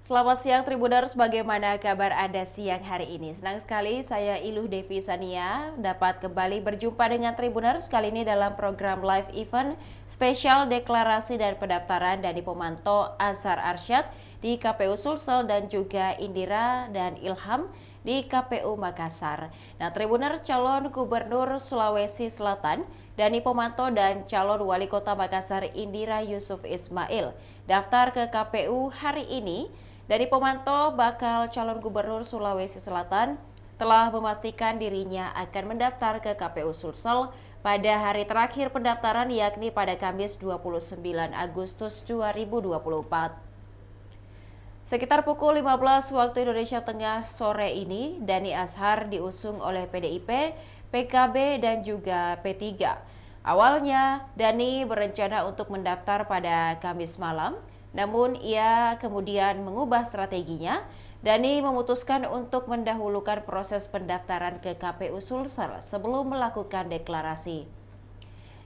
Selamat siang Tribuners, bagaimana kabar Anda siang hari ini? Senang sekali saya Iluh Devi Sania dapat kembali berjumpa dengan Tribuners kali ini dalam program live event spesial deklarasi dan pendaftaran Dani Pomanto Azhar Arsyad di KPU Sulsel dan juga Indira dan Ilham di KPU Makassar. Nah, Tribuners, calon Gubernur Sulawesi Selatan Dani Pomanto dan calon Wali Kota Makassar Indira Yusuf Ismail daftar ke KPU hari ini. Dani Pomanto, bakal calon Gubernur Sulawesi Selatan, telah memastikan dirinya akan mendaftar ke KPU Sulsel pada hari terakhir pendaftaran yakni pada Kamis 29 Agustus 2024. Sekitar pukul 15 waktu Indonesia Tengah sore ini, Dani Azhar diusung oleh PDIP, PKB, dan juga P3. Awalnya, Dani berencana untuk mendaftar pada Kamis malam, namun ia kemudian mengubah strateginya. Dani memutuskan untuk mendahulukan proses pendaftaran ke KPU Sulsel sebelum melakukan deklarasi.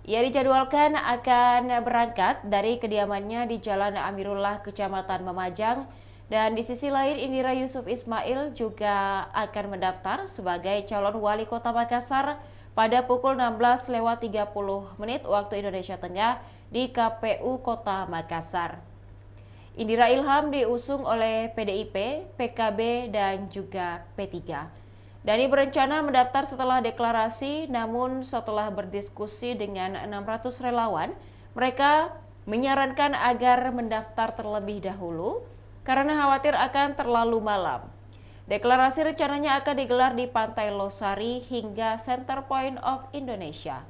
Ia dijadwalkan akan berangkat dari kediamannya di Jalan Amirullah, Kecamatan Mamajang, dan di sisi lain Indira Yusuf Ismail juga akan mendaftar sebagai calon Wali Kota Makassar pada pukul 16.30 waktu Indonesia Tengah di KPU Kota Makassar. Indira Ilham diusung oleh PDIP, PKB, dan juga P3. Dani berencana mendaftar setelah deklarasi, namun setelah berdiskusi dengan 600 relawan, mereka menyarankan agar mendaftar terlebih dahulu karena khawatir akan terlalu malam. Deklarasi rencananya akan digelar di Pantai Losari hingga Center Point of Indonesia.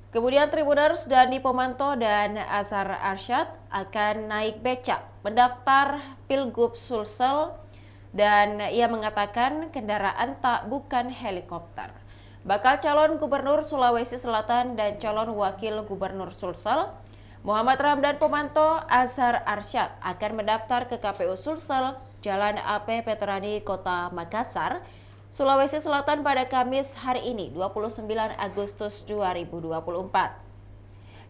Kemudian Tribuners, Dani Pomanto dan Azhar Arsyad akan naik becak mendaftar Pilgub Sulsel dan ia mengatakan kendaraan tak bukan helikopter. Bakal calon Gubernur Sulawesi Selatan dan calon Wakil Gubernur Sulsel, Muhammad Ramdan Pomanto Azhar Arsyad akan mendaftar ke KPU Sulsel, Jalan AP Petrani, Kota Makassar, Sulawesi Selatan pada Kamis hari ini 29 Agustus 2024.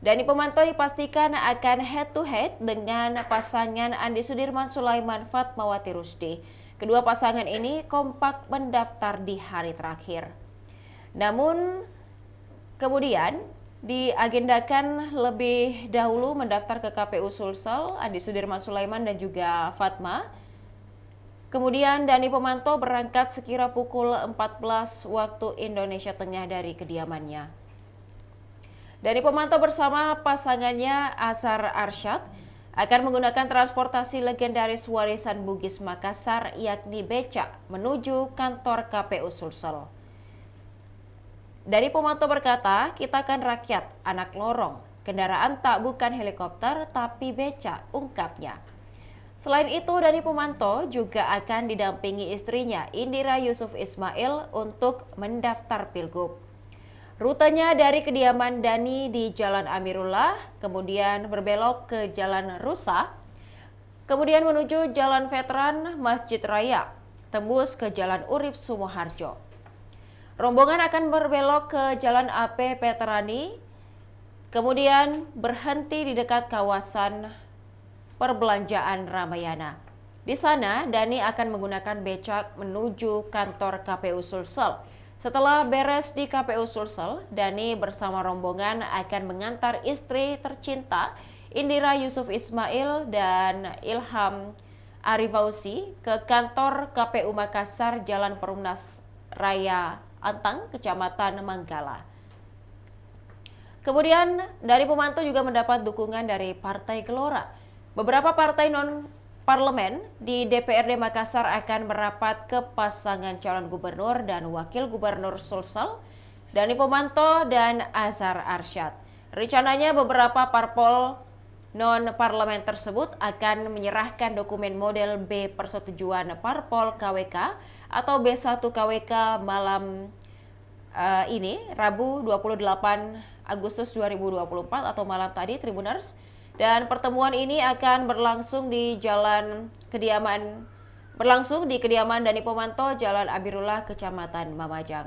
Dani Pomanto dipastikan akan head to head dengan pasangan Andi Sudirman Sulaiman Fatmawati Rusdi. Kedua pasangan ini kompak mendaftar di hari terakhir. Namun kemudian diagendakan lebih dahulu mendaftar ke KPU Sulsel Andi Sudirman Sulaiman dan juga Fatma. Kemudian Dani Pomanto berangkat sekira pukul 14 waktu Indonesia Tengah dari kediamannya. Dani Pomanto bersama pasangannya Azhar Arsyad akan menggunakan transportasi legendaris warisan Bugis Makassar yakni becak menuju kantor KPU Sulsel. Dani Pomanto berkata, "Kita kan rakyat, anak lorong. Kendaraan tak bukan helikopter tapi becak," ungkapnya. Selain itu, Dani Pomanto juga akan didampingi istrinya Indira Yusuf Ismail untuk mendaftar Pilgub. Rutenya dari kediaman Dani di Jalan Amirullah, kemudian berbelok ke Jalan Rusa, kemudian menuju Jalan Veteran Masjid Raya, tembus ke Jalan Urip Sumoharjo. Rombongan akan berbelok ke Jalan AP Petrani, kemudian berhenti di dekat kawasan Perbelanjaan Ramayana. Di sana, Dani akan menggunakan becak menuju kantor KPU Sulsel. Setelah beres di KPU Sulsel, Dani bersama rombongan akan mengantar istri tercinta Indira Yusuf Ismail dan Ilham Arifauzi ke kantor KPU Makassar Jalan Perumnas Raya Antang, Kecamatan Manggala. Kemudian, Dani Pomanto juga mendapat dukungan dari Partai Gelora. Beberapa partai non-parlemen di DPRD Makassar akan merapat ke pasangan calon gubernur dan wakil gubernur Sulsel, Dani Pomanto dan Azhar Arsyad. Rencananya beberapa parpol non-parlemen tersebut akan menyerahkan dokumen model B persetujuan parpol KWK atau B1 KWK malam ini, Rabu 28 Agustus 2024 atau malam tadi, Tribuners. Dan pertemuan ini akan berlangsung di kediaman Dani Pomanto, Jalan Amirullah, Kecamatan Mamajang.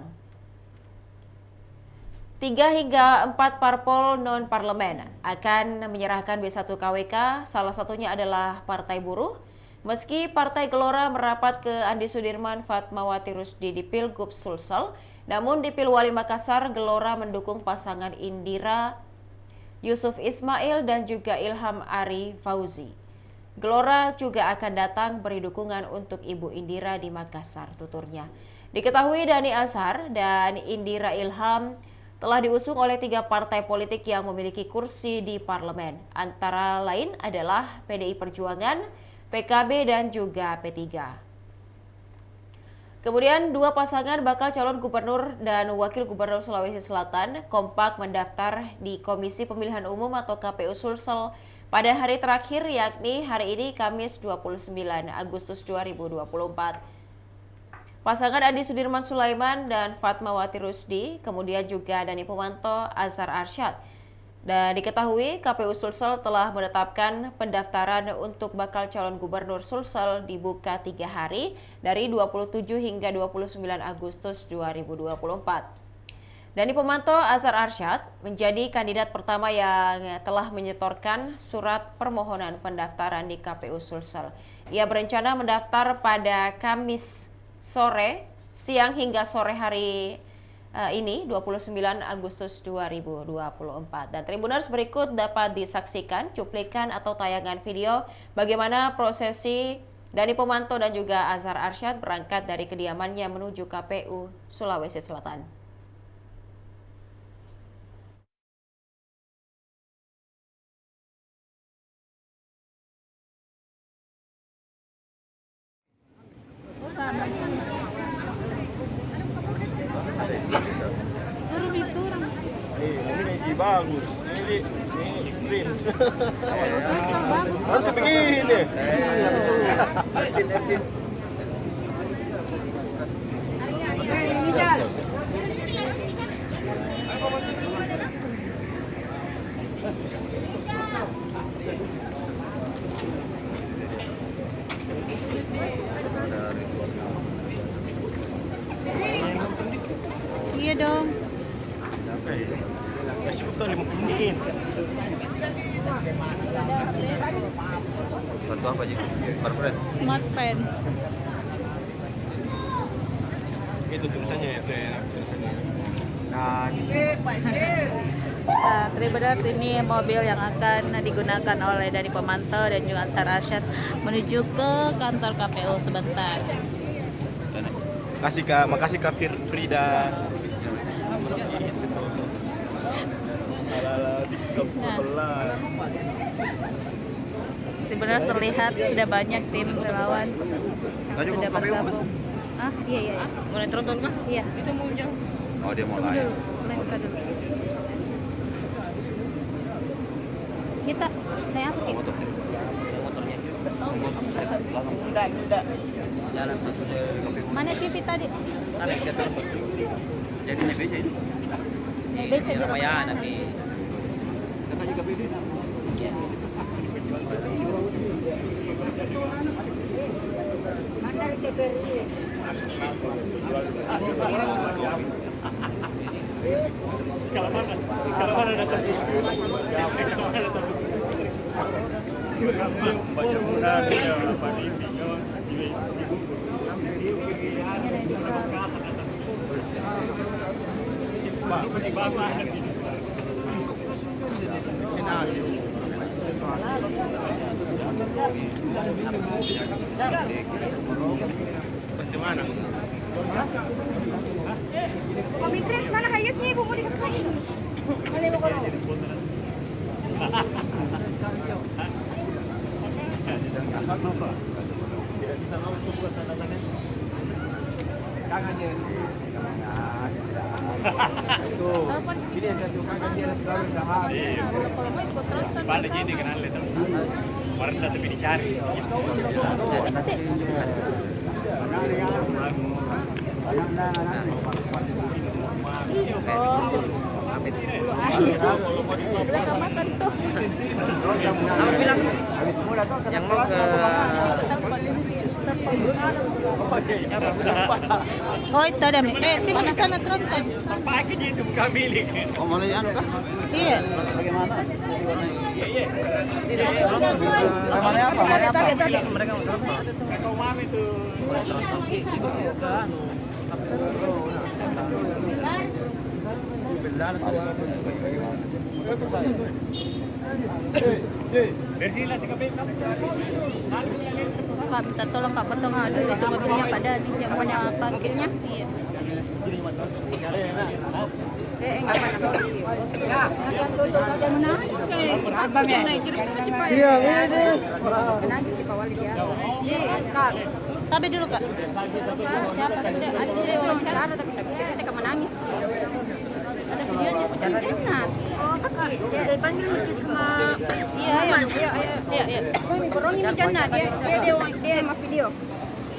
3 hingga 4 parpol non-parlemen akan menyerahkan B1 KWK, salah satunya adalah Partai Buruh. Meski Partai Gelora merapat ke Andi Sudirman Fatmawati Rusdi di Pilgub Sulsel, namun di Pilwali Makassar, Gelora mendukung pasangan Indira Yusuf Ismail dan juga Ilham Ari Fauzi. Gelora juga akan datang beri dukungan untuk Ibu Indira di Makassar, tuturnya. Diketahui Dhani Azhar dan Indira Ilham telah diusung oleh 3 partai politik yang memiliki kursi di parlemen. Antara lain adalah PDI Perjuangan, PKB, dan juga P3. Kemudian 2 pasangan bakal calon gubernur dan wakil gubernur Sulawesi Selatan kompak mendaftar di Komisi Pemilihan Umum atau KPU Sulsel pada hari terakhir, yakni hari ini Kamis 29 Agustus 2024. Pasangan Andi Sudirman Sulaiman dan Fatmawati Rusdi, kemudian juga Dani Pomanto, Azhar Arsyad. Dan diketahui KPU Sulsel telah menetapkan pendaftaran untuk bakal calon gubernur Sulsel dibuka 3 hari dari 27 hingga 29 Agustus 2024. Dani Pomanto, Azhar Arsyad menjadi kandidat pertama yang telah menyetorkan surat permohonan pendaftaran di KPU Sulsel. Ia berencana mendaftar pada Kamis siang hingga sore hari ini 29 Agustus 2024. Dan Tribuners, berikut dapat disaksikan cuplikan atau tayangan video bagaimana prosesi Dani Pomanto dan juga Azhar Arsyad berangkat dari kediamannya menuju KPU Sulawesi Selatan. Suruh itu orang. Ini bagus. Ini green. Bagus. Harus begini. Iya dong. Masih bukan 50 menit. Bantu apa aja? Barberan? Smart pen. Itu tulisannya itu ya, tulisannya. Nah, Tribuners, ini mobil yang akan digunakan oleh Dani Pomanto dan juga Azhar Arsyad menuju ke kantor KPU sebentar. makasih Kak Frida. Tribuners, terlihat sudah banyak tim relawan sudah bergabung. Ah, iya. Mau nonton kah? Iya. Kita mau jauh. Oh, dia mau live. Buka dulu. Kita naik apa kita? Motornya. Enggak. Jalan masuk ke KPU. Mana TV tadi? Ada kita telepon. Jadi ini BC ini. BC di Lumayan rumah. tapi Katanya KPU. Iya. Kalau mana data sih? Baca mudah dia apa ini? Bagaimana? Kami Chris, mana hayasnya ibu mau dikasih? Mana mau kalau? Ini yang saya suka kan dia selalu sama. Pada jadi kenal itu. Kemarin tapi dicari. Yang mau ke Oh itu ada tinggal di sana tronton. Pakai itu bukan milik. Oh, mau yang kah? Iya. Bagaimana? Iya. Mana apa? Mana apa? Mereka mau terus. Kau mami tuh. Bersihlah tiga bekam. Kak minta tolong Kak potong dulu itu mobilnya Pak Dani yang punya parkirnya. Iya. Tapi dulu Kak. Siapa sudah ada wawancara tapi cerita kamu menangis. Ada videonya Jannat. Oh, Kakak. Dia panggil Miki sama Iya. Kami borong ini Jannat. Dia sama video.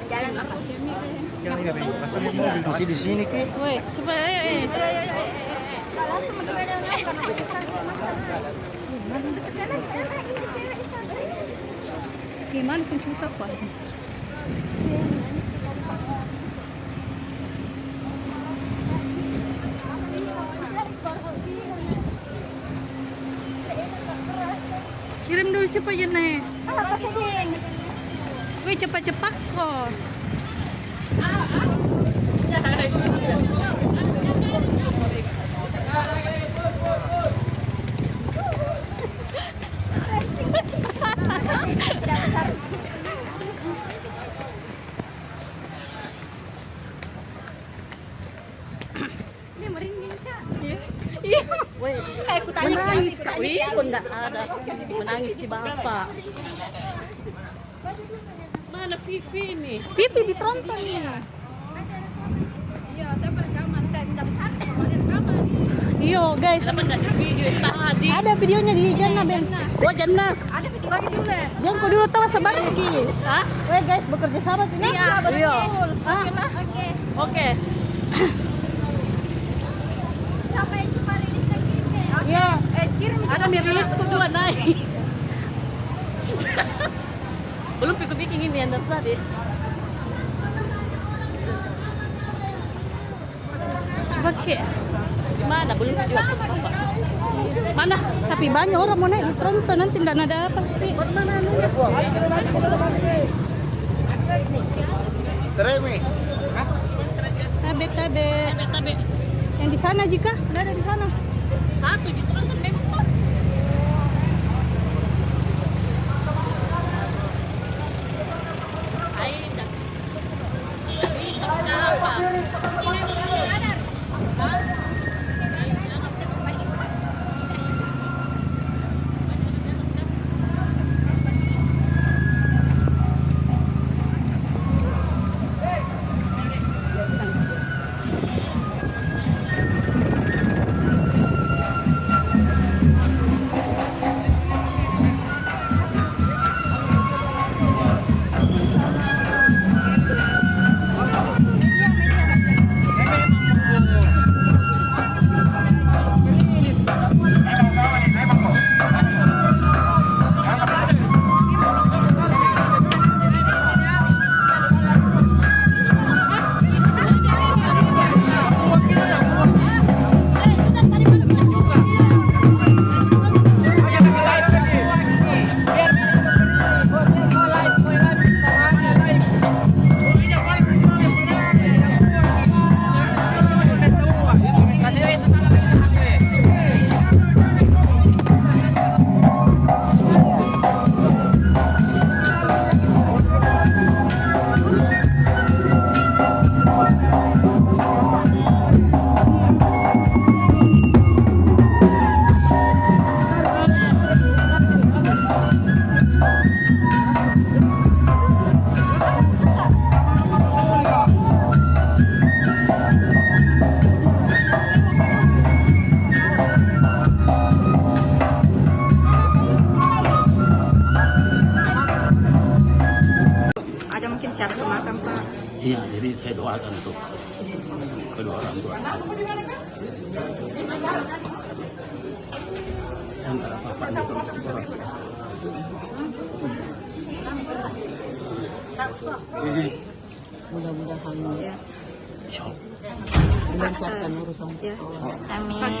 Jalan apa? Masih di sini ki? Woi, coba ayo. Langsung berbeda karena Gimana pencinta Pak? Kirim dulu cepat ya Nek. apa saja? Woi cepat-cepat kok. Ini merinding Kak. Iya. Woi, Aku tanya menangis Kak. Wih, kok enggak ada. Menangis di bapak. Mana Vivi ini? Vivi ditronton ya. Iya, saya berkaman dan cantik kemarin rekaman. Iyo guys, video tadi. Ada videonya di Jannah Ben. Oh Jannah. Ada video lagi dulu. Yang ku dulu tahu sebalik ki. Hah? Weh guys, bekerja sama sini. Iya, betul. Oke. Oke. Sampai jumpa rilis lagi nih. Iya. Kirim Ada mirilis kedua naik. Belum bikin ini yang tadi. Coba ke. Mana belum video apa? Mana? Tapi banyak orang mau naik di Tronton nanti tidak ada apa sih. Teremi. Tabe. Yang di sana jika ada di sana. Satu di Tronton memang. Aida. Iya, jadi saya doakan untuk kedua orang tua saya. Antara bapaknya itu macam orang biasa. Mudah-mudahan Ya. dilancarkan urusan Ya. sekolah. Amin. Pak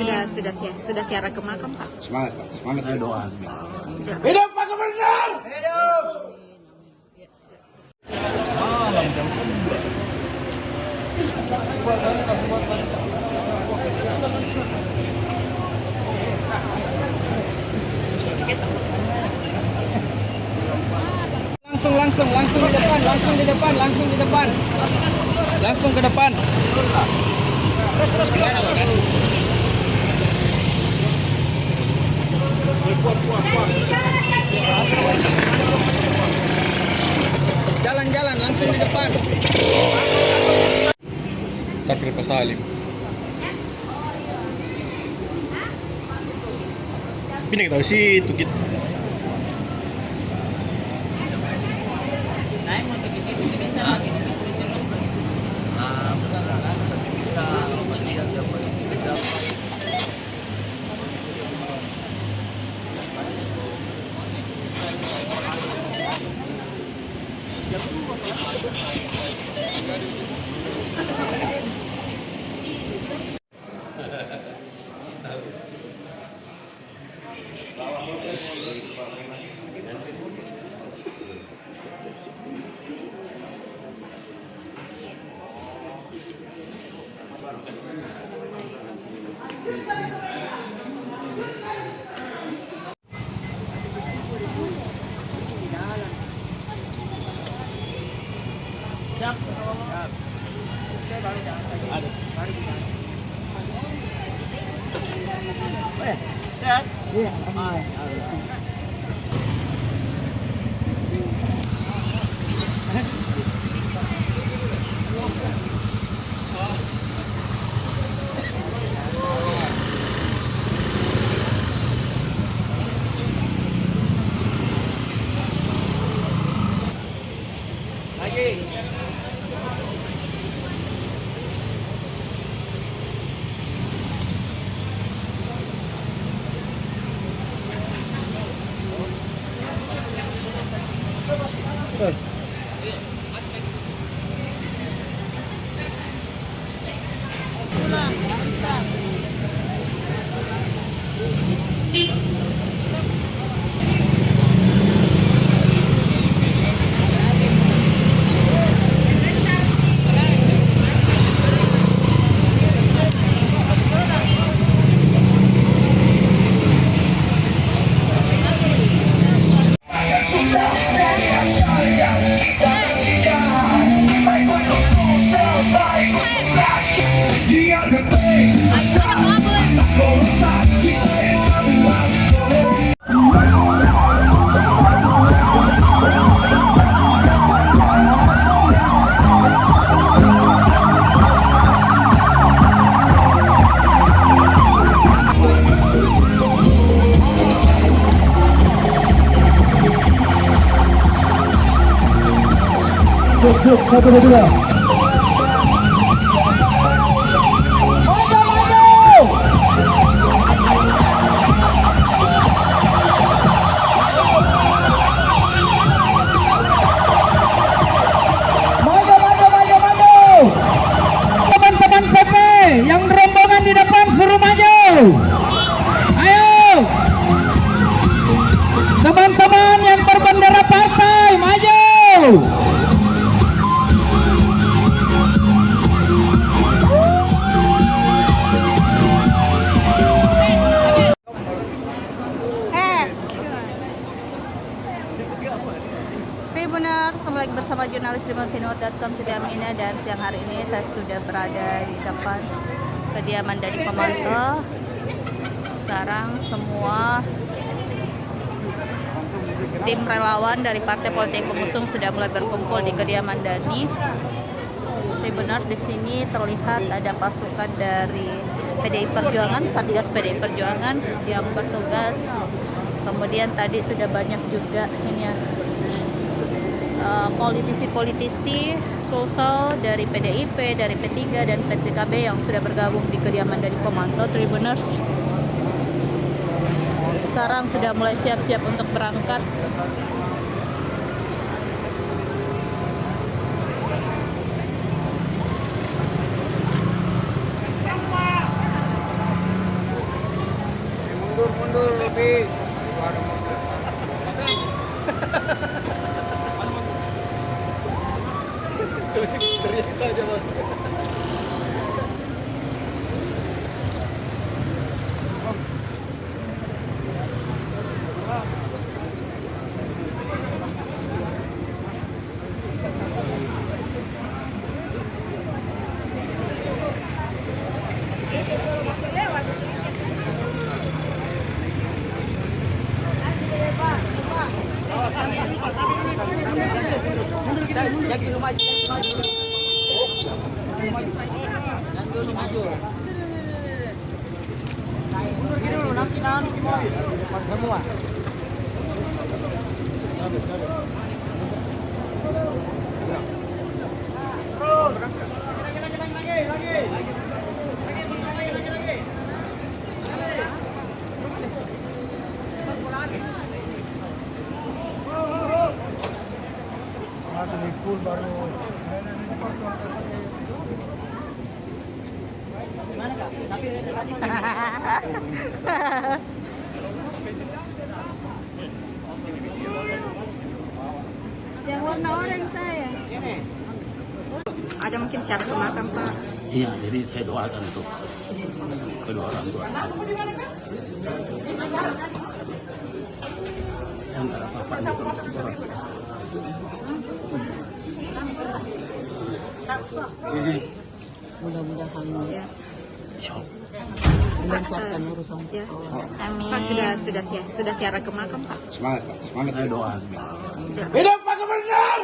sudah siara ke makam Pak. Semangat, Pak. Semangat saya doa. Hidup Pak Gubernur! Malam jam 9. Langsung di depan. Langsung ke depan. Jalan langsung di depan. Takdir Pak Salim. Pindah kita situ kita. Teman-teman PP yang rombongan di depan suruh maju. Ayo. Teman-teman yang berbendera partai maju. Tribuners, kembali lagi bersama jurnalis tribunfinur.com Siti Aminah, dan siang hari ini saya sudah berada di depan kediaman dari pemantau. Sekarang semua tim relawan dari partai politik pengusung sudah mulai berkumpul di kediaman Dhani. Tribuners, di sini terlihat ada pasukan dari PDI Perjuangan, Satgas PDI Perjuangan yang bertugas. Kemudian tadi sudah banyak juga ini ya, politisi-politisi sosial dari PDIP, dari P3 dan PTKB yang sudah bergabung di kediaman dari pemantau. Tribuners, sekarang sudah mulai siap-siap untuk berangkat. Yang warna oranye saya. Ada mungkin syarat ke makam, Pak. Iya, jadi saya doakan untuk kedua orang tua saya. Sementara bapaknya itu orang Mudah-mudahan Ya. shock. melancarkan urusan. Ya. Amin. Pak sudah siaran ke makam, Pak. Semangat, Pak. Semangat saya doa. Hidup Pak Gubernur!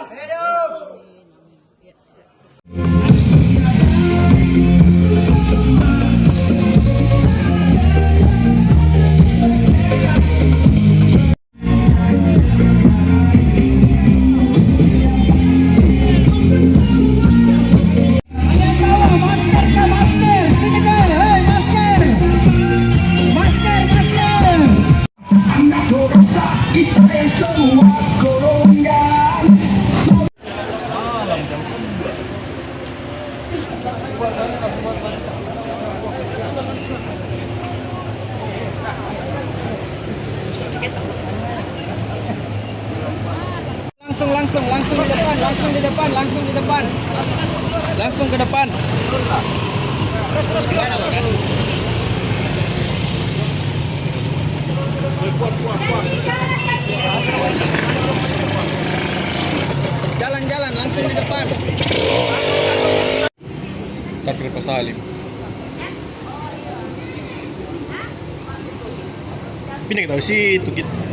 Langsung di depan. Langsung ke depan. Terus gimana, Bos? Jalan langsung di depan. Takbir Pak Salim. Pindah kita situ kita.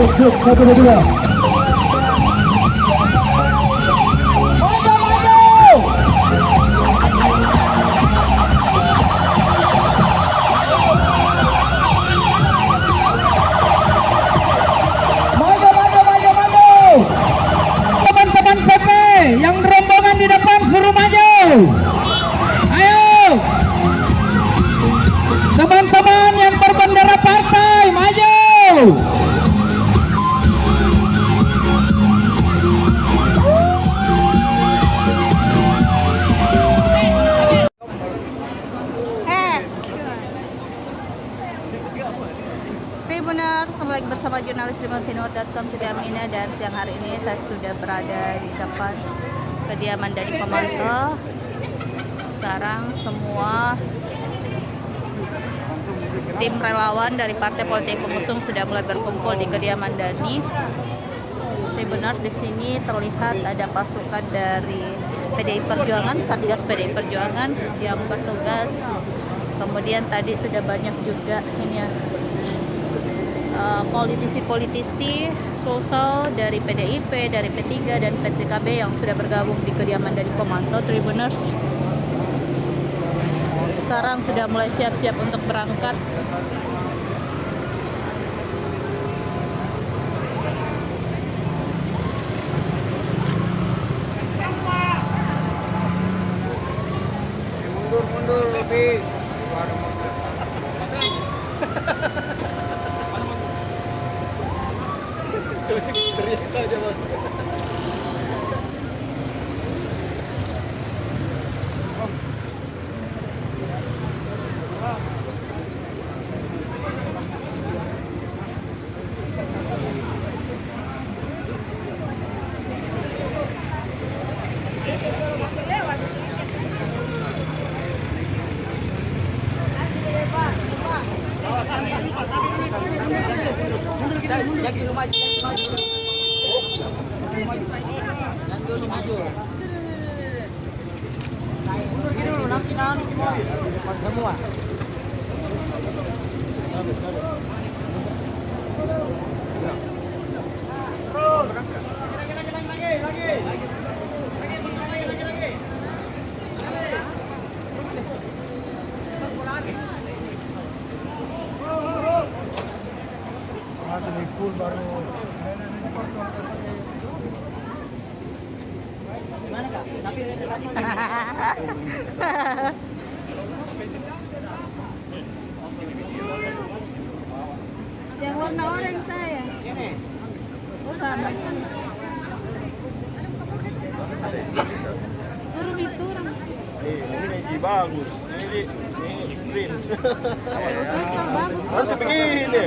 Sub 122. Teman-teman PP yang rombongan di depan suruh maju. Ayo. Teman-teman yang berbendera partai maju. Tribuners, kembali lagi bersama jurnalis tribuntinur.com Siti Aminah, dan siang hari ini saya sudah berada di depan kediaman dari pemantau. Sekarang semua tim relawan dari partai politik pengusung sudah mulai berkumpul di kediaman Dhani. Tribuners, di sini terlihat ada pasukan dari PDI Perjuangan, Satgas PDI Perjuangan yang bertugas. Kemudian tadi sudah banyak juga ini ya, politisi-politisi sosial dari PDIP, dari P3 dan PTKB yang sudah bergabung di kediaman dari pemantau. Tribuners, sekarang sudah mulai siap-siap untuk berangkat. Mundur lebih. Teriak aja, Bang. Semua. Yang warna oranye saya. Oh, sama. Suruh diturun. Ini bagus. Ini green. Susah bagus. Harus begini.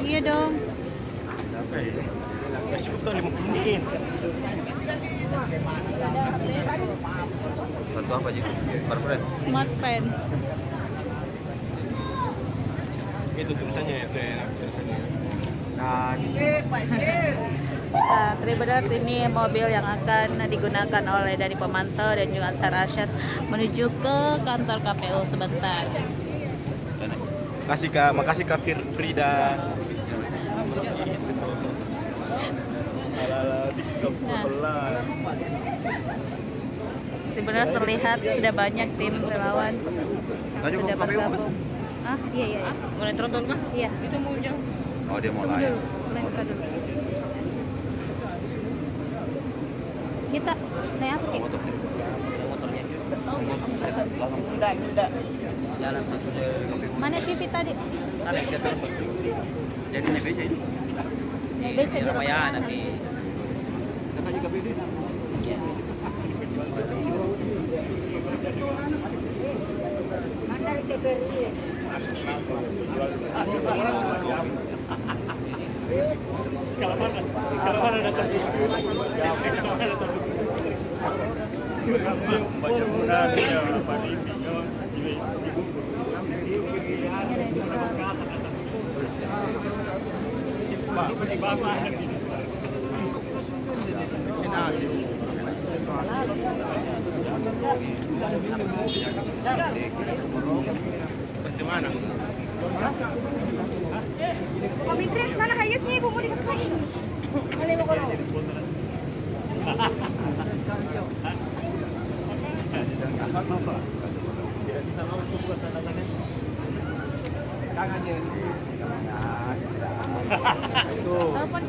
Iya dong. Kasih buka 50 menit. Bantu apa sih? Barberan. Smart pen. Itu tulisannya itu ya, tulisannya. Tribuners, ini mobil yang akan digunakan oleh dari pemantau dan juga Ansar Arsyad menuju ke kantor KPU sebentar. Makasih Kak Frida. Nah, Tribuners, terlihat sudah banyak tim relawan sudah bergabung. Ah, iya. Mau nonton kah? Iya. Itu mau jauh. Oh, dia mau live. Lempar dulu. Kita naik apa sih? Motornya. Enggak. Jalan masuk dari KPU. Mana pipi tadi? Ada yang jatuh. Jadi ini biasa ini. Naik beca di Ramayana nanti. Mana di TPRI? Kalau mana data sih? Banyak Bagaimana? Kami Chris, mana hayasnya ibu mau dikasih lagi? Mana mau kalau?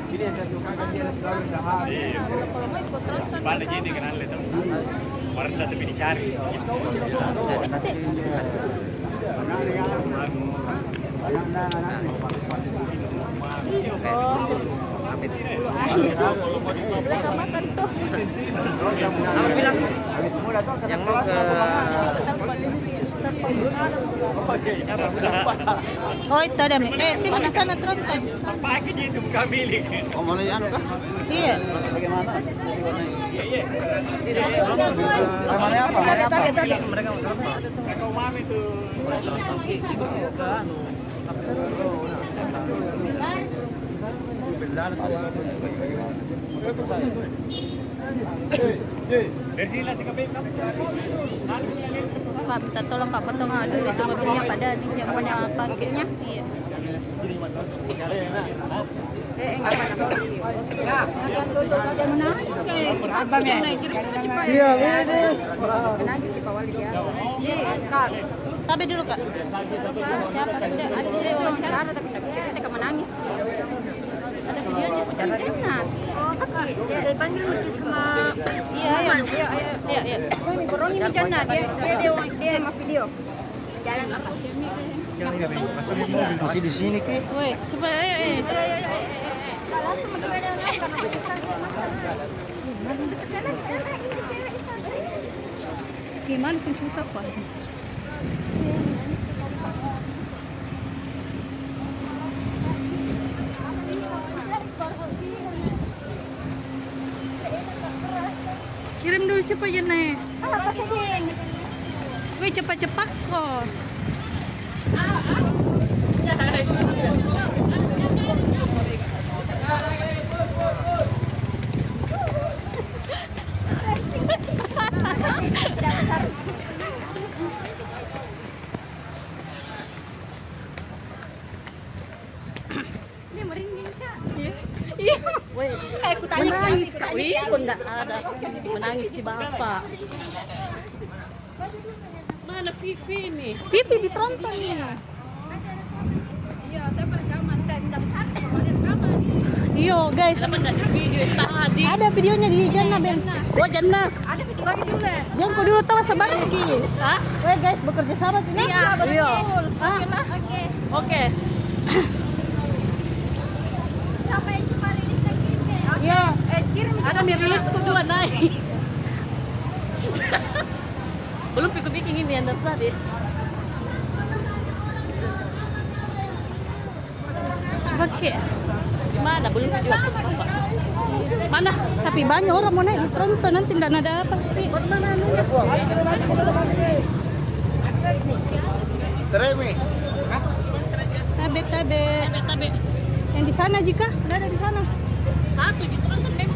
Ini yang saya suka kan dia selalu usaha. Pada jadi kenal itu. Orang sudah tapi dicari. Yang mau ke Oh itu ada Mi. Tinggal di sana terus kan. Pakai itu bukan milik. oh mau yang anu kah? Iya. Bagaimana? Iya. Mana apa? Mereka mau terus. Kau mami tuh. Bersihlah tiga bekam. Pak minta tolong Pak potong dulu itu mobilnya Pak Dani yang punya parkirnya. Iya. Siap ini. Tapi dulu Kak. Siapa sudah ada wawancara tapi tidak cerita ke menangis. Ada videonya Jannat. Oh, Kak. Ya, panggil mesti sama iya. Ini borong ini Jannat, dia sama video. Jalan apa? Masih di sini ki. Woi, coba Langsung berbeda karena Gimana pencinta Pak? Kirim dulu cepat ya Nek. apa saja? Woi cepat-cepat kok. Ini merinding Kak. Iya. Woi, Aku tanya menangis kak. Wih, kok enggak ada. Menangis di bapak. Mana Vivi nih? Vivi ditronton ya. Iya, saya perekaman dan cantik kemarin rekaman. Iyo guys. Video tadi. Ada videonya di Jannah Ben. Oh Jannah. Ada videonya dulu. Yang ku dulu tahu sebanski. Hah? Weh guys bekerja sama sini. Iya, betul. Oke. Oke. Sampai cuma rilis lagi nih. Iya. Kirim Ada rilis kedua naik. Belum bikin ini yang tadi. Oke. Gimana? Belum video apa? Mana? Tapi banyak orang mau naik di Tronton nanti tidak ada apa. Teremi. Tabe. Yang di sana jika ada di sana. Satu di Tronton memang.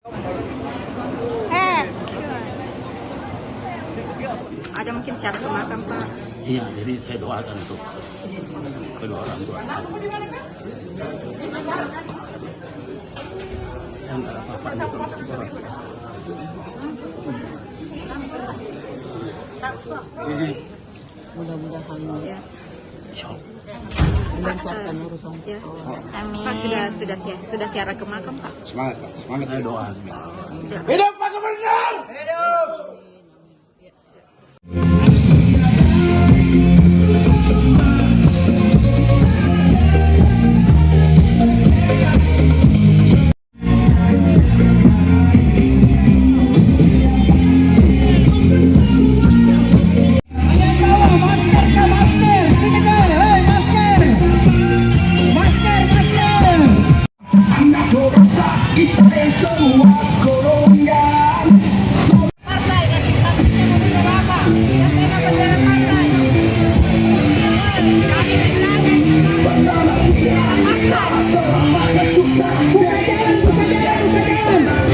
Ada mungkin syarat ke makam, Pak. Iya, jadi saya doakan untuk kedua orang tua saya. Sementara bapaknya terus orang biasa. Mudah-mudahan Ya. dilancarkan urusan. Ya. Amin. Pak sudah siaran ke makam, Pak. Semangat, Pak. Semangat saya doa. Hidup Pak Gubernur! Hidup!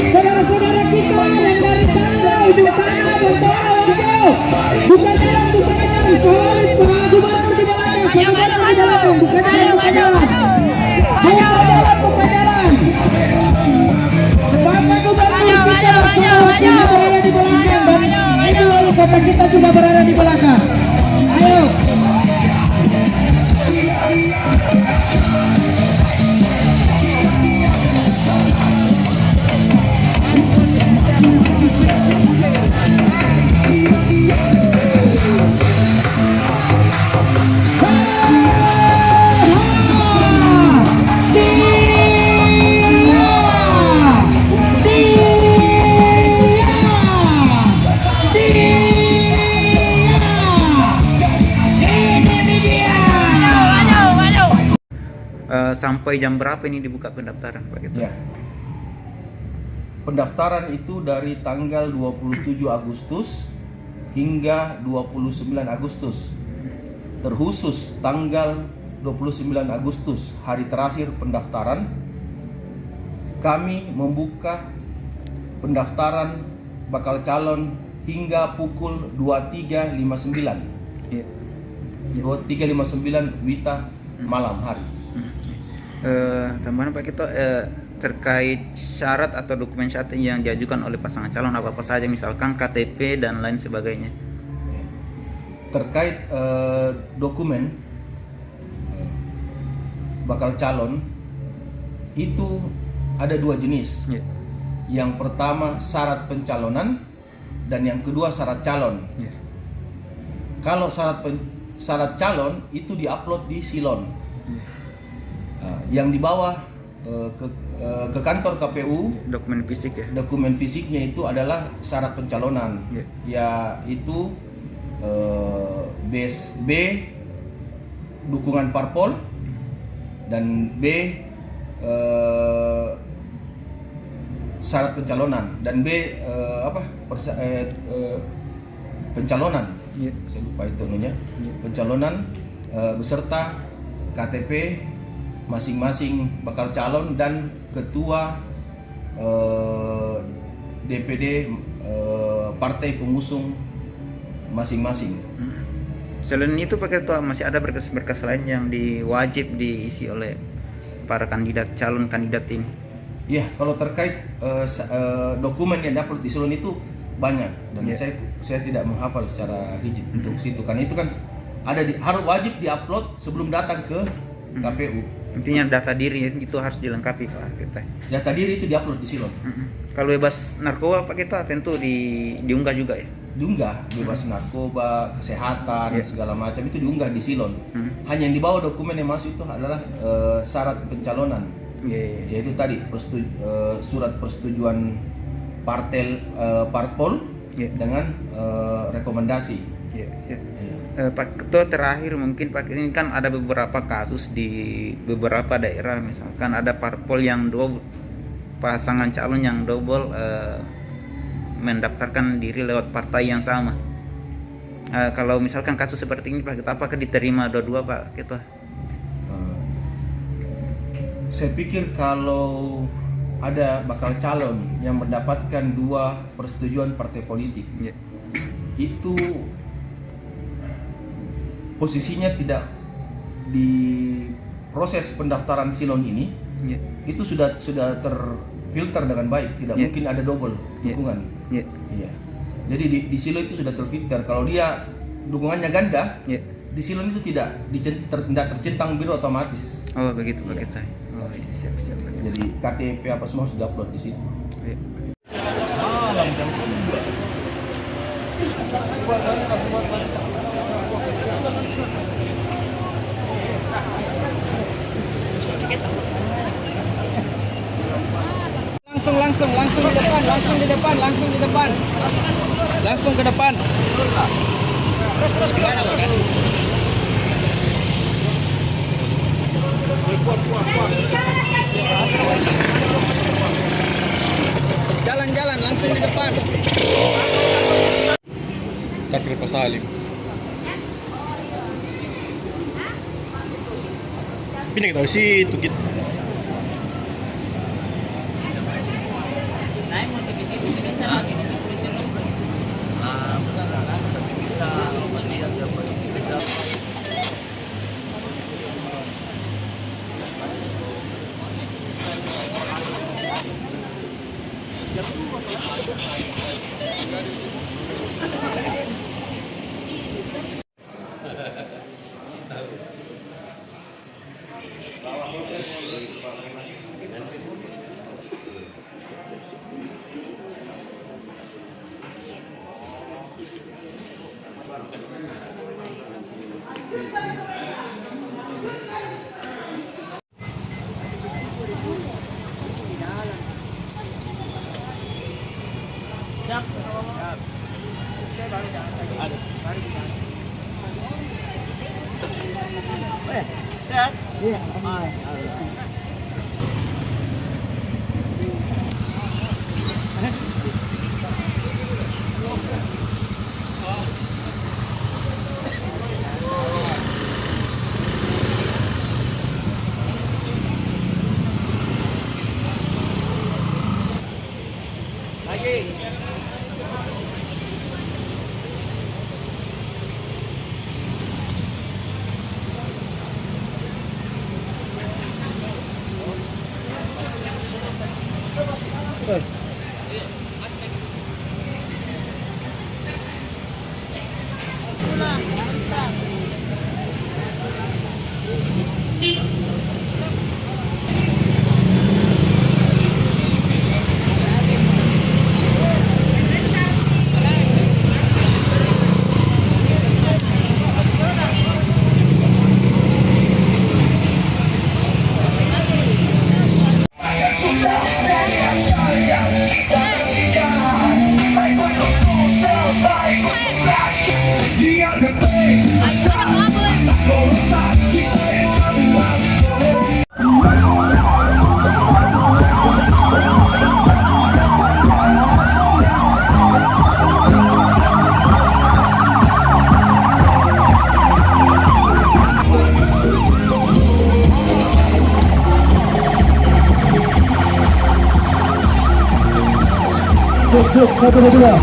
Saudara-saudara kita yang dari Tanjau di sana berdoa wajib. Buka jalan, buka jalan. Solid Pak Gubernur di belakang. Buka jalan, buka jalan. Buka jalan, buka jalan. Buka jalan. Bapak Gubernur kita berada di belakang. Dan ini wali kota kita juga berada di belakang. Ayo. Sampai jam berapa ini dibuka pendaftaran, Pak? Gitu? Ya. Pendaftaran itu dari tanggal 27 Agustus hingga 29 Agustus. Terkhusus tanggal 29 Agustus, hari terakhir pendaftaran, kami membuka pendaftaran bakal calon hingga pukul 23.59. Ya. 23.59 WITA malam hari. Tambahan Pak Kito, terkait syarat atau dokumen syarat yang diajukan oleh pasangan calon apa saja, misalkan KTP dan lain sebagainya. Terkait dokumen bakal calon itu ada dua jenis. Ya. Yang pertama syarat pencalonan dan yang kedua syarat calon. Ya. Kalau syarat calon itu diupload di Silon. Ya. Yang dibawa ke kantor KPU Dokumen fisik ya. dokumen fisiknya itu adalah syarat pencalonan, yaitu B dukungan parpol dan B syarat pencalonan dan B pencalonan. Saya lupa itu namanya. Pencalonan beserta KTP masing-masing bakal calon dan ketua DPD partai pengusung masing-masing. Selain itu Pak Ketua, masih ada berkas-berkas lain yang wajib diisi oleh para calon kandidat ini? Ya, kalau terkait dokumen yang dapat di Silon itu banyak dan saya tidak menghafal secara rigid untuk situ, karena itu kan harus wajib diupload sebelum datang ke KPU. Intinya data diri itu harus dilengkapi Pak Ketua. Data diri itu diupload di Silon. Kalau bebas narkoba Pak Ketua tentu diunggah juga ya? Diunggah, bebas narkoba, kesehatan, segala macam itu diunggah di Silon. Hanya yang dibawa dokumen yang masuk itu adalah syarat pencalonan. Yaitu tadi surat persetujuan parpol dengan rekomendasi. Pak Ketua, terakhir mungkin Pak, ini kan ada beberapa kasus di beberapa daerah, misalkan ada parpol yang pasangan calon yang double mendaftarkan diri lewat partai yang sama. Kalau misalkan kasus seperti ini Pak Ketua, apakah diterima dua-dua Pak Ketua? Saya pikir kalau ada bakal calon yang mendapatkan 2 persetujuan partai politik, itu posisinya tidak di proses pendaftaran silon ini, itu sudah terfilter dengan baik, tidak mungkin ada double dukungan. Iya. Jadi di silo itu sudah terfilter. Kalau dia dukungannya ganda, di silon itu tidak tercentang biru otomatis. Oh begitu, begitu. Oh iya, siap. Jadi KTP apa semua sudah upload di situ. Langsung di depan. Langsung ke depan. Terus gimana, Bos? Jalan langsung di depan. Tapi Pak Salim. Ini kita sih itu gitu. Satu dua.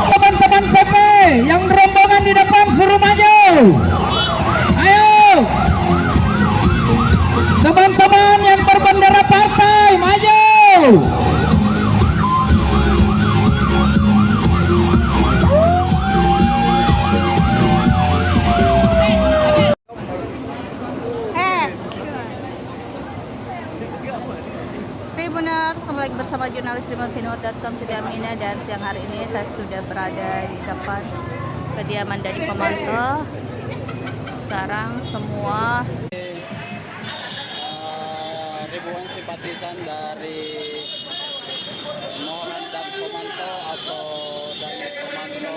Teman-teman PP yang rombongan di depan suruh maju. Ayo. Teman-teman yang berbendera partai maju. Benar, kembali lagi bersama jurnalis Tribunvinod.com Siti Aminah, dan siang hari ini saya sudah berada di depan kediaman dari pemantau. Sekarang semua ribuan simpatisan dari Noran dan Komando atau dari Komando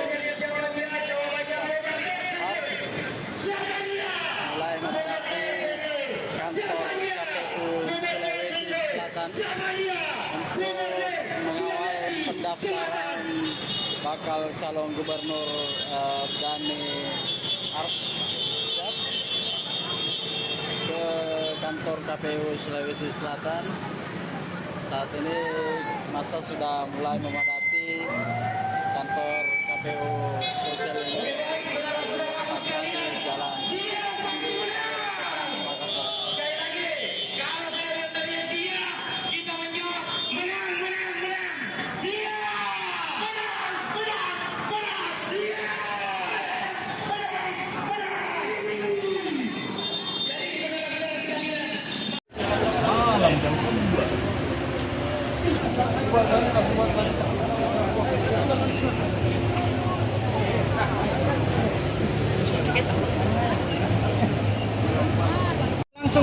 mulai memadati kantor KPU Sulawesi Selatan bakal calon gubernur Dhani Arsyad ke kantor KPU Sulawesi Selatan. Saat ini masa sudah mulai memadati kantor KPU Sulsel ini.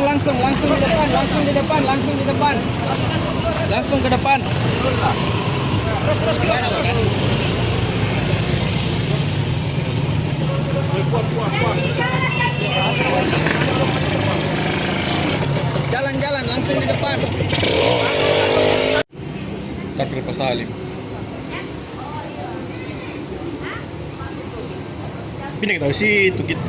Jalan langsung ke depan. Terus gimana, Bos? Jalan langsung di depan. Kapil Pasalim. Pindah kita situ gitu.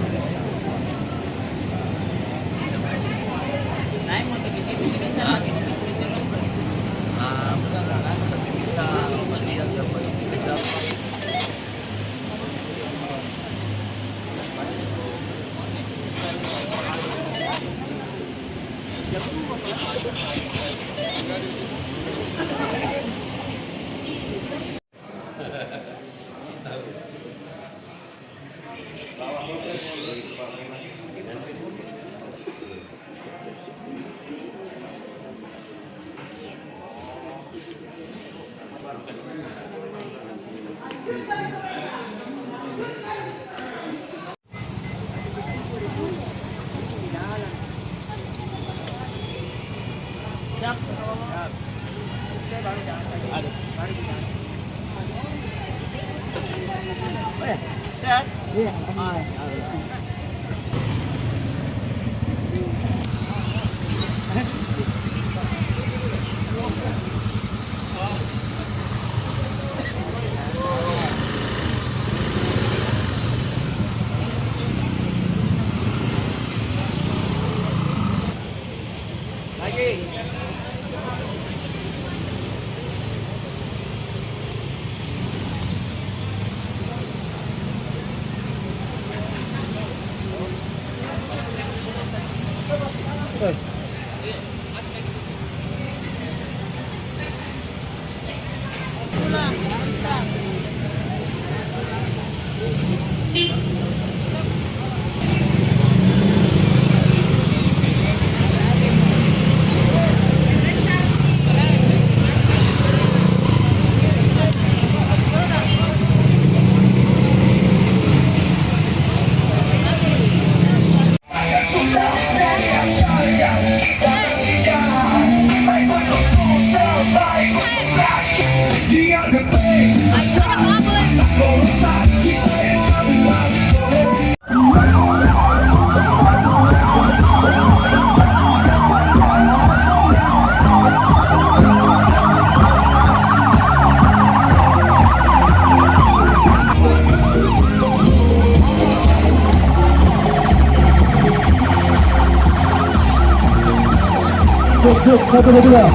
Satu dua.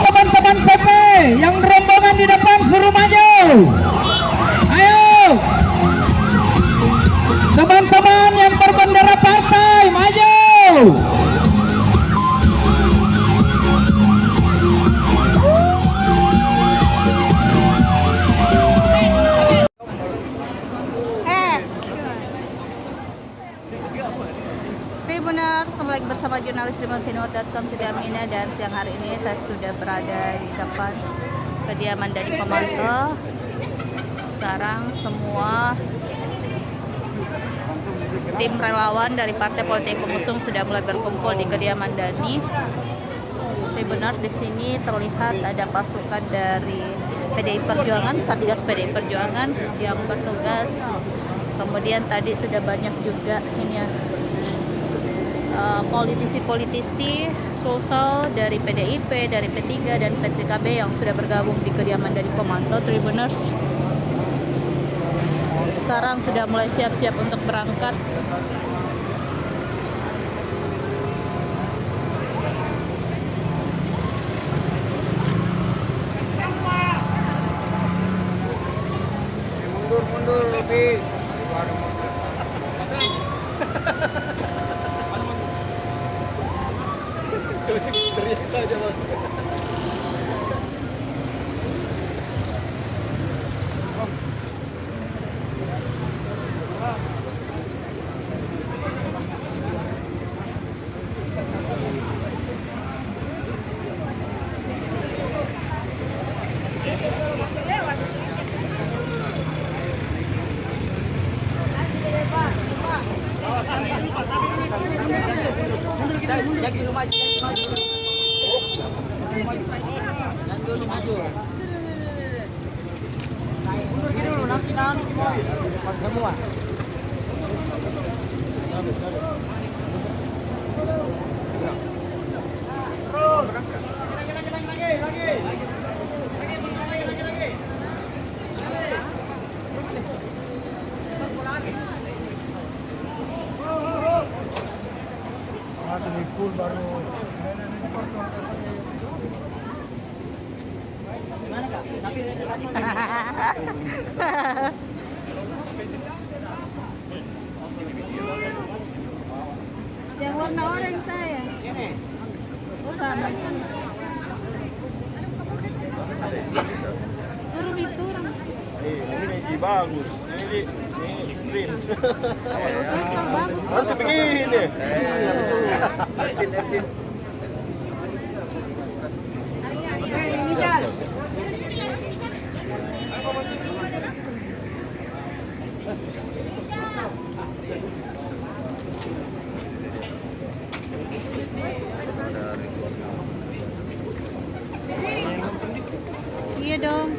Teman-teman PP yang rombongan di depan suruh maju. Ayo. Teman-teman yang berbendera partai maju. Benar, kembali lagi bersama jurnalis Limontinor.com Siti Aminah, dan siang hari ini saya sudah berada di depan kediaman dari Pemantau. Sekarang semua tim relawan dari partai politik pengusung sudah mulai berkumpul di kediaman Dhani. Benar, di sini terlihat ada pasukan dari PDI Perjuangan, Satgas PDI Perjuangan yang bertugas. Kemudian tadi sudah banyak juga ini ya, politisi-politisi sosial dari PDIP, dari P3 dan PTKB yang sudah bergabung di kediaman dari pemantau Tribuners. Sekarang sudah mulai siap-siap untuk berangkat. Mundur lebih. Teriak saja Mas. Jangan dulu maju. Jangan dulu maju. Ini dulu nanti semua. Yang warna orange saya. Sama. Suruh diturun. Ini bagus. Ini green. Susah bagus. Harus begini. Ini kan. Iya dong.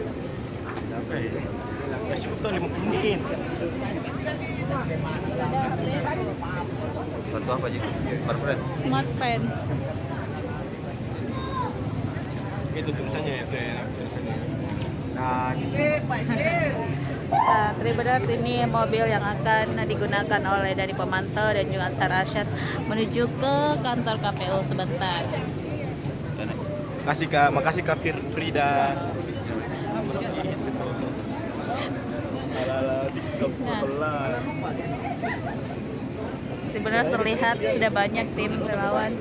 Bantu apa aja? Barberan. Smart pen. Itu tulisannya itu ya, tulisannya. Nah, Tribuners, ini mobil yang akan digunakan oleh dari pemantau dan juga Ansar Arsyad menuju ke kantor KPU sebentar. Makasih Kak Frida. Nah, Tribuners terlihat sudah banyak tim relawan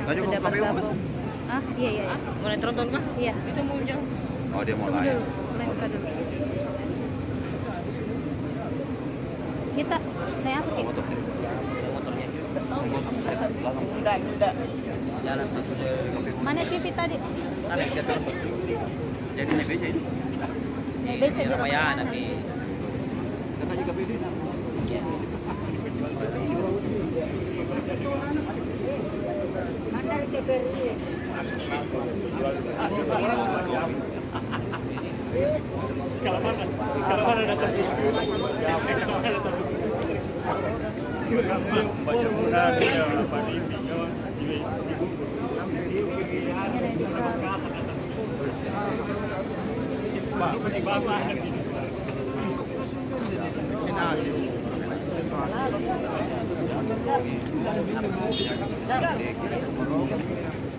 yang sudah bergabung. Ah, iya. Mau nonton kah? Iya. Kita mau jauh. Oh, dia mau live. Lempar dulu. Kita naik apa kita? Enggak. Jalan masuk ke KPU. Mana TV tadi? Ada kita turun. Jadi naik BC ini. Naik beca di Ramayana tapi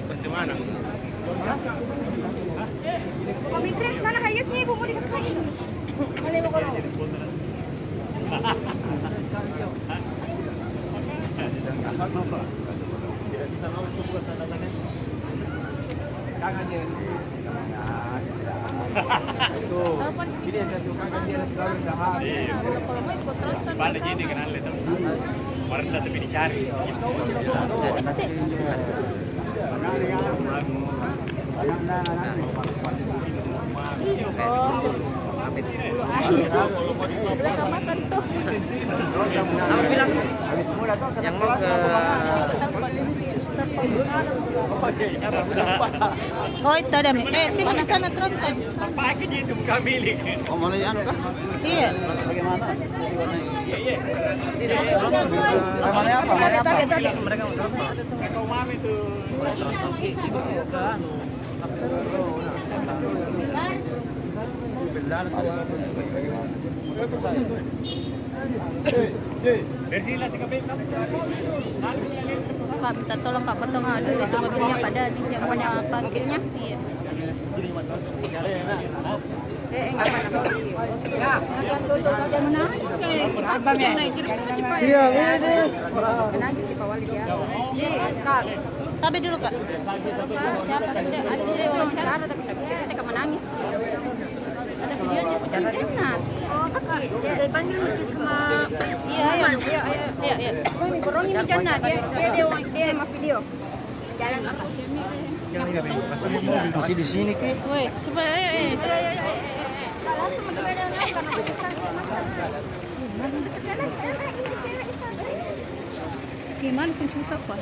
Bagaimana? Mami Chris, mana highest nih? Mau dikasih. Mana mau kalau? Ini yang saya suka kan dia selalu jahat. Pada jadi kenal itu. Kemarin tapi dicari. Yang mau ke Oh, itu ada. Tinggal di sana tronton. Pakai gitu bukan milik. Oh, mau anu kah? Iya. Bagaimana? Iya. Mana apa? Mereka Kau mami tuh. Pak, minta tolong Pak potong dulu itu mobilnya Pak Dani yang punya parkirnya. Iya. Tapi dulu Kak. Siapa sudah ada wawancara tapi kita menangis. Ada videonya Pucat Jenat. Dia dipanggil sama Iya. Ini borong ini Jenat dia sama video. Jalan apa? masih di sini ki. Woi, coba Gimana pencinta Pak?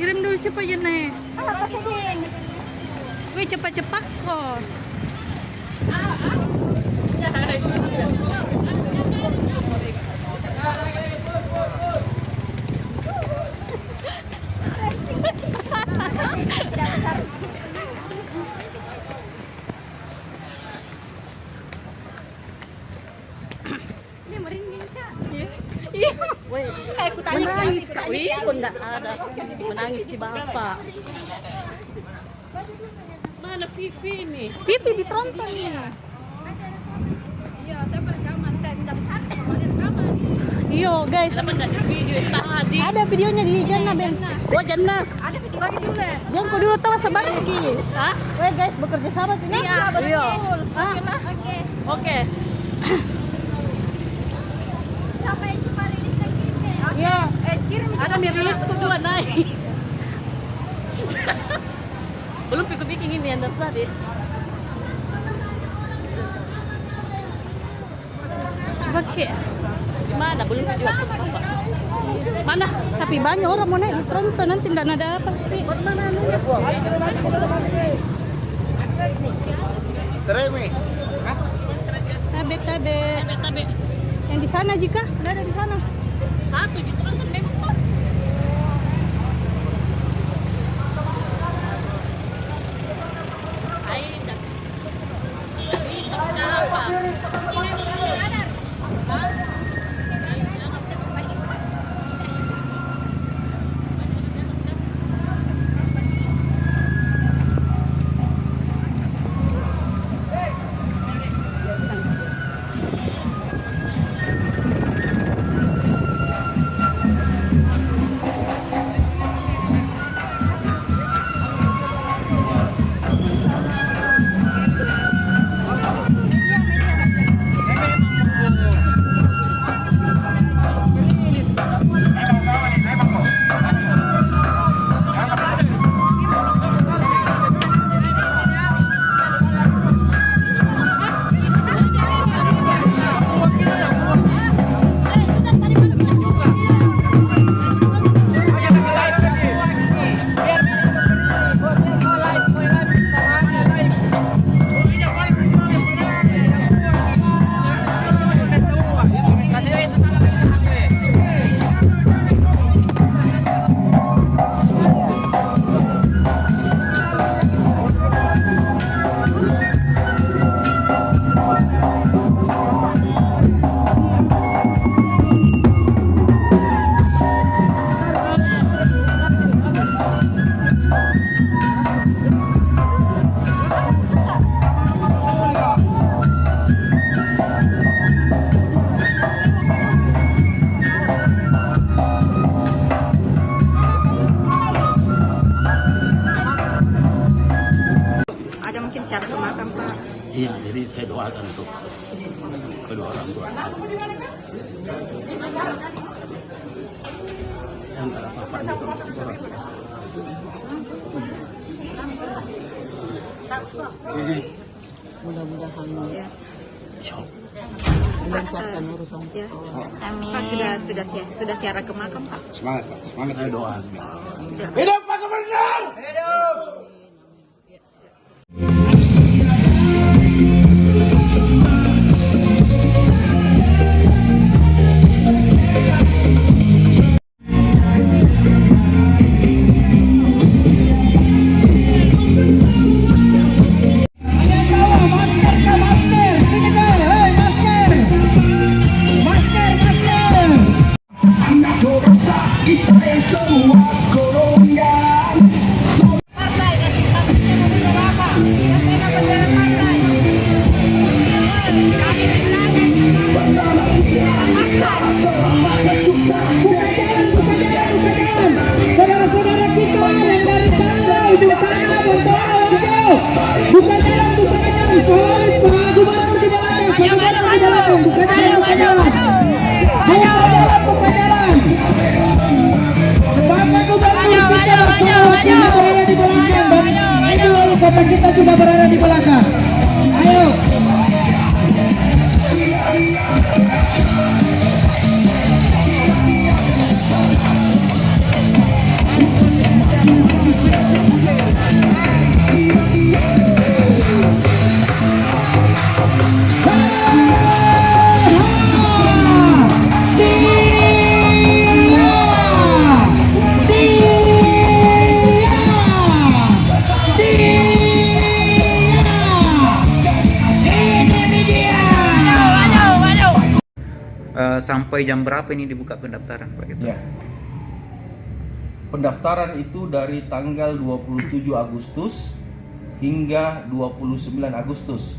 Kirim dulu cepat ya Nek. Wih cepat-cepat kok. Ini merinding Kak. Iya. Kayak aku tanya menangis Kak. Wih, kok enggak ada. Menangis di bapak. Mana Vivi nih? Vivi ditonton nih. Iya, saya rekaman jam 1 kemarin rekaman. Iyo guys. Video tadi. Ada videonya di Jannah Ben. Oh Jannah. Ada video dulu. Jangan kau dulu tahu sebanyak ki. Hah? Weh guys bekerja sama sini. Iya, betul. Oke. Oke. Sampai cuma rilis lagi. Iya. Kirim Ada rilis kedua naik. Belum bikin ini yang tadi. Coba ke. Mana belum video apa? Mana? Tapi banyak orang mau naik di Tronton nanti nggak ada apa. Mana anunya? Teremi. Tabe. Yang di sana jika ada di sana. Satu di Tronton memang. Iya, jadi saya doakan untuk kedua orang tua saya. Sementara bapaknya itu orang Mudah-mudahan dilancarkan urusan. Amin. Pak sudah siara ke makam, Pak. Semangat, Pak. Semangat saya doa. Hidup Pak Gubernur! Hidup! Saudara-saudara kita yang dari sana di sana bukan jalan, Pak Gubernur di belakang, bukan jalan, bukan jalan. Ayo jalan, bukan jalan. Pak Gubernur kita berada di belakang dan itu wali kota kita juga berada di belakang. Ayo. Sampai jam berapa ini dibuka pendaftaran, Pak? Gitu? Ya. Pendaftaran itu dari tanggal 27 Agustus hingga 29 Agustus.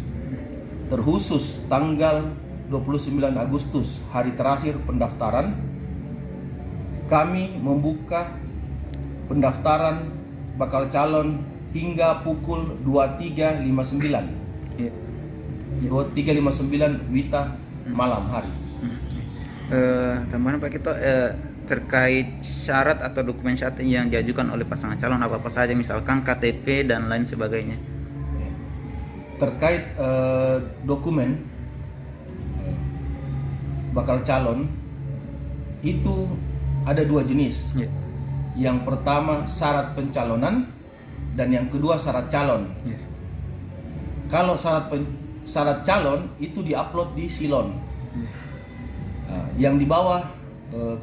Terkhusus tanggal 29 Agustus, hari terakhir pendaftaran, kami membuka pendaftaran bakal calon hingga pukul 23.59. Ya. 23.59 WITA malam hari. Tambahan Pak Kito, terkait syarat atau dokumen syarat yang diajukan oleh pasangan calon apa saja, misalkan KTP dan lain sebagainya. Terkait dokumen bakal calon itu ada dua jenis. Yeah. Yang pertama syarat pencalonan dan yang kedua syarat calon. Yeah. Kalau syarat calon itu diupload di Silon. Yang dibawa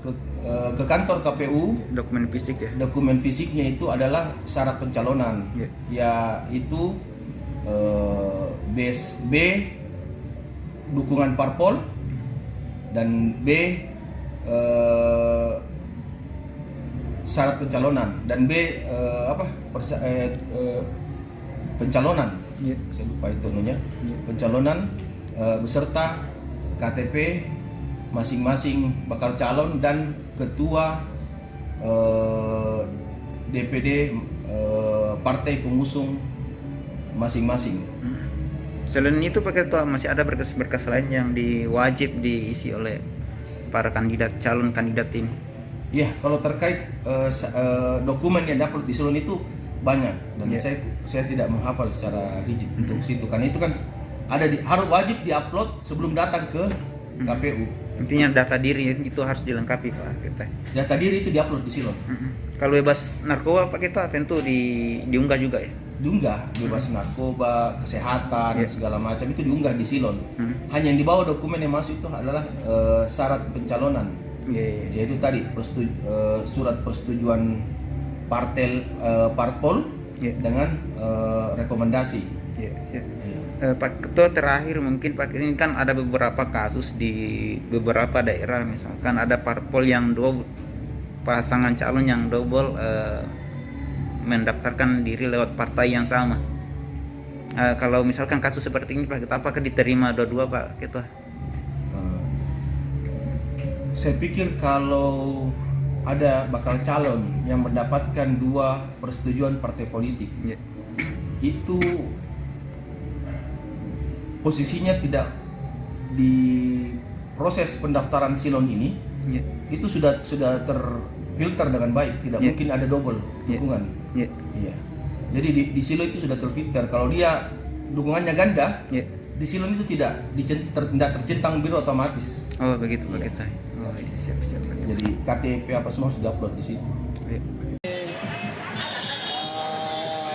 ke kantor KPU Dokumen fisik ya. dokumen fisiknya itu adalah syarat pencalonan, yaitu B dukungan parpol dan B syarat pencalonan dan B pencalonan. Saya lupa itu namanya. Pencalonan beserta KTP masing-masing bakal calon dan ketua DPD partai pengusung masing-masing. Selain itu Pak Ketua, masih ada berkas-berkas lain yang wajib diisi oleh para kandidat, calon kandidat ini? Ya, kalau terkait dokumen yang dapat di Silon itu banyak dan saya tidak menghafal secara rigid untuk situ, karena itu kan ada harus wajib diupload sebelum datang ke KPU. Intinya data diri itu harus dilengkapi Pak Ketua. Data diri itu diupload di Silon. Kalau bebas narkoba Pak Ketua tentu diunggah juga ya? Diunggah, bebas narkoba, kesehatan, segala macam itu diunggah di Silon. Hanya yang dibawa dokumen yang masuk itu adalah syarat pencalonan. Yaitu tadi surat persetujuan parpol dengan rekomendasi. Pak Ketua, terakhir mungkin Pak, ini kan ada beberapa kasus di beberapa daerah, misalkan ada parpol yang pasangan calon yang double mendaftarkan diri lewat partai yang sama. Kalau misalkan kasus seperti ini Pak Ketua, apakah diterima dua-dua Pak Ketua? Saya pikir kalau ada bakal calon yang mendapatkan dua persetujuan partai politik, itu posisinya tidak di proses pendaftaran Silon ini, Iya. itu sudah terfilter dengan baik, tidak Iya. mungkin ada double Iya. dukungan. Iya. Iya. Jadi di silon itu sudah terfilter. Kalau dia dukungannya ganda, Iya. di silon itu tidak tercentang biru otomatis. Oh begitu Iya. begitu. Oh iya, siap siap. Jadi KTP apa semua sudah upload di situ. Iya.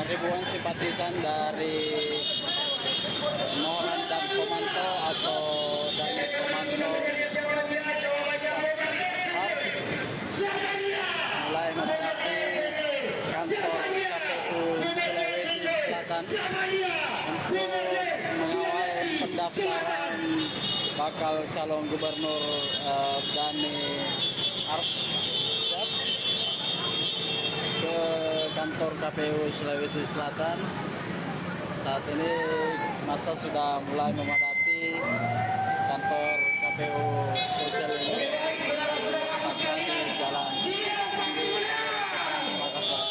Ribuan simpatisan dari Noran dan Komanto atau dari Komanto mulai memadati kantor KPU Sulawesi Selatan untuk mengawal pendaftaran bakal calon gubernur Dhani Arsyad ke kantor KPU Sulawesi Selatan. Saat ini masa sudah mulai memadati kantor KPU Sulsel ini. Tepatnya di Jalan Makassar.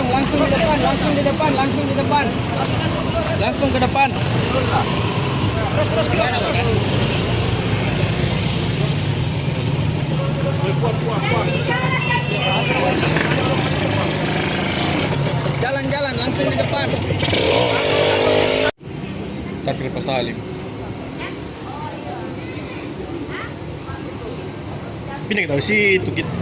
Langsung di depan. Langsung ke depan. Terus gimana, Bos? Jalan, langsung di depan. Tapi Pak Salim. Pindah kita situ kita.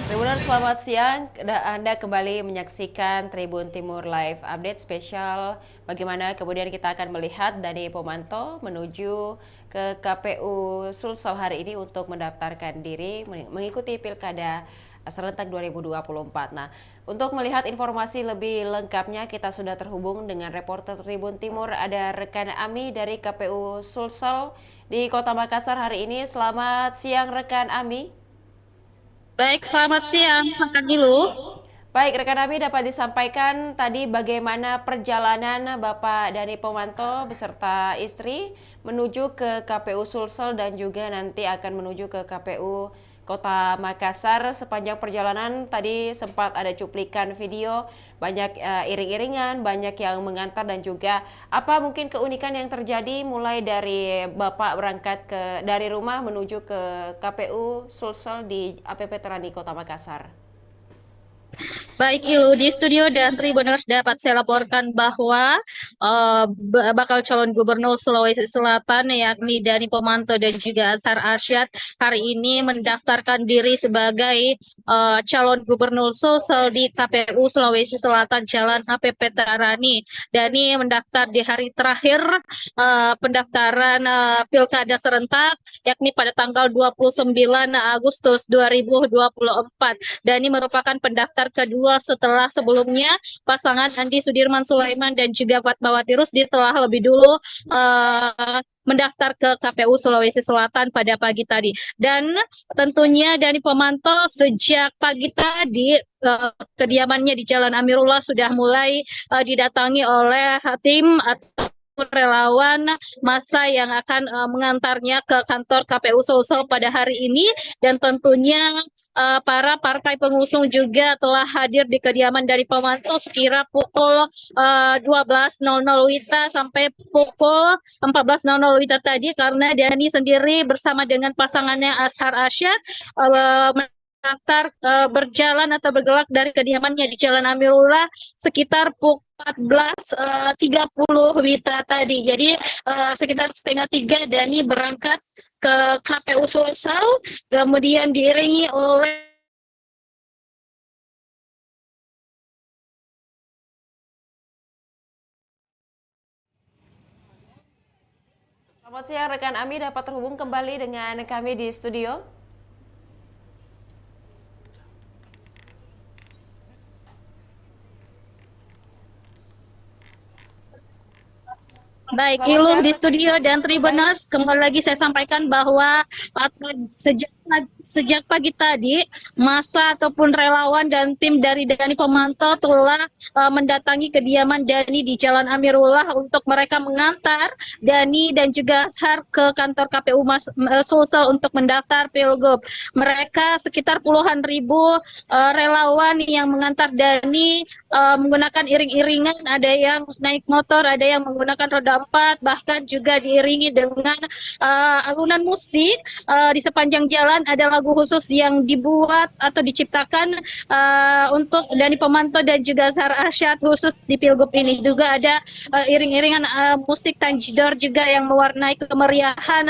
Tribuners, selamat siang. Anda kembali menyaksikan Tribun Timur Live Update spesial. Bagaimana kemudian kita akan melihat Dhani Pomanto menuju ke KPU Sulsel hari ini untuk mendaftarkan diri mengikuti Pilkada serentak 2024. Nah, untuk melihat informasi lebih lengkapnya kita sudah terhubung dengan reporter Tribun Timur, ada rekan Ami dari KPU Sulsel di Kota Makassar hari ini. Selamat siang rekan Ami. Baik, selamat siang, Kak Gilu. Baik, rekan Ami, dapat disampaikan tadi bagaimana perjalanan Bapak Dhani Pomanto beserta istri menuju ke KPU Sulsel dan juga nanti akan menuju ke KPU Kota Makassar. Sepanjang perjalanan tadi sempat ada cuplikan video, banyak iring-iringan, banyak yang mengantar, dan juga apa mungkin keunikan yang terjadi mulai dari Bapak berangkat dari rumah menuju ke KPU Sulsel di APP Terani Kota Makassar. Baik Ilu, di studio dan Tribuners dapat saya laporkan bahwa bakal calon gubernur Sulawesi Selatan yakni Dani Pomanto dan juga Azhar Arsyad hari ini mendaftarkan diri sebagai calon gubernur Sulsel di KPU Sulawesi Selatan Jalan APP Terani. Dani mendaftar di hari terakhir pendaftaran Pilkada serentak yakni pada tanggal 29 Agustus 2024. Dani merupakan pendaftar kedua setelah sebelumnya pasangan Andi Sudirman Sulaiman dan juga Fatmawati Rusdi telah lebih dulu mendaftar ke KPU Sulawesi Selatan pada pagi tadi. Dan tentunya Dani Pomanto sejak pagi tadi kediamannya di Jalan Amirullah sudah mulai didatangi oleh tim atau relawan massa yang akan mengantarnya ke kantor KPU Sulsel pada hari ini, dan tentunya para partai pengusung juga telah hadir di kediaman dari Pomanto sekira pukul 12.00 WITA sampai pukul 14.00 WITA tadi, karena Dani sendiri bersama dengan pasangannya Azhar Arsyad berjalan atau bergerak dari kediamannya di Jalan Amirullah sekitar pukul 14.30 WITA tadi. Jadi sekitar setengah 3 Dani berangkat ke KPU Sulsel, kemudian diiringi oleh Selamat siang rekan Ami, dapat terhubung kembali dengan kami di studio. Baik, Ilum di studio dan Tribuners, kembali lagi saya sampaikan bahwa sejak pagi tadi massa ataupun relawan dan tim dari Dani Pomanto telah mendatangi kediaman Dani di Jalan Amirullah untuk mereka mengantar Dani dan juga Azhar ke kantor KPU Sulsel untuk mendaftar Pilgub. Mereka sekitar puluhan ribu relawan yang mengantar Dani menggunakan iring-iringan, ada yang naik motor, ada yang menggunakan roda 4, bahkan juga diiringi dengan alunan musik. Di sepanjang jalan ada lagu khusus yang dibuat atau diciptakan untuk Dani Pomanto dan juga Azhar Arsyad khusus di Pilgub ini. Juga ada iring-iringan musik Tanjidor juga yang mewarnai kemeriahan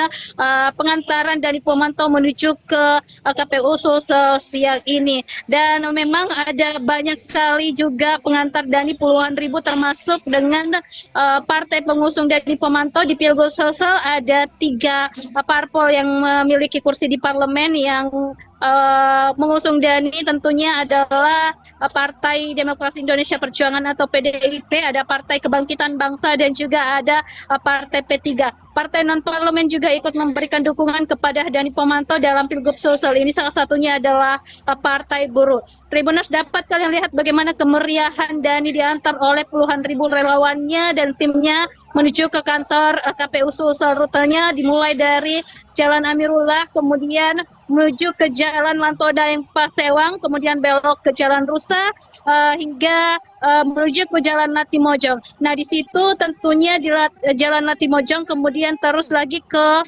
pengantaran Dani Pomanto menuju ke KPU Sulsel siang ini. Dan memang ada banyak sekali juga pengantar Dani, puluhan ribu, termasuk dengan partai pengusung Dani Pomanto di Pilgub Sulsel. Ada 3 parpol yang memiliki kursi di parlemen yang mengusung Dani tentunya adalah Partai Demokrasi Indonesia Perjuangan atau PDIP, ada Partai Kebangkitan Bangsa, dan juga ada Partai P3. Partai non-parlemen juga ikut memberikan dukungan kepada Dani Pomanto dalam Pilgub Sulsel ini, salah satunya adalah Partai Buruh. Tribuners, dapat kalian lihat bagaimana kemeriahan Dani diantar oleh puluhan ribu relawannya dan timnya menuju ke kantor KPU Sulsel. Rutenya dimulai dari Jalan Amirullah, kemudian menuju ke Jalan Lantodang Pasewang, kemudian belok ke Jalan Rusa hingga menuju ke Jalan Latimojong. Nah, di situ tentunya di Jalan Latimojong kemudian terus lagi ke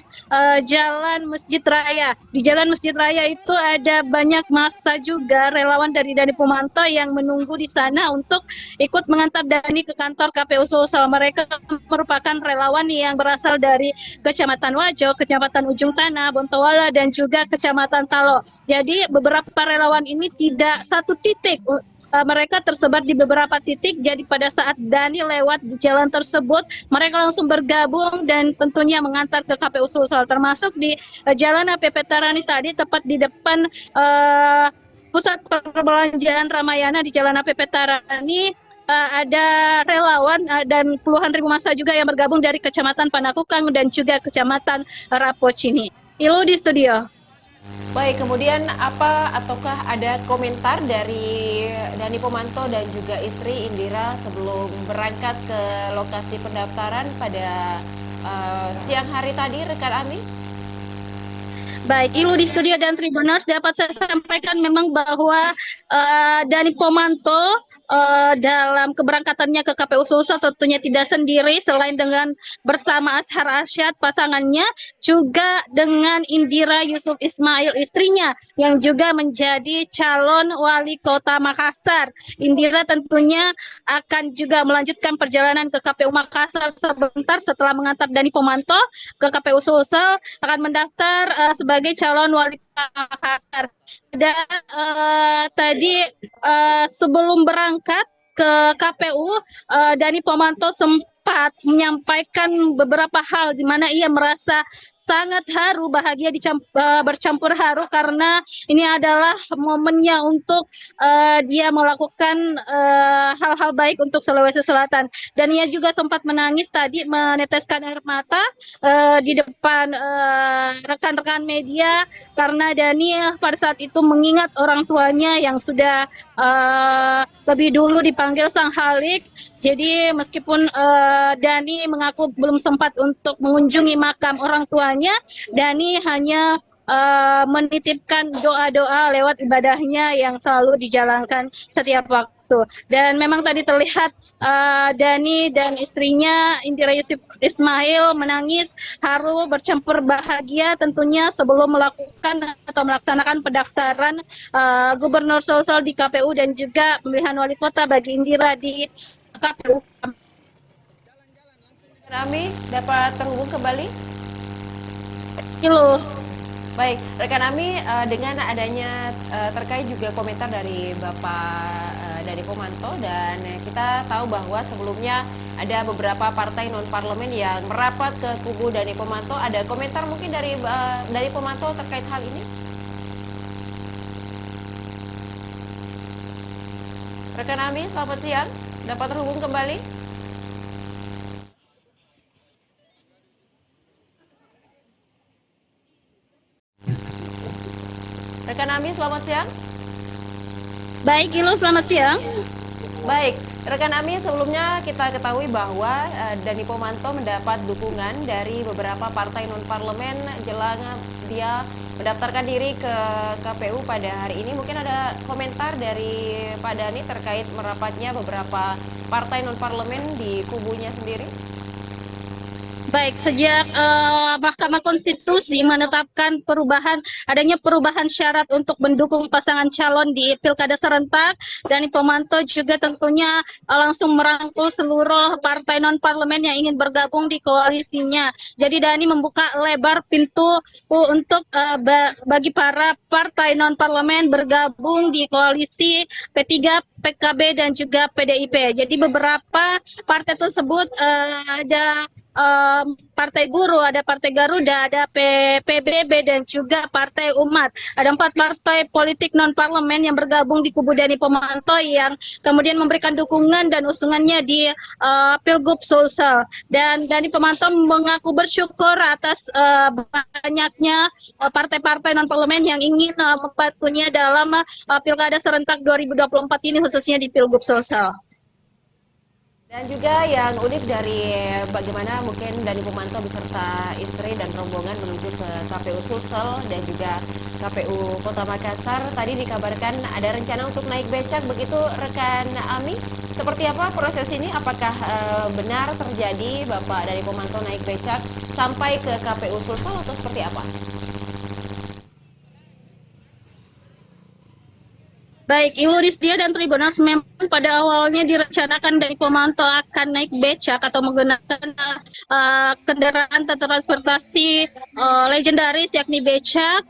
Jalan Masjid Raya. Di Jalan Masjid Raya itu ada banyak massa juga relawan dari Dani Pomanto yang menunggu di sana untuk ikut mengantar Dani ke kantor KPU Sulsel. Mereka merupakan relawan yang berasal dari Kecamatan Wajo, Kecamatan Ujung Tanah, Bontowala, dan juga Kecamatan Talo. Jadi beberapa relawan ini tidak satu titik, mereka tersebar di beberapa titik. Jadi pada saat Dani lewat di jalan tersebut, mereka langsung bergabung dan tentunya mengantar ke KPU Sulsel, termasuk di Jalan APP Terani tadi, tepat di depan pusat perbelanjaan Ramayana di Jalan APP Terani. Ada relawan dan puluhan ribu massa juga yang bergabung dari Kecamatan Panakukang dan juga Kecamatan Rapocini. Ilu di studio. Baik, kemudian apa ataukah ada komentar dari Dani Pomanto dan juga istri Indira sebelum berangkat ke lokasi pendaftaran pada siang hari tadi, rekan Ami? Baik, Ilu di studio dan Tribuners dapat saya sampaikan memang bahwa Dani Pomanto dalam keberangkatannya ke KPU Sulsel tentunya tidak sendiri, selain dengan bersama Ashar Arsyad pasangannya, juga dengan Indira Yusuf Ismail istrinya yang juga menjadi calon wali kota Makassar. Indira tentunya akan juga melanjutkan perjalanan ke KPU Makassar sebentar setelah mengantar Dani Pomanto ke KPU Sulsel, akan mendaftar sebagai calon wali kota Makassar. Dan tadi sebelum berangkat ke KPU, Dani Pomanto sempat menyampaikan beberapa hal di mana ia merasa sangat haru, bahagia bercampur haru karena ini adalah momennya untuk dia melakukan hal-hal baik untuk Sulawesi Selatan. Dan ia juga sempat menangis tadi, meneteskan air mata di depan rekan-rekan media karena Dani pada saat itu mengingat orang tuanya yang sudah lebih dulu dipanggil Sang Halik. Jadi meskipun Dani mengaku belum sempat untuk mengunjungi makam orang tuanya, Dani hanya menitipkan doa-doa lewat ibadahnya yang selalu dijalankan setiap waktu. Dan memang tadi terlihat Dani dan istrinya Indira Yusuf Ismail menangis haru bercampur bahagia tentunya sebelum melakukan atau melaksanakan pendaftaran Gubernur Sulsel di KPU dan juga pemilihan wali kota bagi Indira di KPU. Ami dapat terhubung kembali? Halo. Baik, rekan Ami, dengan adanya terkait juga komentar dari Bapak Dani Pomanto, dan kita tahu bahwa sebelumnya ada beberapa partai non-parlemen yang merapat ke kubu Dani Pomanto. Ada komentar mungkin dari Dani Pomanto terkait hal ini? Rekan Ami, selamat siang. Dapat terhubung kembali? Rekan Ami, selamat siang. Baik, Ilu, selamat siang. Baik, rekan Ami, sebelumnya kita ketahui bahwa Dani Pomanto mendapat dukungan dari beberapa partai non-parlemen jelang dia mendaftarkan diri ke KPU pada hari ini. Mungkin ada komentar dari Pak Dani terkait merapatnya beberapa partai non-parlemen di kubunya sendiri? Baik, sejak Mahkamah Konstitusi menetapkan adanya perubahan syarat untuk mendukung pasangan calon di Pilkada serentak, Dani Pomanto juga tentunya langsung merangkul seluruh partai non-parlemen yang ingin bergabung di koalisinya. Jadi Dani membuka lebar pintu untuk bagi para partai non-parlemen bergabung di koalisi P3, PKB dan juga PDIP. Jadi beberapa partai tersebut ada Partai Buruh, ada Partai Garuda, ada PBB dan juga Partai Umat. Ada 4 partai politik non-parlemen yang bergabung di kubu Dani Pomanto yang kemudian memberikan dukungan dan usungannya di Pilgub Sulsel. Dan Dani Pomanto mengaku bersyukur atas banyaknya partai-partai non-parlemen yang ingin membantunya dalam Pilkada serentak 2024 ini, khususnya di Pilgub Sulsel. Dan juga yang unik dari bagaimana mungkin Dani Pomanto beserta istri dan rombongan menuju ke KPU Sulsel dan juga KPU Kota Makassar. Tadi dikabarkan ada rencana untuk naik becak, begitu rekan Ami? Seperti apa proses ini? Apakah benar terjadi Bapak Dani Pomanto naik becak sampai ke KPU Sulsel atau seperti apa? Baik, Ilurisdia dan Tribuners, memang pada awalnya direncanakan Dani Pomanto akan naik becak atau menggunakan kendaraan transportasi legendaris yakni becak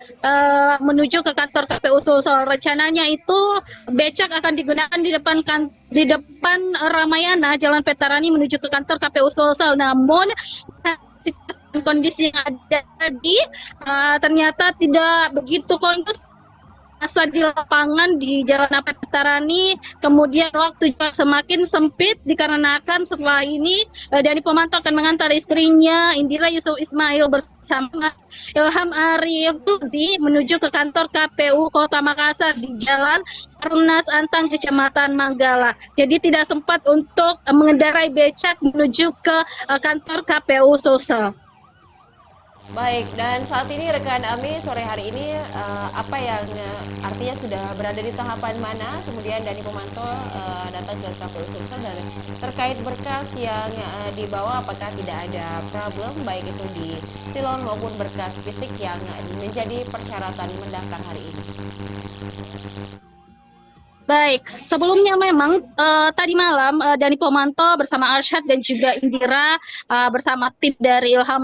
menuju ke kantor KPU Sulsel. Rencananya itu becak akan digunakan di depan Ramayana, Jalan Petarani menuju ke kantor KPU Sulsel. Namun kondisi yang ada tadi ternyata tidak begitu kondusif. Masa di lapangan di Jalan Petarani, kemudian waktu juga semakin sempit dikarenakan setelah ini Dani Pomanto akan mengantar istrinya Indira Yusuf Ismail bersama Ilham Arif Tuzi menuju ke kantor KPU Kota Makassar di Jalan Perumnas Antang, Kecamatan Manggala. Jadi tidak sempat untuk mengendarai becak menuju ke kantor KPU Sulsel. Baik, dan saat ini rekan Ami sore hari ini apa yang artinya sudah berada di tahapan mana? Kemudian Dani Pomanto datang ke KPU Sulsel dan terkait berkas yang dibawa apakah tidak ada problem baik itu di silon maupun berkas fisik yang menjadi persyaratan mendaftar hari ini. Baik, sebelumnya memang tadi malam Dani Pomanto bersama Arsyad dan juga Indira bersama tim dari Ilham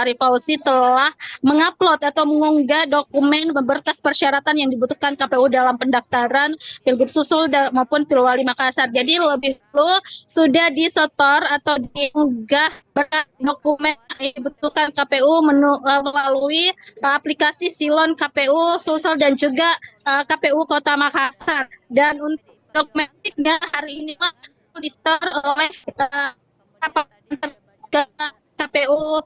Rifauzi telah mengupload atau mengunggah dokumen berkas persyaratan yang dibutuhkan KPU dalam pendaftaran Pilgub Sulsel maupun Pilwali Makassar. Jadi lebih dulu sudah disetor atau diunggah berkas dokumen yang dibutuhkan KPU melalui aplikasi Silon KPU Sulsel dan juga KPU Kota Makassar. Dan untuk dokumennya hari ini disetor oleh KPU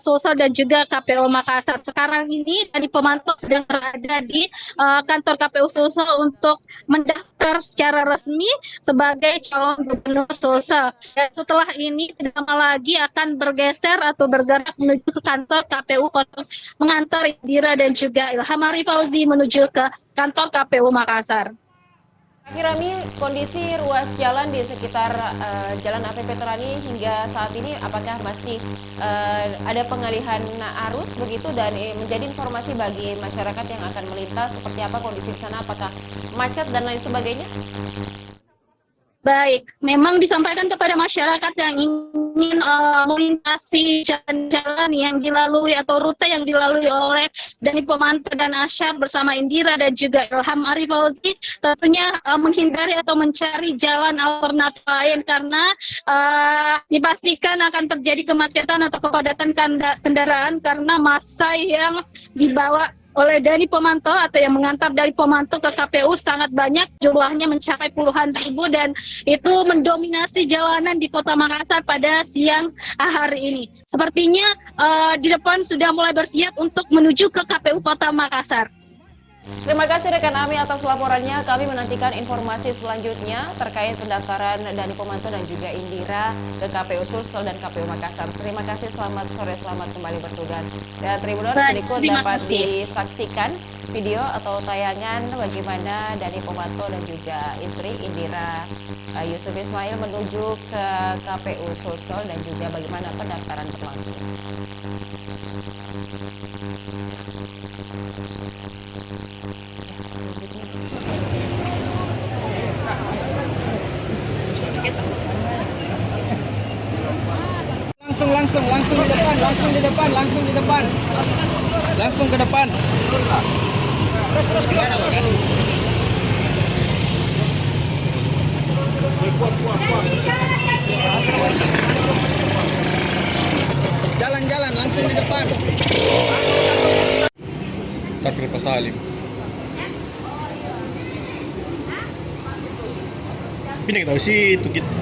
Sulsel dan juga KPU Makassar. Sekarang ini Dani Pomanto sedang berada di kantor KPU Sulsel untuk mendaftar secara resmi sebagai calon gubernur Sulsel. Dan setelah ini tidak lama lagi akan bergeser atau bergerak menuju ke kantor KPU Kota, mengantar Indira dan juga Ilham Rifauzi menuju ke kantor KPU Makassar. Rami, kondisi ruas jalan di sekitar Jalan APP Terani hingga saat ini apakah masih ada pengalihan arus begitu dan menjadi informasi bagi masyarakat yang akan melintas seperti apa kondisi di sana, apakah macet dan lain sebagainya? Baik, memang disampaikan kepada masyarakat yang ingin melintasi jalan-jalan yang dilalui atau rute yang dilalui oleh Dani Pomanto dan Arsyad bersama Indira dan juga Ilham Rifauzi tentunya menghindari atau mencari jalan alternatif lain karena dipastikan akan terjadi kemacetan atau kepadatan kendaraan karena massa yang dibawa oleh Dani Pomanto atau yang mengantar dari Pomanto ke KPU sangat banyak, jumlahnya mencapai puluhan ribu dan itu mendominasi jalanan di Kota Makassar pada siang hari ini. Sepertinya di depan sudah mulai bersiap untuk menuju ke KPU Kota Makassar. Terima kasih rekan Ami atas laporannya. Kami menantikan informasi selanjutnya terkait pendaftaran Dani Pomanto dan juga Indira ke KPU Sulsel dan KPU Makassar. Terima kasih, selamat sore, selamat kembali bertugas. Dan Tribuners berikut dapat disaksikan video atau tayangan bagaimana Dani Pomanto dan juga istri Indira Yusuf Ismail menuju ke KPU Sulsel dan juga bagaimana pendaftaran berlangsung. Langsung ke depan. Terus gimana, Bos? Jalan-jalan langsung di depan. Takdir Pak Salim. Pindah kita situ kita.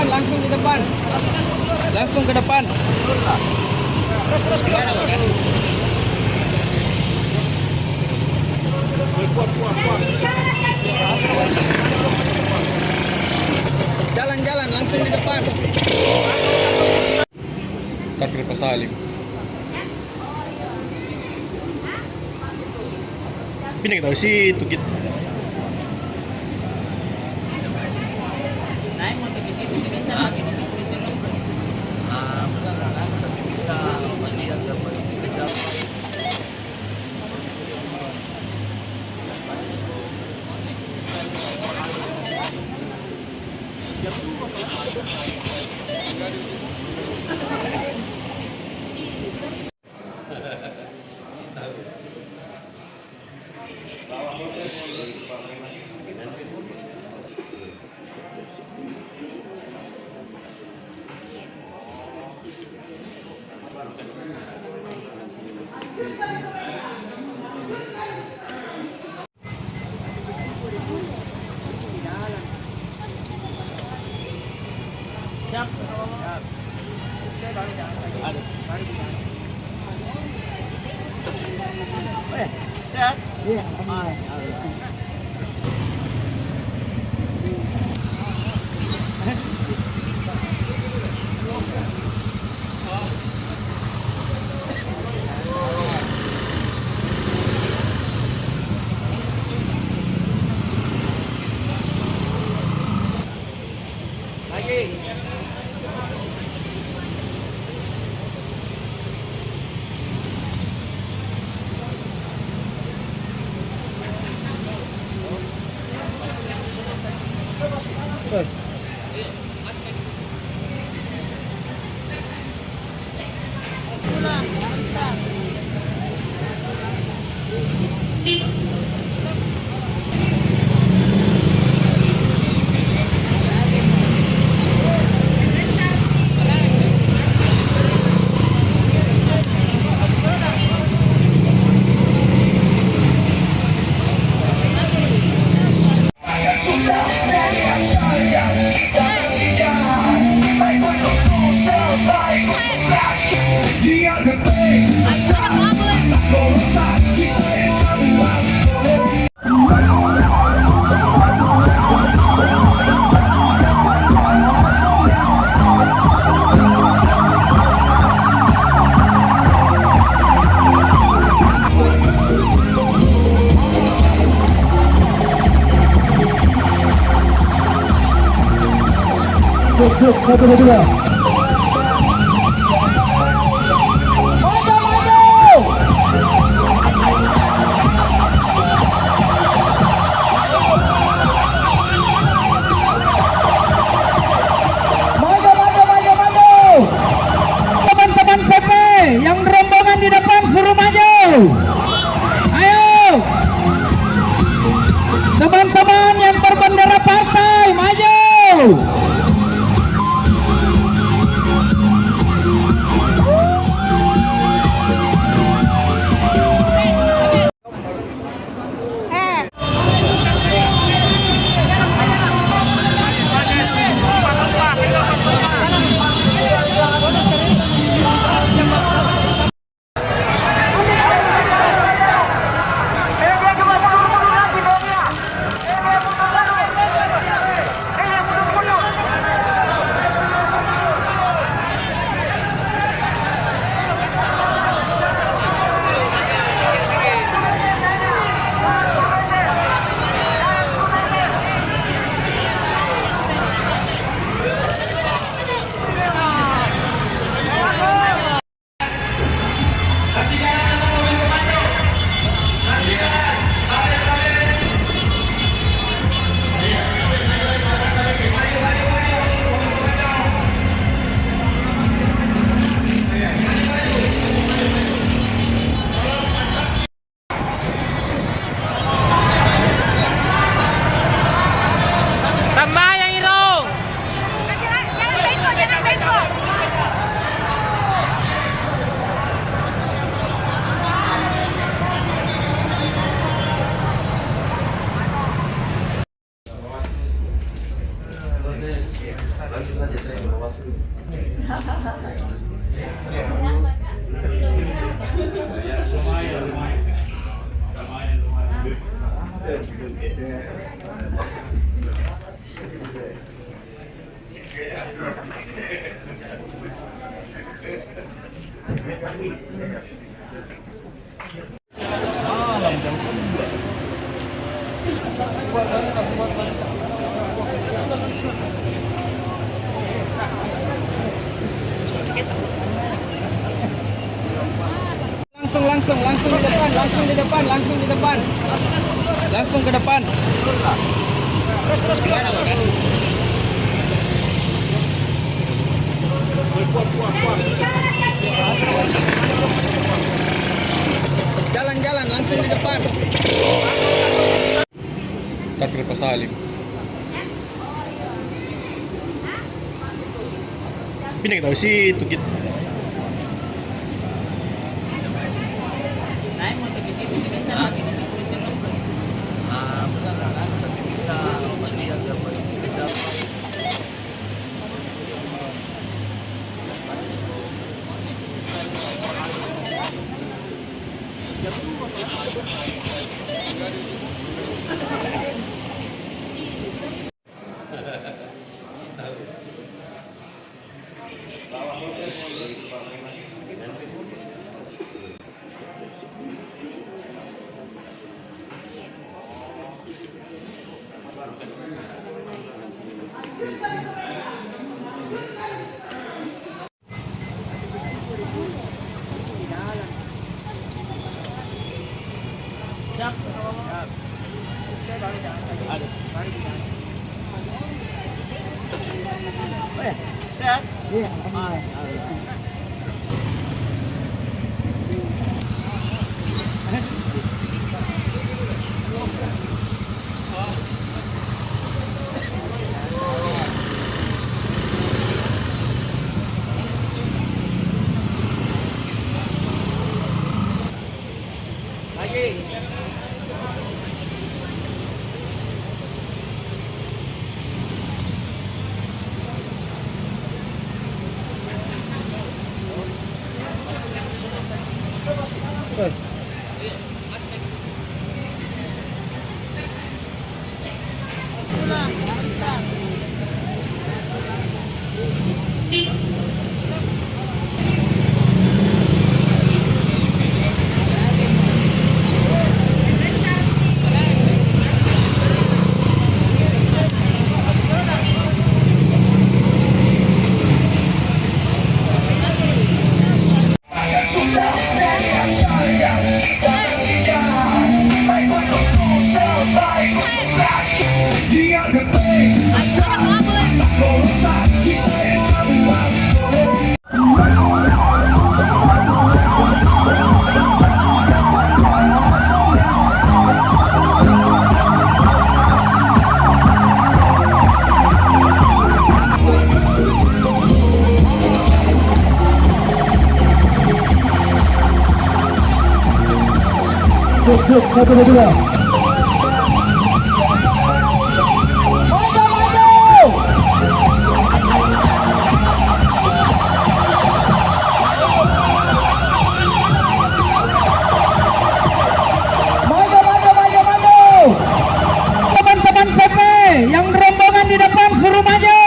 Langsung di depan. Langsung ke depan. Terus gimana, Bos? Jalan langsung di depan. Tapi pasalim. Ini kita situ gitu. Satu dua. Teman-teman PP yang rombongan di depan suruh maju. Ayo. Teman-teman yang berbendera partai maju. Langsung di depan. Langsung ke depan. Terus ke depan. Jalan langsung di depan. Tapi lepas salim. Ini kita tahu sih itu kita. Satu dua. Teman-teman PP yang rombongan di depan suruh maju.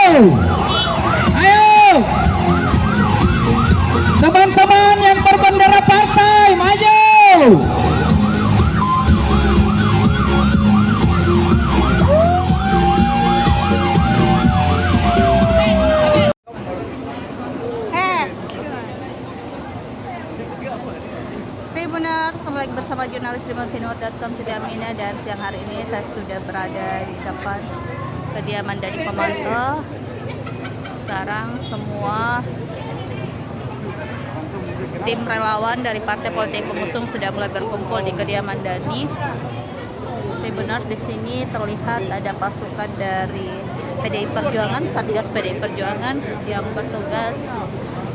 Ayo. Teman-teman yang berbendera partai maju. Benar, kembali lagi bersama jurnalis Tribuntimur.com Siti Aminah, dan siang hari ini saya sudah berada di depan kediaman dari pemantau. Sekarang semua tim relawan dari partai politik pengusung sudah mulai berkumpul di kediaman Dhani. Benar, di sini terlihat ada pasukan dari PDI Perjuangan, Satgas PDI Perjuangan yang bertugas.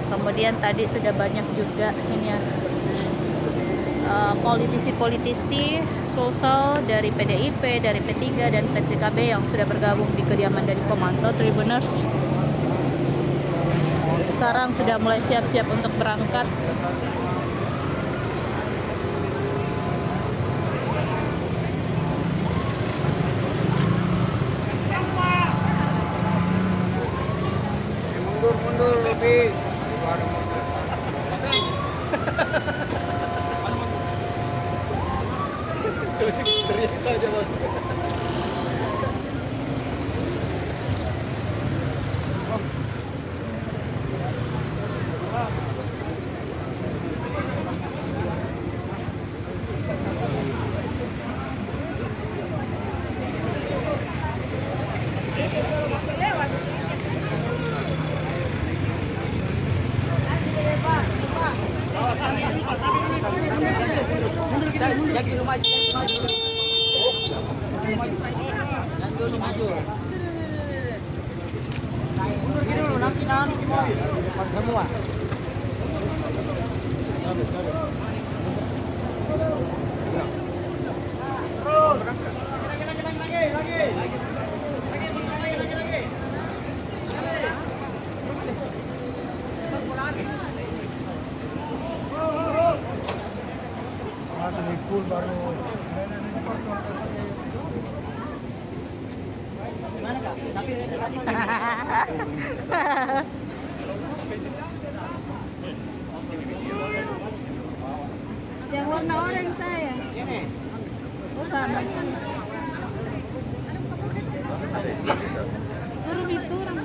Kemudian tadi sudah banyak juga ini ya, politisi-politisi sosial dari PDIP, dari P3 dan PTKB yang sudah bergabung di kediaman dari pemantau Tribuners. sekarang sudah mulai siap-siap untuk berangkat. Mundur lebih. Teriak aja Bos. Semua. Yang warna oranye saya. Oh, sama. Suruh itu orang.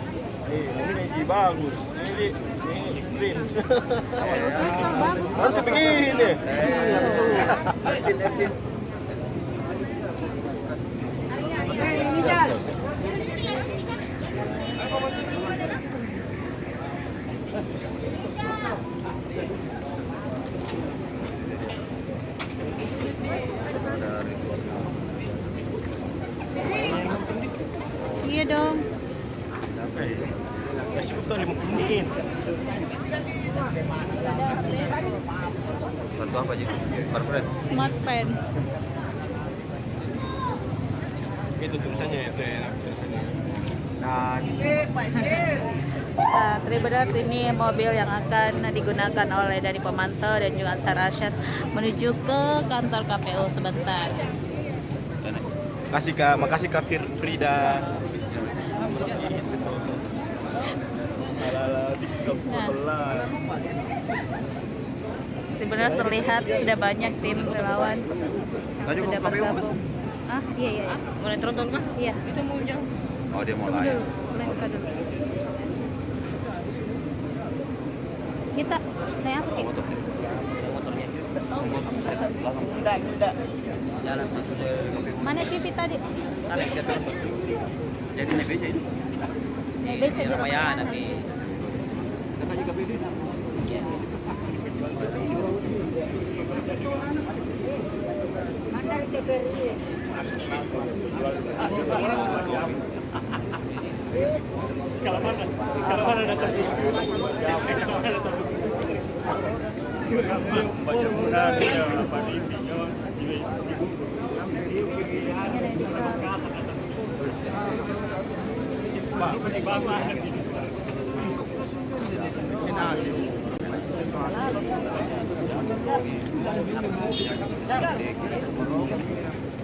Ini bagus. Ini green. Bagus. Harus begini. Iya dong. Masih butuh 50 menit. Bantu apa aja? Smart pen. Itu tulisannya itu ya, tulisannya. Nah, Tribuners, ini mobil yang akan digunakan oleh dari pemantau dan juga Ansar Arsyad menuju ke kantor KPU sebentar. Makasih Kak Frida. Nah, Tribuners, terlihat sudah banyak tim relawan sudah bergabung. Ah, iya. Mau nonton kah? Iya. Kita mau jam. Oh, dia mulai. Buka dulu. Kita naik apa sih? Motornya. Enggak. Jalan masuk ke Mana pipi tadi? Ada kita telepon. jadi ini BC ini. Naik beca di Lumayan rumah. tapi Mandar TPRI. Kalau mana ada tasik. Baca muda dia apa ini?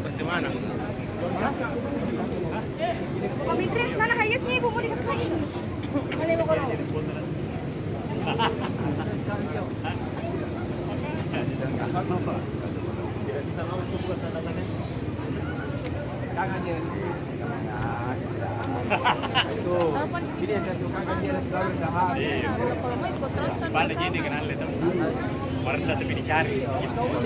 Bagaimana? Kami Chris, mana hayasnya ibu mau dikasih lagi? Mana mau kalau? Itu. Ini yang saya suka kan dia selalu usaha. Pada jadi kenal itu. Kemarin sudah tapi dicari. Yang mau ke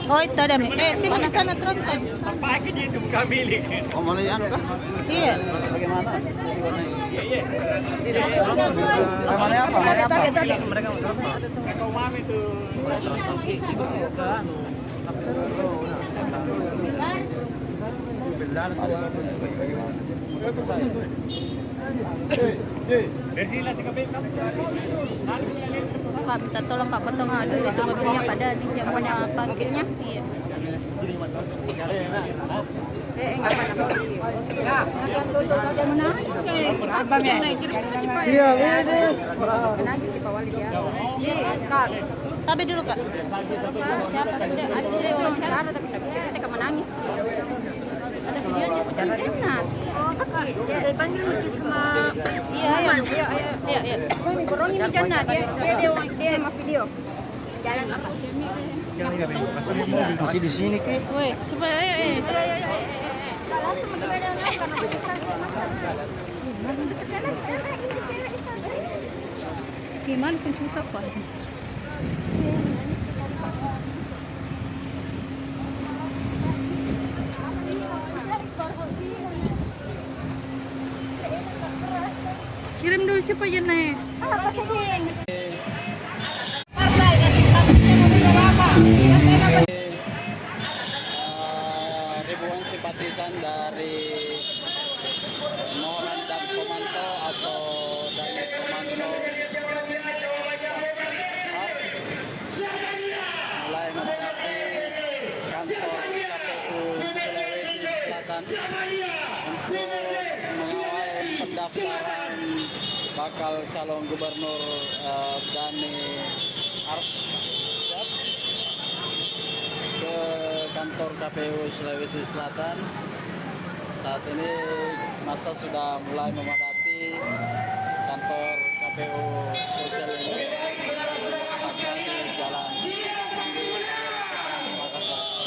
Oh, itu ada Mi. Di mana sana terus kan? Pakai dia itu bukan milik. oh mau yang kah? Iya. bagaimana? Iya. Mana apa? Mana apa? Mereka mau terus. Kau mami tuh. Pak, minta tolong Pak potong dulu itu mobilnya Pak Dani yang punya parkirnya. Iya. Tapi dulu Kak. Siapa sudah ada wawancara tapi cerita kamu menangis. Ada videonya pucat. Ya, panggil mesti sama Iya. ini borong ini jana dia sama video. Jalan apa? Masih di sini ke? Woi, coba Langsung berbeda karena gimana pencinta Pak? Kirim dulu cepat ya Nek. apa saja Ribuan simpatisan dari Moran dan Komando atau dari Komando mulai memadati kantor KPU Sulawesi Selatan untuk mengawal pendaftaran bakal calon gubernur Dani Arsyad ke kantor KPU Sulawesi Selatan. Saat ini masa sudah mulai memadati kantor KPU Sosial ini di Jalan Makassar.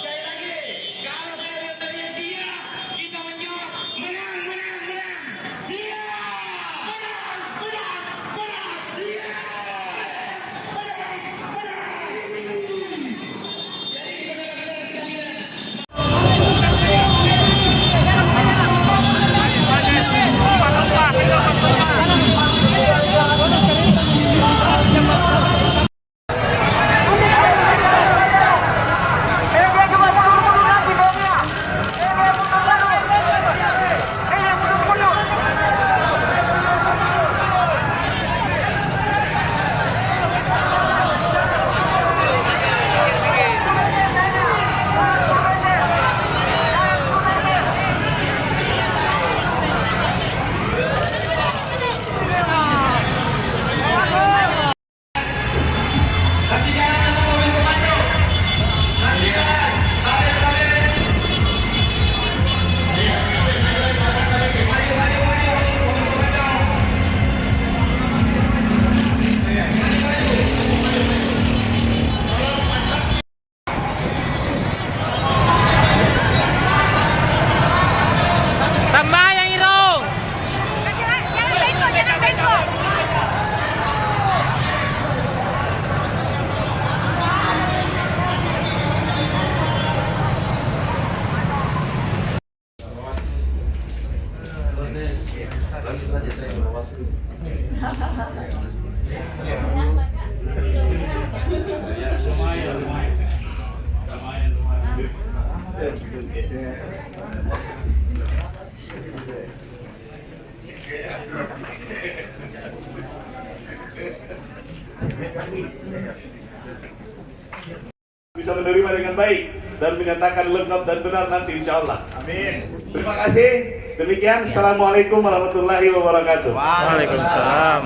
Bisa menerima dengan baik dan menyatakan lengkap dan benar nanti insya Allah. Amin. Terima kasih. Demikian. Assalamualaikum warahmatullahi wabarakatuh. Waalaikumsalam.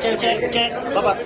Cek, Bapak.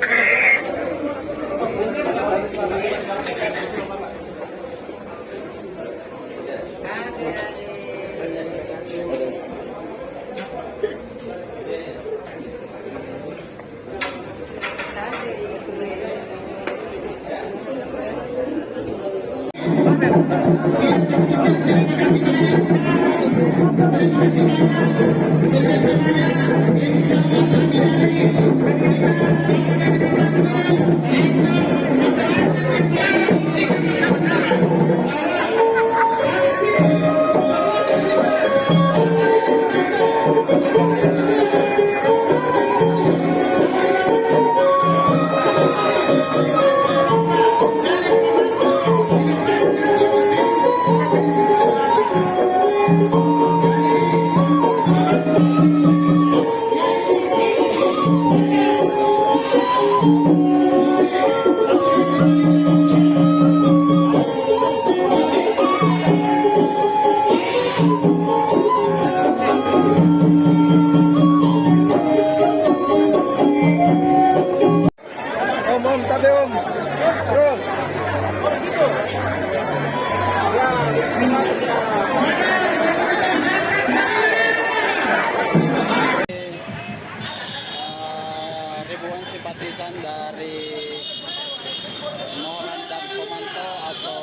simpatisan dari Mohonan dan Komando atau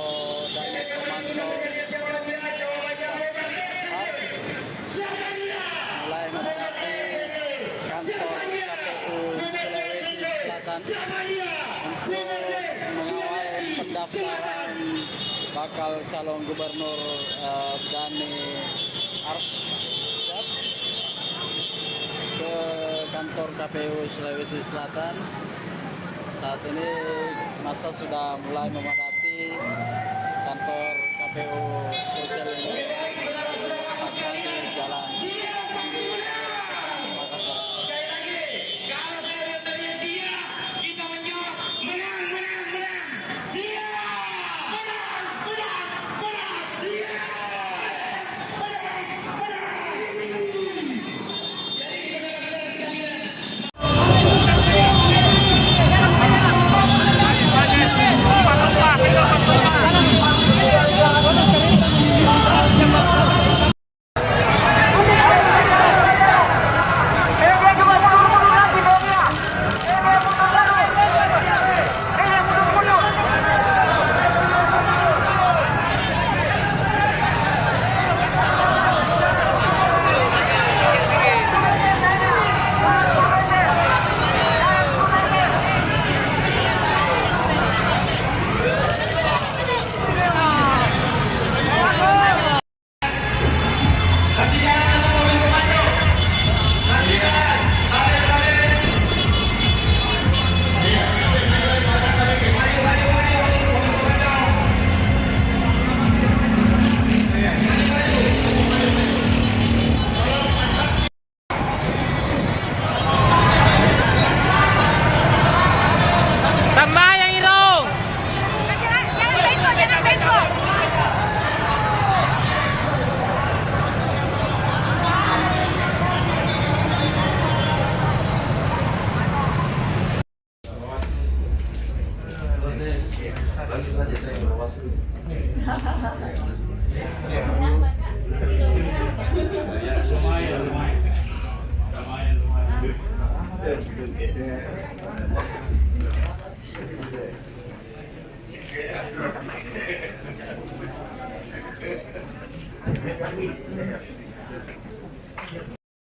dari Komando mulai memadati kantor KPU Sulawesi Selatan untuk mengawal pendaftaran bakal calon gubernur Dhani Arsyad ke kantor KPU Sulawesi Selatan. Saat ini masa sudah mulai memadati kantor KPU Sulawesi Selatan di Jalan Makassar.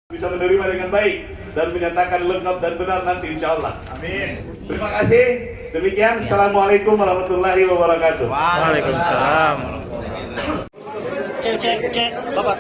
Bisa menerima dengan baik dan menyatakan lengkap dan benar nanti insya Allah. Amin. Terima kasih. Demikian. Assalamualaikum warahmatullahi wabarakatuh. Waalaikumsalam. Cek, Bapak.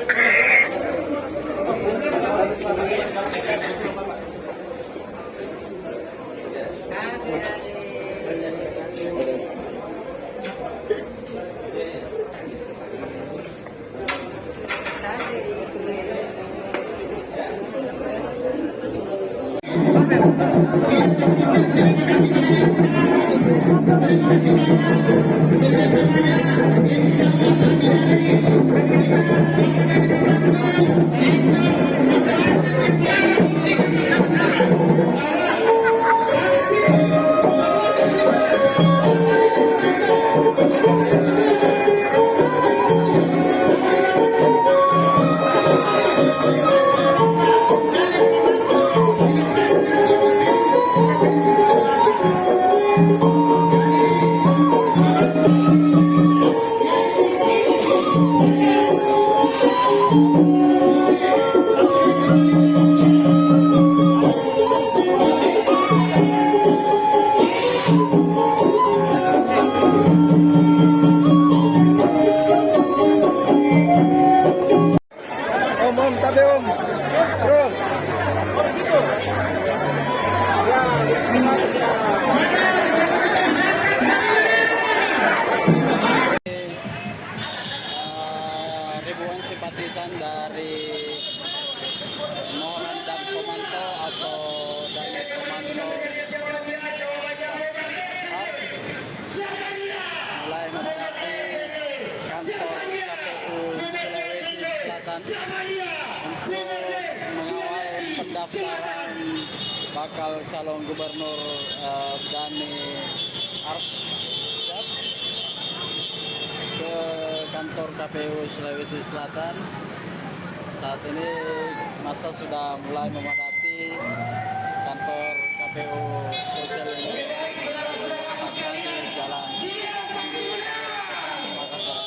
Ribuan simpatisan dari Mohonan dan Komando atau dari Komando mulai memadati kantor KPU Sulawesi Selatan untuk mengawal pendaftaran bakal calon gubernur Dhani Arsyad ke kantor KPU Sulawesi Selatan. Saat ini massa sudah mulai memadati kantor KPU KPU Sulsel ini akan di Jalan Makassar.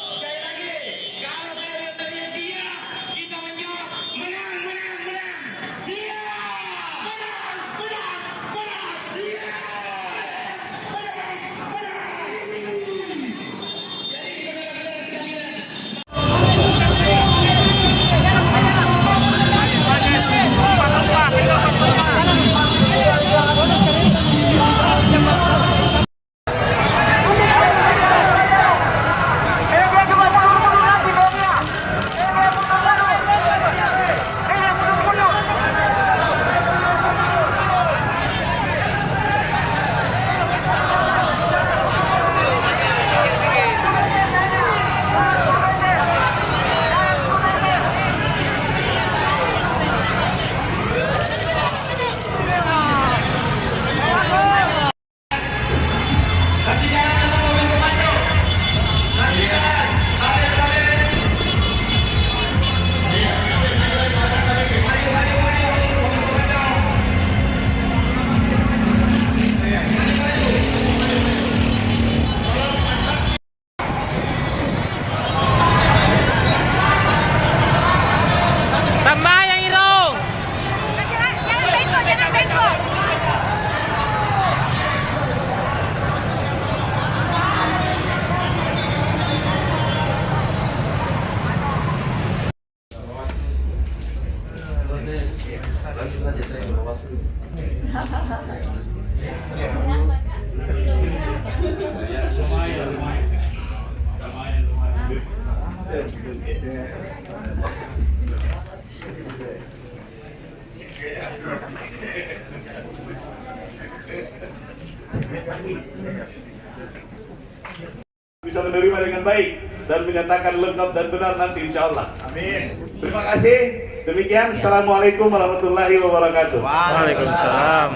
Bisa menerima dengan baik dan menyatakan lengkap dan benar nanti insya Allah. Amin. Terima kasih. Demikian. Assalamualaikum warahmatullahi wabarakatuh. Waalaikumsalam.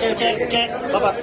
Cek, Bapak.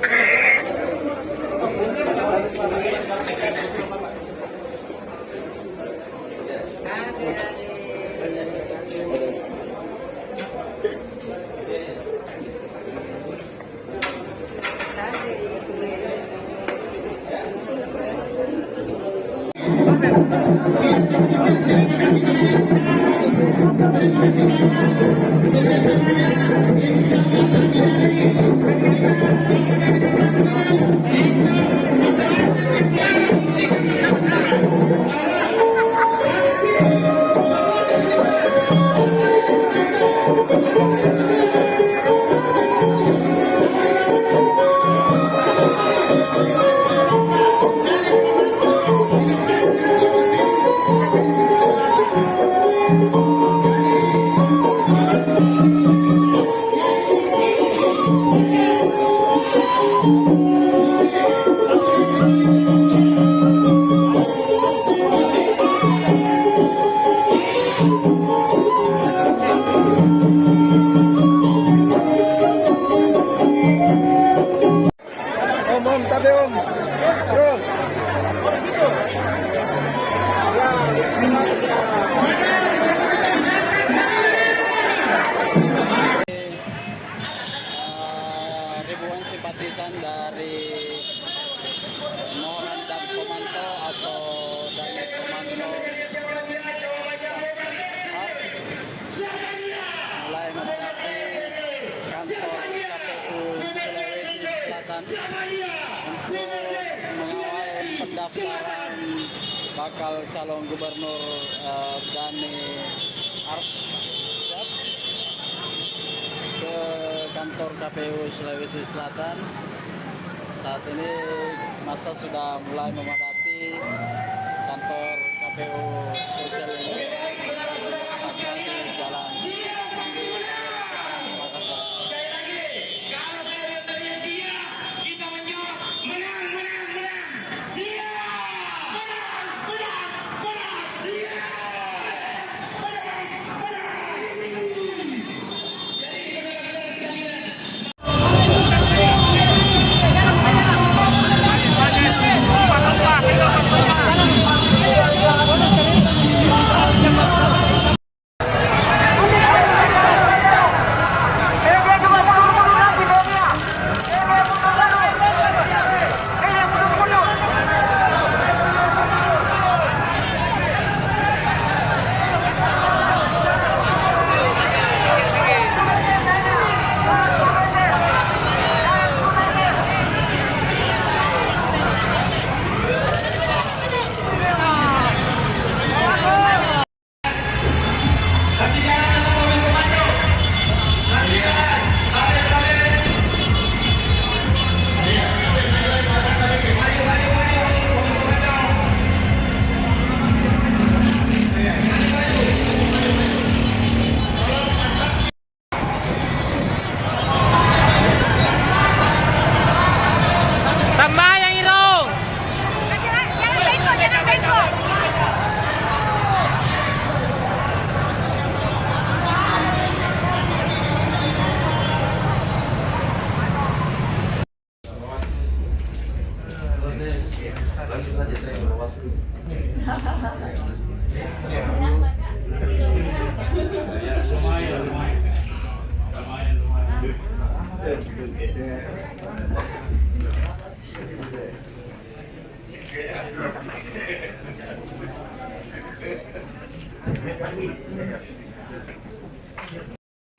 Ribuan simpatisan dari Mohonan dan Komando atau dari Komando mulai memadati kantor KPU Sulawesi Selatan untuk mengawal pendaftaran bakal calon gubernur Dhani Arsyad ke kantor KPU Sulawesi Selatan. Saat ini masa sudah mulai memadati kantor KPU Sulsel ini akan di Jalan Makassar.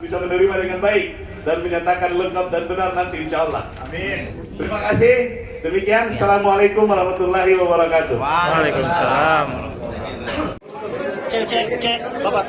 bisa menerima dengan baik dan menyatakan lengkap dan benar nanti insya Allah. Amin. Terima kasih. Demikian. Assalamualaikum warahmatullahi wabarakatuh. Waalaikumsalam. Cek, Bapak.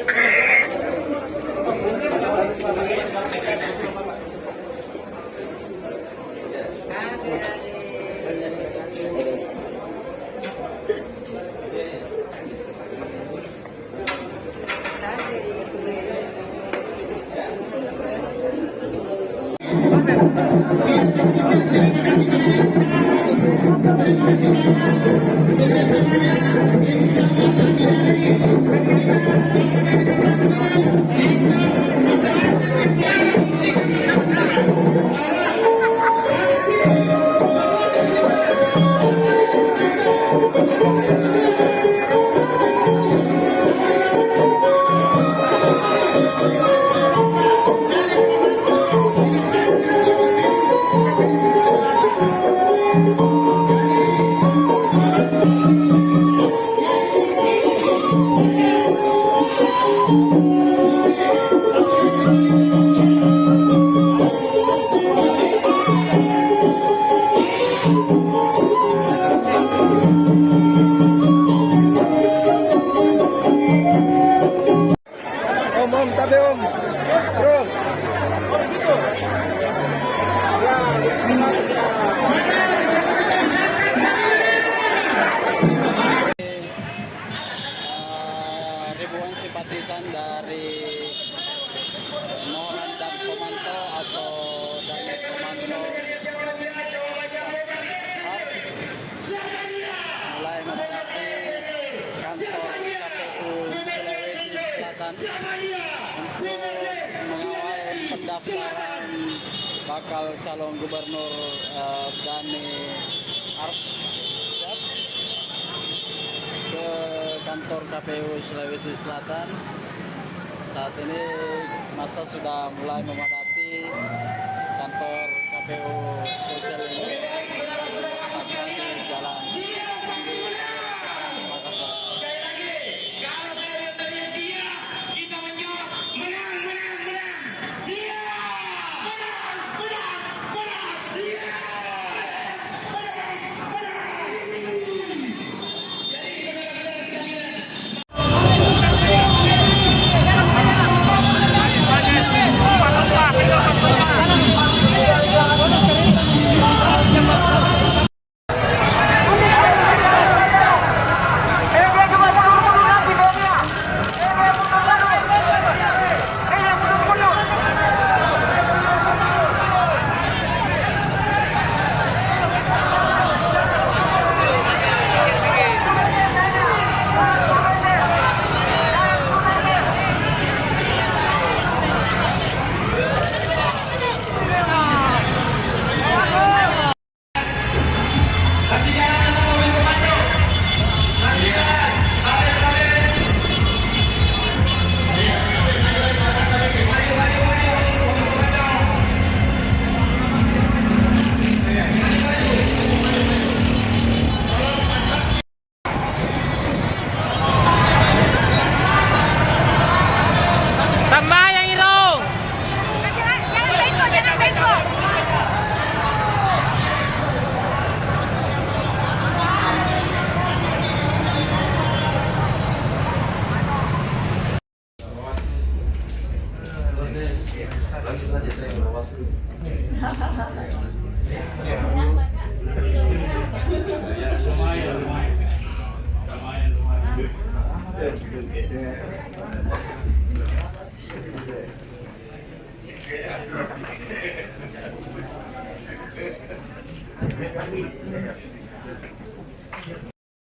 Ribuan simpatisan dari Moran dan Komando atau Damai Komando mulai memadati kantor KPU Sulawesi Selatan untuk mengawal pendaftaran bakal calon gubernur Dhani Arsyad ke kantor KPU Sulawesi Selatan. Saat ini masa sudah mulai memadati kantor KPU Sulsel ini di Jalan Makassar.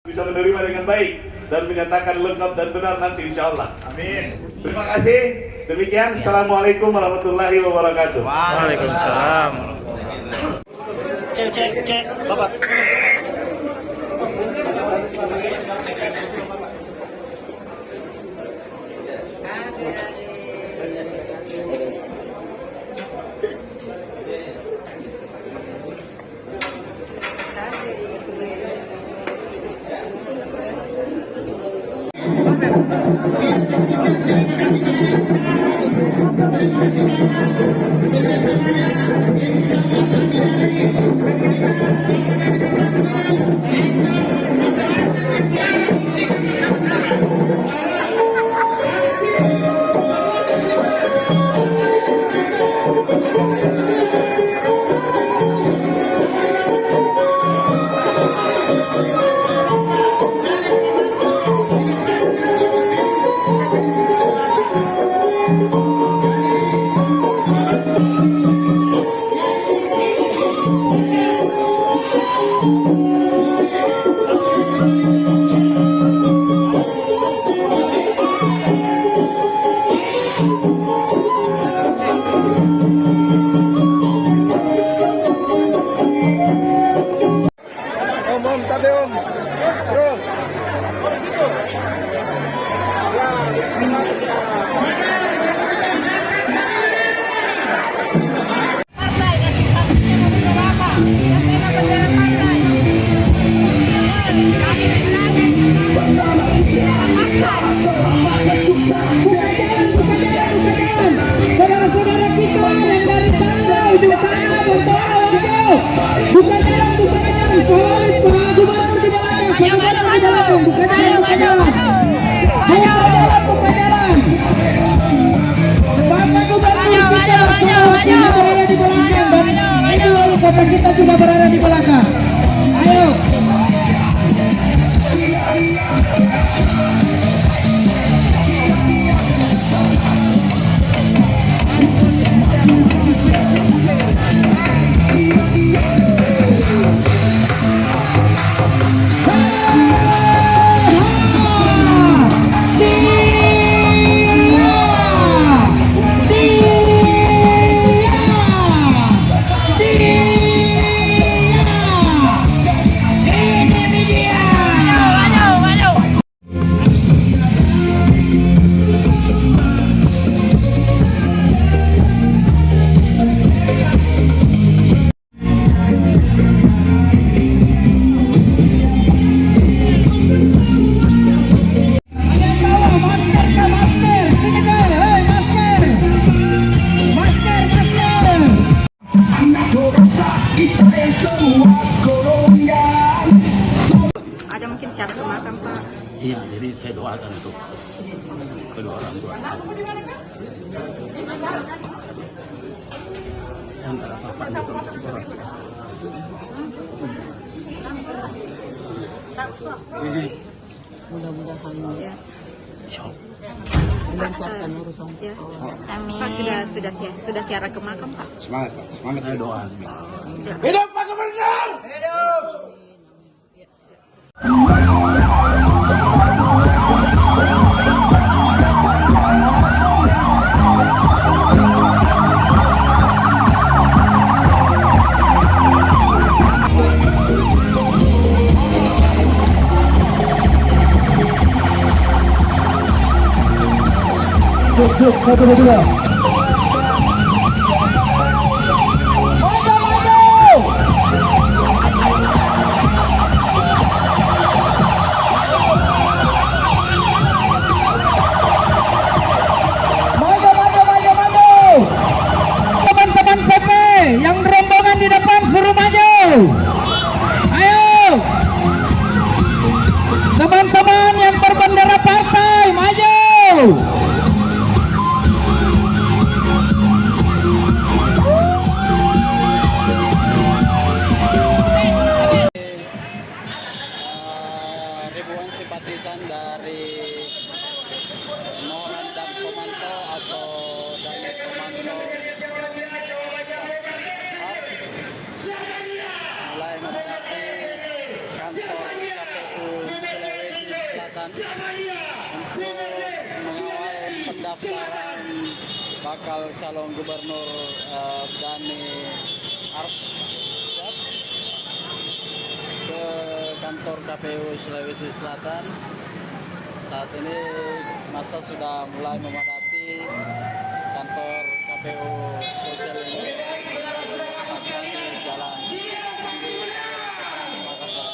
Bisa menerima dengan baik dan menyatakan lengkap dan benar nanti insya Allah. Amin. Terima kasih. Demikian. Assalamualaikum warahmatullahi wabarakatuh. Waalaikumsalam. Cek, Bapak. Terima kasih. Saudara-saudara kita yang dari Tanjau di sana berdoa wajib. Buka jalan, buka jalan. Solid Pak Gubernur di belakang. Buka jalan, buka jalan, buka jalan. Buka jalan. Bapak Gubernur kita berada di belakang dan ini wali kota kita juga berada di belakang. Ayo. Ada mungkin syarat ke makam, Pak? Iya, jadi saya doakan untuk kedua orang tua saya. Sementara Bapak itu orang biasa. Mudah-mudahan Ya. dilancarkan urusan. Ya. Amin. Pak sudah siaran ke makam, Pak? Semangat, Pak. Semangat saya doa. Hidup Pak Gubernur! Hidup! Cuk, 1, 2. Teman-teman PP yang rombongan di depan suruh maju. Ayo. Teman-teman yang berbendera partai maju. Ribuan simpatisan dari Noran dan Komando atau dari Komando mulai memadati kantor KPU Sulawesi Selatan untuk mengawal pendaftaran bakal calon gubernur Dhani Arsyad ke kantor KPU Sulawesi Selatan. Saat ini masa sudah mulai memadati kantor KPU Sulawesi Selatan di Jalan Makassar.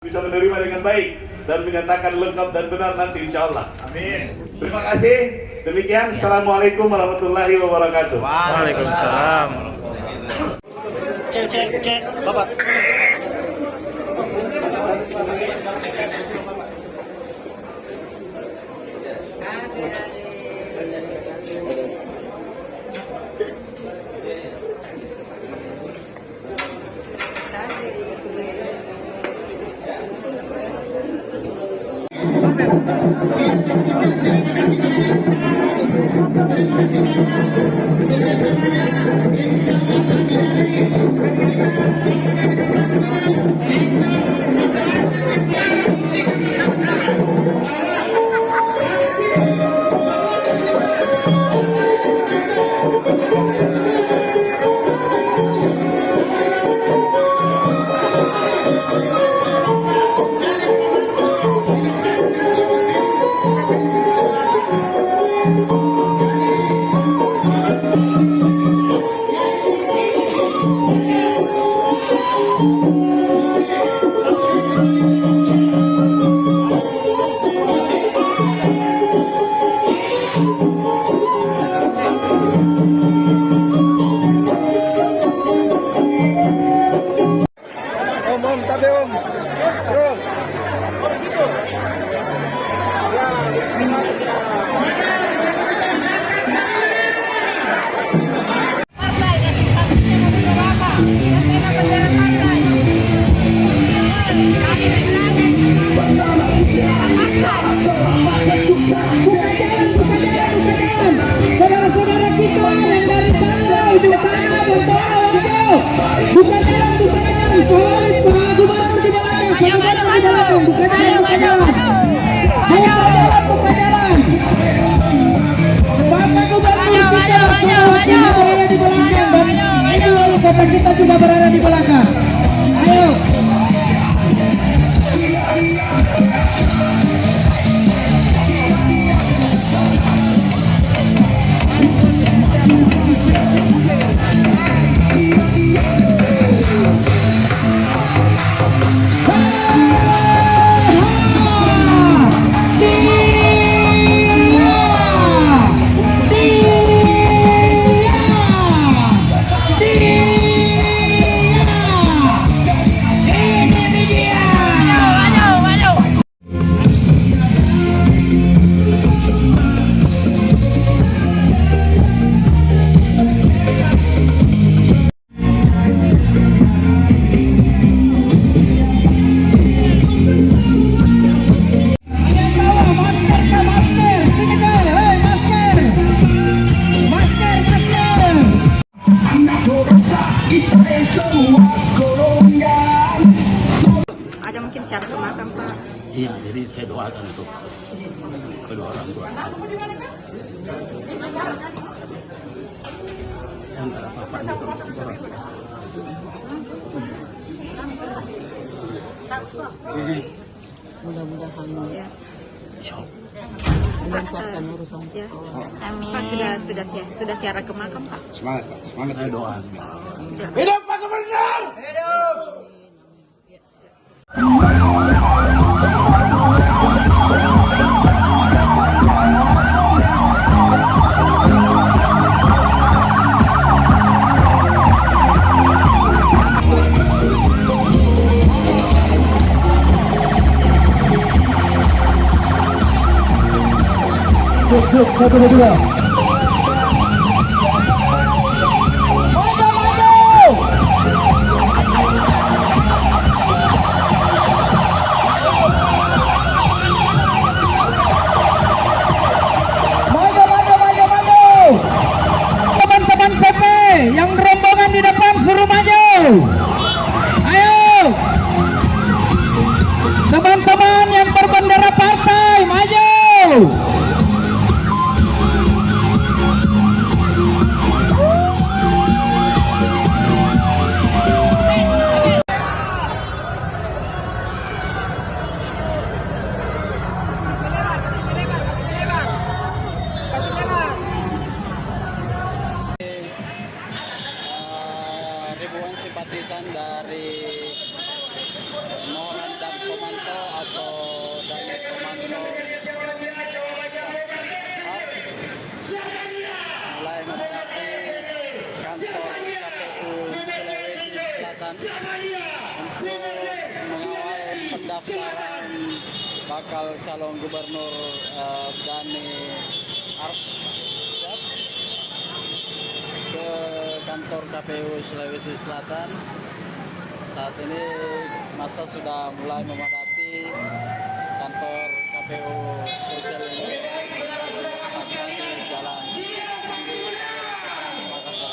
Bisa menerima dengan baik dan menyatakan lengkap dan benar nanti insya Allah. Amin. Terima kasih. Demikian. Assalamualaikum warahmatullahi wabarakatuh. Waalaikumsalam. Cek, Bapak. Saudara-saudara kita yang dari Sanggau di sana Bontola Wajo, buka jalan, Favorit Pak Gubernur di belakang, buka jalan, buka jalan. Ayo buka jalan. Bapak Gubernur kita berada di belakang dan itu wali kota kita juga berada di belakang. Ayo. Ada mungkin syarat ke makam, Pak? Iya, jadi saya doakan untuk kedua orang tua saya. Antara bapaknya ke orang tua. Mudah-mudahan ya. Dilancarkan urusan. Ya. Amin. Pak sudah siaran ke makam, Pak? Semangat, Pak. Semangat saya doa. Hidup Pak Gubernur! Hidup! Satu dua. Teman-teman PP yang rombongan di depan suruh maju. Ayo. Teman-teman yang berbendera partai maju. ribuan simpatisan dari Mohonan dan Komanto atau dari Komanto mulai memadati kantor KPU Sulawesi Selatan untuk mengawal pendaftaran bakal calon gubernur Dhani Arsyad ke kantor KPU Sulawesi Selatan. Saat ini masa sudah mulai memadati kantor KPU Sulsel ini di Jalan Makassar.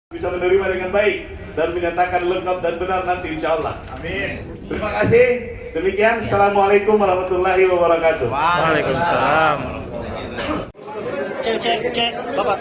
Bisa menerima dengan baik dan menyatakan lengkap dan benar nanti insya Allah. Amin. Terima kasih. Demikian. Assalamualaikum warahmatullahi wabarakatuh. Waalaikumsalam. Cek, Bapak.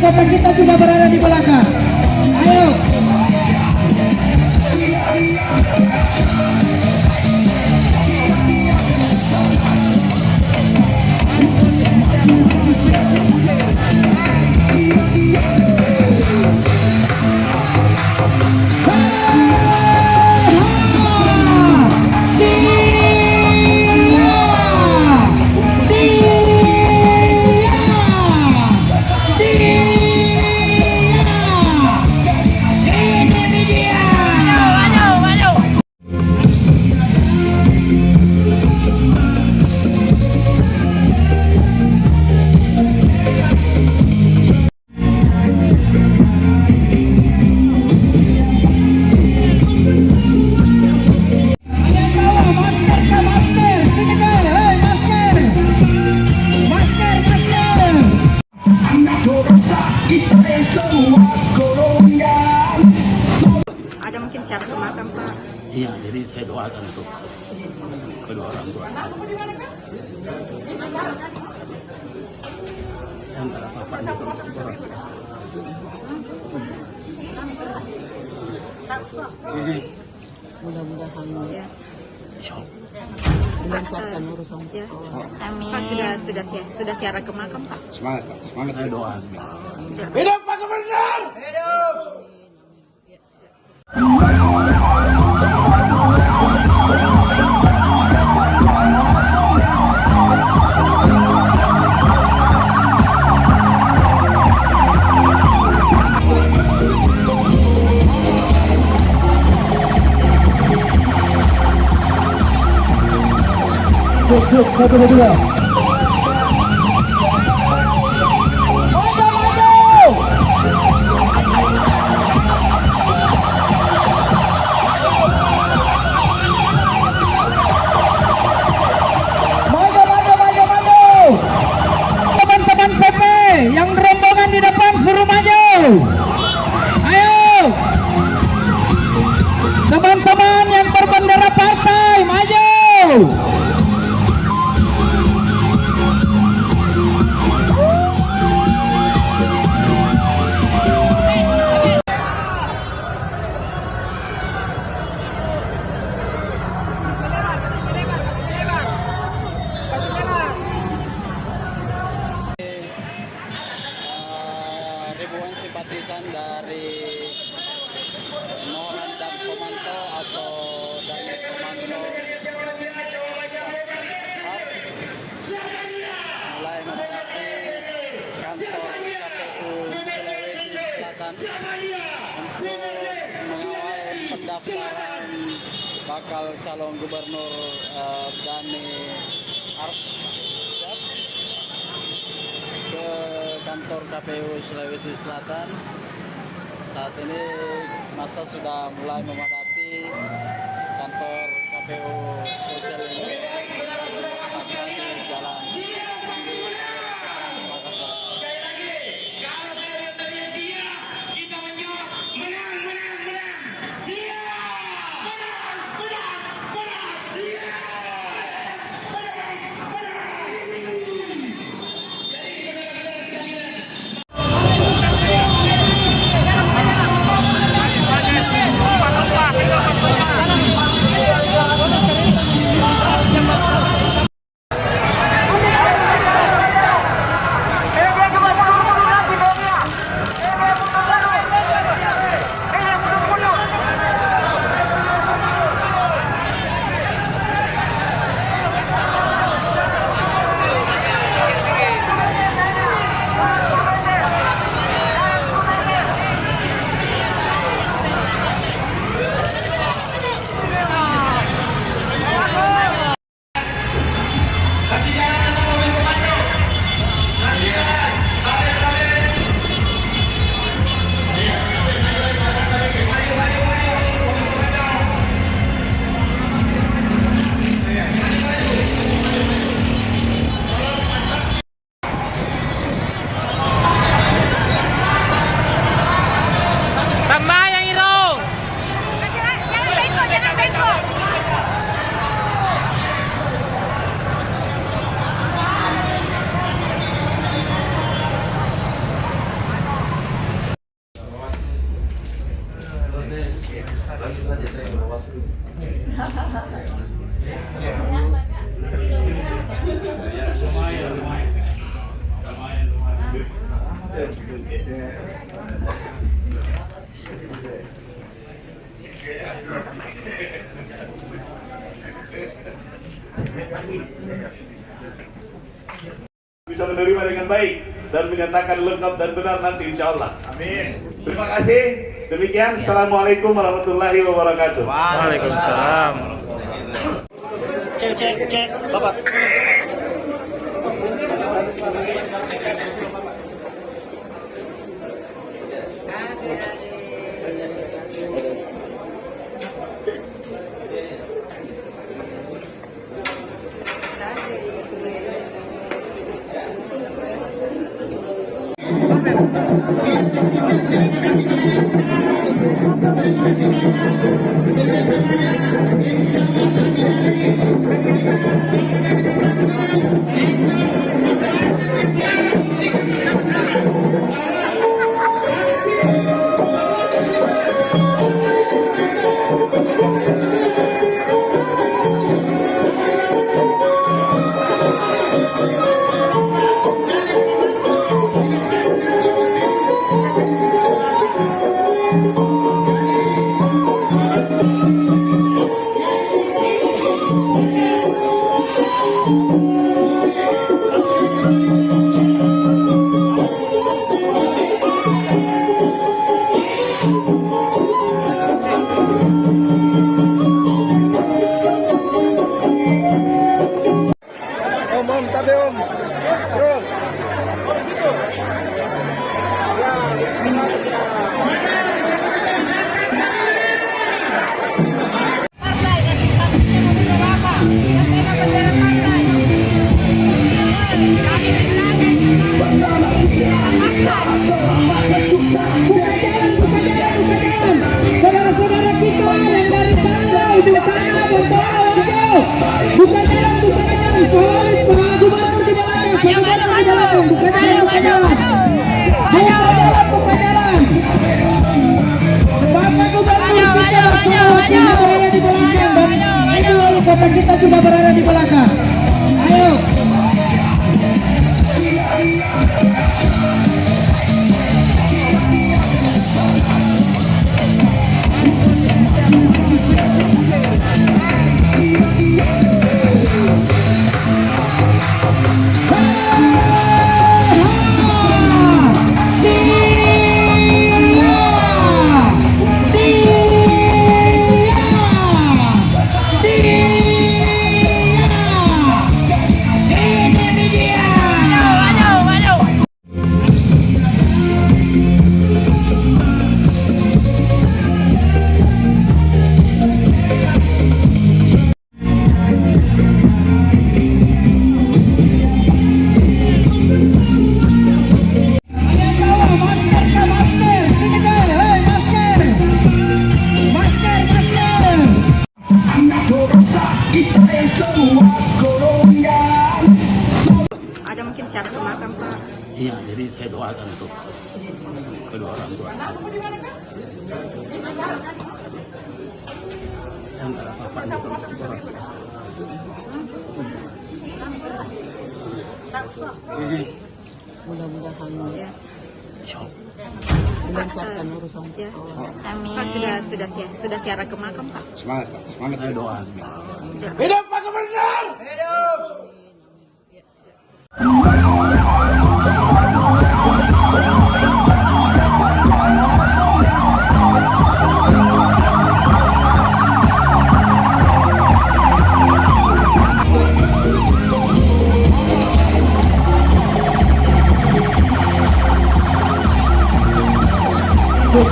Kota kita sudah berada di belakang. Ayo. Iya, jadi saya doakan untuk kedua orang tua saya. Antara bapaknya ke orang. Mudah-mudahan ya. Dilancarkan urusan. Ya. Amin. Pak sudah siaran ke makam, Pak. Semangat, Pak. Semangat saya doa. Hidup Pak Gubernur! Hidup! Cuk, 1, 2, 3. Teman-teman PP yang rombongan di depan suruh maju. Ayo. Teman-teman yang berbendera partai maju. Ribuan simpatisan dari Mohonan dan Komanto atau dari Komanto mulai memadati kantor KPU Sulawesi Selatan untuk mengawal pendaftaran bakal calon gubernur Dhani Arsyad ke kantor KPU Sulawesi Selatan. Saat ini masa sudah mulai memadati kantor KPU Sulawesi di Jalan Makassar. Bisa menerima dengan baik dan menyatakan lengkap dan benar nanti insya Allah. Amin. Terima kasih. Demikian. Assalamualaikum warahmatullahi wabarakatuh. Waalaikumsalam. Cek, Bapak. Terima kasih. Om, tapi om. Bro. Saudara-saudara kita yang dari sana, ujung sana, Bontola, Wajo. Buka jalan, Favorit Pak Gubernur di belakang, buka jalan, buka jalan. Ayo, buka jalan. Bapak Gubernur kita berada di belakang dan itu wali kota kita juga berada di belakang. Ayo. Ada mungkin syarat ke makam, Pak? Iya, jadi saya doakan untuk kedua orang tua saya. Sementara Bapak juga masih orang biasa. Mudah-mudahan ya. Dilancarkan urusan. Ya. Amin. Pak sudah siaran ke makam, Pak? Semangat, Pak. Semangat saya doa. Hidup Pak Gubernur! Hidup!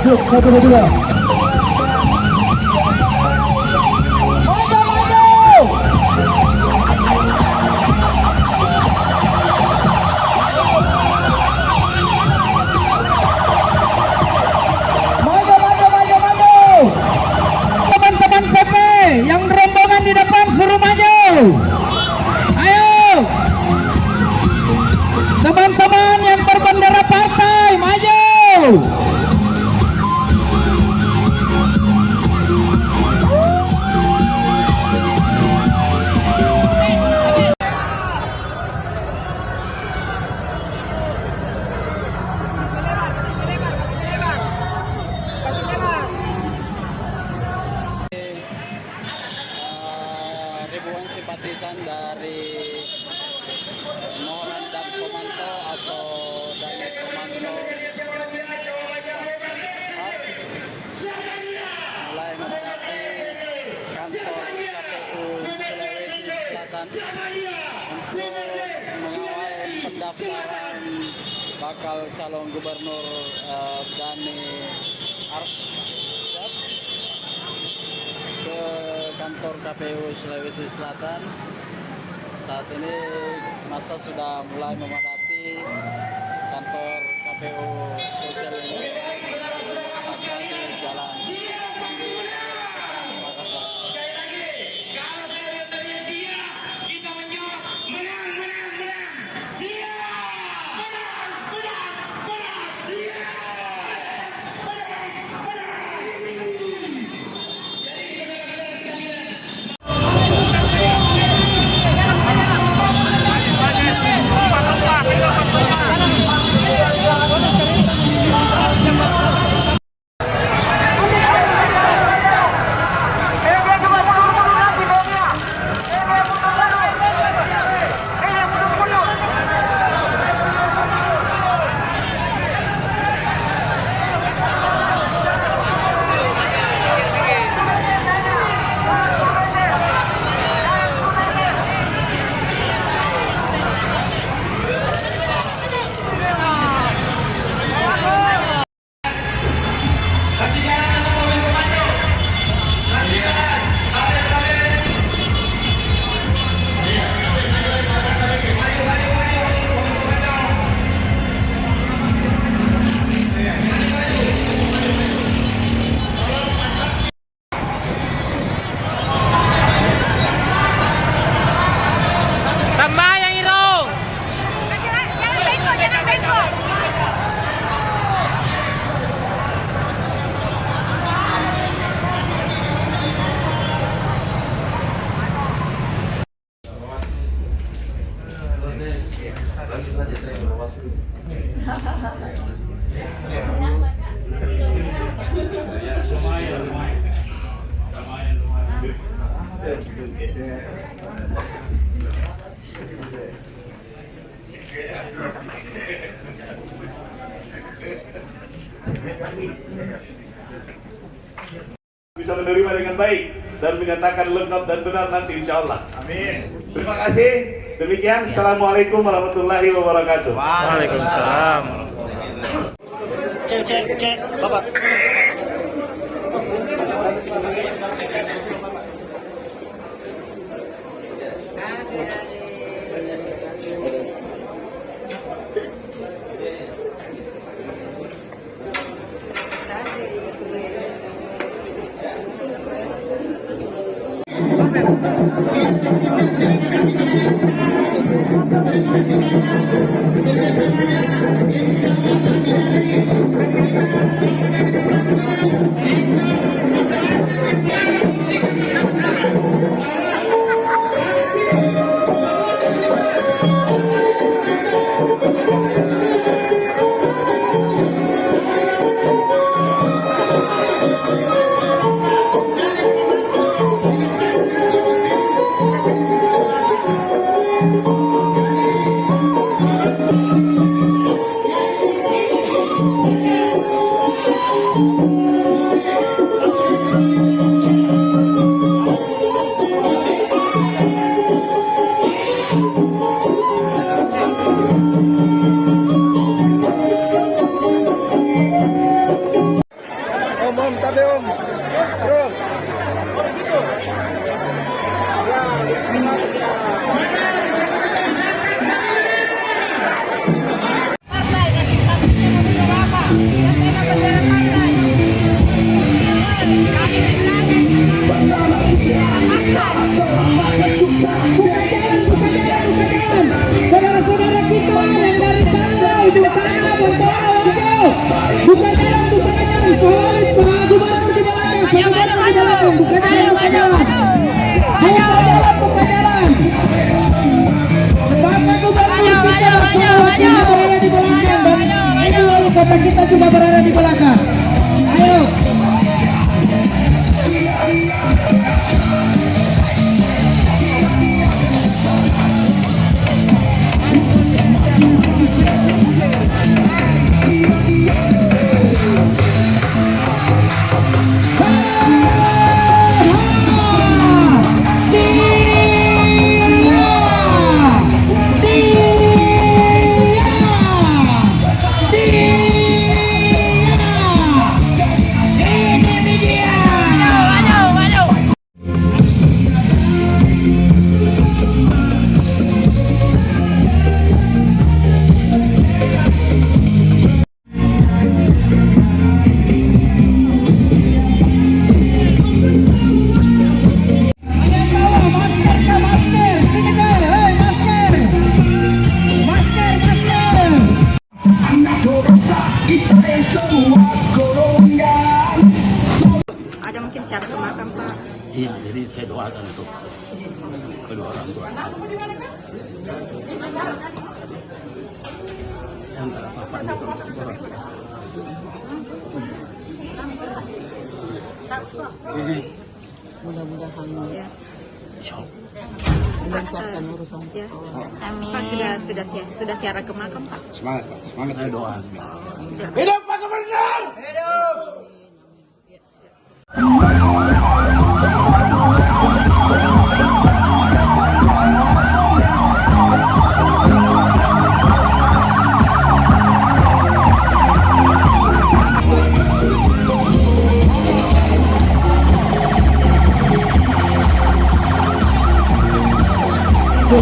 Cuk, 1, 2. Teman-teman PP yang rombongan di depan suruh maju. Ayo. Teman-teman yang berbendera partai maju. Ribuan simpatisan dari Noran dan Komando atau dari Komando mulai memadati kantor KPU Sulawesi Selatan untuk mengawal pendaftaran bakal calon gubernur Dani Arsyad ke kantor KPU Sulawesi Selatan. Saat ini masa sudah mulai memadati kantor KPU Sosial ini di Jalan Makassar. bisa menerima dengan baik dan menyatakan lengkap dan benar nanti insya Allah. Amin. Terima kasih. Demikian. Assalamualaikum warahmatullahi wabarakatuh. Waalaikumsalam. Cek, Bapak. Saudara-saudara kita yang dari sana ujuk sana Bontola Wajo, buka jalan, Solid Pak Gubernur di belakang, buka jalan, buka jalan, buka jalan. Bapak Gubernur kita berada di belakang dan ini wali kota kita juga berada di belakang. Ayo. Ada mungkin syarat ke makam Pak? Iya, jadi saya doakan untuk kedua orang tua saya. Antara bapaknya ke orang tua. Mudah-mudahan ya. Dilancarkan urusan. Ya. Amin. Pak sudah siaran ke makam Pak. Semangat, Pak. Semangat saya doa. Hidup Pak Gubernur! Hidup!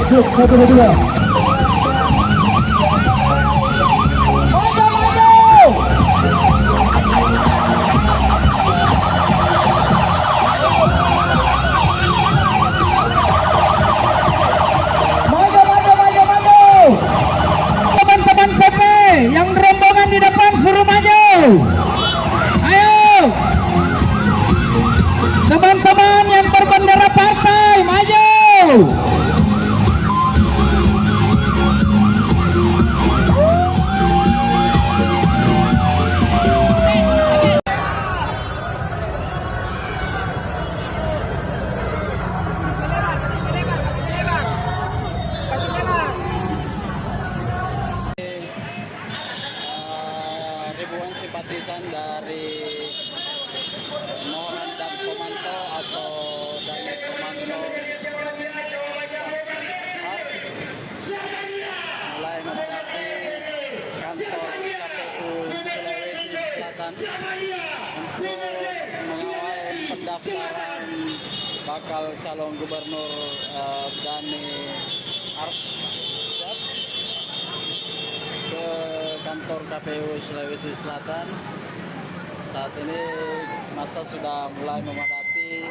Cuk, 1, 2. Teman-teman PP yang rombongan di depan suruh maju. Ayo. Teman-teman yang berbendera partai maju. pendaftaran bakal calon gubernur Dhani Arsyad ke kantor KPU Sulawesi Selatan. Saat ini masa sudah mulai memadati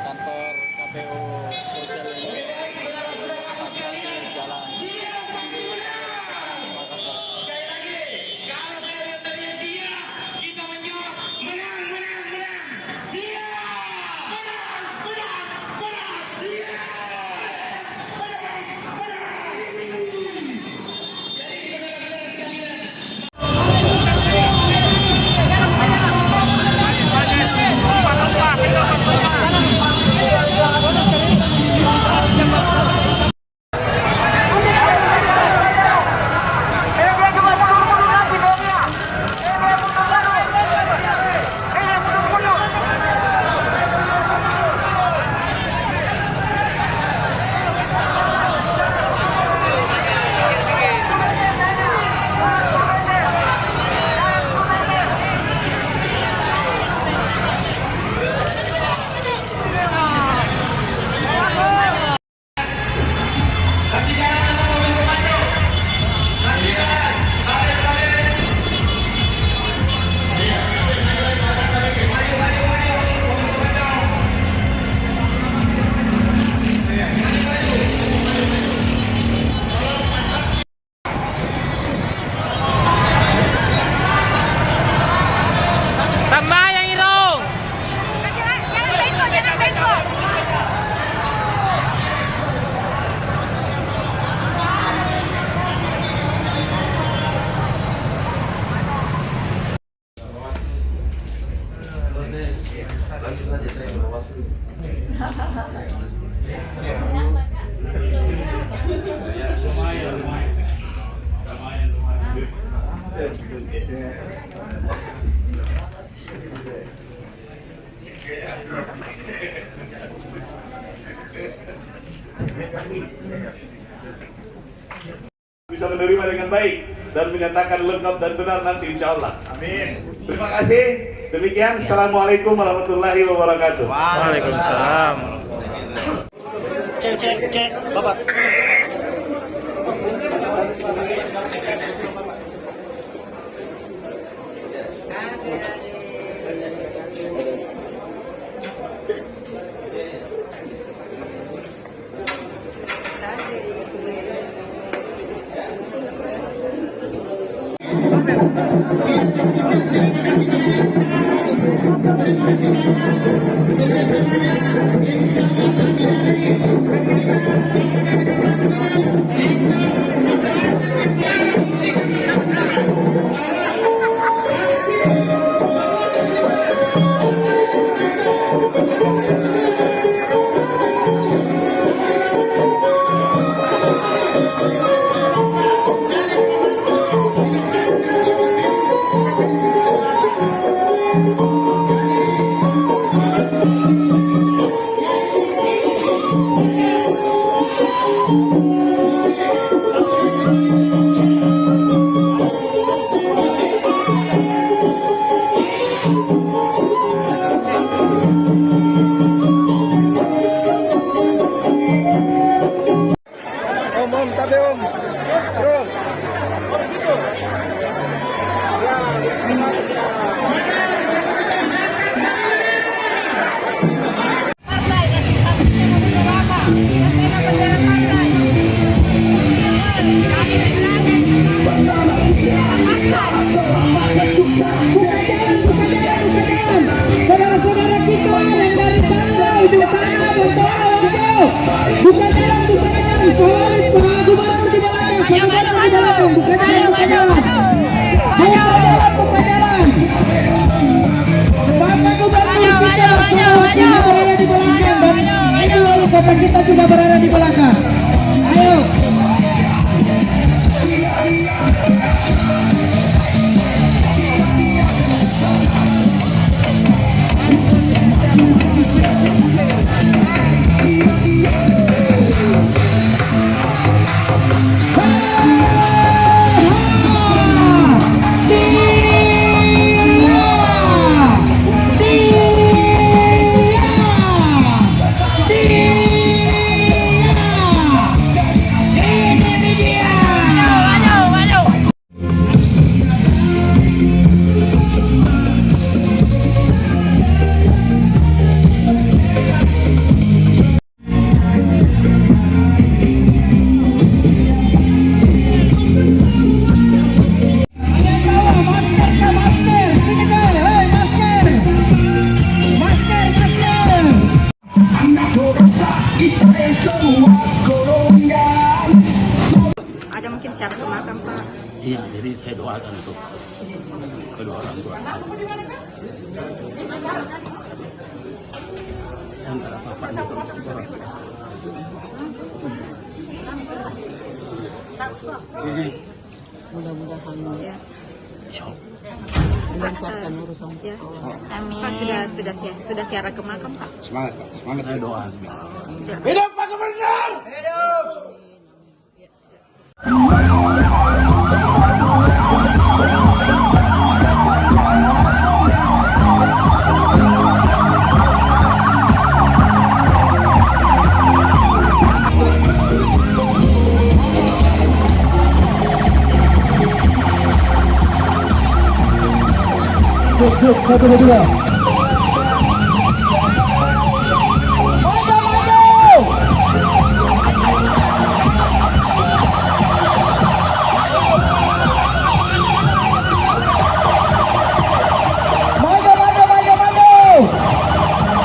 kantor KPU Sulsel ini. Di jalan Makassar. Bisa menerima dengan baik dan menyatakan lengkap dan benar nanti insya Allah. Amin. Terima kasih. Demikian. Assalamualaikum warahmatullahi wabarakatuh. Waalaikumsalam. Cek, Bapak. Kota kita sudah berada di belakang. Ayo. syarat ke makam, Pak. Iya, jadi saya doakan untuk kedua orang tua saya. Antara bapak dan orang tua. Mudah-mudahan Ya. dilancarkan urusan. Ya. Amin. Pak sudah siaran ke makam, Pak. Semangat, Pak. Semangat saya doa. Hidup Pak Gubernur! Hidup! Cuk, 1, 2.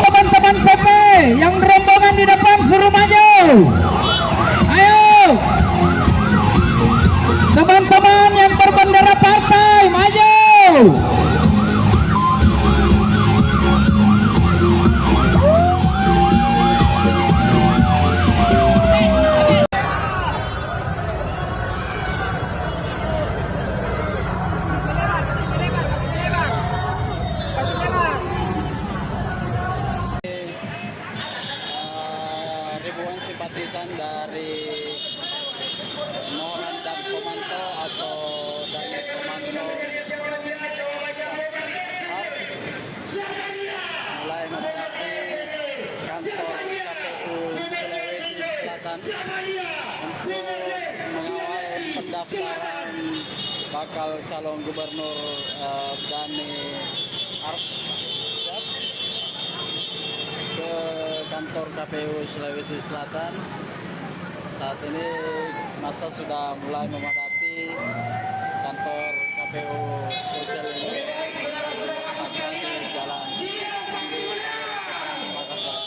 Teman-teman PP yang rombongan di depan suruh maju. Ayo. Teman-teman yang berbendera partai maju. Ribuan simpatisan dari Moran dan Komando atau dari Komando mulai memadati kantor KPU Sulawesi Selatan untuk mengawal pendaftaran bakal calon gubernur Dhani Arsyad ke kantor KPU Sulawesi Selatan. Saat ini masa sudah mulai memadati kantor KPU Sulsel ini di Jalan Makassar.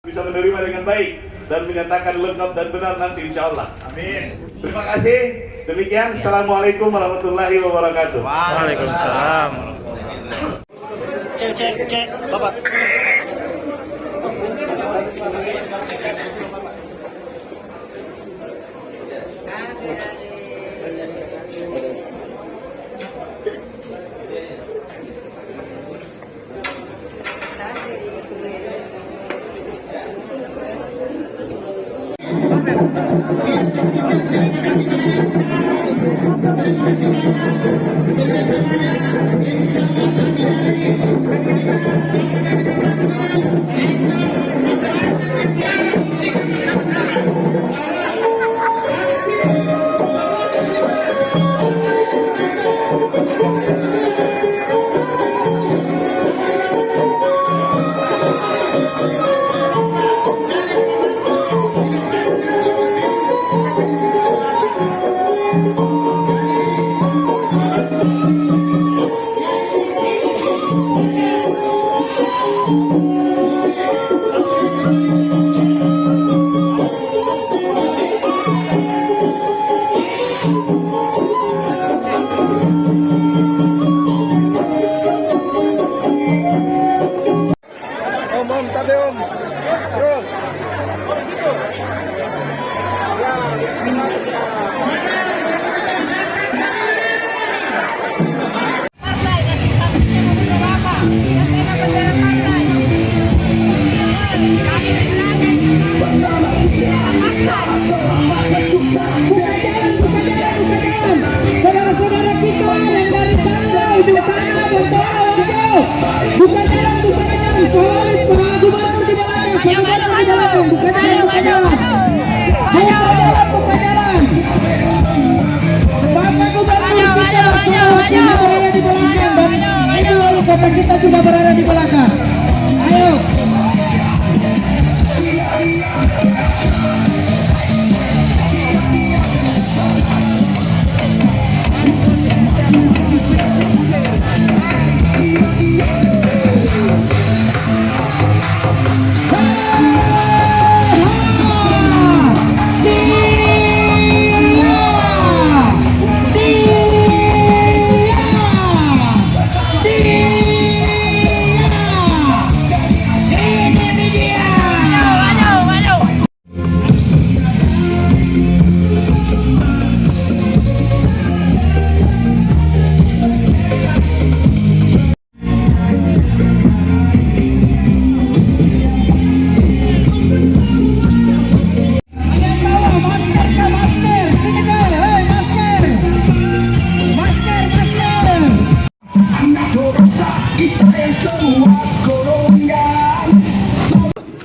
Bisa menerima dengan baik dan menyatakan lengkap dan benar nanti insya Allah. Amin. Terima kasih. Demikian. Assalamualaikum warahmatullahi wabarakatuh. Waalaikumsalam. Cek, Bapak. Terima kasih. Om, tapi om. Bro. Saudara-saudara kita yang dari sana, ujung sana, Bontola, Wajo. Buka jalan, Solid, Pak Gubernur di belakang, buka jalan, buka jalan. Buka jalan. Bapak Gubernur kita berada di belakang, dan ini wali kota kita juga berada di belakang. Ayo.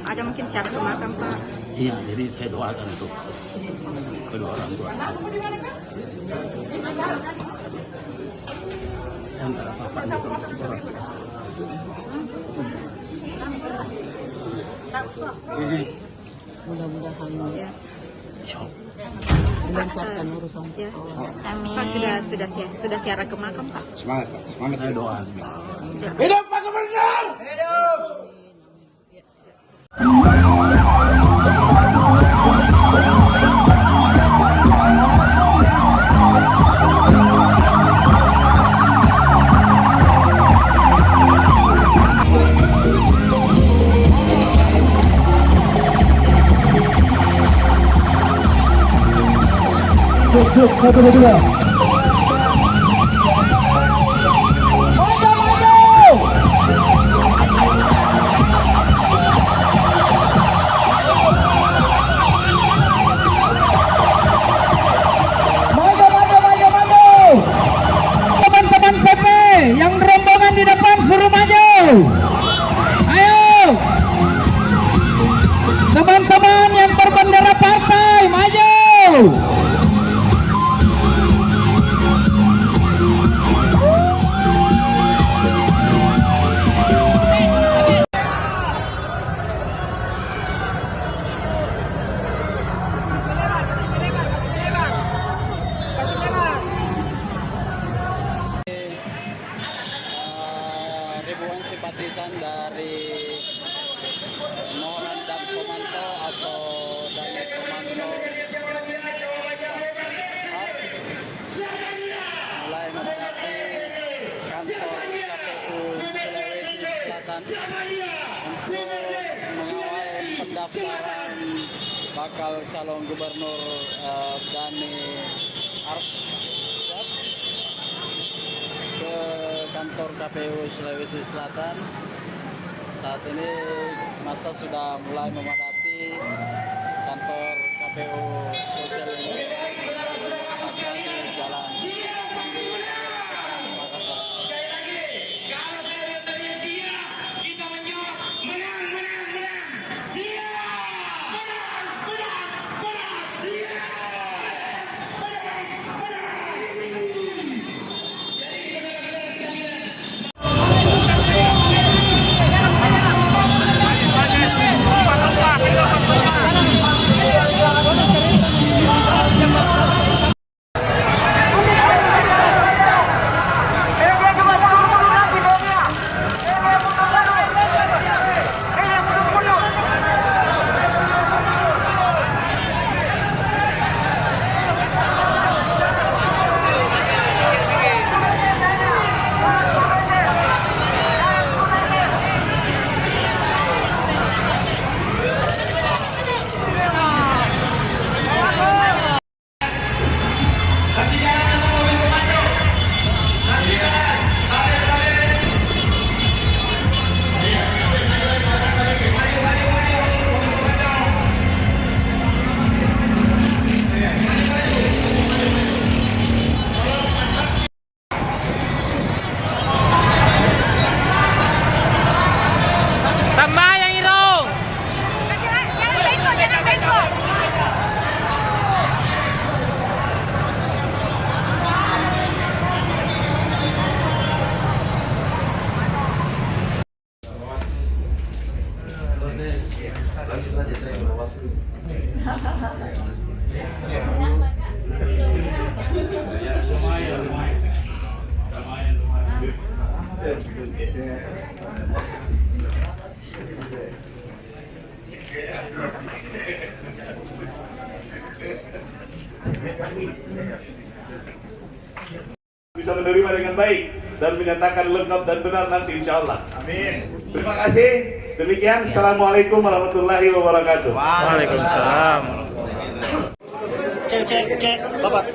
Ada mungkin syarat ke makam, Pak? Iya, jadi saya doakan untuk kedua orang tua saya. Antara bapaknya itu orang tua. Mudah-mudahan ya. Melancarkan urusan. Ya. Amin. Pak sudah siara ke makam, Pak? Semangat, Pak. Semangat saya doa. Hidup Pak Gubernur! Hidup! Cuk, satu dua. Teman-teman PP yang rombongan di depan suruh maju. Ayo. Teman-teman yang berbendera partai maju. Ribuan simpatisan dari Noran dan Komanto atau dari Komanto mulai memadati kantor KPU Sulawesi Selatan untuk mengawal pendaftaran bakal calon gubernur Dhani Arsyad ke kantor KPU Sulawesi Selatan. Saat ini masa sudah mulai memadati kantor KPU Sulawesi Selatan di Jalan Makassar. bisa menerima dengan baik dan menyatakan lengkap dan benar nanti insya Allah. Amin. Terima kasih. Demikian. Assalamualaikum warahmatullahi wabarakatuh. Waalaikumsalam. Cek, Bapak.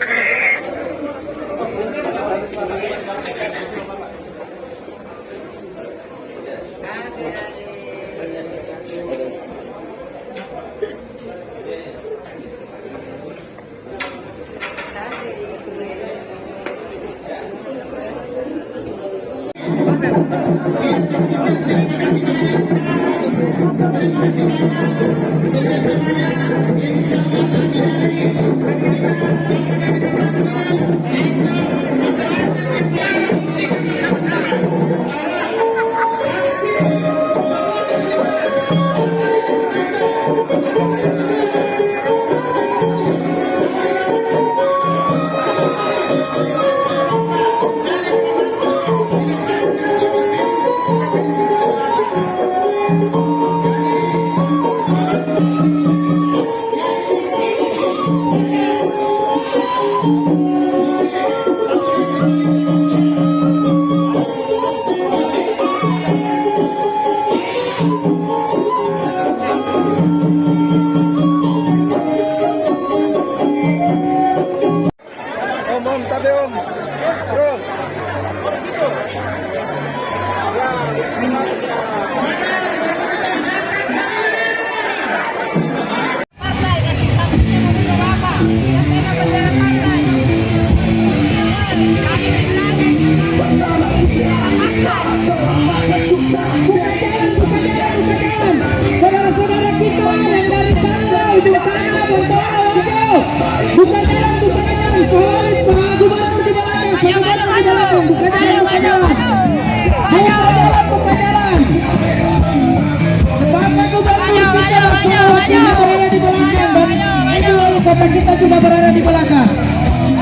Kota kita sudah berada di belakang.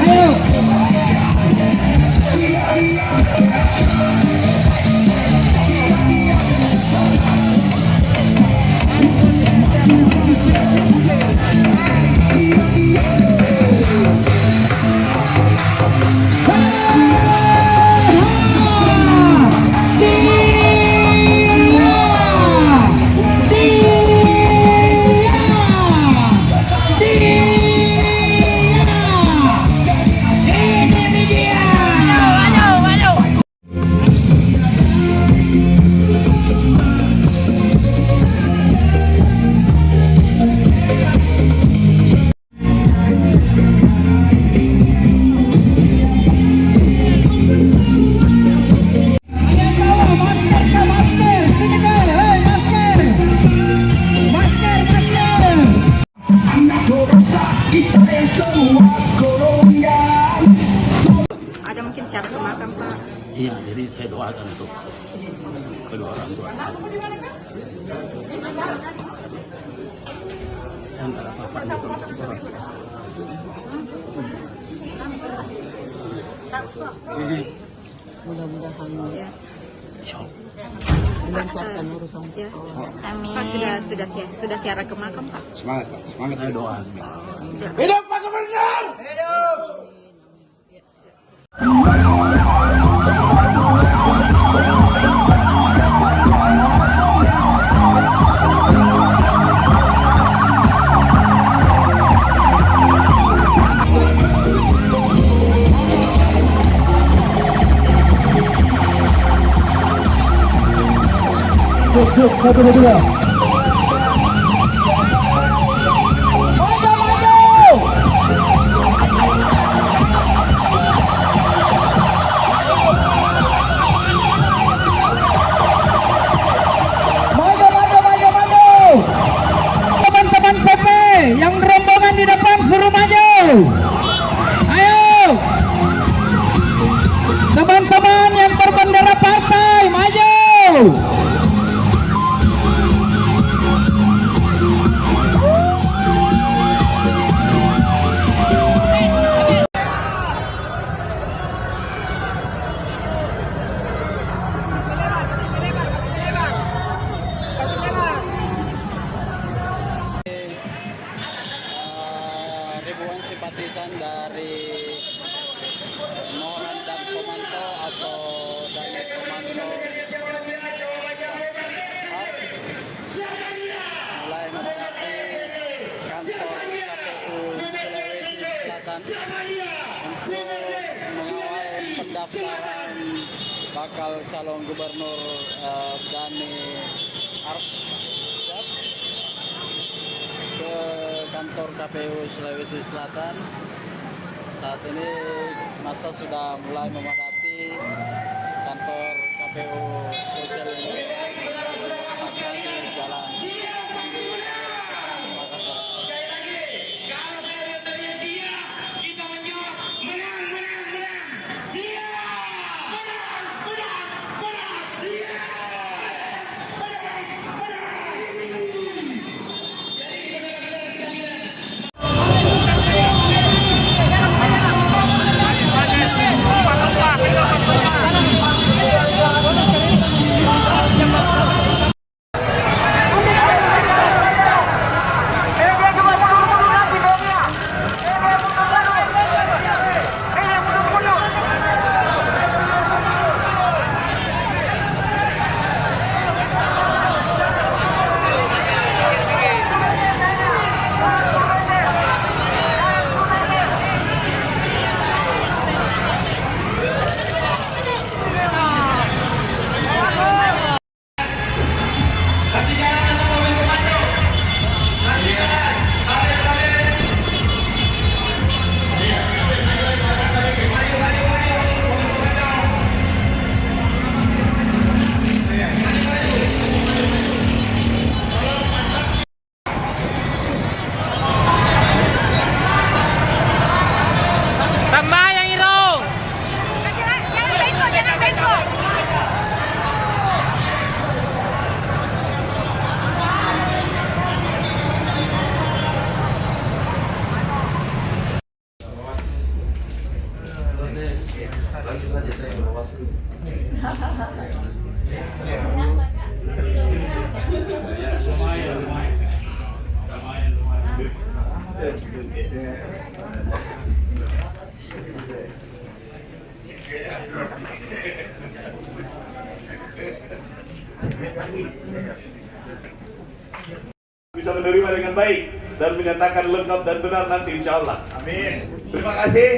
Ayo. Ada mungkin syarat ke makam, Pak? Iya, jadi saya doakan untuk kedua orang tua saya. Antara bapak dan Mudah-mudahan Ya. dilancarkan urusan. Ya. Amin. Pak sudah siaran ke makam, Pak? semangat, Pak. Semangat saya doa. Hidup Pak Gubernur! Hidup! Cuk, 1, 2. Teman-teman PP yang rombongan di depan suruh maju. Ayo. Teman-teman yang berbendera partai maju. mengawal pendaftaran bakal calon gubernur Dhani Arsyad ke kantor KPU Sulawesi Selatan. Saat ini masa sudah mulai memadati kantor KPU Sulsel ini. Jalan bisa menerima dengan baik dan menyatakan lengkap dan benar nanti insya Allah. Amin. Terima kasih.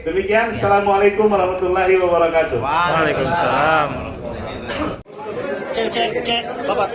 Demikian. Assalamualaikum warahmatullahi wabarakatuh. Waalaikumsalam. Cek, Bapak.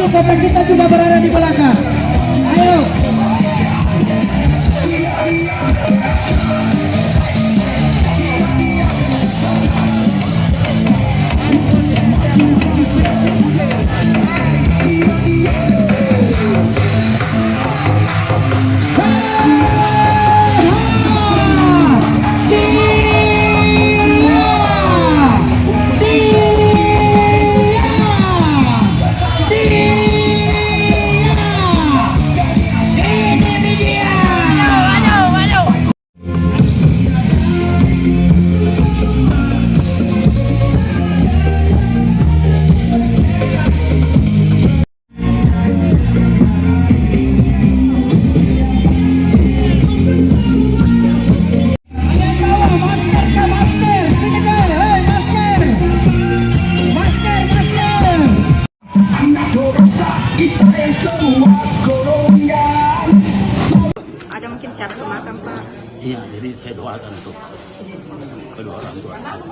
Kota kita sudah berada di belakang. Ayo. Iya, jadi saya doakan untuk kedua orang tua saya.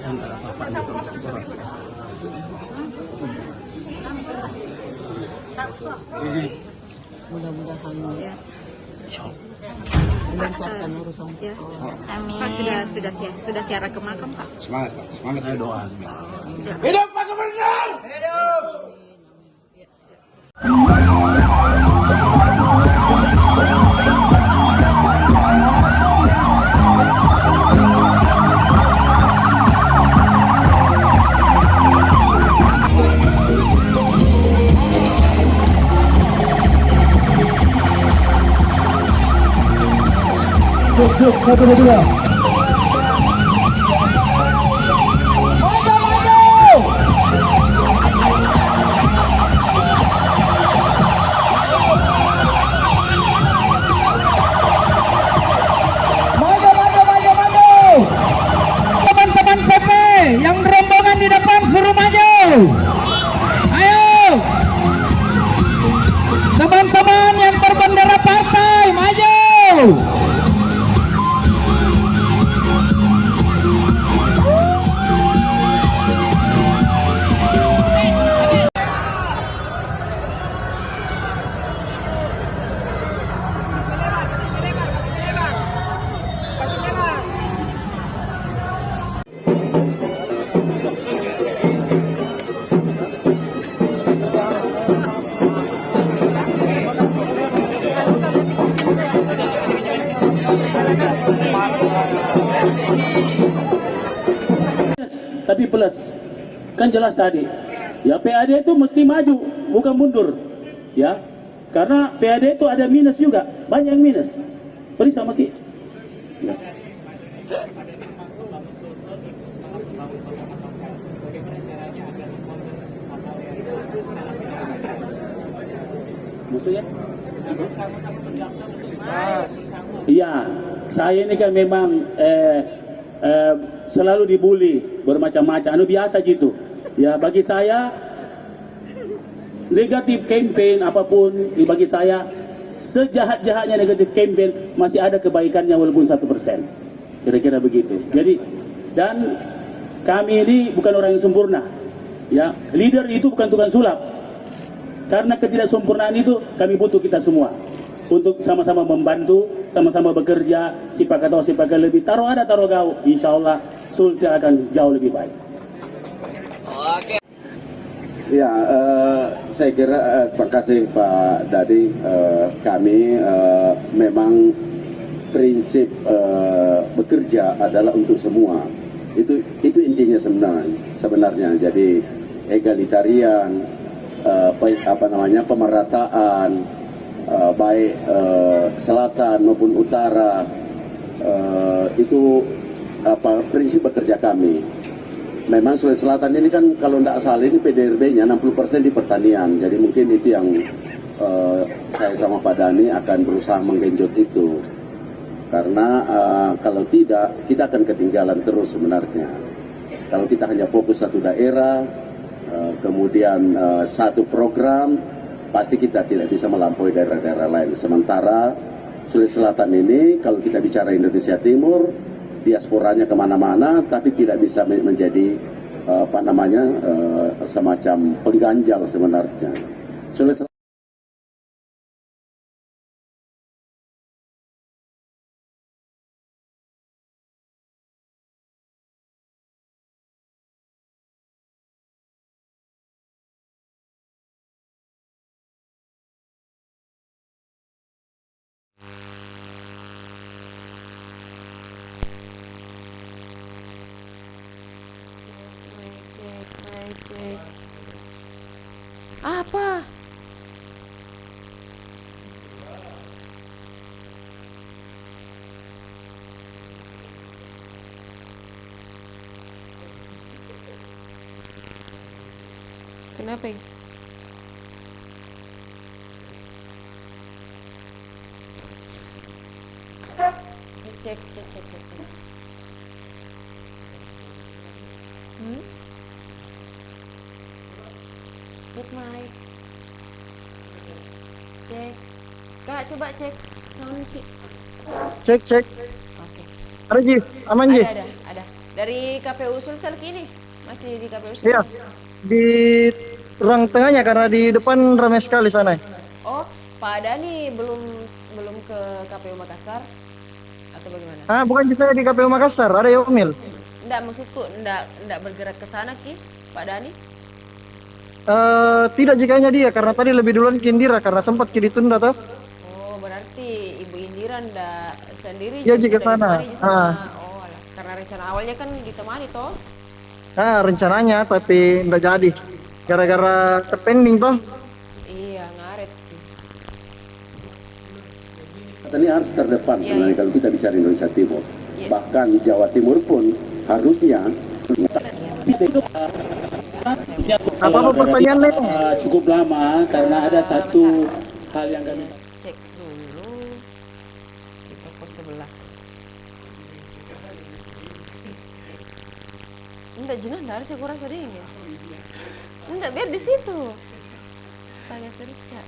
Antara bapak dan orang tua. Mudah-mudahan ya. Melancarkan urusan. Ya. Amin. Pak sudah siaran ke makam, Pak. Semangat, Pak. Semangat saya doa. Hidup Pak Gubernur! Hidup! Cuk, 1, 2. Teman-teman PP yang rombongan di depan suruh maju. Ayo. Teman-teman yang berbendera partai maju. Tapi plus, kan jelas tadi, ya PAD itu mesti maju, bukan mundur, ya, karena PAD itu ada minus juga, banyak yang minus. Periksa maki. Ya. Maksudnya? Iya, saya ini kan memang selalu dibully bermacam-macam, biasa gitu. Ya bagi saya negatif campaign apapun, bagi saya sejahat-jahatnya negatif campaign masih ada kebaikannya walaupun 1%. Kira-kira begitu. Jadi dan kami ini bukan orang yang sempurna. Ya, leader itu bukan tukang sulap. Karena ketidaksempurnaan itu kami butuh kita semua untuk sama-sama membantu, sama-sama bekerja, siapa kata siapa lebih taruh ada taruh gau, insya Allah Sulsel akan jauh lebih baik. Oke. Ya, saya kira terima kasih Pak Dadi. Kami memang prinsip bekerja adalah untuk semua. Itu intinya sebenarnya. Jadi egalitarian, pemerataan, baik selatan maupun utara, itu prinsip bekerja kami. Memang Sulawesi Selatan ini kan kalau tidak salah ini PDRB-nya 60% di pertanian. Jadi mungkin itu yang saya sama Pak Dani akan berusaha menggenjot itu. Karena kalau tidak, kita akan ketinggalan terus sebenarnya. Kalau kita hanya fokus satu daerah, kemudian satu program, pasti kita tidak bisa melampaui daerah-daerah lain. Sementara Sulawesi Selatan ini, kalau kita bicara Indonesia Timur, diasporanya kemana-mana, tapi tidak bisa menjadi semacam pengganjal sebenarnya. Sulawesi Apa? Kenapa? Cek. Cek mic. Cek. Kak, coba cek sound Ki. Cek cek. Oke. Ada Ji, aman Ji. Ada. Dari KPU Sulsel kini masih di KPU Sulsel. Iya. Di ruang tengahnya karena di depan ramai sekali sana. Oh, Pak Dani belum ke KPU Makassar atau bagaimana? Ah, bukan di saya di KPU Makassar, ada Yomil. Enggak, maksudku enggak bergerak ke sana Ki, Pak Dani? Tidak jikanya dia karena tadi lebih duluan ke Indira karena sempat ditunda toh. Oh, berarti Ibu Indira ndak sendiri Iya jadi jika tidak sana. ditemani sama. Oh, alah. Karena rencana awalnya kan ditemani toh. Rencananya tapi nggak jadi. Gara-gara terpending toh. Iya, ngaret. Ini harus terdepan Iya, sebenarnya iya. kalau kita bicara Indonesia Timur. Iya. Bahkan Jawa Timur pun harusnya Apa pertanyaannya? Cukup lama karena ada satu hal yang kami Cek dulu di toko sebelah. Enggak jenah, enggak harus kurang tadi ini. Enggak, biar di situ. Tanya terus Kak.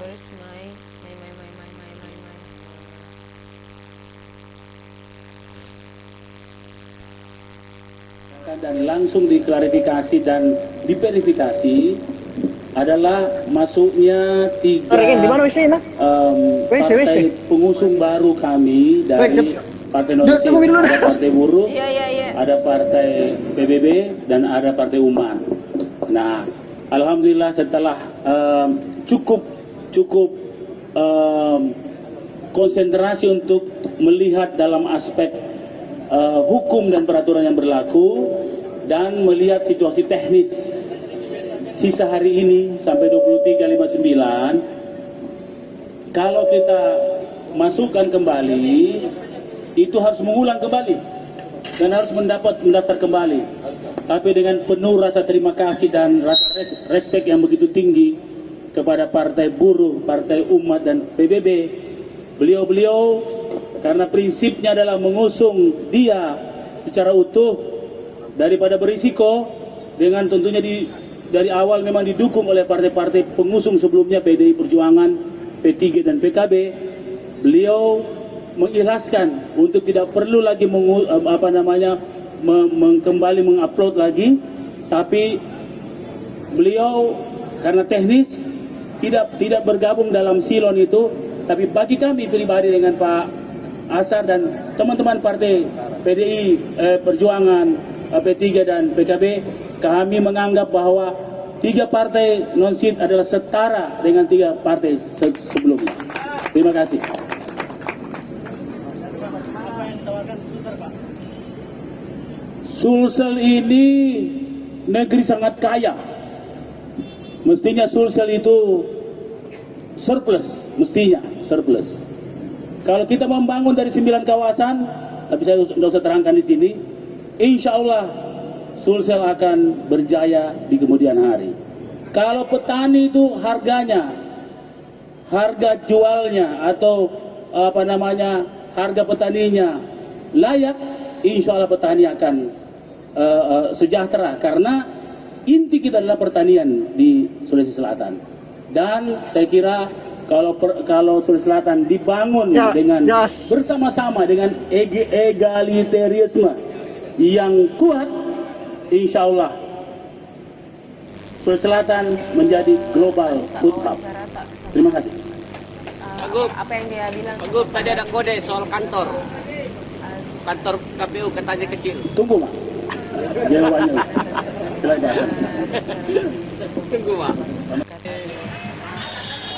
First my. dan langsung diklarifikasi dan diverifikasi adalah masuknya tiga partai pengusung baru kami dari Partai Nasdem, ada Partai Buruh, ada Partai PBB dan ada Partai Umat. Nah, alhamdulillah setelah cukup konsentrasi untuk melihat dalam aspek hukum dan peraturan yang berlaku dan melihat situasi teknis sisa hari ini sampai 23.59, kalau kita masukkan kembali itu harus mengulang kembali dan harus mendaftar kembali, tapi dengan penuh rasa terima kasih dan rasa respek yang begitu tinggi kepada Partai Buruh, Partai Umat dan PBB. Beliau karena prinsipnya adalah mengusung dia secara utuh daripada berisiko, dengan tentunya dari awal memang didukung oleh partai-partai pengusung sebelumnya PDI Perjuangan, P3 dan PKB. Beliau mengikhlaskan untuk tidak perlu lagi kembali mengupload lagi, tapi beliau karena teknis tidak bergabung dalam silon itu. Tapi bagi kami pribadi dengan Pak Asar dan teman-teman partai PDI Perjuangan, P3 dan PKB, kami menganggap bahwa tiga partai non-SID adalah setara dengan tiga partai sebelumnya. Terima kasih. Sulsel ini negeri sangat kaya. Mestinya Sulsel itu surplus, mestinya surplus. Kalau kita membangun dari 9 kawasan, tapi saya tidak usah terangkan di sini, insya Allah Sulsel akan berjaya di kemudian hari. Kalau petani itu harganya, harga jualnya atau harga petaninya layak, insya Allah petani akan sejahtera, karena inti kita adalah pertanian di Sulawesi Selatan. Dan saya kira kalau Sulawesi Selatan dibangun dengan bersama-sama dengan egalitarisme yang kuat, insya Allah Sulawesi Selatan menjadi global food hub. Terima kasih. Apa yang dia bilang? Pak Gub, tadi ada kode soal kantor KPU katanya kecil. Tunggu Mak. Jawabannya. Tunggu Mak.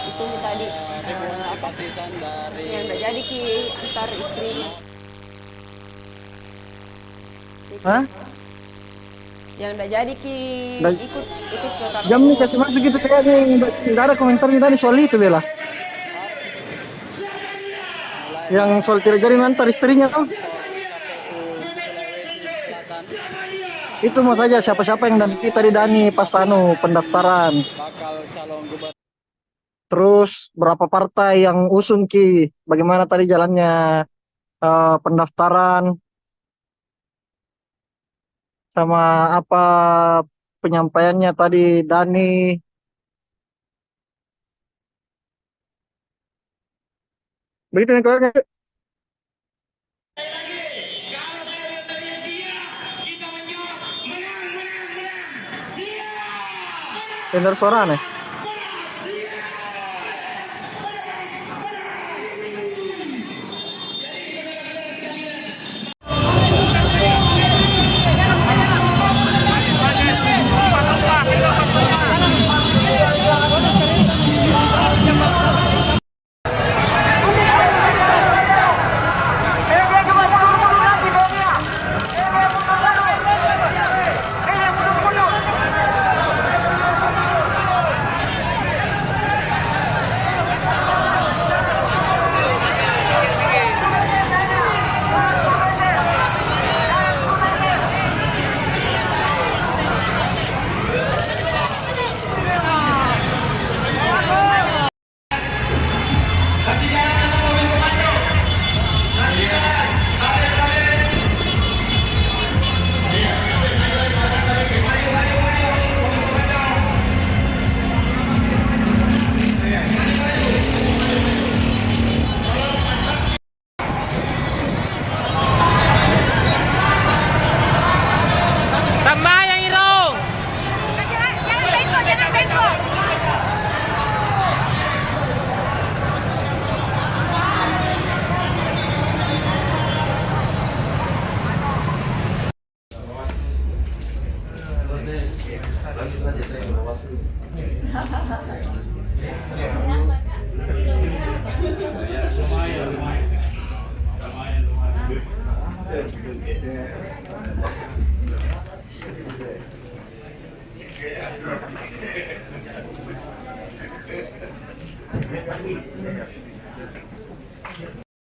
Itu tadi yang udah jadi Ki antar istrinya. Hah? Yang udah jadi Ki ikut ke KPU. Jam nih kasih masuk gitu kayaknya nggak ada komentarnya tadi soal itu Bella. Yang soal tidak jadi antar istrinya kan? Itu mau saja siapa-siapa yang nanti tadi Dani pas pendaftaran. Terus berapa partai yang usung Ki? Bagaimana tadi jalannya pendaftaran? Sama apa penyampaiannya tadi Dani? Begitu nih kayak bener suara nih.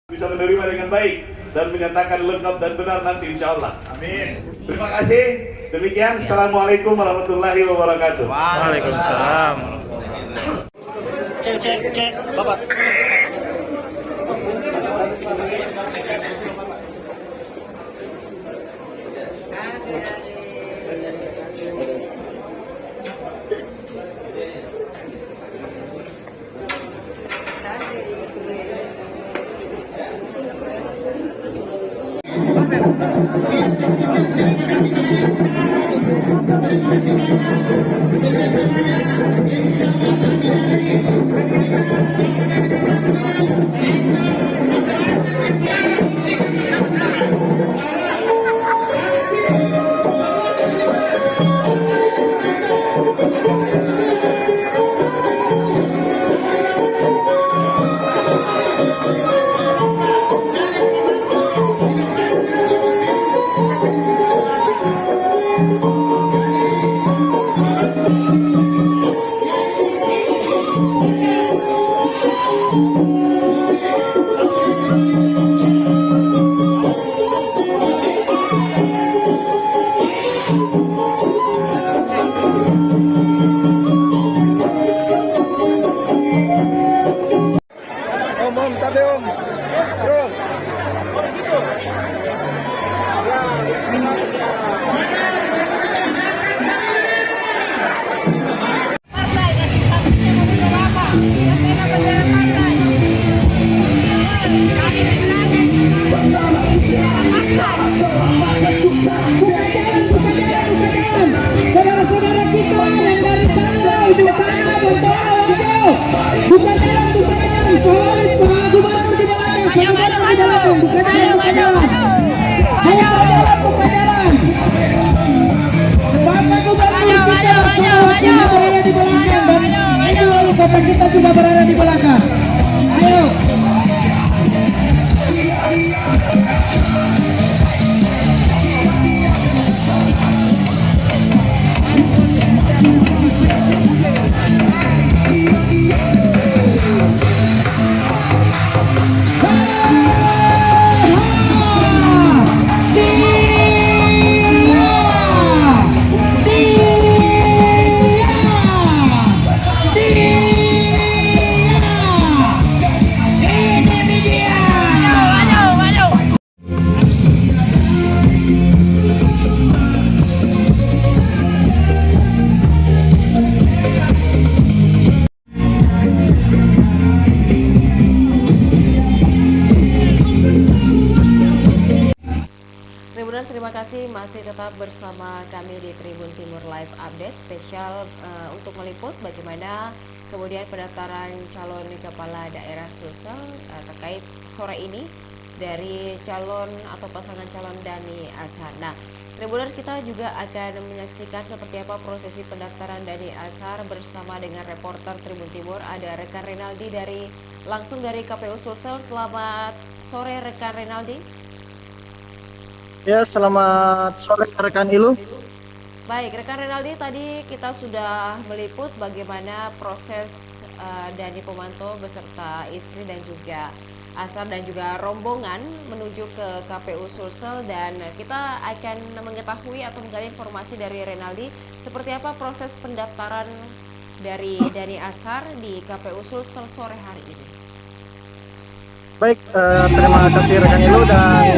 Bisa menerima dengan baik dan menyatakan lengkap dan benar nanti insya Allah. Amin. Terima kasih. Demikian. Assalamualaikum warahmatullahi wabarakatuh. Waalaikumsalam. Cek, Bapak. Saudara-saudara kita yang dari Tanjau di sana membawa wajah. Bukan dalam, bukan dalam. Solid Pak Gubernur di belakang. Bukan dalam, bukan dalam. Ayo, bukan dalam. kasih masih tetap bersama kami di Tribun Timur Live Update spesial untuk meliput bagaimana kemudian pendaftaran calon kepala daerah Sulsel terkait sore ini dari calon atau pasangan calon Dhani Azhar. Nah, Tribuners, kita juga akan menyaksikan seperti apa prosesi pendaftaran Dhani Azhar bersama dengan reporter Tribun Timur. Ada rekan Renaldi langsung dari KPU Sulsel. Selamat sore rekan Renaldi. Ya, selamat sore rekan Ilu. Baik, rekan Renaldi, tadi kita sudah meliput bagaimana proses Dhani Pomanto beserta istri dan juga Azhar dan juga rombongan menuju ke KPU Sulsel, dan kita akan mengetahui atau menggali informasi dari Renaldi seperti apa proses pendaftaran dari Dhani Azhar di KPU Sulsel sore hari ini. Baik, terima kasih rekan Ilu, dan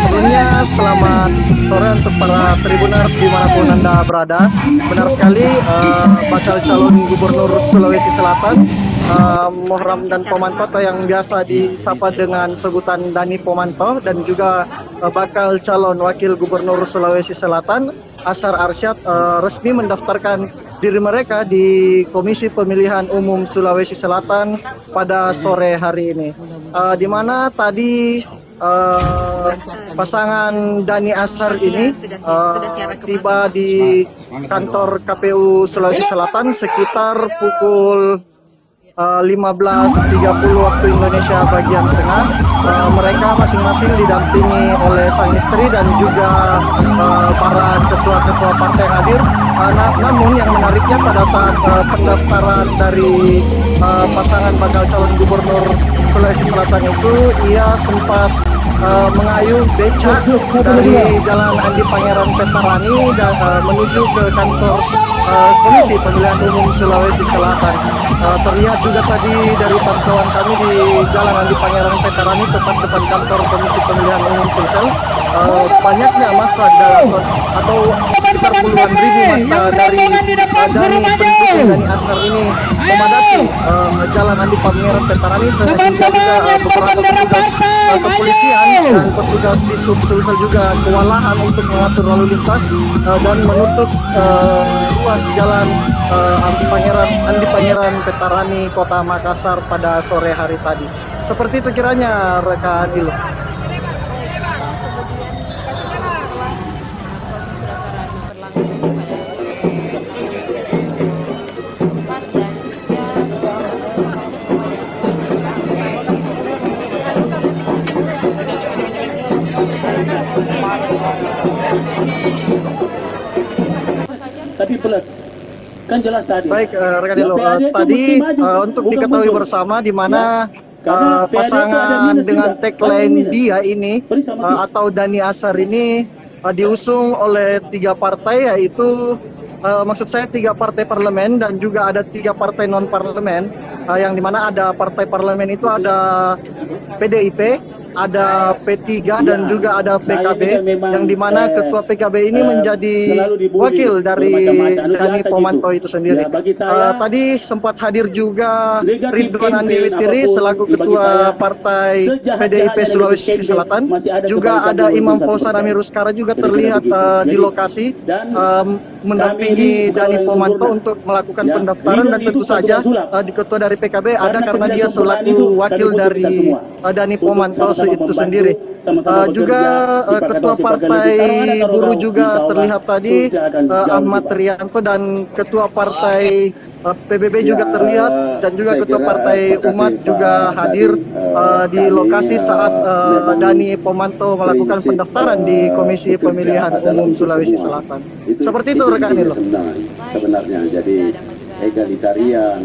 sebelumnya selamat sore untuk para Tribuners dimanapun Anda berada. Benar sekali, bakal calon Gubernur Sulawesi Selatan Muhram dan Pomanto atau yang biasa disapa dengan sebutan Dhani Pomanto, dan juga bakal calon Wakil Gubernur Sulawesi Selatan Azhar Arsyad resmi mendaftarkan diri mereka di Komisi Pemilihan Umum Sulawesi Selatan pada sore hari ini, di mana tadi pasangan Dhani Azhar ini tiba di kantor KPU Sulawesi Selatan sekitar pukul 15.30 waktu Indonesia bagian tengah. Mereka masing-masing didampingi oleh sang istri dan juga para ketua-ketua partai hadir. Namun yang menariknya pada saat pendaftaran dari pasangan bakal calon gubernur Sulawesi Selatan itu, ia sempat mengayuh becak dari Jalan Andi Pangeran Petarani dan menuju ke kantor Komisi Pemilihan Umum Sulawesi Selatan. Terlihat juga tadi dari pantauan kami di Jalan Andi Pangeran Petarani, tepat depan kantor Komisi Pemilihan Umum Sulsel, banyaknya masa atau sekitar puluhan ribu masa dari pendukung Dhani Azhar ini memadati Jalan Andi Pangeran Petarani, sehingga juga beberapa petugas kepolisian dan petugas di Sulsel juga kewalahan untuk mengatur lalu lintas dan menutup ruas Jalan Andi Pangeran Petarani Kota Makassar pada sore hari tadi. Seperti itu kiranya rekan Ilu. Tapi plus kan jelas tadi. Baik, rekan Ilu, tadi untuk diketahui bersama di mana pasangan dengan tagline dia ini atau Dhani Azhar ini diusung oleh 3 partai, yaitu maksud saya 3 partai parlemen dan juga ada 3 partai non parlemen, yang dimana ada partai parlemen itu ada PDIP, ada P3 dan juga ada PKB, yang dimana ketua PKB ini menjadi wakil dari Dhani Pomanto itu sendiri. Tadi sempat hadir juga Ridwan Andi Witiri selaku ketua partai PDIP Sulawesi Selatan, juga ada Imam Fauzan Amiruskara juga terlihat di lokasi mendampingi Dhani Pomanto untuk melakukan pendaftaran, dan tentu saja di ketua dari PKB ada karena dia selaku wakil dari Dhani Pomanto itu sendiri. Juga ketua partai buruh juga terlihat tadi, Ahmad Rianto, dan ketua partai PBB juga terlihat, dan juga ketua partai Umat juga hadir di lokasi saat Dhani Pomanto melakukan pendaftaran di Komisi Pemilihan Umum Sulawesi Selatan. Seperti itu rekan Ilu. Sebenarnya jadi egalitarian,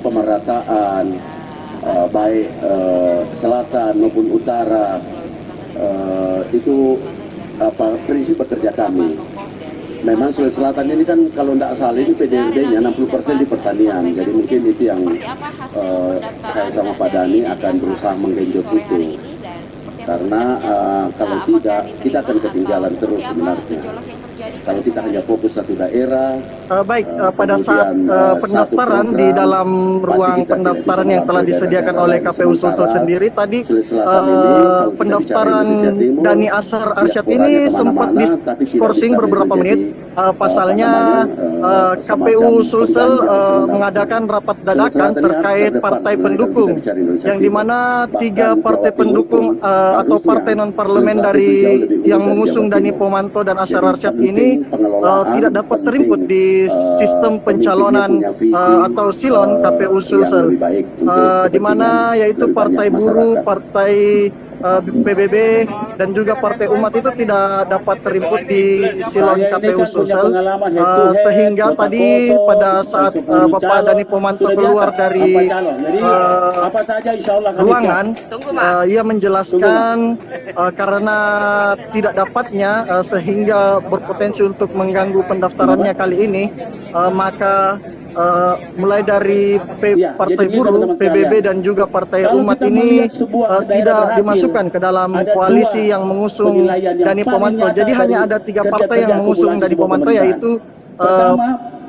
pemerataan baik selatan maupun utara, itu prinsip bekerja kami. Memang Sulawesi Selatan ini kan kalau tidak salah ini PDRD-nya 60% di pertanian, jadi mungkin itu yang saya sama Pak Dhani akan berusaha menggenjot itu, karena kalau tidak kita akan ketinggalan terus sebenarnya. Kalau kita hanya fokus satu daerah, pada saat pendaftaran di dalam ruang pendaftaran yang telah disediakan oleh KPU Sulsel sendiri tadi, pendaftaran Dhani Azhar Arsyad ini sempat diskorsing beberapa menit. Pasalnya KPU Sulsel mengadakan rapat dadakan terkait partai pendukung, yang dimana 3 partai pendukung atau partai non parlemen dari yang mengusung Dhani Pomanto dan Azhar Arsyad ini tidak dapat terimput di sistem pencalonan atau silon KPU Sulsel, di mana yaitu Partai Buruh, Partai PBB dan juga Partai Umat itu tidak dapat terimput di silon KPU Sulsel, sehingga tadi pada saat Bapak Dhani Pomanto keluar dari ruangan, ia menjelaskan karena tidak dapatnya sehingga berpotensi untuk mengganggu pendaftarannya kali ini, maka mulai dari Partai Buruh, PBB dan juga Partai Umat ini tidak dimasukkan ke dalam koalisi yang mengusung Dhani Pomanto. Jadi hanya ada 3 partai yang mengusung Dhani Pomanto, yaitu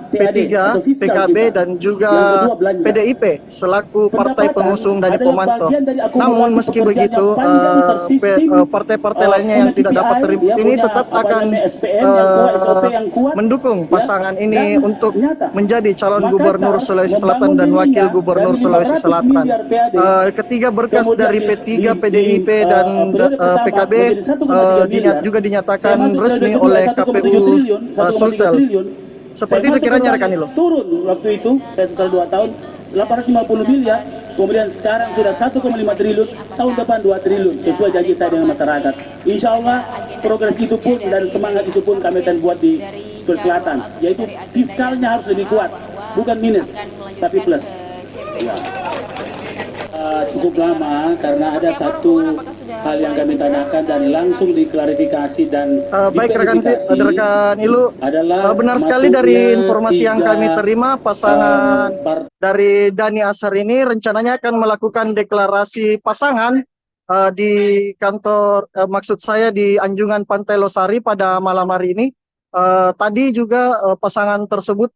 P3, PKB dan juga PDIP selaku partai pengusung Dhani Pomanto. Namun meski begitu, partai-partai lainnya yang tidak dapat terimput ini tetap akan mendukung pasangan ini untuk menjadi calon gubernur Sulawesi Selatan dan wakil gubernur Sulawesi Selatan. Ketiga berkas dari P3, PDIP dan PKB juga dinyatakan resmi oleh KPU Sulsel. Seperti itu kiranya rekan Ilo. Turun waktu itu setelah 2 tahun 850 miliar, kemudian sekarang sudah 1,5 triliun, tahun depan 2 triliun sesuai janji saya dengan masyarakat. Insya Allah progres itu pun dan semangat itu pun kami akan buat di Sulawesi Selatan, yaitu fiskalnya harus lebih kuat, bukan minus tapi plus. Ya. Cukup lama karena ada satu hal yang kami tanyakan dan langsung diklarifikasi dan baik rekan Ilu, benar sekali dari informasi yang kami terima, pasangan dari Dhani Azhar ini rencananya akan melakukan deklarasi pasangan di kantor, maksud saya di Anjungan Pantai Losari pada malam hari ini. Tadi juga pasangan tersebut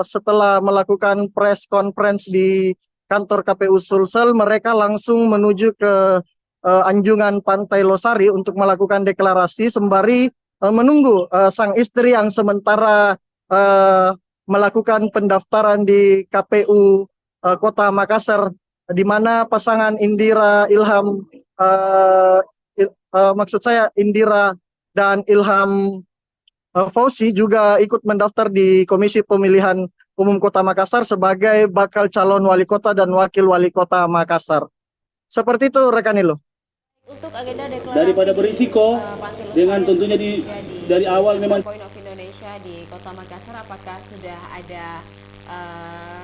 setelah melakukan press conference di kantor KPU Sulsel, mereka langsung menuju ke Anjungan Pantai Losari untuk melakukan deklarasi sembari menunggu sang istri yang sementara melakukan pendaftaran di KPU Kota Makassar, di mana pasangan Indira Ilham, maksud saya Indira dan Ilham Fauzi juga ikut mendaftar di Komisi Pemilihan Umum Kota Makassar sebagai bakal calon wali kota dan wakil wali kota Makassar. Seperti itu rekan Ilo. Untuk agenda deklarasi daripada berisiko dengan tentunya dari awal memang Point of Indonesia di Kota Makassar, apakah sudah ada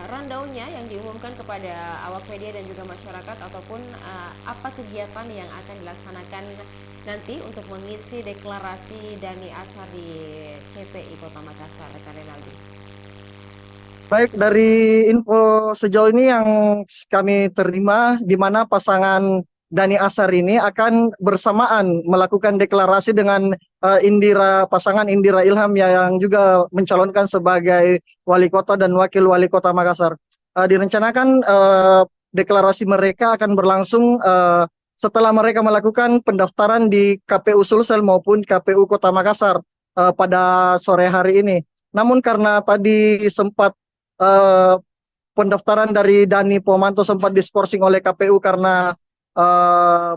rundown-nya yang diumumkan kepada awak media dan juga masyarakat, ataupun apa kegiatan yang akan dilaksanakan nanti untuk mengisi deklarasi Dhani Azhar di CPI Kota Makassar, rekan Renaldi? Baik, dari info sejauh ini yang kami terima, di mana pasangan Dhani Azhar ini akan bersamaan melakukan deklarasi dengan pasangan Indira Ilham yang juga mencalonkan sebagai wali kota dan wakil wali kota Makassar. Direncanakan deklarasi mereka akan berlangsung setelah mereka melakukan pendaftaran di KPU Sulsel maupun KPU Kota Makassar pada sore hari ini. Namun karena tadi sempat pendaftaran dari Dhani Pomanto sempat diskorsing oleh KPU karena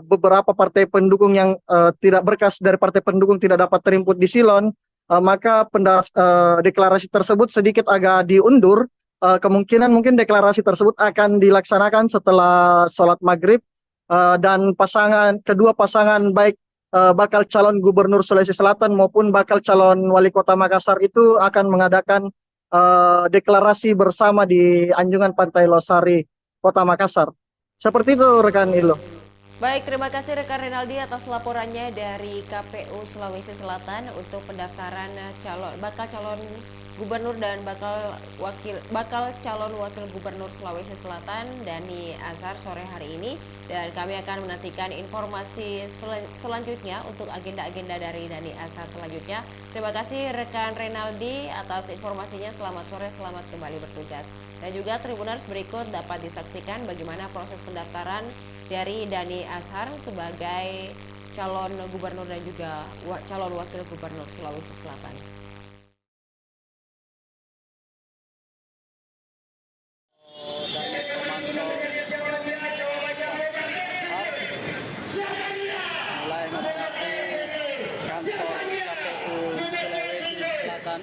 beberapa partai pendukung yang tidak berkas dari partai pendukung tidak dapat terimput di silon, maka deklarasi tersebut sedikit agak diundur. Kemungkinan mungkin deklarasi tersebut akan dilaksanakan setelah sholat maghrib, dan kedua pasangan baik bakal calon gubernur Sulawesi Selatan maupun bakal calon wali kota Makassar itu akan mengadakan deklarasi bersama di Anjungan Pantai Losari, Kota Makassar. Seperti itu rekan Ilo. Baik, terima kasih rekan Renaldi atas laporannya dari KPU Sulawesi Selatan untuk pendaftaran bakal calon Gubernur dan bakal calon wakil Gubernur Sulawesi Selatan Dhani Azhar sore hari ini, dan kami akan menantikan informasi selanjutnya untuk agenda-agenda dari Dhani Azhar selanjutnya. Terima kasih rekan Renaldi atas informasinya. Selamat sore, selamat kembali bertugas. Dan juga Tribuners, berikut dapat disaksikan bagaimana proses pendaftaran dari Dhani Azhar sebagai calon gubernur dan juga calon wakil gubernur Sulawesi Selatan. Mulai memadati kantor KPU Sulawesi Selatan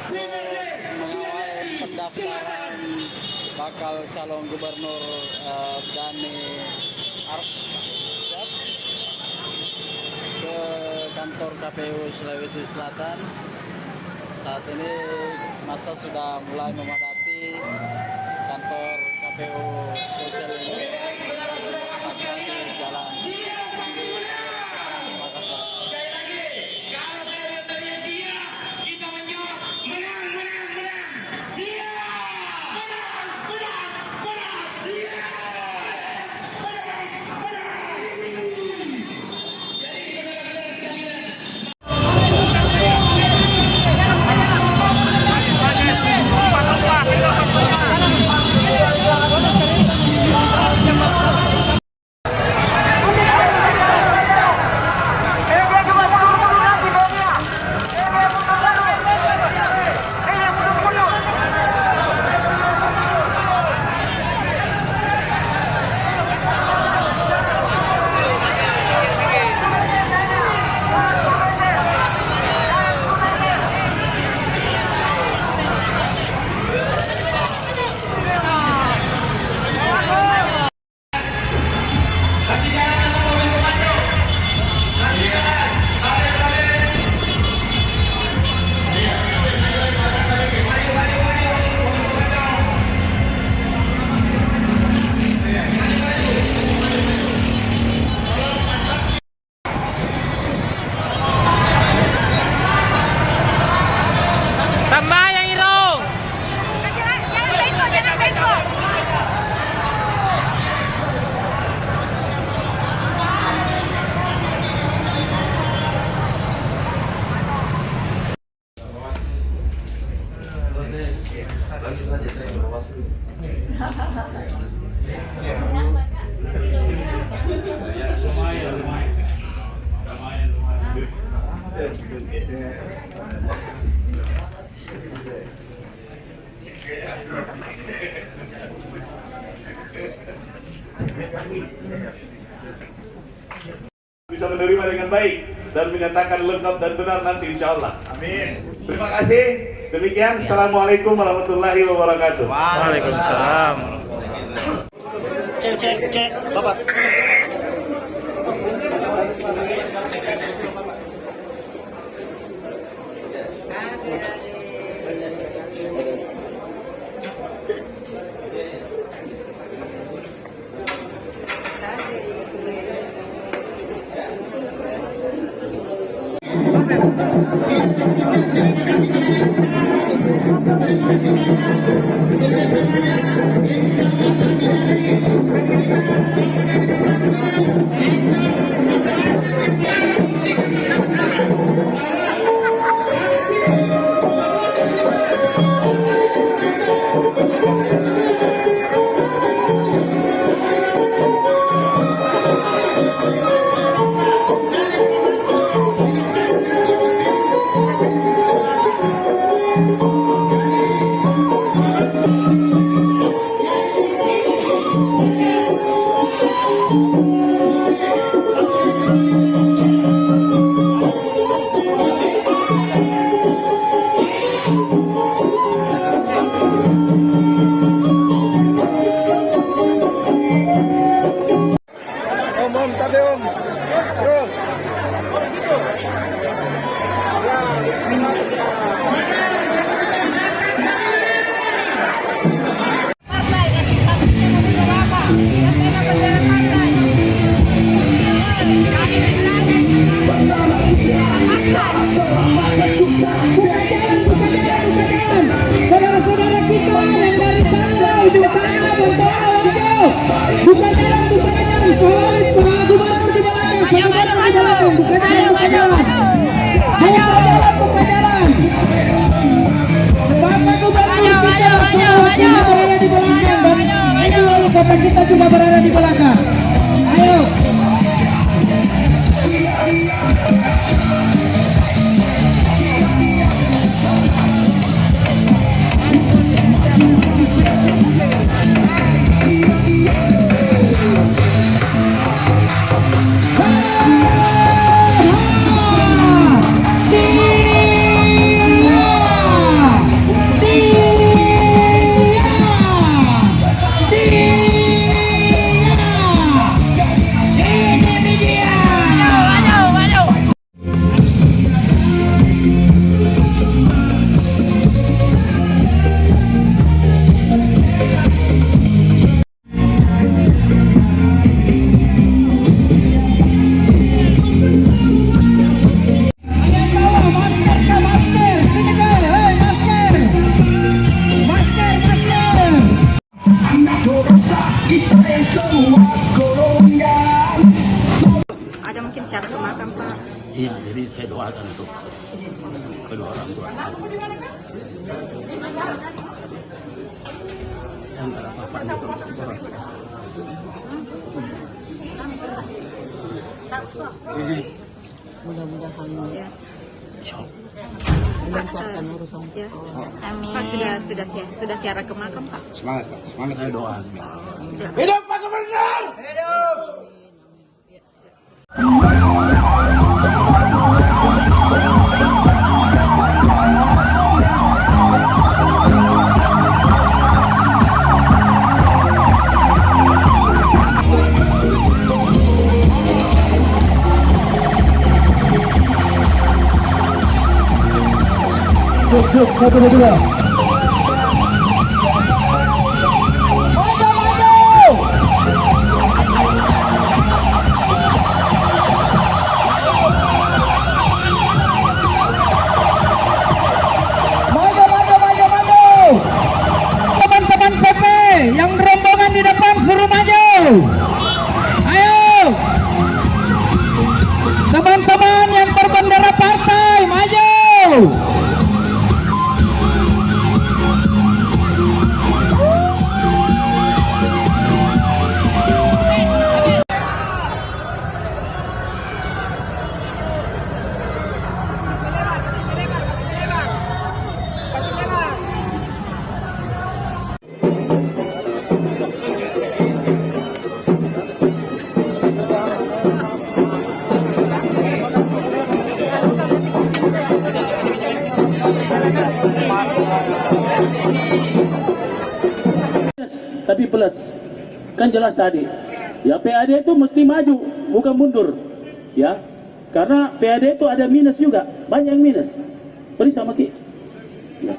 untuk mengawal pendaftaran bakal calon gubernur Dhani Azhar ke kantor KPU Sulawesi Selatan. Saat ini masa sudah mulai memadati kantor KPU Sulawesi Selatan di Jalan Makassar. Bisa menerima dengan baik dan menyatakan lengkap dan benar nanti insya Allah. Amin. Terima kasih. Demikian. Assalamualaikum warahmatullahi wabarakatuh. Waalaikumsalam. Cek, Bapak. Bukan jalan kita juga berada di belakang. Ayo. Ada mungkin syarat ke makam, Pak? Iya, jadi saya doakan untuk kedua orang tua saya. Antara bapak dan mudah-mudahan ya. Melancarkan urusan. Ya. Amin. Pak sudah siaran ke makam, Pak? Semangat, Pak. Semangat saya doa. Hidup Pak Gubernur! Hidup! Cuk, satu dua. Teman-teman PP yang rombongan di depan suruh maju. Ayo. Teman-teman yang berbendera partai maju. Tapi plus, kan jelas tadi, ya PAD itu mesti maju, bukan mundur, ya, karena PAD itu ada minus juga, banyak yang minus. Beri sama Ki. Ya.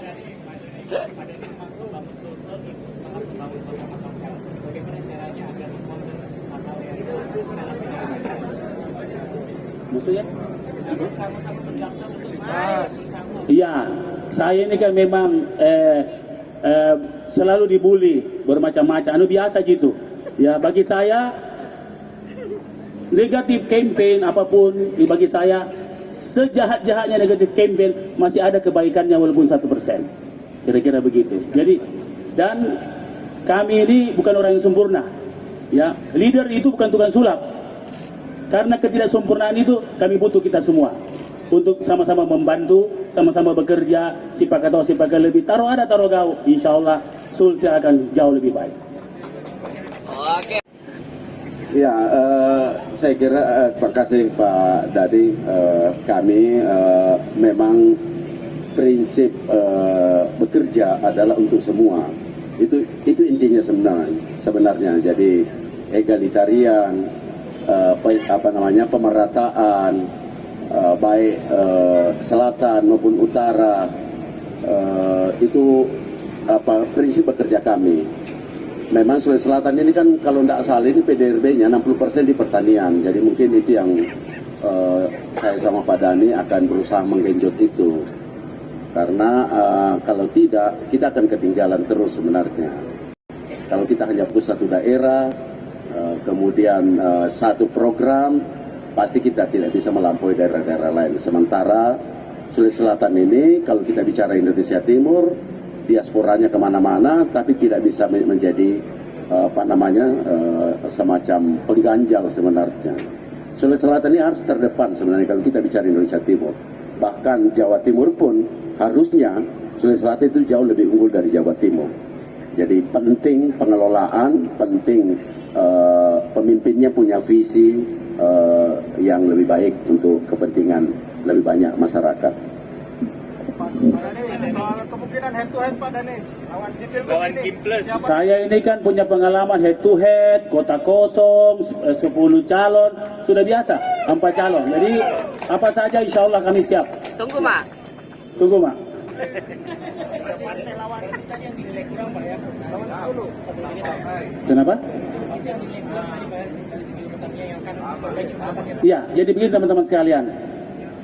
Maksudnya? Iya, saya ini kan memang selalu dibully bermacam-macam, biasa gitu. Ya bagi saya negatif campaign apapun, bagi saya sejahat-jahatnya negatif campaign masih ada kebaikannya walaupun 1%. Kira-kira begitu. Jadi dan kami ini bukan orang yang sempurna. Ya, leader itu bukan tukang sulap. Karena ketidaksempurnaan itu kami butuh kita semua untuk sama-sama membantu, sama-sama bekerja, siapa lebih taruh ada taruh gau, insya Allah Sulsel akan jauh lebih baik. Oke. Ya, saya kira terima kasih Pak Dadi. Kami memang prinsip bekerja adalah untuk semua. Itu intinya sebenarnya. Jadi egalitarian, pemerataan, baik selatan maupun utara, itu prinsip bekerja kami. Memang Sulawesi Selatan ini kan kalau tidak salah ini PDRB-nya 60% di pertanian. Jadi mungkin itu yang saya sama Pak Dani akan berusaha menggenjot itu. Karena kalau tidak, kita akan ketinggalan terus sebenarnya. Kalau kita hanya fokus satu daerah, kemudian satu program, pasti kita tidak bisa melampaui daerah-daerah lain. Sementara Sulawesi Selatan ini, kalau kita bicara Indonesia Timur, diasporanya kemana-mana, tapi tidak bisa menjadi semacam pengganjal sebenarnya. Sulawesi Selatan ini harus terdepan sebenarnya kalau kita bicara Indonesia Timur. Bahkan Jawa Timur pun harusnya Sulawesi Selatan itu jauh lebih unggul dari Jawa Timur. Jadi penting pengelolaan, penting pemimpinnya punya visi yang lebih baik untuk kepentingan lebih banyak masyarakat. Kemungkinan head to head Pak Dhani lawan Kiples. Saya ini kan punya pengalaman head to head, kota kosong, 10 calon, sudah biasa, 4 calon. Jadi apa saja insya Allah kami siap. Tunggu Mak. Tunggu Mak. Kenapa? Ya, jadi begini teman-teman sekalian.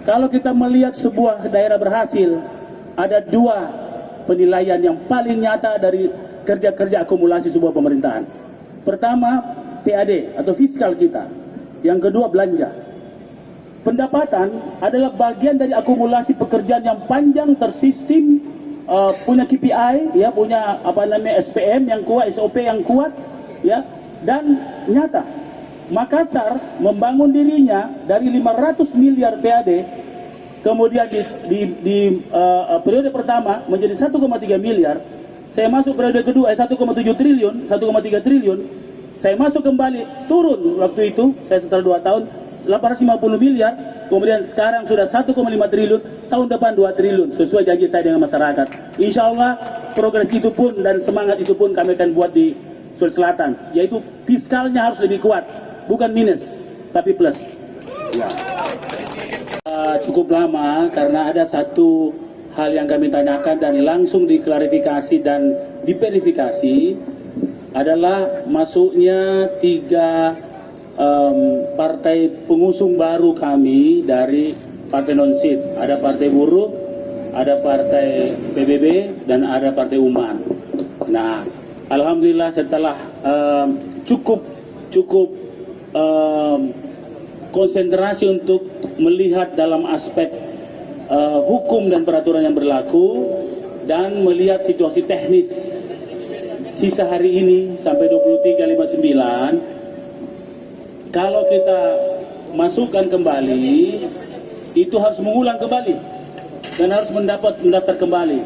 Kalau kita melihat sebuah daerah berhasil, ada 2 penilaian yang paling nyata dari kerja-kerja akumulasi sebuah pemerintahan. Pertama, PAD atau fiskal kita. Yang kedua, belanja. Pendapatan adalah bagian dari akumulasi pekerjaan yang panjang, tersistem, punya KPI, ya, punya SPM yang kuat, SOP yang kuat, ya, dan nyata. Makassar membangun dirinya dari 500 miliar PAD, kemudian di periode pertama menjadi 1,3 miliar. Saya masuk periode kedua 1,7 triliun, 1,3 triliun. Saya masuk kembali, turun waktu itu, saya setelah 2 tahun 850 miliar, kemudian sekarang sudah 1,5 triliun, tahun depan 2 triliun, sesuai janji saya dengan masyarakat. Insya Allah progres itu pun dan semangat itu pun kami akan buat di Sulawesi Selatan, yaitu fiskalnya harus lebih kuat, bukan minus, tapi plus. Ya. Cukup lama karena ada satu hal yang kami tanyakan dan langsung diklarifikasi dan diverifikasi adalah masuknya 3 partai pengusung baru kami dari partai non-SID. Ada partai buruh, ada partai PBB, dan ada partai Umat. Nah, alhamdulillah setelah cukup konsentrasi untuk melihat dalam aspek hukum dan peraturan yang berlaku dan melihat situasi teknis sisa hari ini sampai 23.59. Kalau kita masukkan kembali, itu harus mengulang kembali dan harus mendaftar kembali.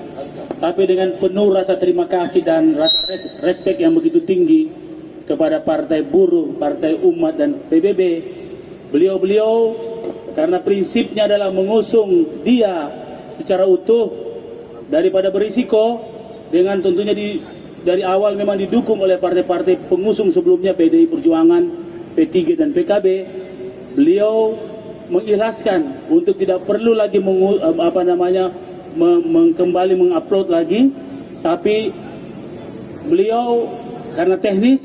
Tapi dengan penuh rasa terima kasih dan rasa respek yang begitu tinggi kepada Partai Buruh, Partai Umat, dan PBB, beliau-beliau karena prinsipnya adalah mengusung dia secara utuh daripada berisiko, dengan tentunya dari awal memang didukung oleh partai-partai pengusung sebelumnya, PDI Perjuangan, P3 dan PKB. Beliau mengikhlaskan untuk tidak perlu lagi kembali mengupload lagi, tapi beliau karena teknis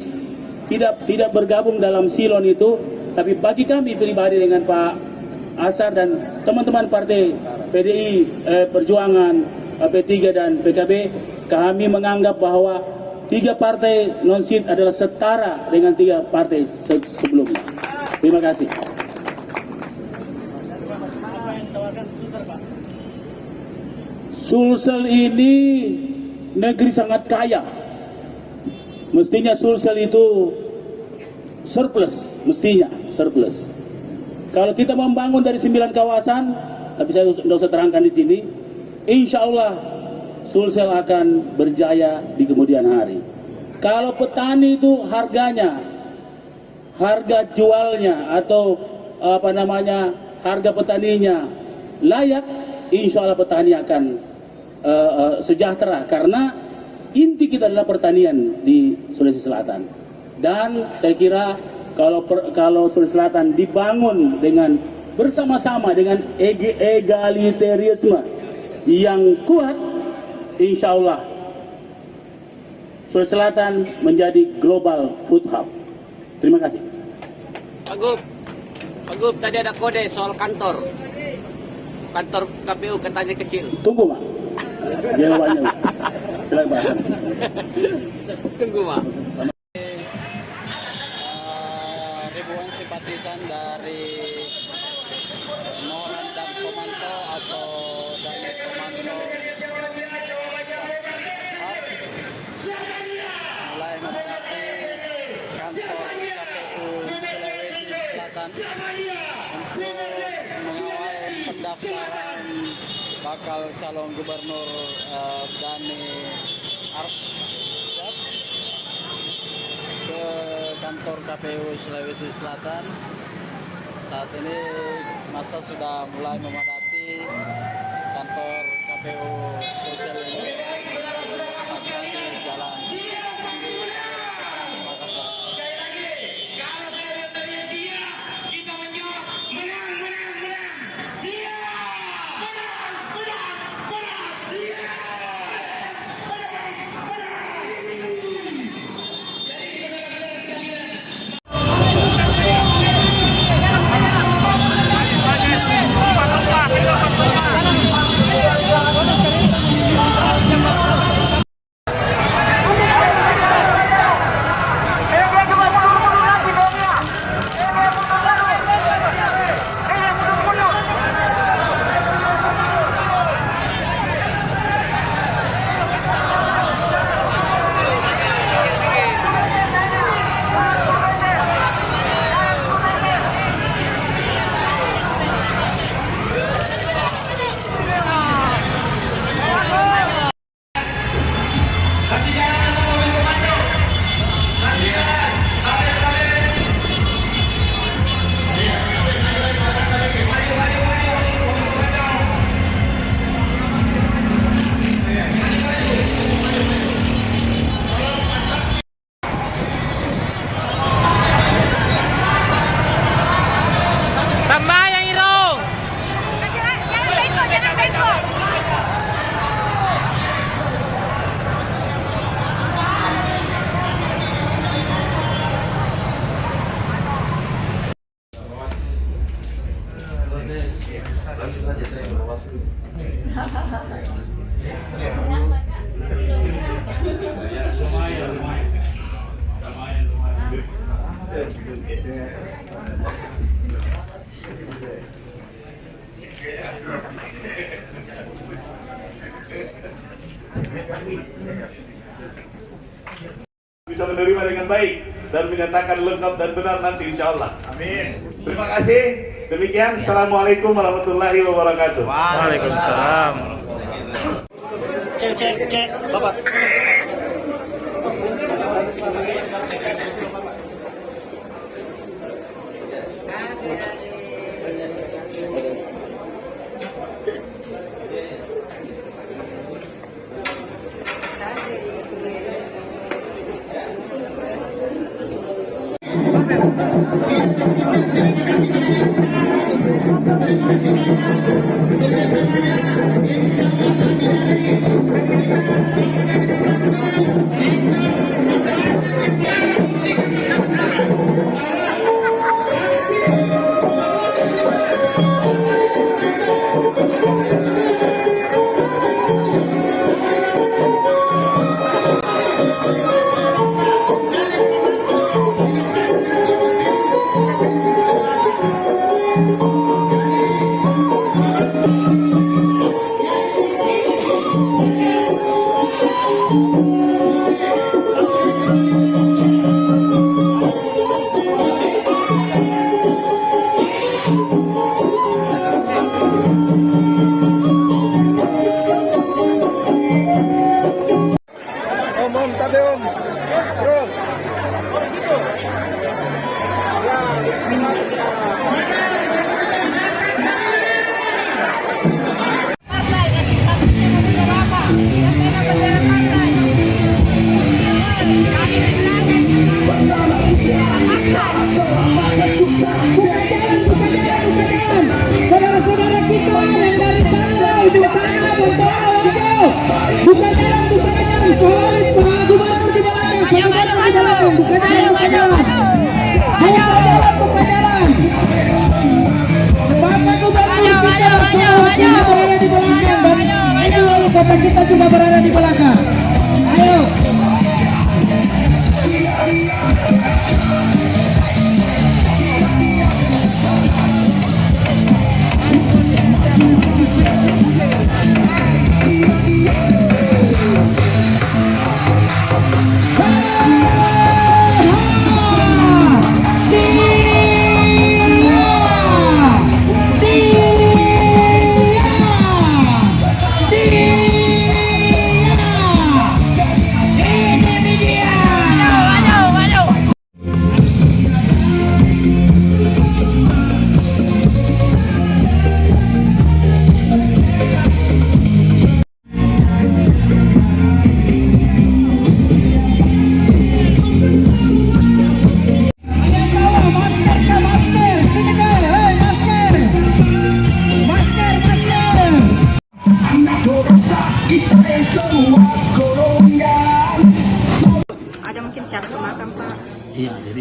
tidak bergabung dalam silon itu. Tapi bagi kami pribadi dengan Pak Asar dan teman-teman partai PDI Perjuangan, P3 dan PKB, kami menganggap bahwa 3 partai non-SID adalah setara dengan 3 partai sebelumnya. Terima kasih. Sulsel ini negeri sangat kaya. Mestinya Sulsel itu surplus, mestinya surplus. Kalau kita membangun dari 9 kawasan, tapi saya tidak usah terangkan di sini, insya Allah Sulsel akan berjaya di kemudian hari. Kalau petani itu harganya, harga jualnya atau harga petaninya layak, insya Allah petani akan sejahtera, karena inti kita adalah pertanian di Sulawesi Selatan. Dan saya kira kalau Sulawesi Selatan dibangun dengan bersama-sama dengan egalitarisme yang kuat, insya Allah Sulawesi Selatan menjadi global food hub. Terima kasih. Pak Gub, tadi ada kode soal kantor KPU katanya kecil. Tunggu Mak, jawabannya. Silakan. Tunggu Mak. Ribuan simpatisan dari Noran dan Komanto atau dari Komanto mulai memadati Selatan untuk mengawal pendaftaran bakal calon gubernur Dhani Arsyad ke kantor KPU Sulawesi Selatan. Saat ini masa sudah mulai memadati kantor KPU Sulsel ini di Jalan Makassar. Bisa menerima dengan baik dan menyatakan lengkap dan benar nanti insya Allah. Amin. Terima kasih. Demikian. Assalamualaikum warahmatullahi wabarakatuh. Waalaikumsalam. Cek, Bapak. Saudara-saudara kita yang dari sana di sana buka jalan, Solid Pak Gubernur di belakang, buka jalan, buka jalan. Ayo buka jalan. Bapak Gubernur kita berada di belakang dan ini wali kota kita juga berada di belakang. Ayo.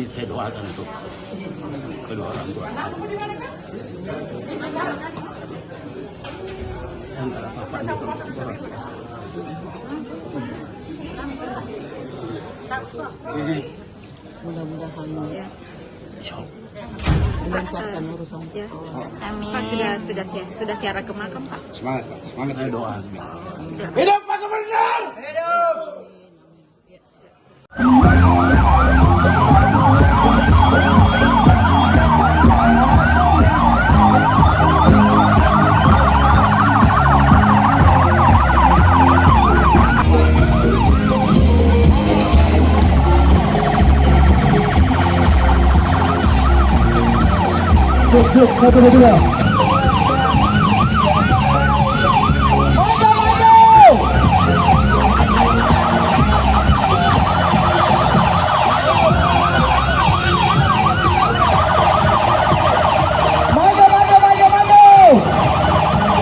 ini saya doakan untuk kedua orang tua saya. Sementara bapaknya orang mudah-mudahan ya melancarkan urusan ya. Amin. Pak sudah siara ke makam Pak. Semangat Pak, semangat saya doa. Hidup Pak Gubernur! Hidup! Cuk, 1, 2, 3.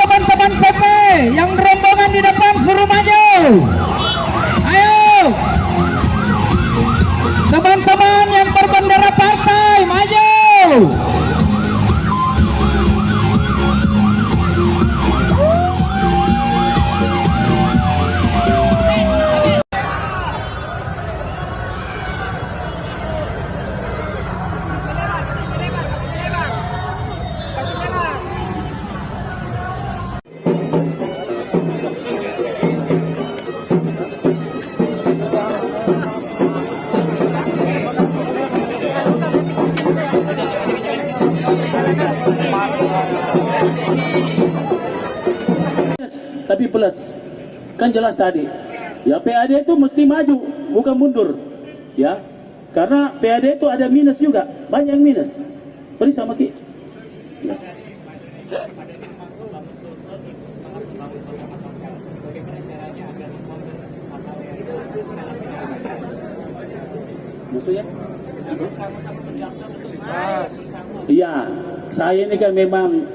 Teman-teman PP yang rombongan di depan suruh maju. Ayo. Teman-teman yang berbendera partai maju. Tapi plus, kan jelas tadi, ya PAD itu mesti maju, bukan mundur, ya, karena PAD itu ada minus juga, banyak yang minus, beri sama Ki. Ya. Maksudnya? Iya, saya ini kan memang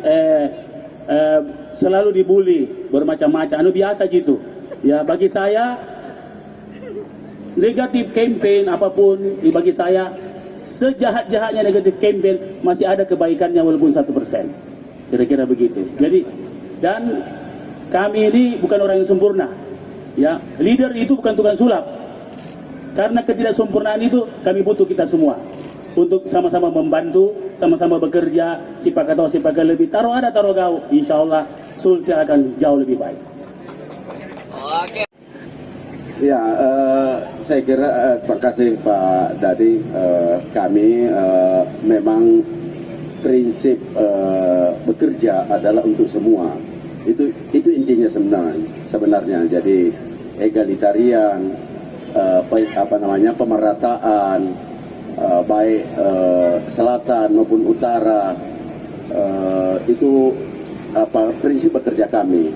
selalu dibully bermacam-macam, biasa gitu. Ya bagi saya negatif campaign apapun, bagi saya sejahat-jahatnya negatif campaign masih ada kebaikannya walaupun 1%. Kira-kira begitu. Jadi dan kami ini bukan orang yang sempurna. Ya, leader itu bukan tukang sulap. Karena ketidaksempurnaan itu kami butuh kita semua untuk sama-sama membantu, sama-sama bekerja, siapa tahu siapa lebih taruh ada taruh gau, insya Allah Sulsel akan jauh lebih baik. Oke. Ya, saya kira terima kasih Pak Dadi. Kami memang prinsip bekerja adalah untuk semua. Itu intinya sebenarnya. Jadi egalitarian, pemerataan, baik selatan maupun utara, itu prinsip bekerja kami.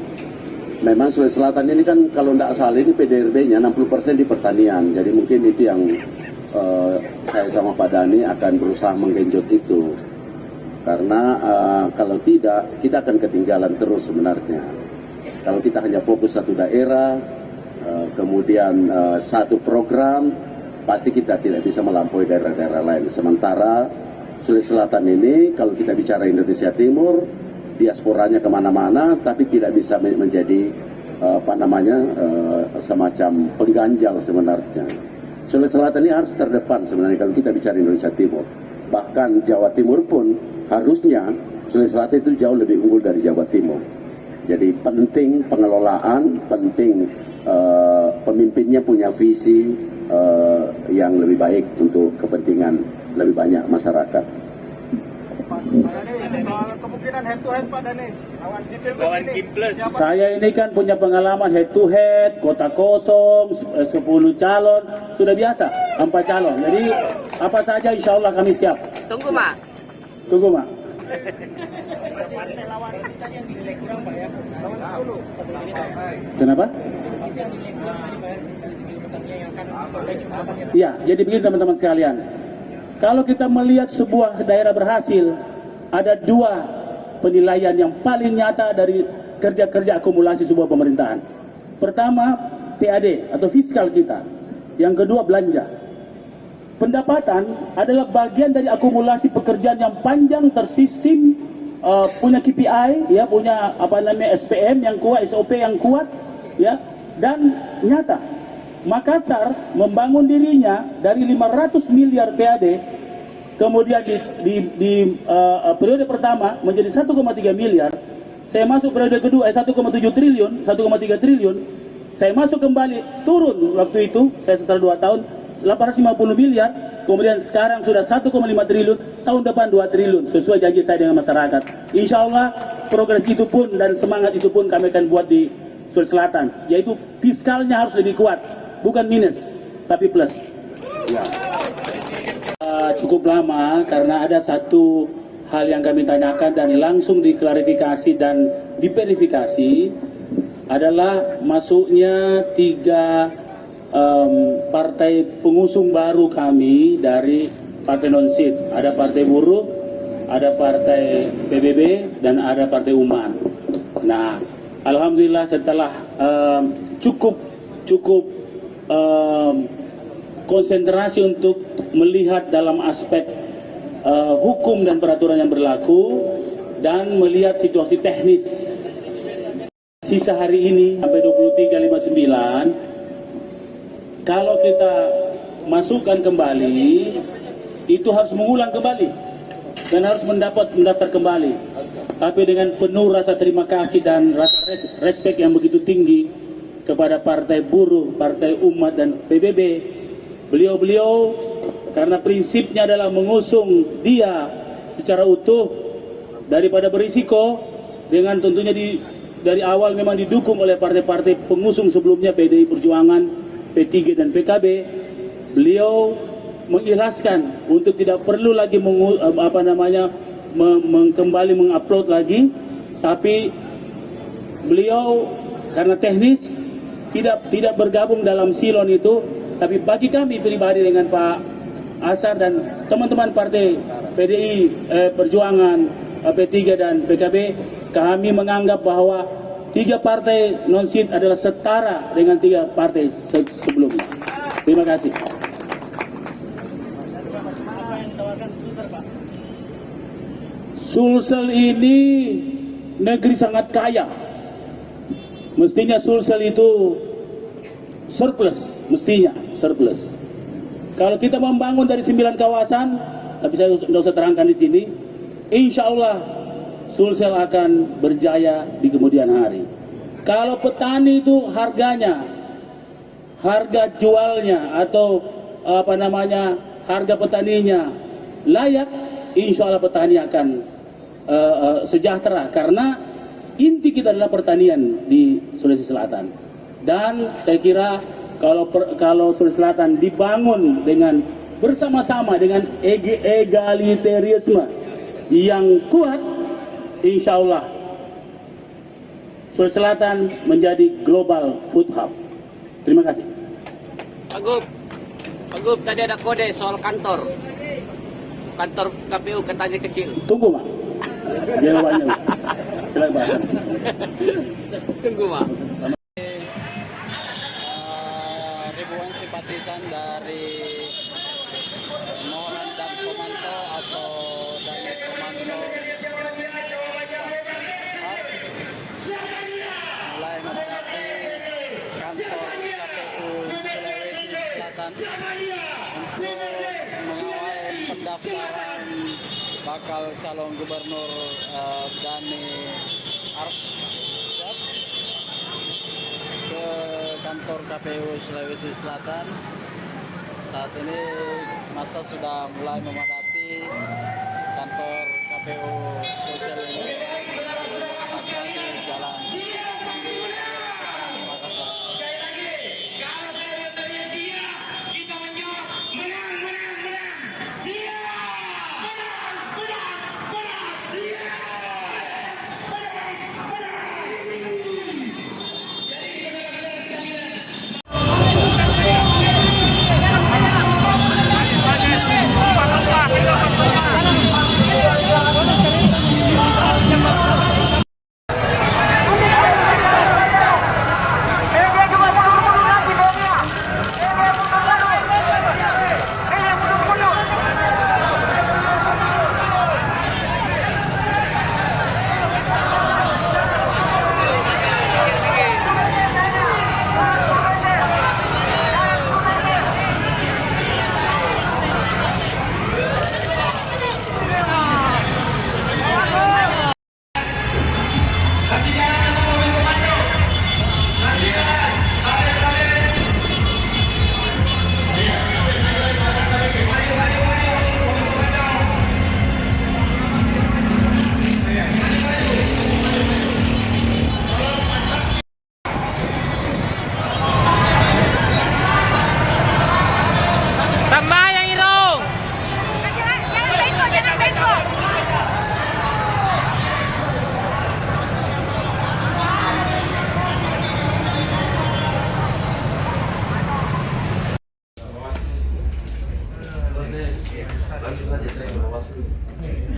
Memang Sulawesi Selatan ini kan kalau tidak salah ini PDRB-nya 60% di pertanian. Jadi mungkin itu yang saya sama Pak Dani akan berusaha menggenjot itu. Karena kalau tidak, kita akan ketinggalan terus sebenarnya. Kalau kita hanya fokus satu daerah, kemudian satu program, pasti kita tidak bisa melampaui daerah-daerah lain. Sementara Sulawesi Selatan ini, kalau kita bicara Indonesia Timur, diasporanya kemana-mana, tapi tidak bisa menjadi semacam pengganjal sebenarnya. Sulawesi Selatan ini harus terdepan sebenarnya kalau kita bicara Indonesia Timur. Bahkan Jawa Timur pun harusnya Sulawesi Selatan itu jauh lebih unggul dari Jawa Timur. Jadi penting pengelolaan, penting pemimpinnya punya visi yang lebih baik untuk kepentingan lebih banyak masyarakat. Kemungkinan head to head Pak Dani lawan Kiples. Saya ini kan punya pengalaman head to head, kota kosong, 10 calon, sudah biasa, 4 calon. Jadi apa saja insya Allah kami siap. Tunggu Mak. Tunggu Mak. Kenapa? Iya, jadi begini teman-teman sekalian. Kalau kita melihat sebuah daerah berhasil, ada 2 penilaian yang paling nyata dari kerja-kerja akumulasi sebuah pemerintahan. Pertama, PAD atau fiskal kita. Yang kedua, belanja. pendapatan adalah bagian dari akumulasi pekerjaan yang panjang tersistem, punya KPI, ya, punya SPM yang kuat, SOP yang kuat, ya, dan nyata. Makassar membangun dirinya dari 500 miliar PAD, kemudian di periode pertama menjadi 1,3 miliar. Saya masuk periode kedua 1,7 triliun, 1,3 triliun. Saya masuk kembali, turun waktu itu, saya setelah 2 tahun 850 miliar, kemudian sekarang sudah 1,5 triliun, tahun depan 2 triliun, sesuai janji saya dengan masyarakat. Insya Allah progres itu pun dan semangat itu pun kami akan buat di Sulawesi Selatan, yaitu fiskalnya harus lebih kuat, bukan minus, tapi plus. Ya. Cukup lama karena ada satu hal yang kami tanyakan dan langsung diklarifikasi dan diverifikasi adalah masuknya 3 partai pengusung baru kami dari partai non-SID. Ada partai buruh, ada partai PBB, dan ada partai umat. Nah, alhamdulillah setelah cukup konsentrasi untuk melihat dalam aspek hukum dan peraturan yang berlaku dan melihat situasi teknis sisa hari ini sampai 23.59. Kalau kita masukkan kembali, itu harus mengulang kembali dan harus mendaftar kembali. Tapi dengan penuh rasa terima kasih dan rasa respek yang begitu tinggi kepada partai buruh, partai umat, dan PBB, beliau-beliau karena prinsipnya adalah mengusung dia secara utuh daripada berisiko, dengan tentunya dari awal memang didukung oleh partai-partai pengusung sebelumnya, PDI Perjuangan, P3 dan PKB. Beliau mengikhlaskan untuk tidak perlu lagi kembali mengupload lagi, tapi beliau karena teknis tidak bergabung dalam silon itu. Tapi bagi kami pribadi dengan Pak Asar dan teman-teman partai PDI Perjuangan, P3 dan PKB, kami menganggap bahwa 3 partai non-SID adalah setara dengan 3 partai sebelumnya. Terima kasih. Sulsel ini negeri sangat kaya. Mestinya Sulsel itu surplus, mestinya surplus. Kalau kita membangun dari 9 kawasan, tapi saya tidak usah terangkan di sini, insya Allah Sulsel akan berjaya di kemudian hari. Kalau petani itu harganya, harga jualnya atau harga petaninya layak, insya Allah petani akan sejahtera, karena inti kita adalah pertanian di Sulawesi Selatan. Dan saya kira kalau Sulawesi Selatan dibangun dengan bersama-sama dengan egalitarisme yang kuat, insya Allah Sulawesi Selatan menjadi global food hub. Terima kasih. Pak Gub, tadi ada kode soal kantor KPU katanya kecil. Tunggu, Mak. Jawabannya, Mak. Tunggu, Mak. Ribuan simpatisan dari Mohonan dan Komanto atau dari Komanto mulai memadati kantor KPU Sulawesi Selatan untuk mengawal pendaftaran bakal calon gubernur Dhani Arsyad ke kantor KPU Sulawesi Selatan. Saat ini masa sudah mulai memadati kantor KPU Sulsel ini. Di jalan Makassar. Sekali lagi, kalau saya bertanya dia, kita menjawab menang, menang, menang. Dia menang, menang, menang. Dia menang, menang. Jadi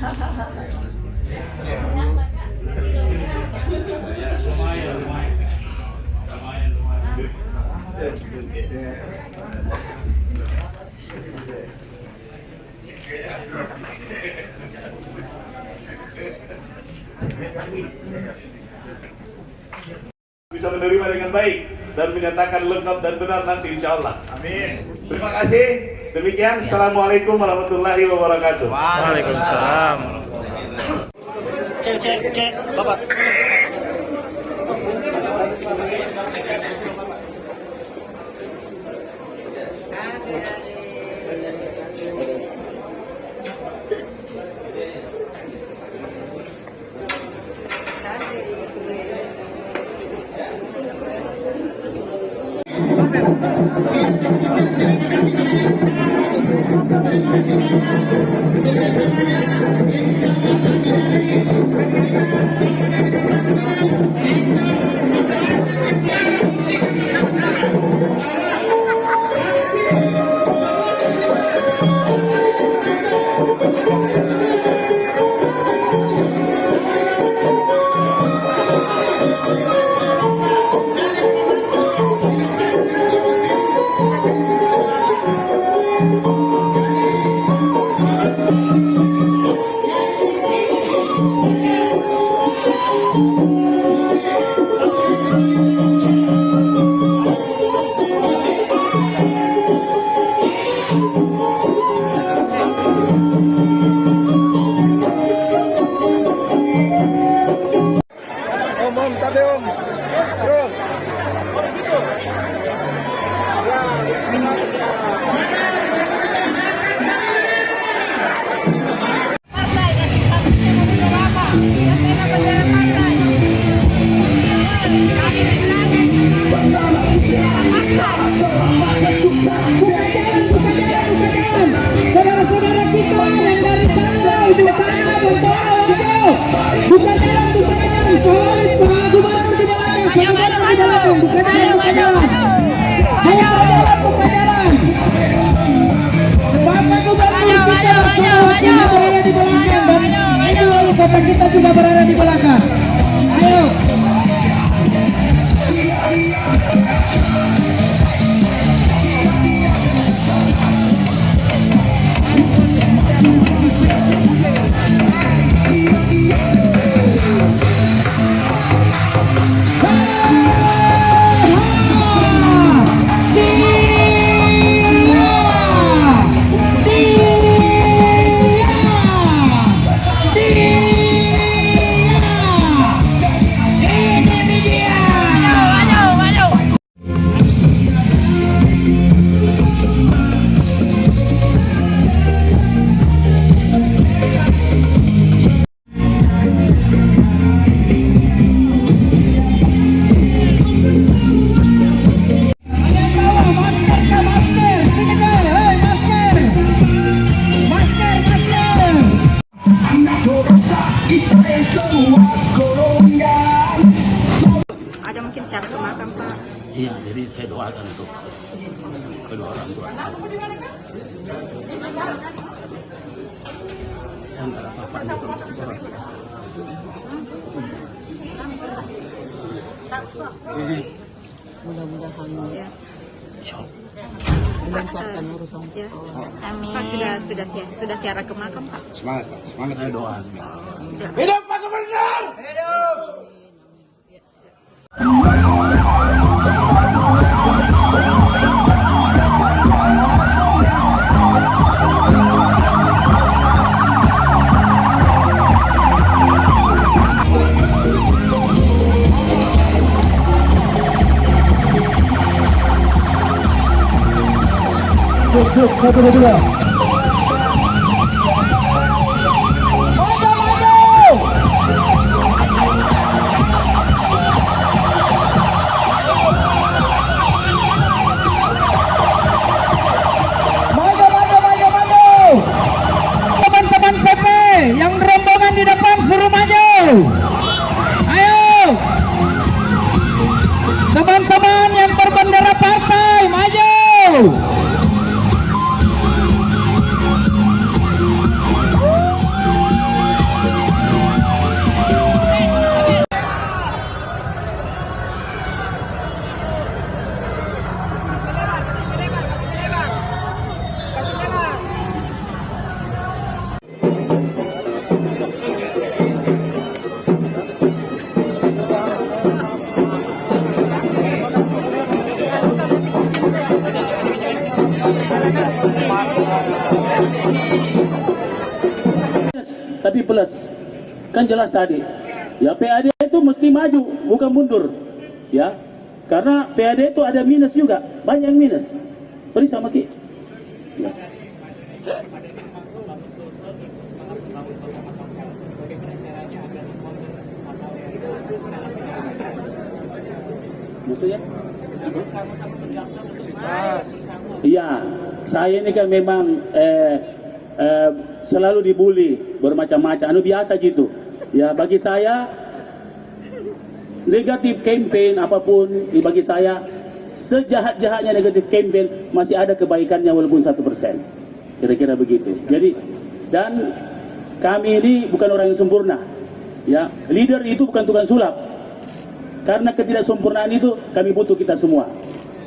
Bisa menerima dengan baik dan menyatakan lengkap dan benar nanti insya Allah. Amin. Terima kasih. Demikian. Assalamualaikum warahmatullahi wabarakatuh. Waalaikumsalam. Cek, Bapak. Kota kita sudah berada di belakang. Ayo. Ada mungkin syarat ke makam, Pak? Iya, jadi saya doakan untuk kedua orang tua saya. Antara bapaknya itu orang Mudah-mudahan ya. Dilancarkan urusan. Ya. Amin. Pak sudah siara ke makam, Pak. Semangat, Pak. Semangat saya doa. Hidup Pak Gubernur! Hidup! Cuk, 1, 2. Teman-teman PP yang rombongan di depan suruh maju. Ayo. Teman-teman yang berbendera partai maju. tapi plus. Kan jelas tadi. Ya PAD itu mesti maju, bukan mundur. Ya. Karena PAD itu ada minus juga, banyak yang minus. Beri sama Ki. Ya. Maksudnya? Iya, saya ini kan memang selalu dibully bermacam-macam, biasa gitu. Ya bagi saya negatif campaign apapun, bagi saya sejahat-jahatnya negatif campaign masih ada kebaikannya walaupun 1%. Kira-kira begitu. Jadi dan kami ini bukan orang yang sempurna. Ya, leader itu bukan tukang sulap. Karena ketidaksempurnaan itu kami butuh kita semua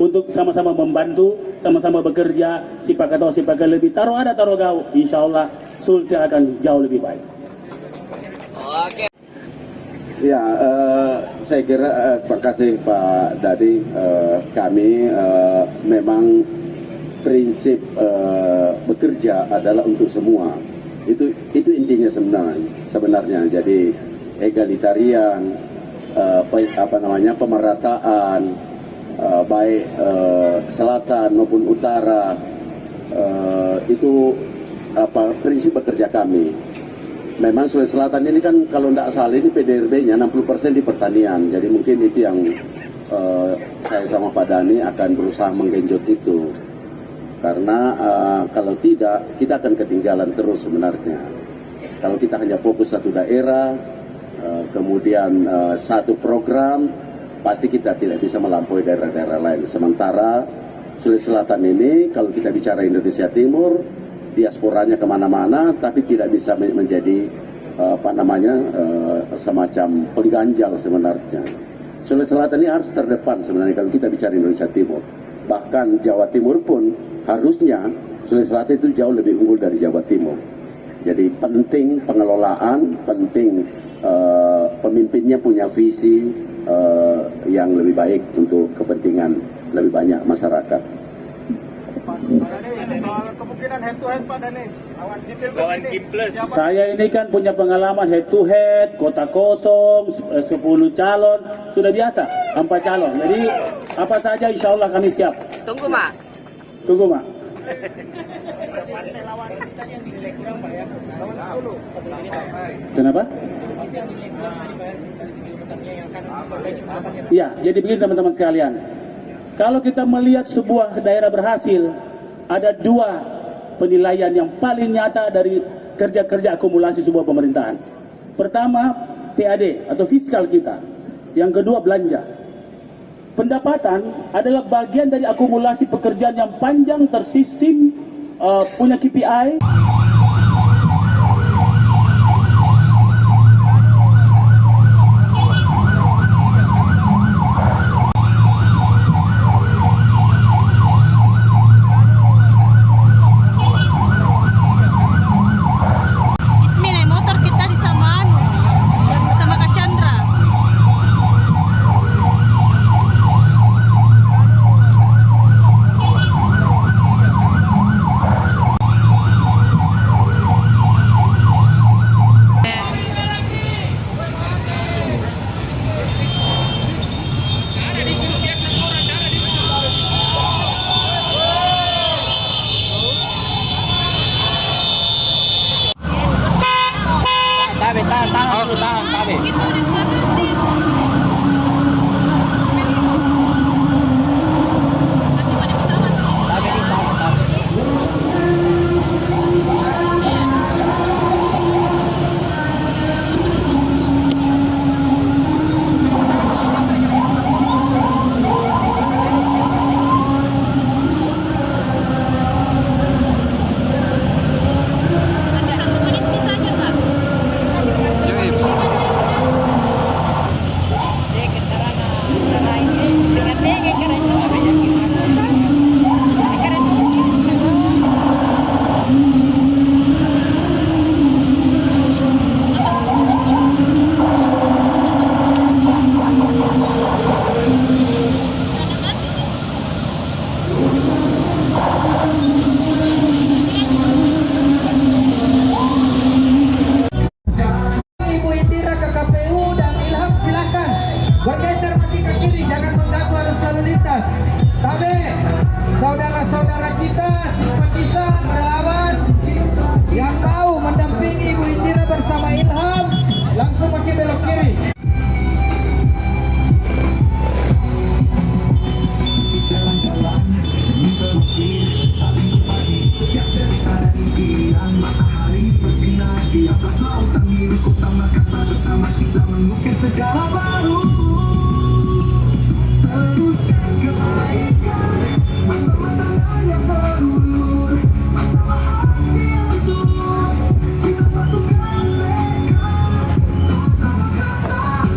untuk sama-sama membantu, sama-sama bekerja, siapa tahu siapa lebih taruh ada taruh gau, insya Allah Sulsel akan jauh lebih baik. Oke. Ya, saya kira terima kasih Pak Dadi. Kami memang prinsip bekerja adalah untuk semua. Itu intinya sebenarnya. Jadi egalitarian. Pemerataan baik selatan maupun utara, itu prinsip bekerja kami. Memang Sulawesi Selatan ini kan kalau tidak salah ini PDRB-nya 60% di pertanian, jadi mungkin itu yang saya sama Pak Dani akan berusaha menggenjot itu, karena kalau tidak kita akan ketinggalan terus sebenarnya. Kalau kita hanya fokus satu daerah, kemudian satu program, pasti kita tidak bisa melampaui daerah-daerah lain. Sementara Sulawesi Selatan ini kalau kita bicara Indonesia Timur, diasporanya kemana-mana, tapi tidak bisa menjadi semacam pengganjal sebenarnya. Sulawesi Selatan ini harus terdepan sebenarnya kalau kita bicara Indonesia Timur. Bahkan Jawa Timur pun harusnya Sulawesi Selatan itu jauh lebih unggul dari Jawa Timur. Jadi penting pengelolaan, penting pemimpinnya punya visi yang lebih baik untuk kepentingan lebih banyak masyarakat. Kemungkinan head to head Pak Dani. Lawan Kiples. Saya ini kan punya pengalaman head to head, kota kosong, 10 calon, sudah biasa, 4 calon. Jadi apa saja insya Allah kami siap. Tunggu Mak. Tunggu Mak. Kenapa? Ya, jadi begini teman-teman sekalian. Kalau kita melihat sebuah daerah berhasil, ada 2 penilaian yang paling nyata dari kerja-kerja akumulasi sebuah pemerintahan. Pertama, PAD atau fiskal kita. Yang kedua, belanja. Pendapatan adalah bagian dari akumulasi pekerjaan yang panjang, tersistem, punya KPI. segala baru. Teruskan kebaikan, masalah yang berulur, masalah hati yang tulus, kita satukan mereka. Tanpa kata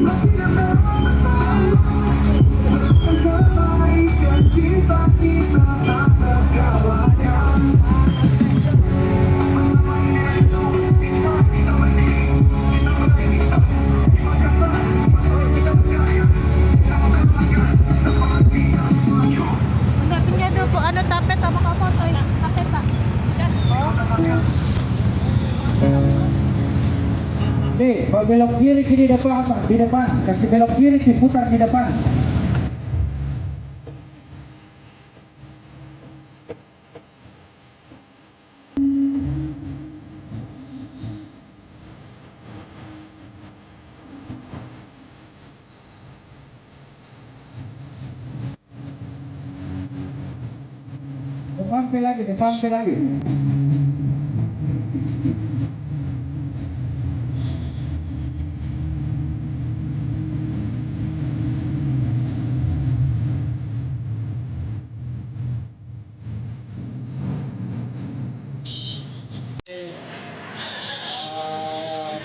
masih ada masalah, teruskan kebaikan, cinta kita tak terkalahkan. Enggak punya dulu, ada tapet sama kau foto ya, tapet tak? Nih, mau belok kiri di depan, Pak. Di depan, kasih belok kiri, diputar di depan. Depan lagi.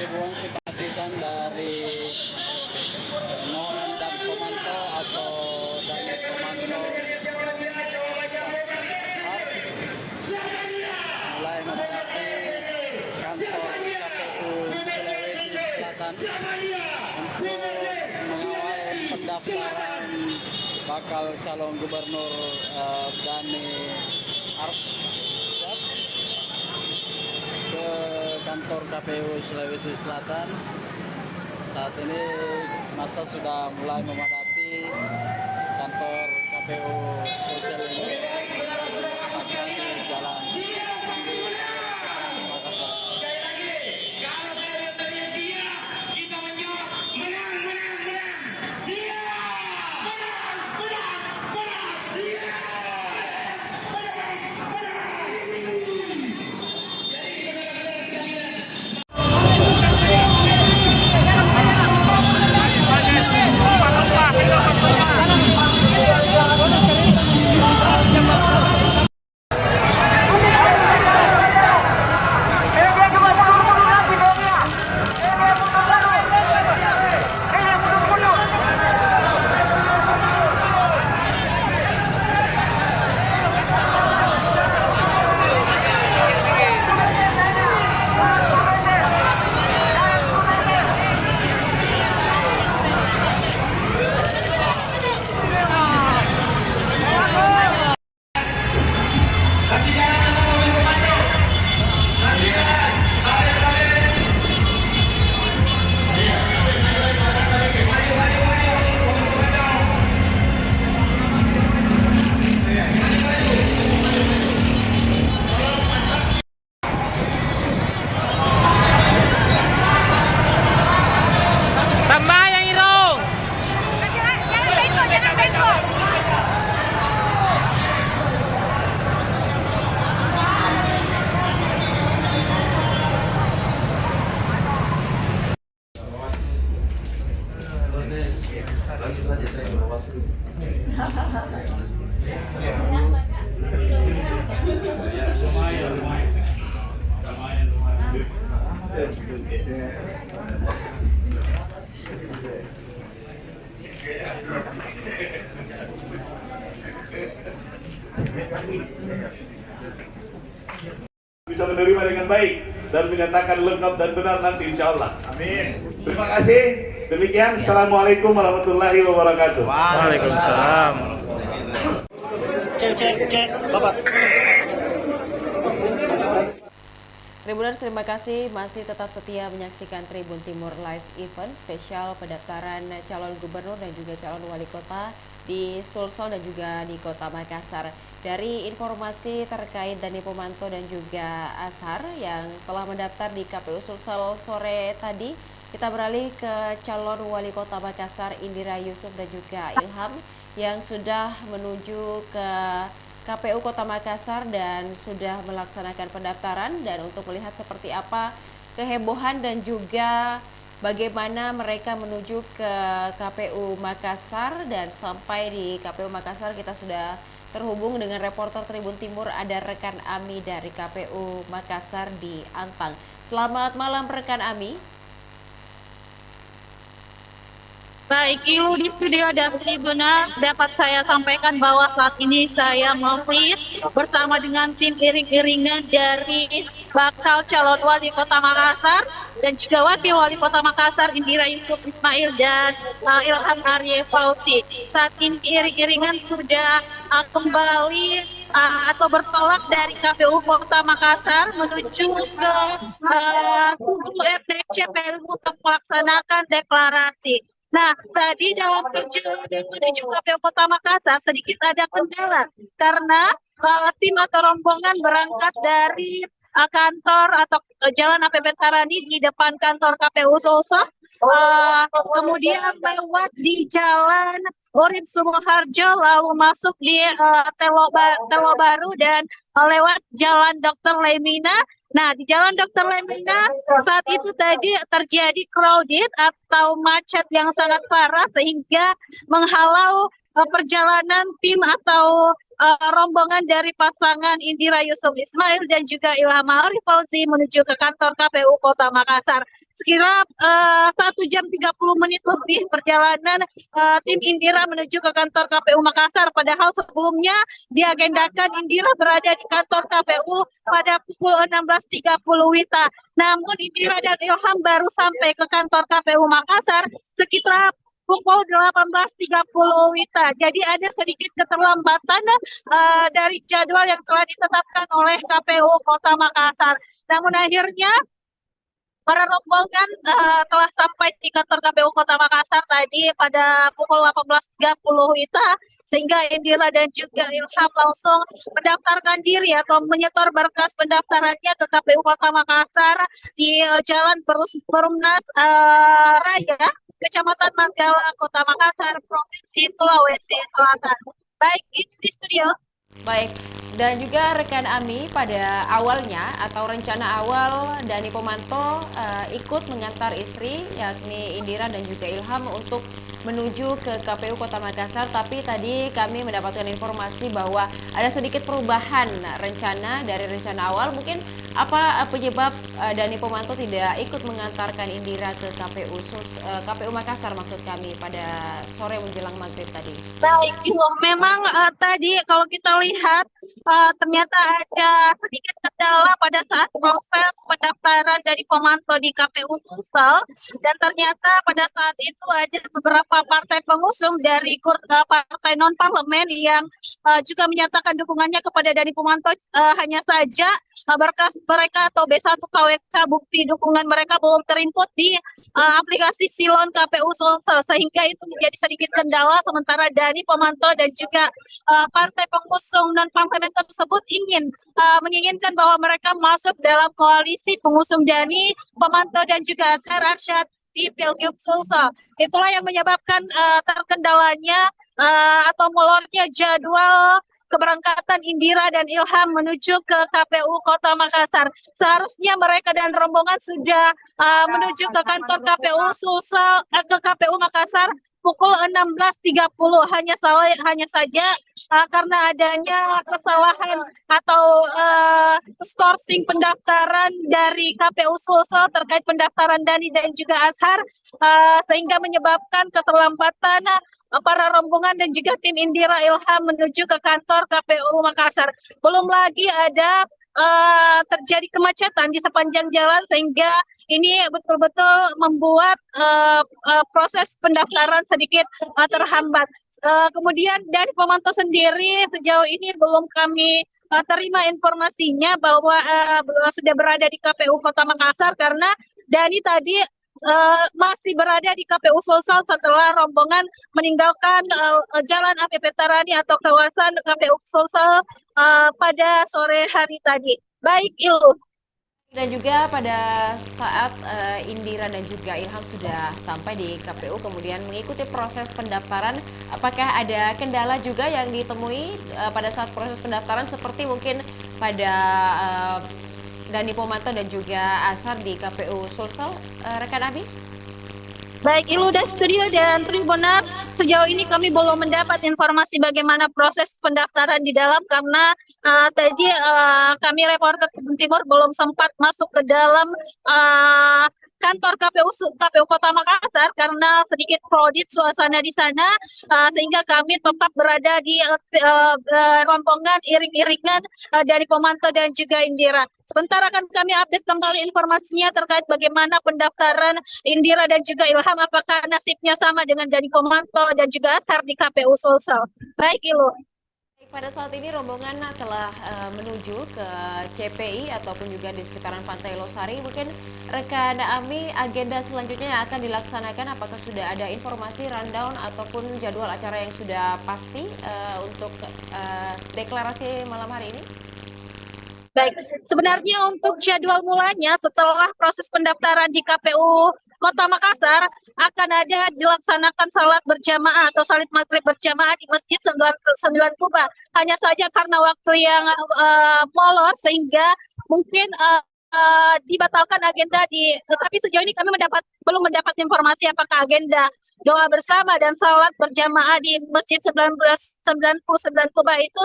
Ribuan simpatisan dari Nonan dan Komando atau dari Komando mulai memadati kantor KPU Sulawesi Selatan untuk mengawal pendaftaran bakal calon gubernur Dhani Arsyad ke kantor KPU Sulawesi Selatan. Saat ini masa sudah mulai memadati kantor KPU Sulawesi Selatan di Jalan Makassar. Kalau saya tanya dia, kita menjawab menang, menang, menang. Dia menang, menang, menang. Dia menang, menang. Bisa menerima dengan baik dan menyatakan lengkap dan benar nanti insya Allah. Amin. Terima kasih. Demikian. Assalamualaikum warahmatullahi wabarakatuh. Waalaikumsalam. Cek, Bapak. Tribuners, terima kasih masih tetap setia menyaksikan Tribun Timur Live Event spesial pendaftaran calon gubernur dan juga calon wali kota di Sulsel dan juga di Kota Makassar. Dari informasi terkait Dhani Pomanto dan juga Ashar yang telah mendaftar di KPU Sulsel sore tadi, kita beralih ke calon wali kota Makassar Indira Yusuf dan juga Ilham yang sudah menuju ke KPU Kota Makassar dan sudah melaksanakan pendaftaran. Dan untuk melihat seperti apa kehebohan dan juga bagaimana mereka menuju ke KPU Makassar. Dan sampai di KPU Makassar kita sudah terhubung dengan reporter Tribun Timur, ada rekan Ami dari KPU Makassar di Antang. Selamat malam rekan Ami. Baik, Ilu di studio dan Tribuners, dapat saya sampaikan bahwa saat ini saya masih bersama dengan tim iring-iringan dari bakal calon wali kota Makassar dan juga wakil wali kota Makassar Indira Yusuf Ismail dan Ilham Arye Fauzi. Saat ini iring-iringan sudah kembali atau bertolak dari KPU Kota Makassar menuju ke tugu RDC PLU untuk melaksanakan deklarasi. Nah, tadi dalam perjalanan menuju KPU Kota Makassar sedikit ada kendala karena tim atau rombongan berangkat dari kantor atau Jalan APP Tarani di depan kantor KPU Sulsel, kemudian lewat di Jalan Urip Sumoharjo, lalu masuk di Telo Baru dan lewat Jalan Dr. Lemina. Nah, di Jalan Dr. Lemina saat itu tadi terjadi crowded atau macet yang sangat parah sehingga menghalau perjalanan tim atau rombongan dari pasangan Indira Yusuf Ismail dan juga Ilham Arye Fauzi menuju ke kantor KPU Kota Makassar. Sekira 1 jam 30 menit lebih perjalanan tim Indira menuju ke kantor KPU Makassar, padahal sebelumnya diagendakan Indira berada di kantor KPU pada pukul 16.30 WITA. Namun Indira dan Ilham baru sampai ke kantor KPU Makassar sekitar pukul 18.30 WITA. Jadi ada sedikit keterlambatan dari jadwal yang telah ditetapkan oleh KPU Kota Makassar. Namun akhirnya para rombongan telah sampai di kantor KPU Kota Makassar tadi pada pukul 18.30 WITA, sehingga Indira dan juga Ilham langsung mendaftarkan diri atau menyetor berkas pendaftarannya ke KPU Kota Makassar di Jalan Perumnas Raya, Kecamatan Manggala, Kota Makassar, Provinsi Sulawesi Selatan. Baik, itu di studio. Baik, dan juga rekan Ami, pada awalnya atau rencana awal Dani Pomanto ikut mengantar istri yakni Indira dan juga Ilham untuk menuju ke KPU Kota Makassar, tapi tadi kami mendapatkan informasi bahwa ada sedikit perubahan rencana dari rencana awal. Mungkin apa penyebab Dani Pomanto tidak ikut mengantarkan Indira ke KPU Makassar maksud kami pada sore menjelang maghrib tadi? Baik, memang tadi kalau kita lihat ternyata ada sedikit kendala pada saat proses pendaftaran dari Pomanto di KPU Sulsel, dan ternyata pada saat itu ada beberapa partai pengusung dari partai non parlemen yang juga menyatakan dukungannya kepada Dani Pomanto. Hanya saja berkas mereka atau B1 KWK bukti dukungan mereka belum terinput di aplikasi Silon KPU Sulsel, sehingga itu menjadi sedikit kendala. Sementara Dani Pomanto dan juga partai pengusung non parlemen tersebut menginginkan bahwa mereka masuk dalam koalisi pengusung Dani Pomanto dan juga Azhar Arsyad di Pilgub Sulsel. Itulah yang menyebabkan terkendalanya atau molornya jadwal keberangkatan Indira dan Ilham menuju ke KPU Kota Makassar. Seharusnya mereka dan rombongan sudah menuju ke kantor KPU Sulsel, ke KPU Makassar pukul 16.30. Hanya saja karena adanya kesalahan atau sourcing pendaftaran dari KPU Sulsel terkait pendaftaran Dani dan juga Azhar, sehingga menyebabkan keterlambatan para rombongan dan juga tim Indira Ilham menuju ke kantor KPU Makassar. Belum lagi ada terjadi kemacetan di sepanjang jalan, sehingga ini betul-betul membuat proses pendaftaran sedikit terhambat. Kemudian dari Pomanto sendiri sejauh ini belum kami terima informasinya bahwa sudah berada di KPU Kota Makassar, karena Dani tadi masih berada di KPU Sulsel setelah rombongan meninggalkan Jalan APP Tarani atau kawasan KPU Sulsel pada sore hari tadi. Baik, Ilu. Dan juga pada saat Indira dan juga Ilham sudah sampai di KPU kemudian mengikuti proses pendaftaran, apakah ada kendala juga yang ditemui pada saat proses pendaftaran seperti mungkin pada Dani Pomanto dan juga Azhar di KPU Sulsel, rekan Abi? Baik Ilu dan Studio dan Tribuners, sejauh ini kami belum mendapat informasi bagaimana proses pendaftaran di dalam karena tadi kami reporter Tribun Timur belum sempat masuk ke dalam kantor KPU Kota Makassar karena sedikit crowded suasana di sana, sehingga kami tetap berada di rombongan iring-iringan dari Pomanto dan juga Indira. Sebentar akan kami update kembali informasinya terkait bagaimana pendaftaran Indira dan juga Ilham, apakah nasibnya sama dengan dari Pomanto dan juga Asar di KPU Sulsel. Baik Ilu. Pada saat ini rombongan telah menuju ke CPI ataupun juga di sekitaran Pantai Losari. Mungkin rekan Ami, agenda selanjutnya yang akan dilaksanakan, apakah sudah ada informasi rundown ataupun jadwal acara yang sudah pasti untuk deklarasi malam hari ini? Baik, sebenarnya untuk jadwal mulanya setelah proses pendaftaran di KPU Kota Makassar akan ada dilaksanakan salat berjamaah atau salat maghrib berjamaah di Masjid 9 Kuba. Hanya saja karena waktu yang molor sehingga mungkin dibatalkan agenda tetapi sejauh ini kami belum mendapat informasi apakah agenda doa bersama dan salat berjamaah di Masjid 1999 Kuba itu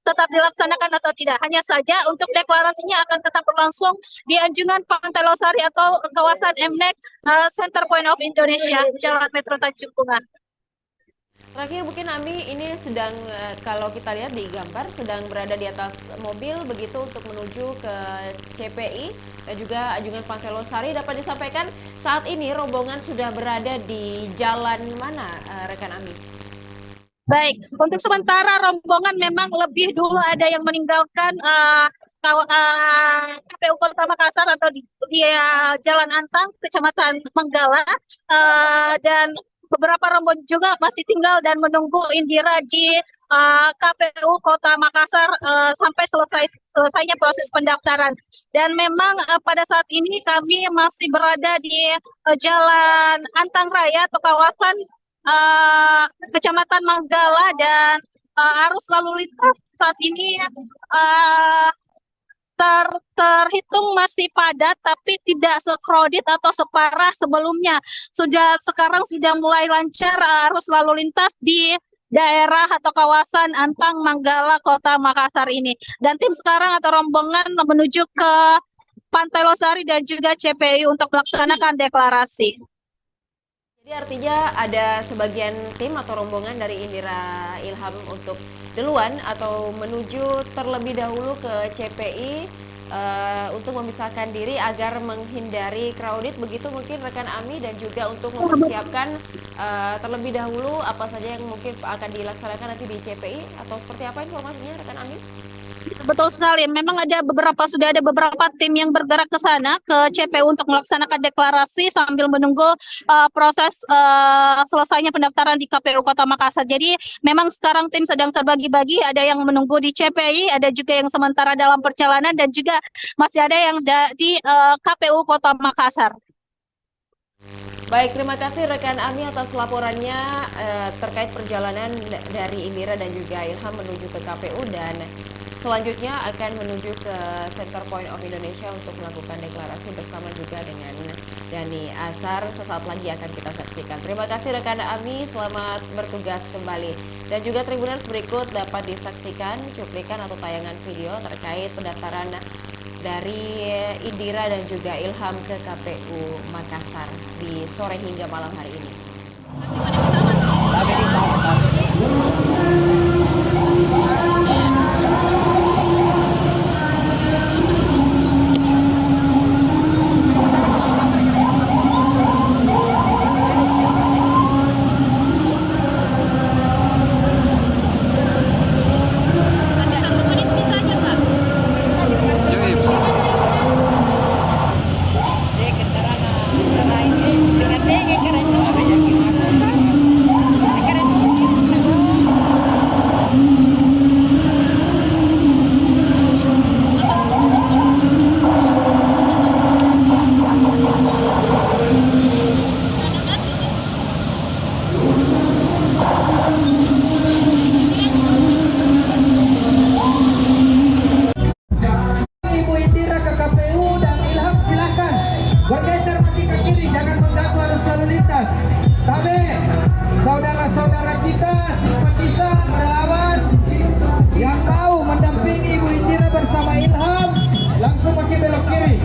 tetap dilaksanakan atau tidak. Hanya saja untuk deklarasinya akan tetap berlangsung di Anjungan Pantai Losari atau kawasan MNEC Center Point of Indonesia, Jalan Metro Tanjung Bunga. Terakhir mungkin Ami, ini sedang kalau kita lihat di gambar sedang berada di atas mobil begitu untuk menuju ke CPI dan juga Anjungan Pantai Losari. Dapat disampaikan saat ini rombongan sudah berada di jalan mana rekan Ami? Baik, untuk sementara rombongan memang lebih dulu ada yang meninggalkan KPU Kota Makassar atau di Jalan Antang, Kecamatan Menggala, dan beberapa rombongan juga masih tinggal dan menunggu Indira di KPU Kota Makassar sampai selesainya proses pendaftaran. Dan memang pada saat ini kami masih berada di Jalan Antang Raya atau kawasan Kecamatan Manggala, dan arus lalu lintas saat ini terhitung masih padat tapi tidak se-crowded atau separah sebelumnya. Sekarang sudah mulai lancar arus lalu lintas di daerah atau kawasan Antang Manggala Kota Makassar ini. Dan tim sekarang atau rombongan menuju ke Pantai Losari dan juga CPI untuk melaksanakan deklarasi. Jadi artinya ada sebagian tim atau rombongan dari Indira Ilham untuk duluan atau menuju terlebih dahulu ke CPI untuk memisahkan diri agar menghindari crowded, begitu mungkin rekan Ami, dan juga untuk mempersiapkan terlebih dahulu apa saja yang mungkin akan dilaksanakan nanti di CPI, atau seperti apa informasinya rekan Ami? Betul sekali, memang sudah ada beberapa tim yang bergerak ke sana ke CPU untuk melaksanakan deklarasi sambil menunggu proses selesainya pendaftaran di KPU Kota Makassar. Jadi memang sekarang tim sedang terbagi-bagi, ada yang menunggu di CPI, ada juga yang sementara dalam perjalanan, dan juga masih ada yang di KPU Kota Makassar. Baik, terima kasih rekan Ami atas laporannya terkait perjalanan dari Indira dan juga Ilham menuju ke KPU, dan selanjutnya akan menuju ke Center Point of Indonesia untuk melakukan deklarasi bersama juga dengan Dhani Asar. Sesaat lagi akan kita saksikan. Terima kasih rekan Ami, selamat bertugas kembali. Dan juga Tribuners, berikut dapat disaksikan cuplikan atau tayangan video terkait pendaftaran dari Indira dan juga Ilham ke KPU Makassar di sore hingga malam hari ini. meter maju ke kiri, jangan mengganggu arus lalu lintas. Tapi saudara-saudara kita, simpatisan, relawan yang mau mendampingi Ibu Indira bersama Ilham, langsung maju belok kiri.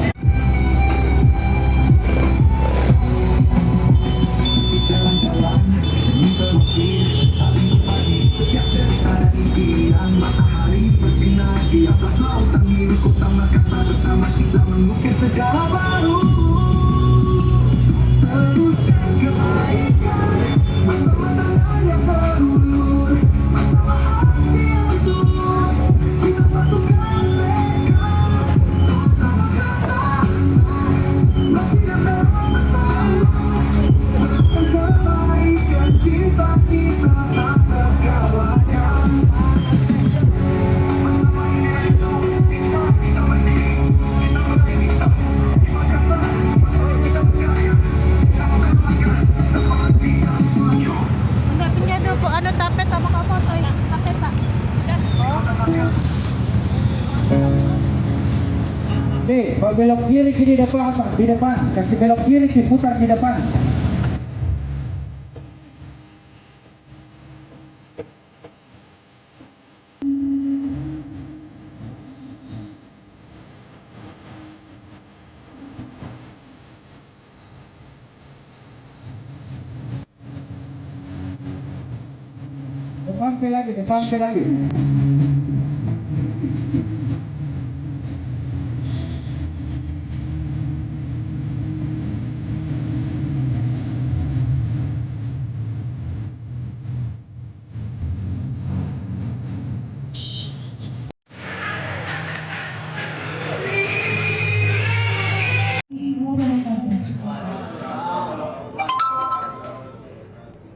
Matahari bersinar di atas lautan biru kota Makassar, bersama kita mengukir sejarah baru. Teruskan kebaikan bersama tangan yang berulur, bersama hati yang tulus, kita satukan tekad. Kota Makassar masih ada bersama, teruskan kebaikan, cinta kita tak terkalahkan. Enggak punya dulu ada tapet sama kau foto ya. Tapet tak? Nih, belok kiri di depan, kasih belok kiri, putar di depan. Depan lagi.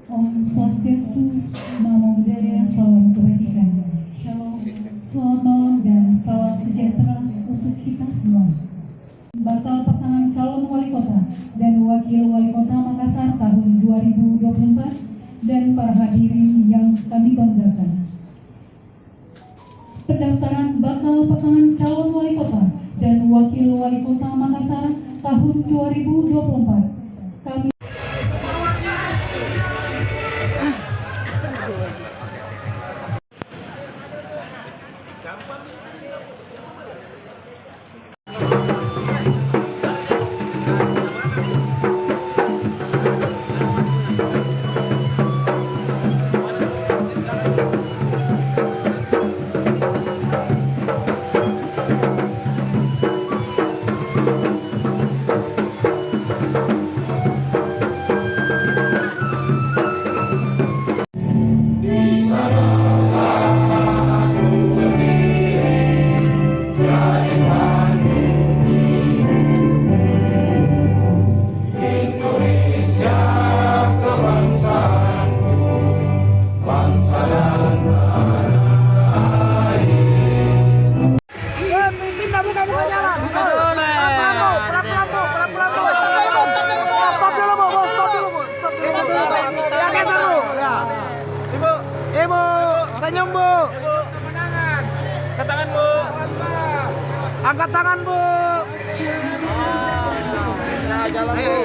Om Swastiastu, Namo Buddhaya, salam kebajikan. Shalom, selamat malam dan salam sejahtera untuk kita semua. Bakal pasangan calon wali kota dan wakil wali kota Makassar tahun 2024 dan para hadirin yang kami banggakan. Pendaftaran bakal pasangan calon wali kota dan wakil wali kota Makassar tahun 2024. Kami Senyum Bu. Angkat tangan Bu. Angkat tangan Bu. Ya jalan Bu.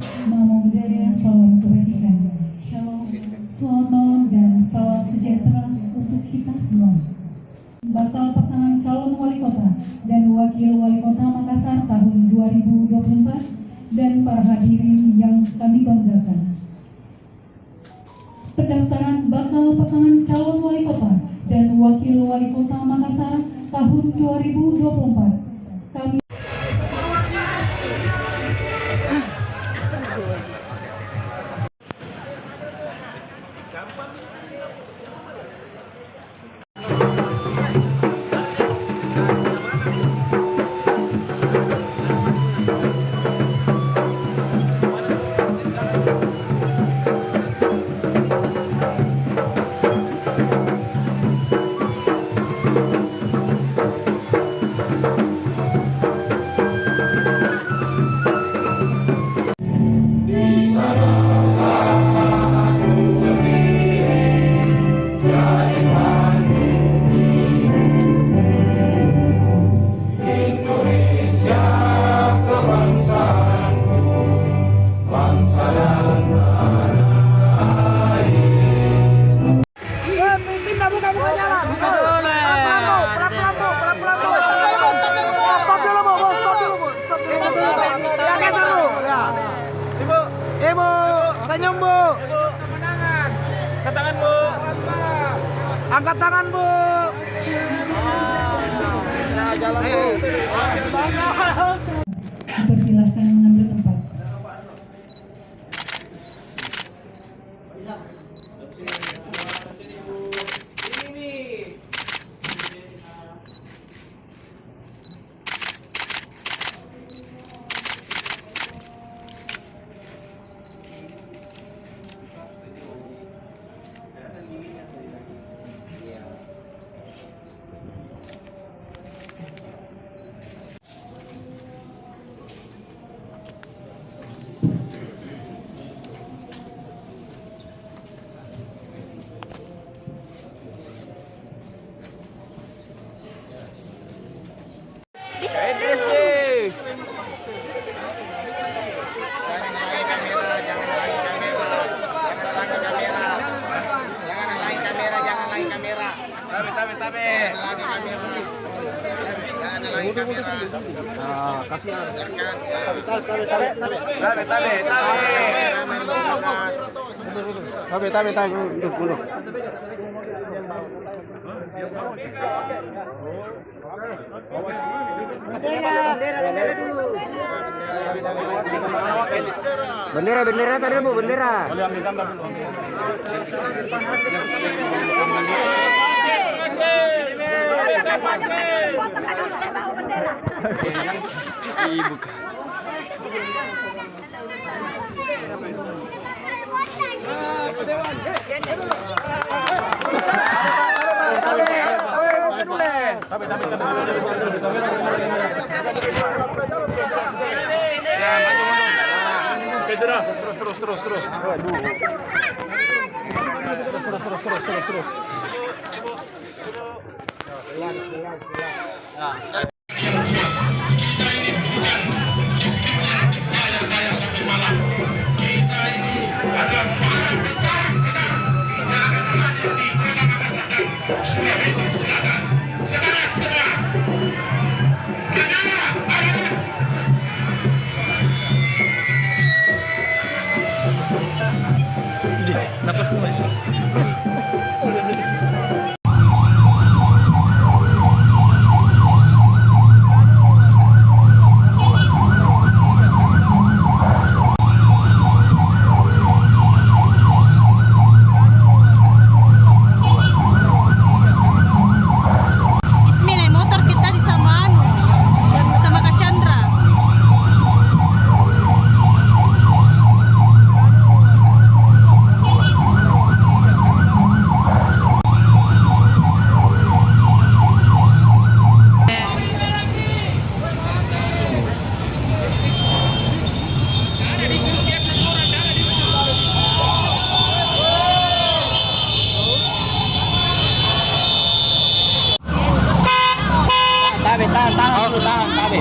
namo buddhaya, salam kebajikan. Shalom, selamat malam dan salam sejahtera untuk kita semua. Bakal pasangan calon wali kota dan wakil wali kota Makassar tahun 2024 dan para hadirin yang kami banggakan. Pendaftaran bakal pasangan calon wali kota dan wakil wali kota Makassar tahun 2024. Kami angkat tangan, Bu. Ya, jalan, Bu. Dipersilahkan mengambil tempat. Bendera tadi, Bu, bendera. Terus. Tahan, tabe.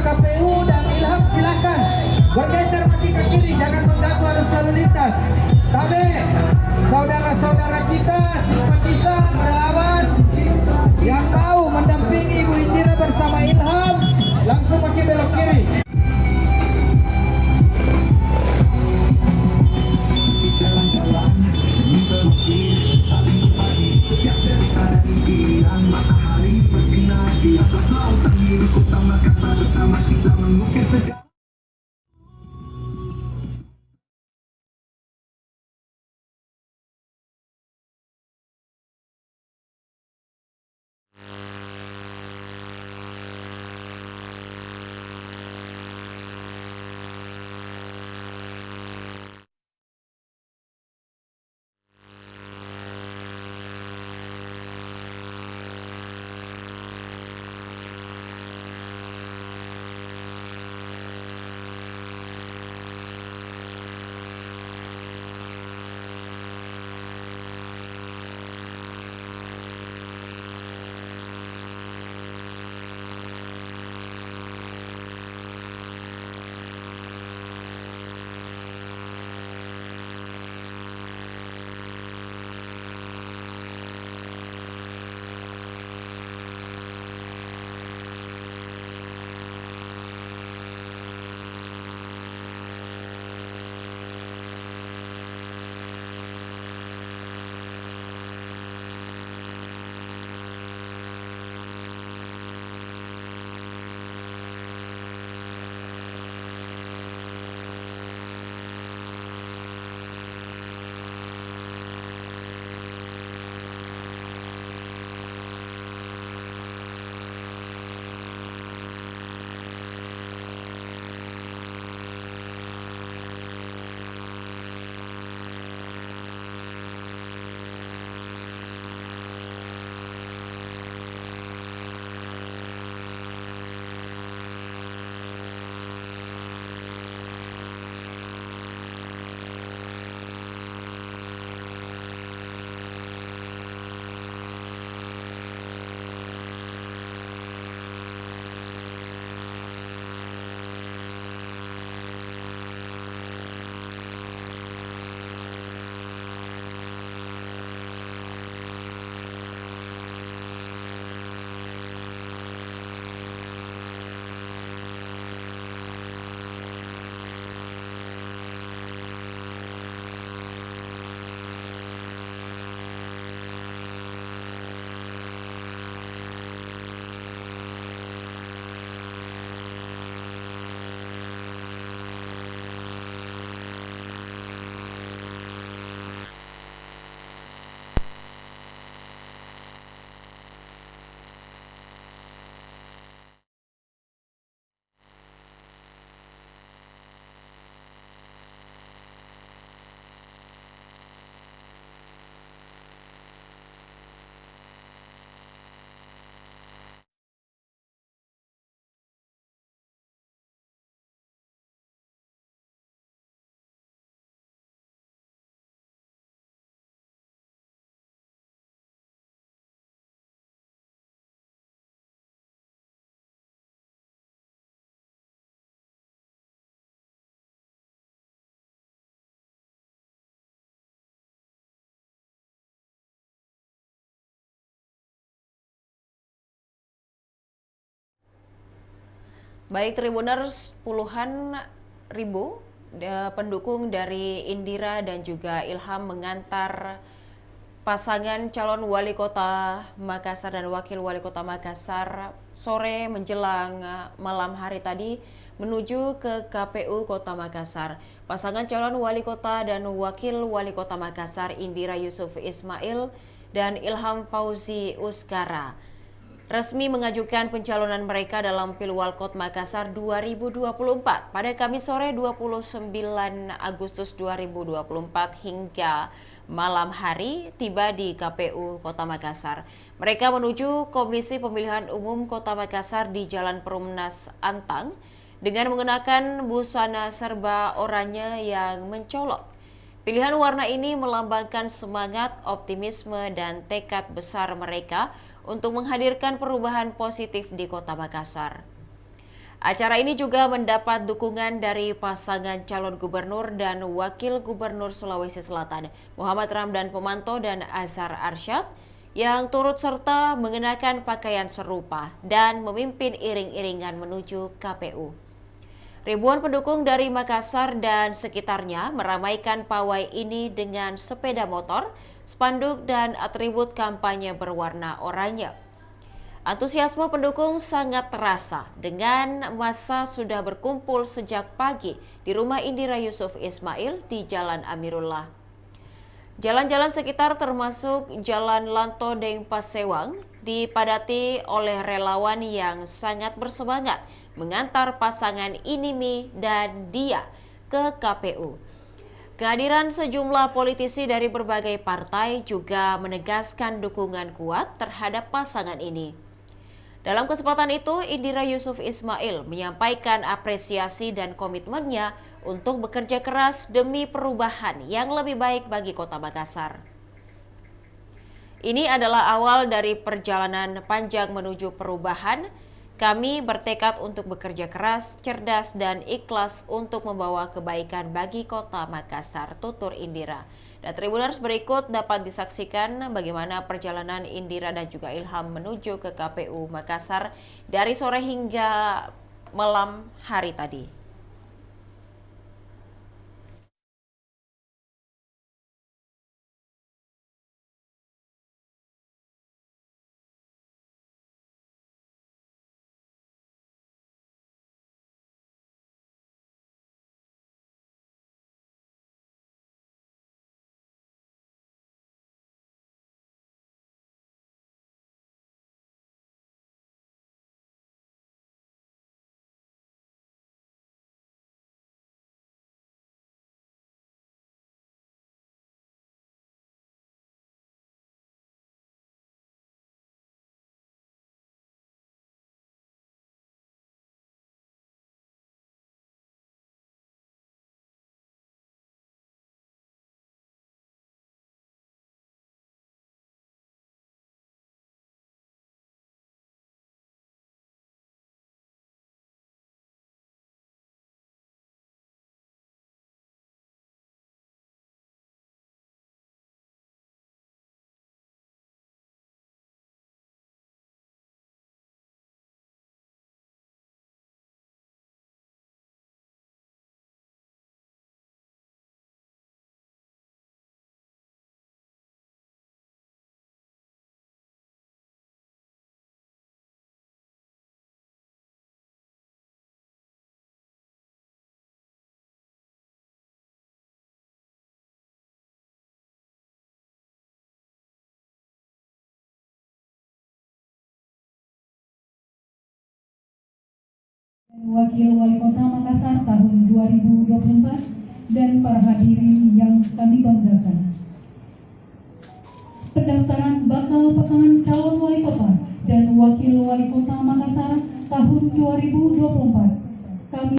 KPU dan Ilham silakan bergeser maju ke kiri, jangan mengganggu arus lalu lintas. Tapi saudara-saudara kita, simpatisan, relawan yang mau mendampingi Ibu Indira bersama Ilham langsung pakai belok kiri. Matahari bersinar di atas lautan biru kota Makassar, bersama kita mengukir sejarah. Baik Tribuners, puluhan ribu pendukung dari Indira dan juga Ilham mengantar pasangan calon wali kota Makassar dan wakil wali kota Makassar sore menjelang malam hari tadi menuju ke KPU Kota Makassar. Pasangan calon wali kota dan wakil wali kota Makassar Indira Yusuf Ismail dan Ilham Fauzi Uskara resmi mengajukan pencalonan mereka dalam Pilwalkot Makassar 2024 pada Kamis sore 29 Agustus 2024 hingga malam hari tiba di KPU Kota Makassar. Mereka menuju Komisi Pemilihan Umum Kota Makassar di Jalan Perumnas Antang dengan mengenakan busana serba oranye yang mencolok. Pilihan warna ini melambangkan semangat, optimisme, dan tekad besar mereka untuk menghadirkan perubahan positif di Kota Makassar. Acara ini juga mendapat dukungan dari pasangan calon gubernur dan wakil gubernur Sulawesi Selatan, Muhammad Ramdan Pomanto dan Azhar Arsyad, yang turut serta mengenakan pakaian serupa dan memimpin iring-iringan menuju KPU. Ribuan pendukung dari Makassar dan sekitarnya meramaikan pawai ini dengan sepeda motor, spanduk, dan atribut kampanye berwarna oranye. Antusiasme pendukung sangat terasa dengan massa sudah berkumpul sejak pagi di rumah Indira Yusuf Ismail di Jalan Amirullah. Jalan-jalan sekitar termasuk Jalan Lanto Deng Pasewang dipadati oleh relawan yang sangat bersemangat mengantar pasangan Inimi dan Dia ke KPU. Kehadiran sejumlah politisi dari berbagai partai juga menegaskan dukungan kuat terhadap pasangan ini. Dalam kesempatan itu, Indira Yusuf Ismail menyampaikan apresiasi dan komitmennya untuk bekerja keras demi perubahan yang lebih baik bagi Kota Makassar. Ini adalah awal dari perjalanan panjang menuju perubahan. Kami bertekad untuk bekerja keras, cerdas, dan ikhlas untuk membawa kebaikan bagi Kota Makassar, tutur Indira. Dan Tribuners, berikut dapat disaksikan bagaimana perjalanan Indira dan juga Ilham menuju ke KPU Makassar dari sore hingga malam hari tadi. Wakil Wali Kota Makassar tahun 2024 dan para hadirin yang kami banggakan. Pendaftaran bakal pasangan calon wali kota dan wakil wali kota Makassar tahun 2024. Kami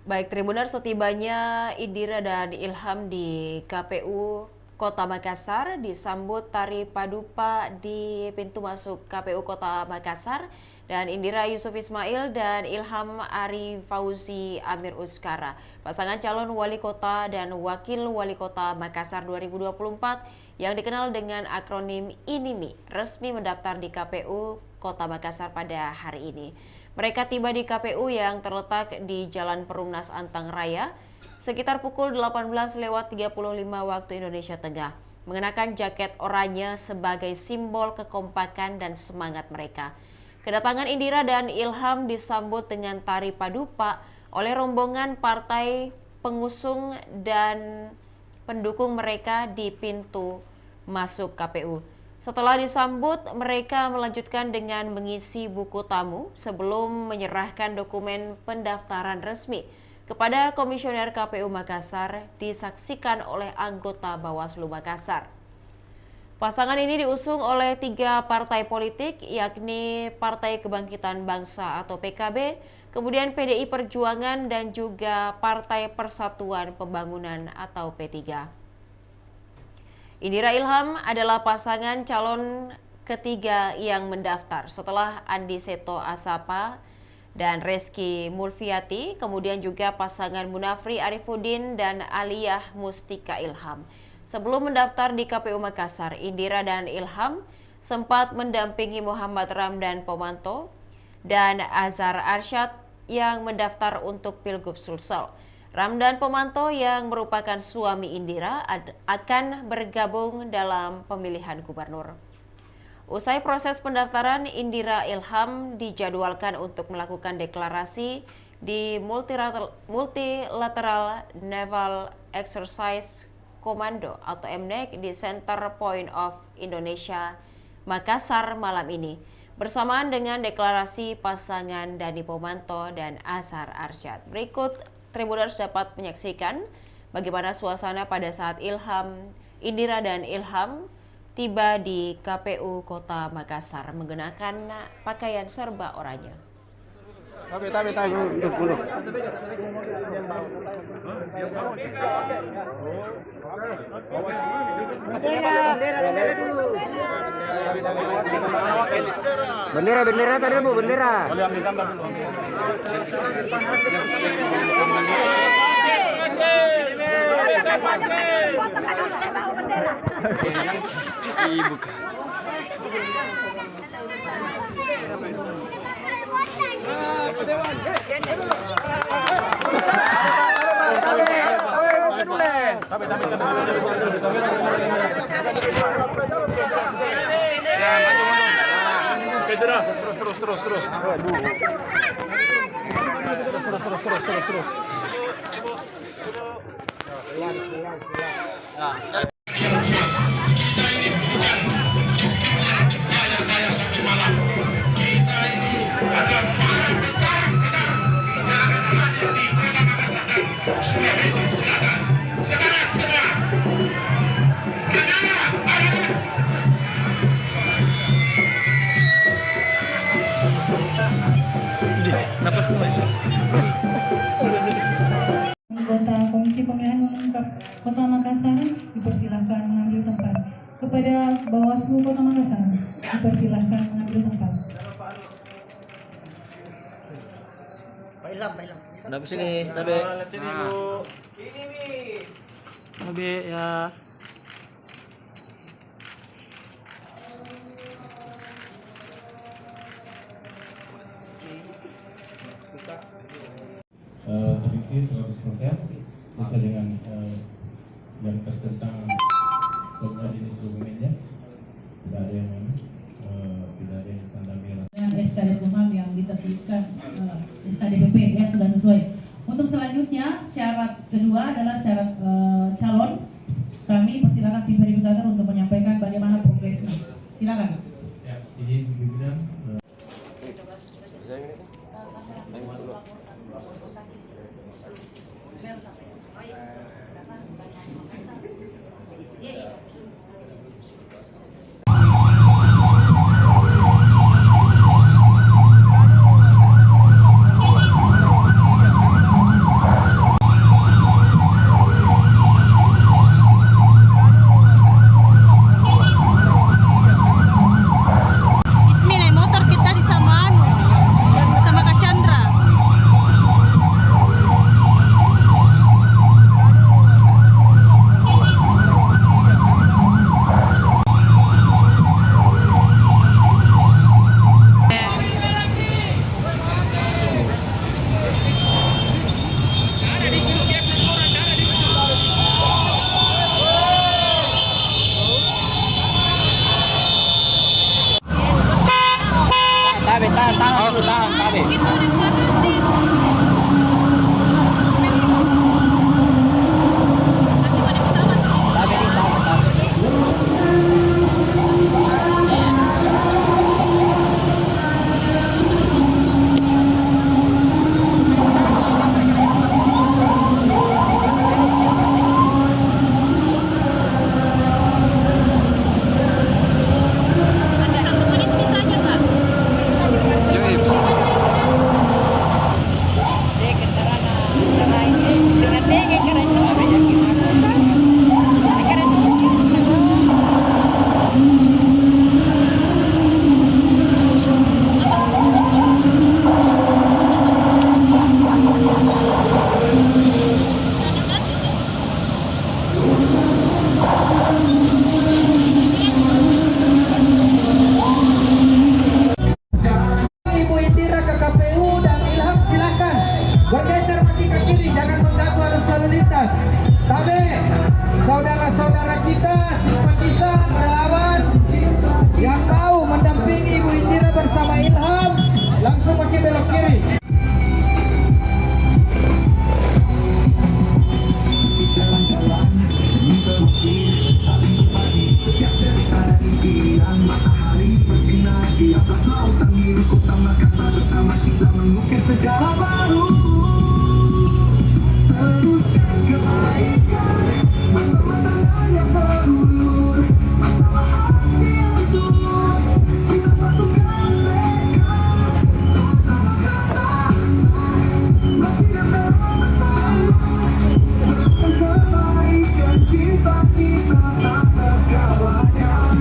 Baik, Tribuners, setibanya Indira dan Ilham di KPU Kota Makassar disambut tari padupa di pintu masuk KPU Kota Makassar, dan Indira Yusuf Ismail dan Ilham Ari Fauzi Amir Uskara, pasangan calon wali kota dan wakil wali kota Makassar 2024 yang dikenal dengan akronim INIMI, resmi mendaftar di KPU Kota Makassar pada hari ini. Mereka tiba di KPU yang terletak di Jalan Perumnas Antang Raya sekitar pukul 18.35 waktu Indonesia Tengah, mengenakan jaket oranye sebagai simbol kekompakan dan semangat mereka. Kedatangan Indira dan Ilham disambut dengan tari padupa oleh rombongan partai pengusung dan pendukung mereka di pintu masuk KPU. Setelah disambut, mereka melanjutkan dengan mengisi buku tamu sebelum menyerahkan dokumen pendaftaran resmi kepada Komisioner KPU Makassar disaksikan oleh anggota Bawaslu Makassar. Pasangan ini diusung oleh 3 partai politik, yakni Partai Kebangkitan Bangsa atau PKB, kemudian PDI Perjuangan dan juga Partai Persatuan Pembangunan atau P3. Indira Ilham adalah pasangan calon ketiga yang mendaftar setelah Andi Seto Asapa dan Reski Mulfiati, kemudian juga pasangan Munafri Arifuddin dan Aliyah Mustika Ilham. Sebelum mendaftar di KPU Makassar, Indira dan Ilham sempat mendampingi Muhammad Ramdan Pomanto dan Azhar Arsyad yang mendaftar untuk Pilgub Sulsel. Ramdan Pomanto yang merupakan suami Indira akan bergabung dalam pemilihan gubernur. Usai proses pendaftaran, Indira Ilham dijadwalkan untuk melakukan deklarasi di Multilateral Naval Exercise Commando atau MNEC di Center Point of Indonesia, Makassar malam ini, bersamaan dengan deklarasi pasangan Dani Pomanto dan Azhar Arsyad. Berikut Tribuners dapat menyaksikan bagaimana suasana pada saat Indira dan Ilham tiba di KPU Kota Makassar menggunakan pakaian serba oranye. Bendera tadi Bu, bendera. Dibuka. Terus. Anggota Komisi Pemilihan Umum Kota Makassar dipersilahkan mengambil tempat. Kepada Bawaslu Kota Makassar dipersilahkan mengambil tempat. Kenapa sini, Tabe? Sini Bu. Ini nih. Tabe ya. Prediksi 100% sesuai dengan yang tentang jenis dokumennya, tidak ada yang tanda merah. Dengan SKD Kumham yang diterbitkan SKDPP ya sudah sesuai. Untuk selanjutnya syarat kedua adalah syarat calon. Kami persilakan tim verifikator untuk menyampaikan bagaimana progresnya. Silakan. Ya, ini pimpinan. Makassar bersama kita mengukir sejarah baru. Teruskan kebaikan bersama tangan yang berulur, bersama hati yang tulus, kita satukan mereka. Kota Makassar masih datang bersama, teruskan kebaikan cinta kita tak terkalahkan.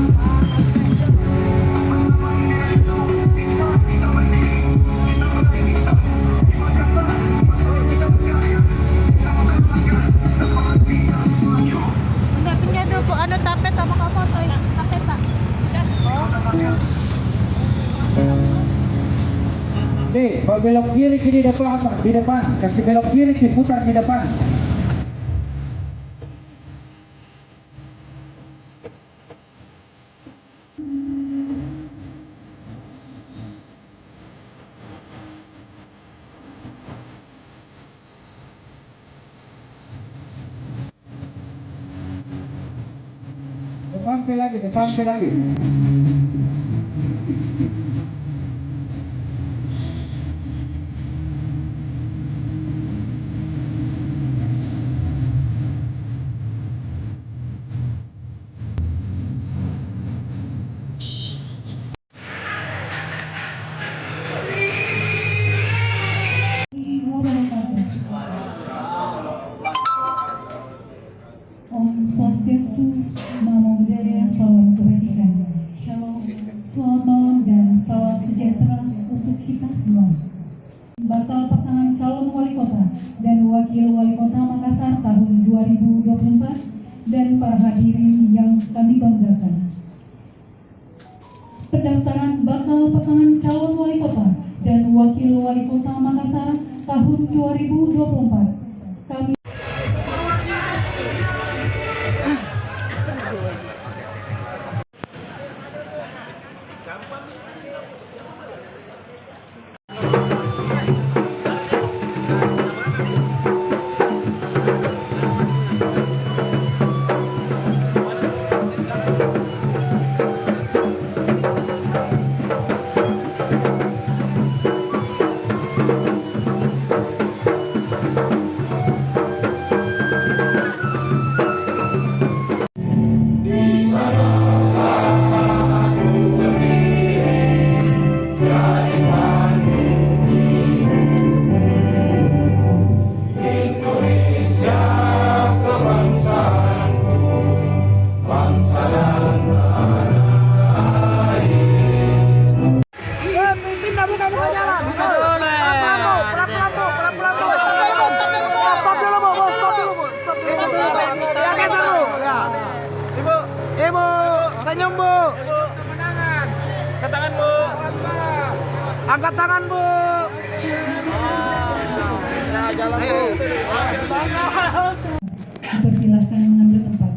Tapet sama kau foto ya, tapet tak? Kalau belok kiri di depan, kasih belok kiri diputar di depan. Sampai lagi. Om Swastiastu, Namo Buddhaya, salam kebajikan. Shalom, selamat malam dan salam sejahtera untuk kita semua. Bakal pasangan calon wali kota dan wakil wali kota Makassar tahun 2024 dan para hadirin yang kami banggakan. Pendaftaran bakal pasangan calon wali kota dan wakil wali kota Makassar tahun 2024. Kami angkat tangan, Bu. Ya, jalan, Bu. Dipersilahkan mengambil tempat.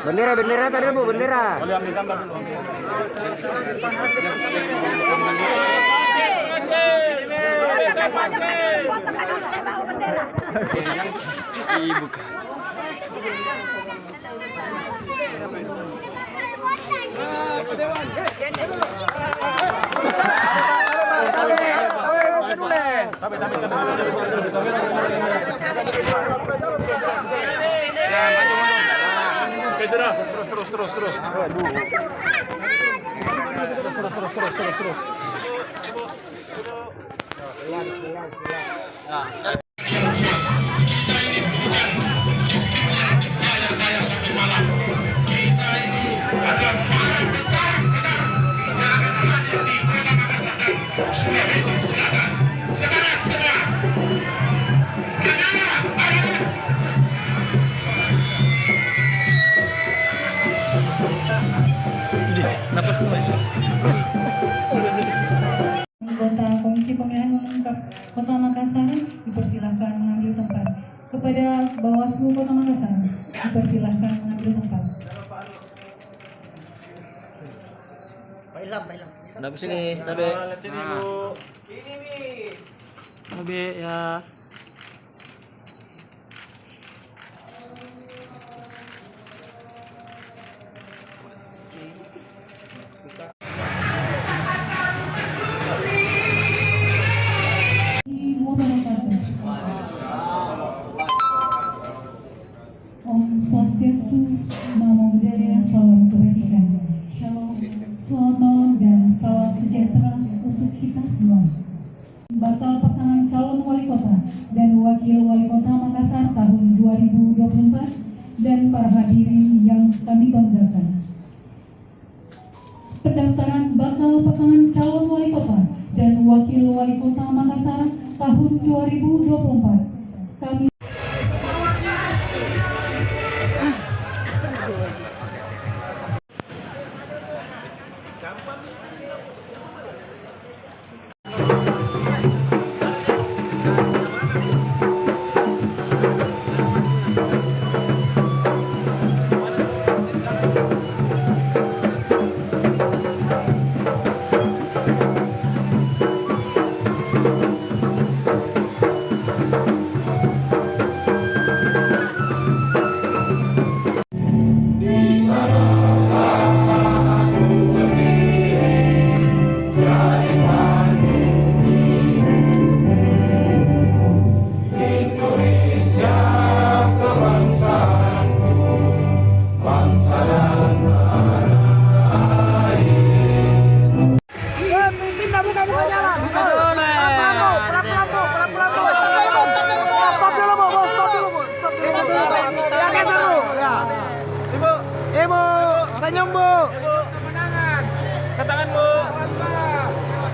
Bendera tadi, Bu, bendera. Boleh ambil gambar dulu. Ibu. Dewan. Sulawesi Selatan. Semangat semua. Anggota Komisi Pemilihan Umum Kota Makassar dipersilahkan mengambil tempat. Kepada Bawaslu Kota Makassar dipersilahkan mengambil tempat. Nabi sini, Nabi. Sini Bu. Ini nih. Nabi ya. Om Swastiastu, Namo Buddhaya, salam kebajikan. Shalom, selamat malam dan salam sejahtera untuk kita semua. Bakal pasangan calon wali kota dan wakil wali kota Makassar tahun 2024 dan para hadirin yang kami banggakan. Pendaftaran bakal pasangan calon wali kota dan wakil wali kota Makassar tahun 2024. Kami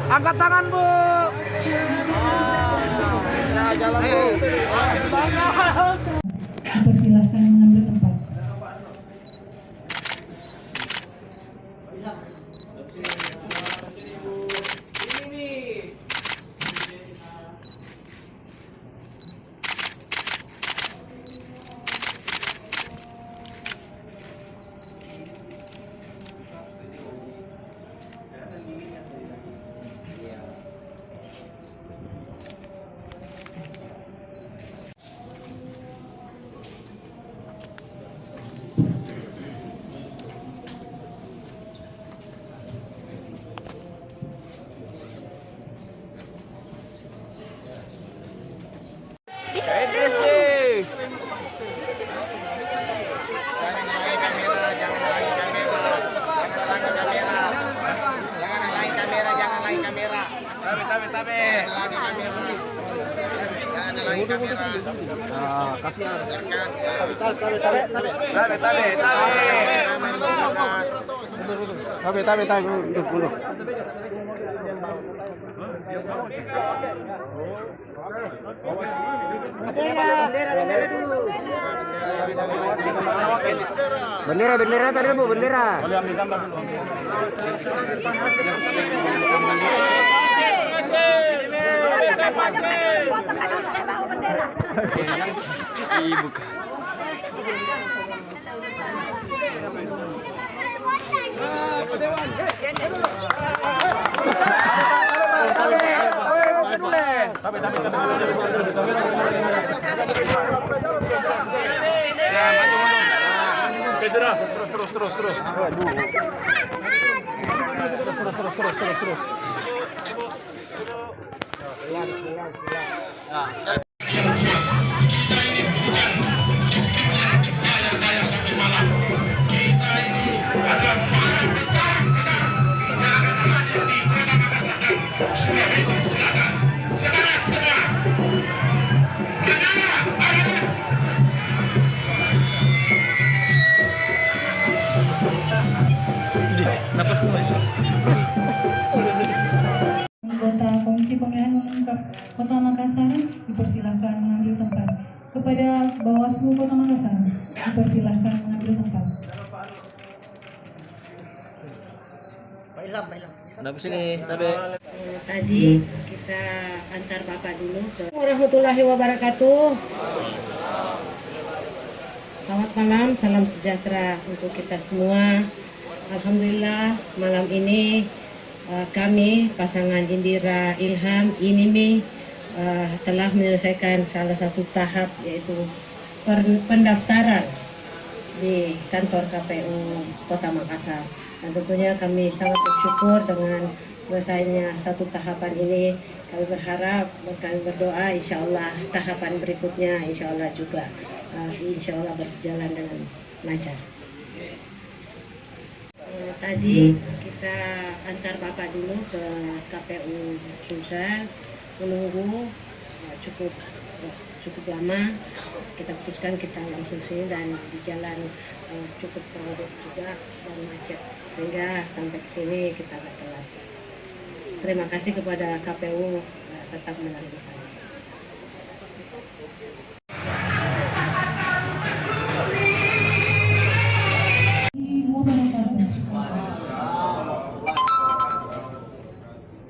angkat tangan Bu. Ya, jalan Bu. dipersilahkan mengambil tempat. Bendera tadi Bu, bendera. Bukan. Kita ini Sulawesi Selatan. Semangat semua. Berjalan. Anggota Komisi Pemilihan Umum Kota Makassar dipersilakan mengambil tempat. Kepada Bawaslu Kota Makassar dipersilakan mengambil tempat. Tadi kita antar Bapak dulu ke warahmatullahi wabarakatuh. Selamat malam, salam sejahtera untuk kita semua. Alhamdulillah malam ini kami pasangan Indira Ilham Inimi telah menyelesaikan salah satu tahap, yaitu pendaftaran di kantor KPU Kota Makassar. Dan tentunya kami sangat bersyukur dengan selesainya satu tahapan ini. Kami berharap, kami berdoa insya Allah tahapan berikutnya insya Allah juga insya Allah berjalan dengan lancar. Tadi kita antar Bapak dulu ke KPU Sulsel, menunggu cukup lama. Kita putuskan kita langsung sini, dan di jalan cukup crowded juga dan macet, sehingga sampai ke sini kita agak telat. Terima kasih kepada KPU tetap menerima kami.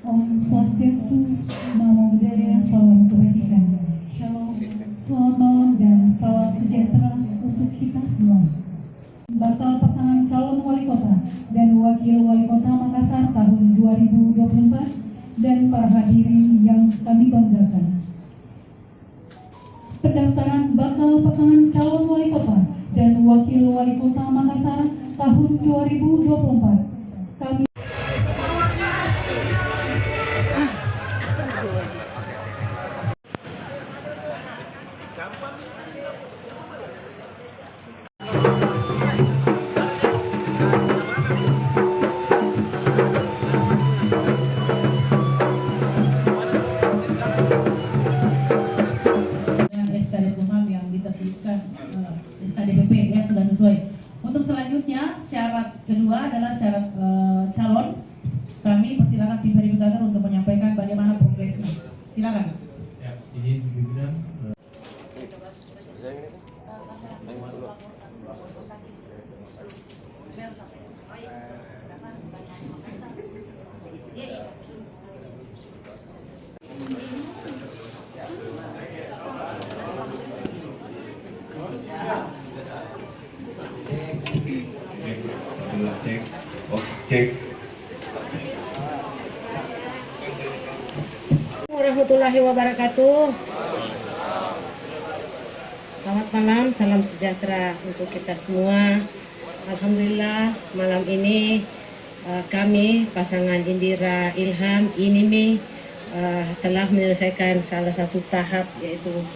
Om Swastiastu, Namo Buddhaya, salam kebajikan. Shalom, selamat malam dan salam sejahtera untuk kita semua. Bakal pasangan calon wali kota dan wakil wali kota Makassar tahun 2024 dan para hadirin yang kami banggakan. Pendaftaran bakal pasangan calon wali kota dan wakil wali kota Makassar tahun 2024. Kami SKDPP ya sudah sesuai. Untuk selanjutnya syarat kedua adalah syarat calon. Kami persilakan tim verifikator untuk menyampaikan bagaimana progresnya. Silakan. Ya, izin pimpinan. Cek. Warahmatullahi wabarakatuh. Selamat malam, salam sejahtera untuk kita semua. Alhamdulillah malam ini kami pasangan Indira Ilham Inimi telah menyelesaikan salah satu tahap, yaitu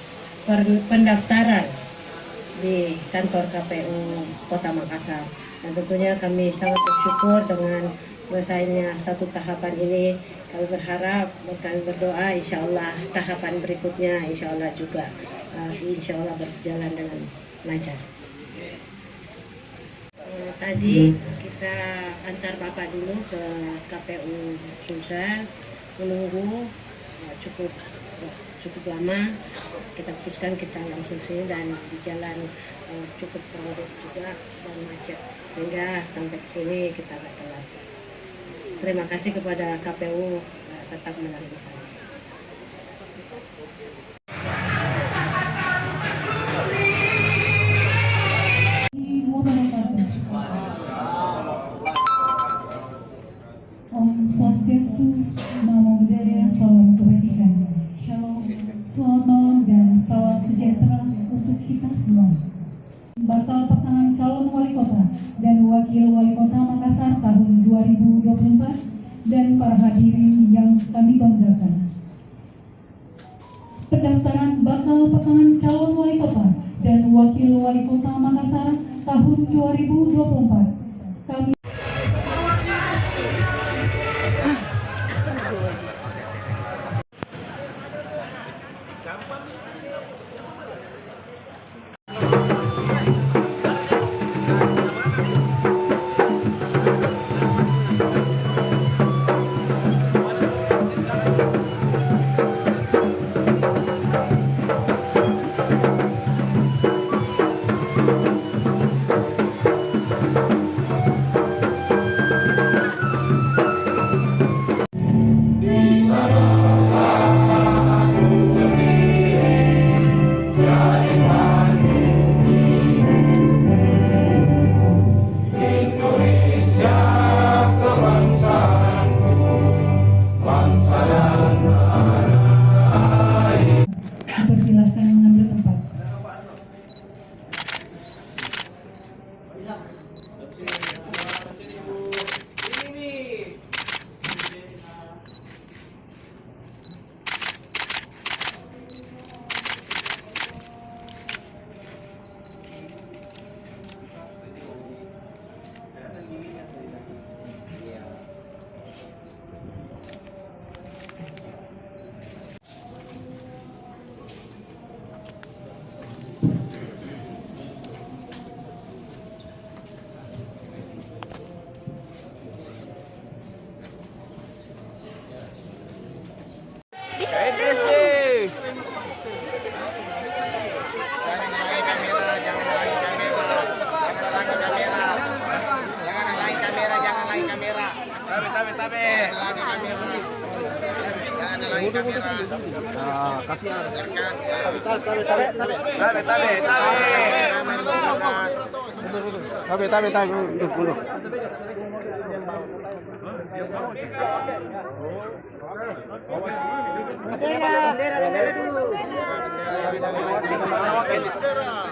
pendaftaran di kantor KPU Kota Makassar. Dan tentunya kami sangat bersyukur dengan selesainya satu tahapan ini. Kami berharap, kami berdoa insya Allah tahapan berikutnya insya Allah juga insya Allah berjalan dengan lancar. Tadi kita antar Bapak dulu ke KPU Sulsel, menunggu cukup lama. Kita putuskan kita langsung sini, dan di jalan cukup crowded juga dan macet, sehingga sampai ke sini kita agak telat. Terima kasih kepada KPU tetap menerima kami. Om Swastiastu, Namo Buddhaya, salam kebajikan. Shalom, selamat malam dan salam sejahtera untuk kita semua. Bakal pasangan calon wali kota dan wakil wali kota Makassar tahun 2024 dan para hadirin yang kami banggakan. Pendaftaran bakal pasangan calon wali kota dan wakil wali kota Makassar tahun 2024. Kami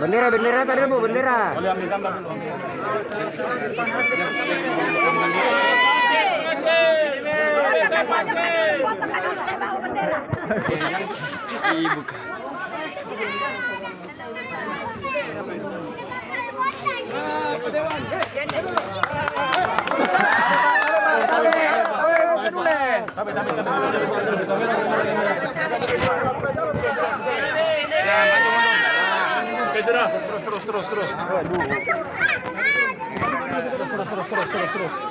Bendera tadi Bu, bendera. Terus.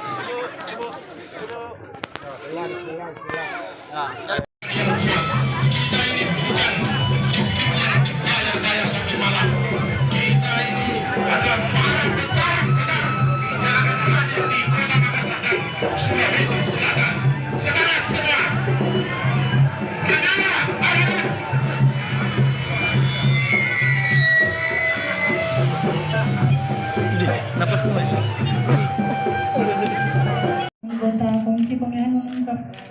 Anggota Komisi Pemilihan Umum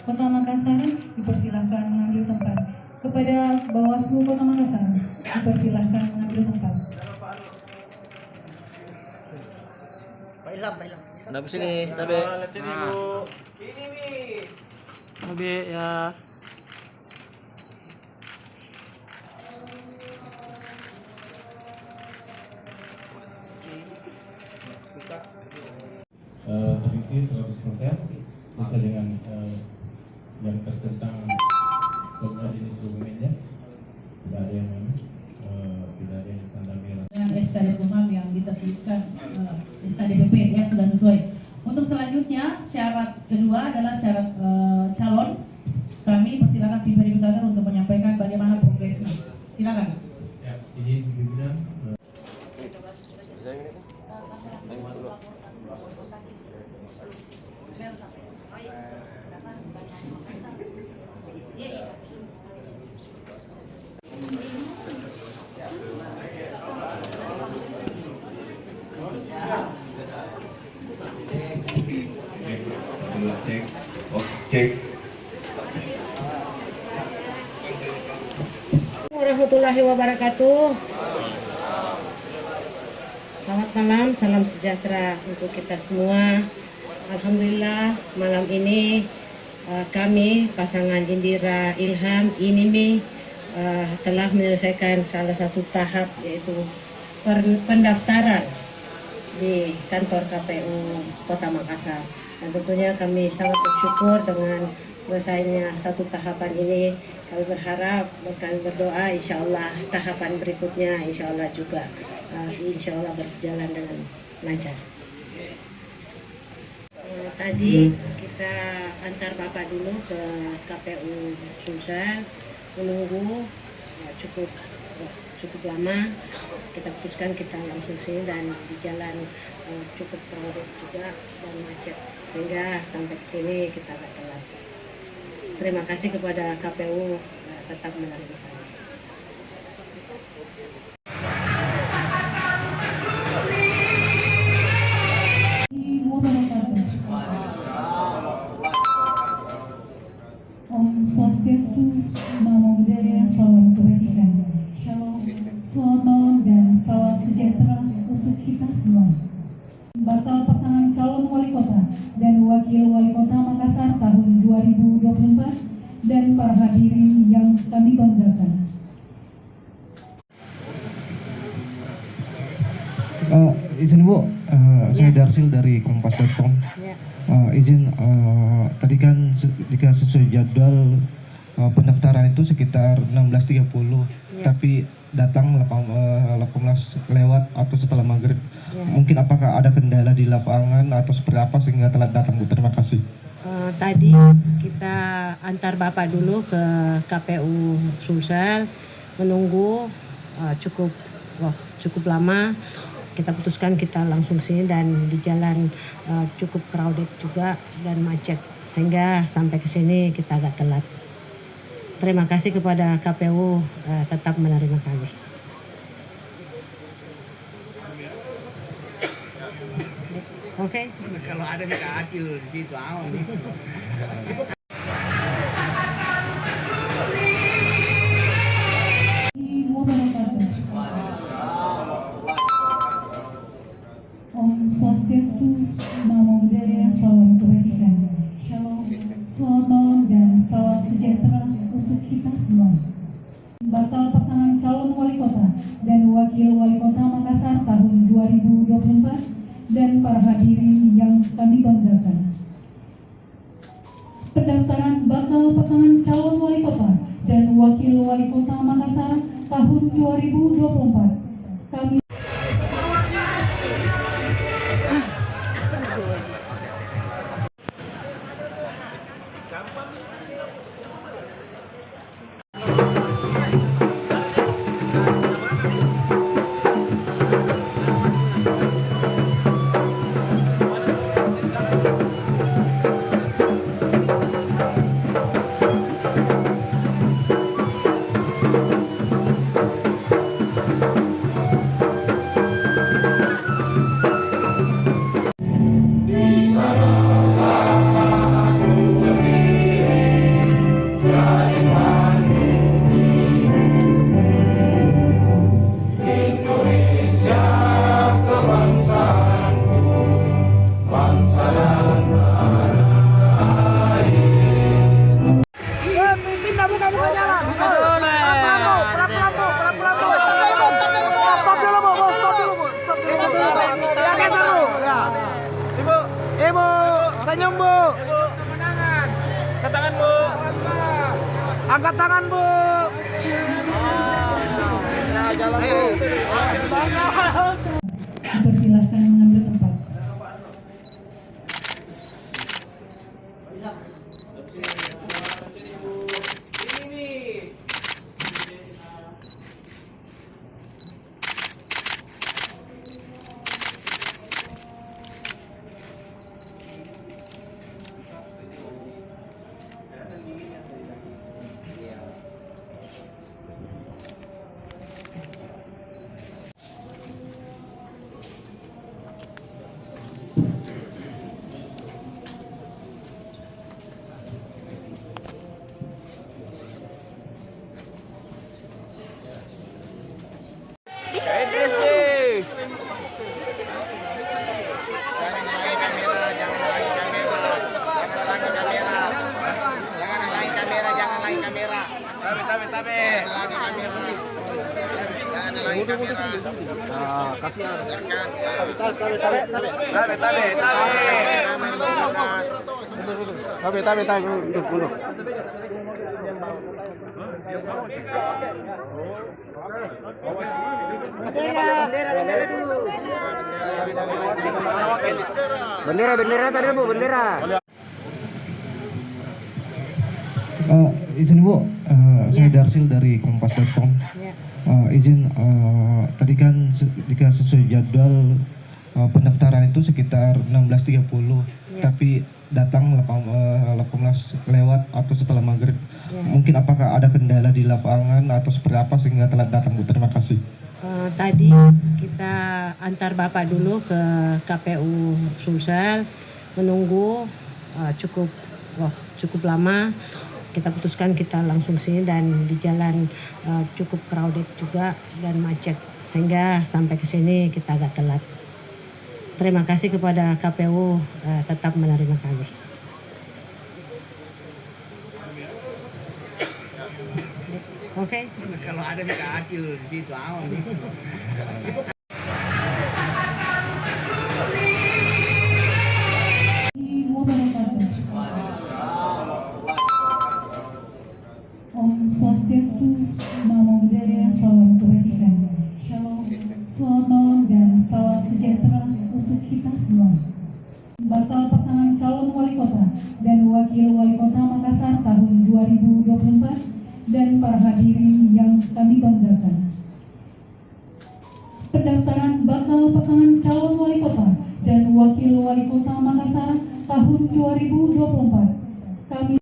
Kota Makassar dipersilahkan mengambil tempat. Kepada Bawaslu Kota Makassar dipersilahkan mengambil tempat. Kenapa sini, Tabe? Sini Bu. Ini nih. Tabe ya. Prediksi 100% sesuai dengan yang tentang jenis dokumennya, tidak ada yang tanda merah. Dengan SKD Kumham yang diterbitkan SKDPP yang sudah sesuai. Untuk selanjutnya syarat kedua adalah syarat calon. Kami persilakan tim verifikator untuk menyampaikan bagaimana progresnya. Silakan. Ya, ini pimpinan. Cek. Warahmatullahi wabarakatuh. Selamat malam, salam sejahtera untuk kita semua. Alhamdulillah malam ini kami pasangan Indira Ilham Inimi telah menyelesaikan salah satu tahap, yaitu pendaftaran di kantor KPU Kota Makassar. Dan tentunya kami sangat bersyukur dengan selesainya satu tahapan ini. Kami berharap, kami berdoa insya Allah tahapan berikutnya insya Allah juga insya Allah berjalan dengan lancar. Tadi kita antar Bapak dulu ke KPU Sulsel, menunggu cukup lama. Kita putuskan kita langsung sini dan di jalan cukup crowded juga dan macet, sehingga sampai ke sini kita agak telat. Terima kasih kepada KPU tetap menerima kami. Om Swastiastu, Namo Buddhaya, salam kebajikan. Shalom, selamat malam dan salam sejahtera untuk kita semua. Bakal pasangan calon wali kota dan wakil wali kota Makassar tahun 2024 dan para hadirin yang kami banggakan. Izin Bu, saya Darsil dari Kompas.com. Izin, tadi kan jika sesuai jadwal pendaftaran itu sekitar 16.30, tapi datang 18 lewat atau setelah maghrib. Mungkin apakah ada kendala di lapangan atau seperti apa sehingga telat datang Bu? Terima kasih. Tadi kita antar Bapak dulu ke KPU Sulsel, menunggu cukup lama. Kita putuskan kita langsung sini dan di jalan cukup crowded juga dan macet, sehingga sampai ke sini kita agak telat. Terima kasih kepada KPU tetap menerima kami. Oke. Kalau ada Mika Acil di situ awan nih. Om Swastiastu, Namo Buddhaya, salam kebajikan. Shalom, selamat malam dan salam sejahtera untuk kita semua. Bakal pasangan calon wali kota dan wakil wali kota Makassar tahun 2024 dan para hadirin yang kami banggakan. Pendaftaran bakal pasangan calon wali kota dan wakil wali kota Makassar tahun 2024. Kami Ibu, senyum Bu. Ibu, kemenangan. Angkat tangan Bu. Angkat tangan Bu. Ya, jalan Bu. Dipersilahkan mengambil tempat. Bendera tadi Bu, bendera. Izin Bu, saya Darsil dari Kompas.com. Izin tadi kan jika sesuai jadwal pendaftaran itu sekitar 16.30, tapi datang 18 lewat atau setelah maghrib. Mungkin apakah ada kendala di lapangan atau seperti apa sehingga telat datang Bu? Terima kasih. Tadi kita antar Bapak dulu ke KPU Sulsel, menunggu cukup lama. Kita putuskan kita langsung sini dan di jalan cukup crowded juga dan macet, sehingga sampai ke sini kita agak telat. Terima kasih kepada KPU tetap menerima kami. Oke. Kalau ada Mika Acil di situ awan nih. Om Swastiastu, Namo Buddhaya, salam kebajikan. Shalom, selamat malam dan salam sejahtera untuk kita semua. Bakal pasangan calon wali kota dan wakil wali kota Makassar tahun 2024 dan para hadirin yang kami banggakan. Pendaftaran bakal pasangan calon wali kota dan wakil wali kota Makassar tahun 2024. Kami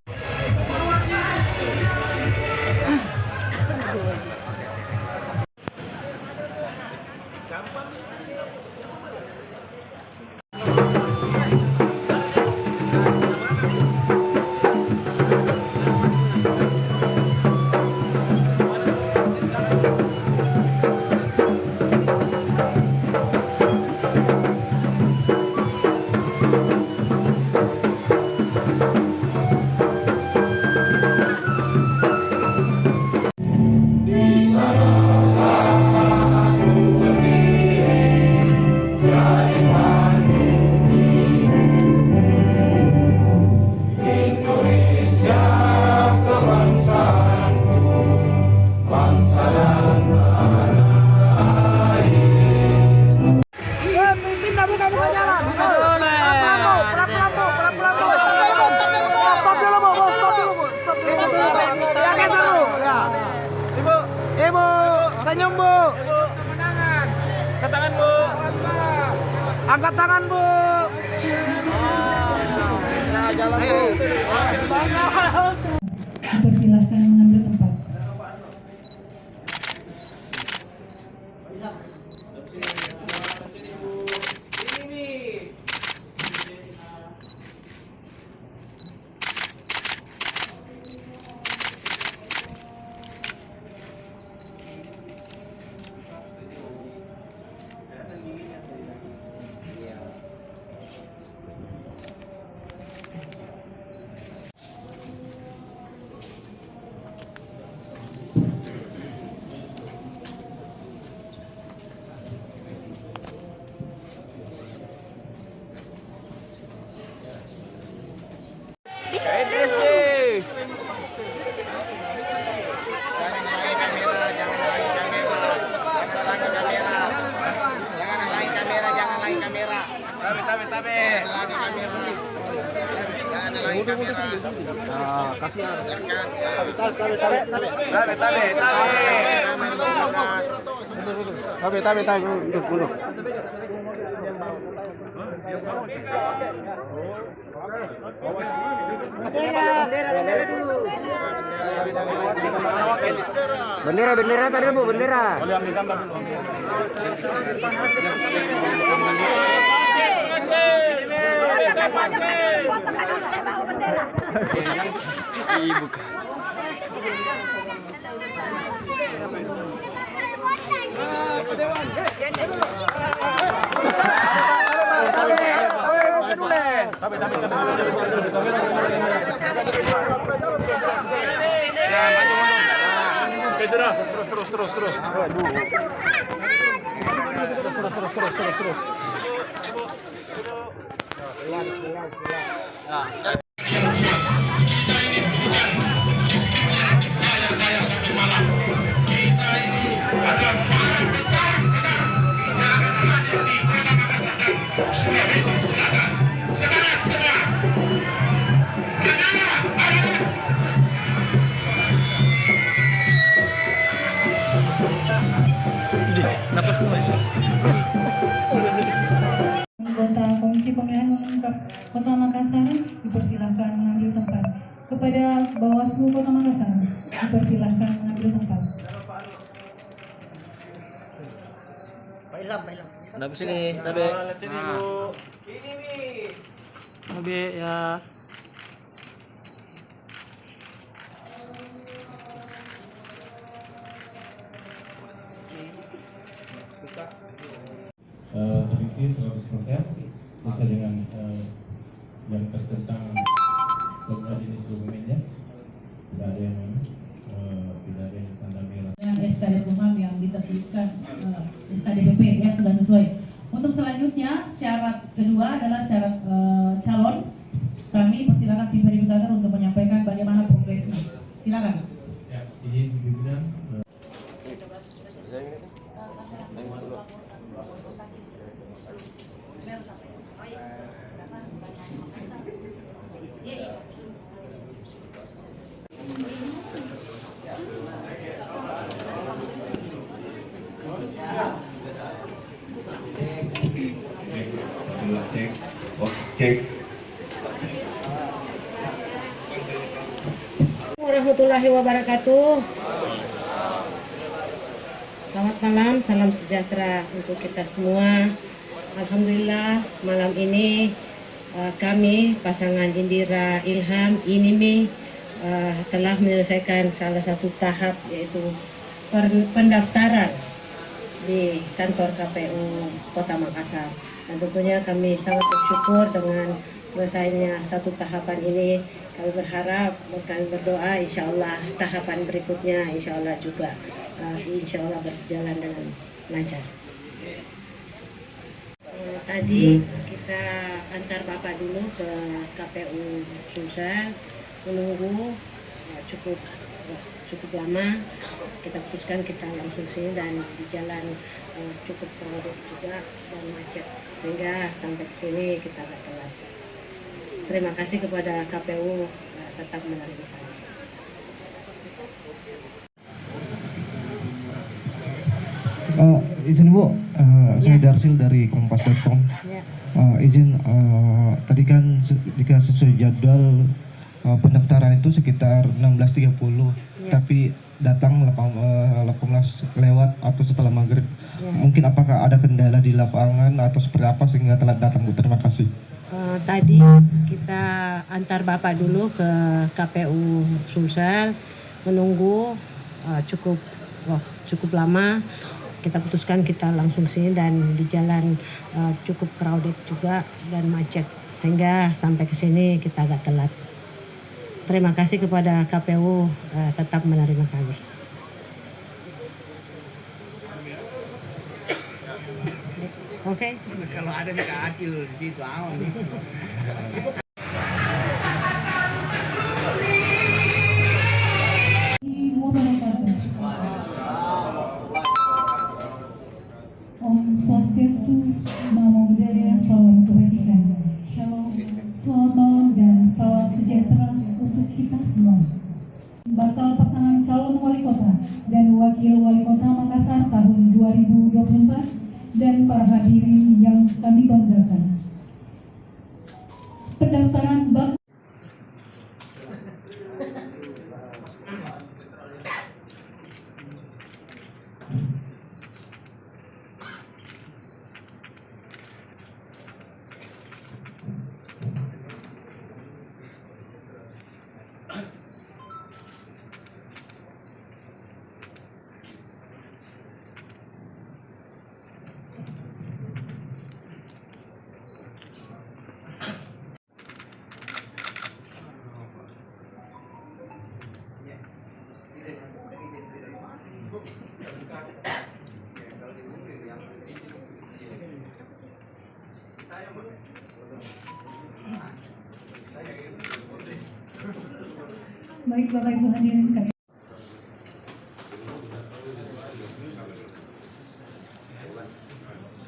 Ibu, senyum Bu. Ibu, kemenangan. Angkat tangan Bu. Angkat tangan Bu. Ya, jalan Bu. dipersilahkan mengambil tempat. Bendera tadi Bu, bendera. Bukan. Terus. Anggota Komisi Pemilihan Umum Kota Makassar dipersilahkan mengambil tempat. Kepada Bawaslu Kota Makassar dipersilahkan mengambil tempat. Kenapa sini, Tabe? Sini Bu. Ini nih. Tabe ya. Prediksi 100% bisa dengan yang terkencang semua jenis dokumennya, tidak ada yang tanda merah. Dengan SKD Kumham yang diterbitkan SKDPP yang sudah sesuai. Untuk selanjutnya syarat kedua adalah syarat calon. Kami persilakan tim verifikator untuk menyampaikan bagaimana progresnya. Silakan. Ya, izin pimpinan. Warahmatullahi wabarakatuh. Selamat malam, salam sejahtera untuk kita semua. Alhamdulillah malam ini kami pasangan Indira Ilham Inimi telah menyelesaikan salah satu tahap, yaitu pendaftaran di kantor KPU Kota Makassar. Dan tentunya kami sangat bersyukur dengan selesainya satu tahapan ini. Kami berharap, kami berdoa insya Allah tahapan berikutnya insya Allah juga insya Allah berjalan dengan lancar. Tadi kita antar Bapak dulu ke KPU Sulsel, menunggu cukup lama. Kita putuskan kita langsung sini, dan di jalan cukup crowded juga dan macet, sehingga sampai ke sini kita agak telat. Terima kasih kepada KPU tetap menerima kami. Izin Bu, saya Darsil dari Kompas.com. Izin tadi kan jika sesuai jadwal pendaftaran itu sekitar 16.30, tapi datang 18 lewat atau setelah maghrib. Mungkin apakah ada kendala di lapangan atau seperti apa sehingga telat datang Bu? Terima kasih. Tadi kita antar Bapak dulu ke KPU Sulsel, menunggu cukup lama. Kita putuskan kita langsung sini, dan di jalan cukup crowded juga dan macet, sehingga sampai ke sini kita agak telat. Terima kasih kepada KPU tetap menerima kami. Oke. Kalau ada Mika Acil di situ awan. Om Swastiastu, Namo Buddhaya, salam kebajikan. Shalom, selamat malam dan salam sejahtera untuk kita semua. Bakal pasangan calon wali kota dan wakil wali kota Makassar tahun 2024 dan para hadirin yang kami banggakan. Pendaftaran bakal baik Bapak Ibu hadirin kami.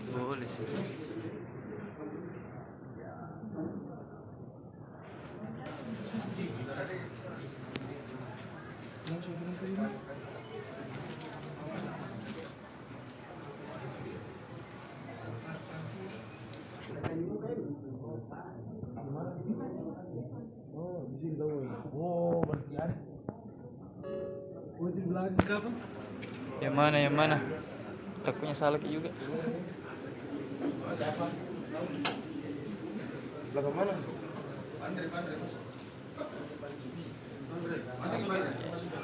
Boleh sih. Oh, berarti ada. Oh, itu belakang kapan? Yang mana? Takutnya salah juga. Siapa? Belakang mana?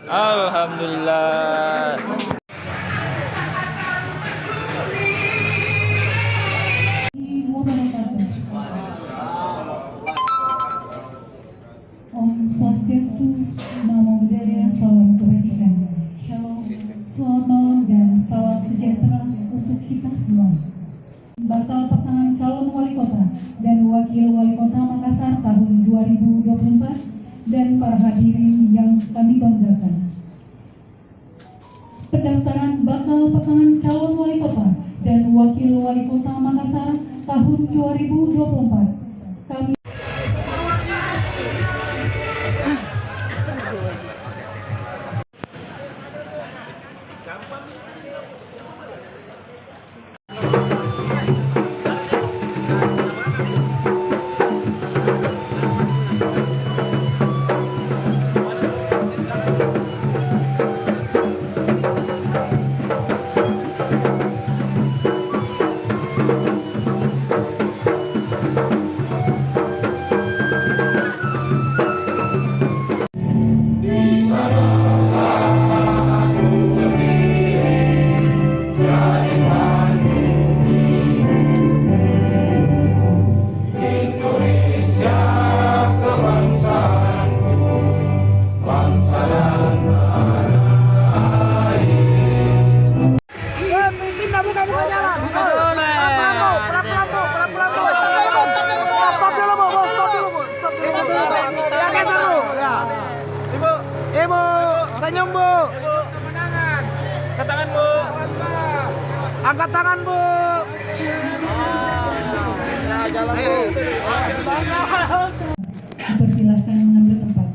Alhamdulillah. Om Swastiastu, Namo Buddhaya, salam kebajikan. Shalom, selamat malam dan salam sejahtera untuk kita semua. Bakal pasangan calon wali kota dan wakil wali kota Makassar tahun 2024 dan para hadirin yang kami banggakan. Pendaftaran bakal pasangan calon wali kota dan wakil wali kota Makassar tahun 2024. Bu. Angkat tangan Bu. Angkat tangan Bu. Ya, jalan Bu. Dipersilahkan mengambil tempat.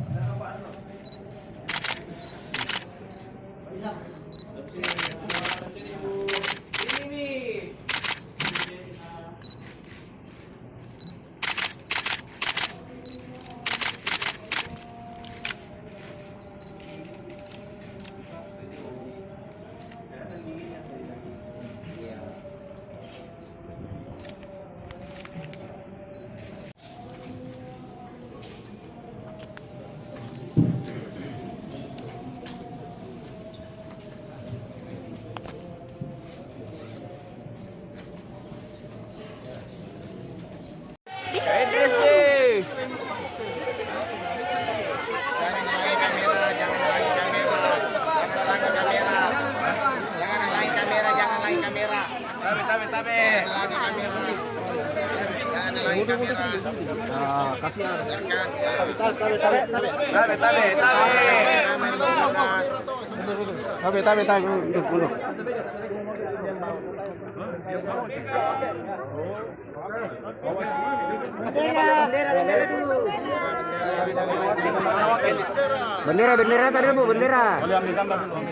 Bendera tadi Bu, bendera. Boleh ambil gambar dulu.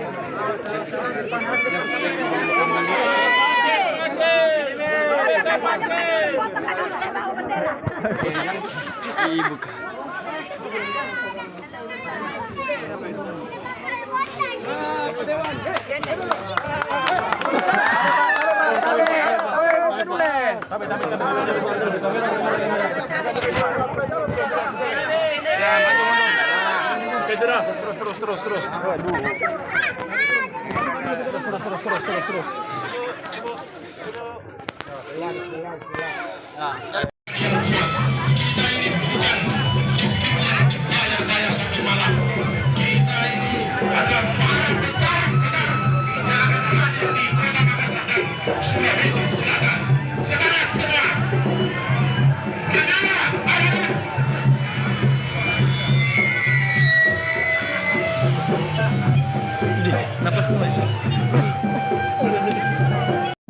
Ibu. Terus. Terus.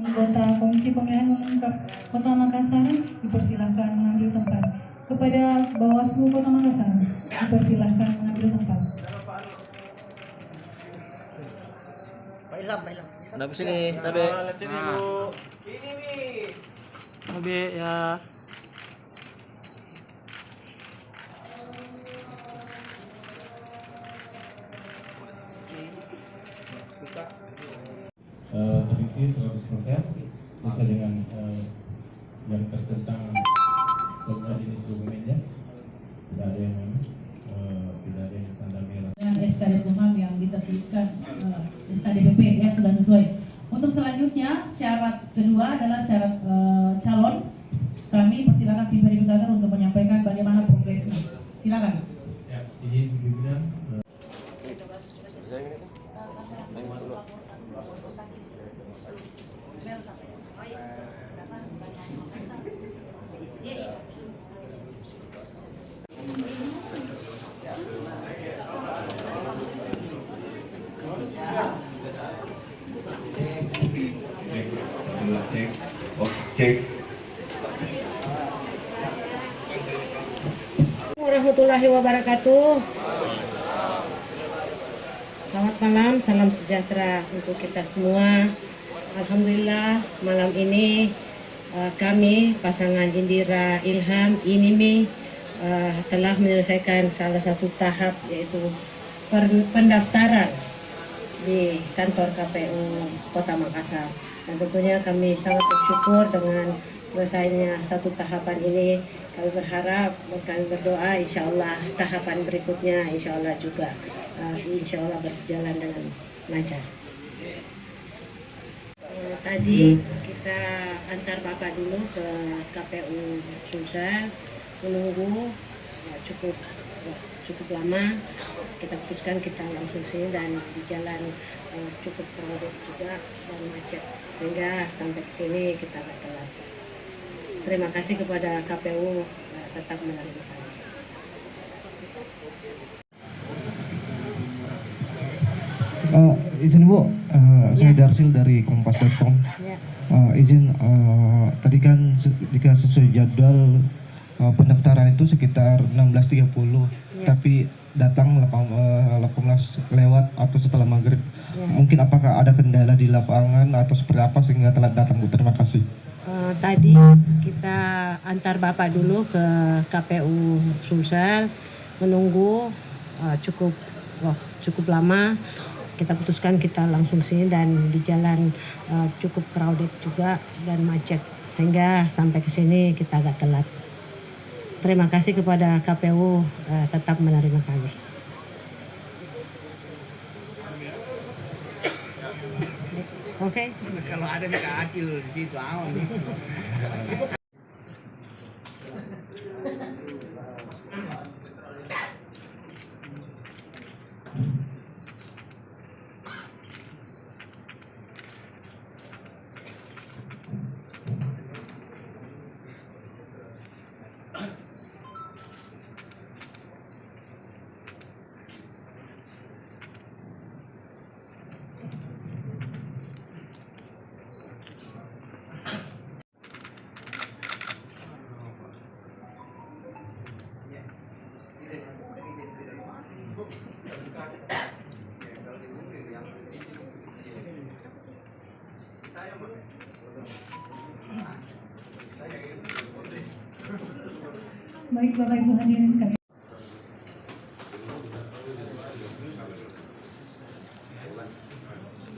Anggota Komisi Pemilihan Umum Kota Makassar dipersilahkan mengambil tempat. Kepada Bawaslu Kota Makassar dipersilahkan mengambil tempat. Nabi sini, Nabi. Sini Bu. Ini nih. Nabi ya. Prediksi 100% bisa dengan yang terkencang semua jenis dokumennya, tidak ada yang tanda merah. Dengan SKD Kumham yang diterbitkan SKDPP ya sudah sesuai. Untuk selanjutnya syarat kedua adalah syarat calon. Kami persilakan tim verifikator untuk menyampaikan bagaimana progresnya. Silakan. Ya, izin pimpinan. Warahmatullahi wabarakatuh. Selamat malam, salam sejahtera untuk kita semua. Alhamdulillah malam ini kami pasangan Indira Ilham Inimi telah menyelesaikan salah satu tahap, yaitu pendaftaran di kantor KPU Kota Makassar. Dan tentunya kami sangat bersyukur dengan selesainya satu tahapan ini. Kami berharap dan kami berdoa insya Allah tahapan berikutnya insya Allah juga insya Allah berjalan dengan lancar. Tadi kita antar Bapak dulu ke KPU Sulsel, menunggu cukup lama. Kita putuskan kita langsung sini dan di jalan cukup crowded juga dan macet, sehingga sampai ke sini kita agak telat. Terima kasih kepada KPU tetap menerima kami. Izin Bu, saya Darsil dari Kompas.com. Izin tadi kan jika sesuai jadwal pendaftaran itu sekitar 16.30, tapi datang 18 lewat atau setelah maghrib. Mungkin apakah ada kendala di lapangan atau seperti apa sehingga telat datang Bu? Terima kasih. Tadi kita antar Bapak dulu ke KPU Sulsel, menunggu cukup lama. Kita putuskan kita langsung sini dan di jalan cukup crowded juga dan macet, sehingga sampai ke sini kita agak telat. Terima kasih kepada KPU tetap menerima kami. Oke. Kalau ada Mika Acil di situ awan nih. Baik Bapak Ibu hadirin kami.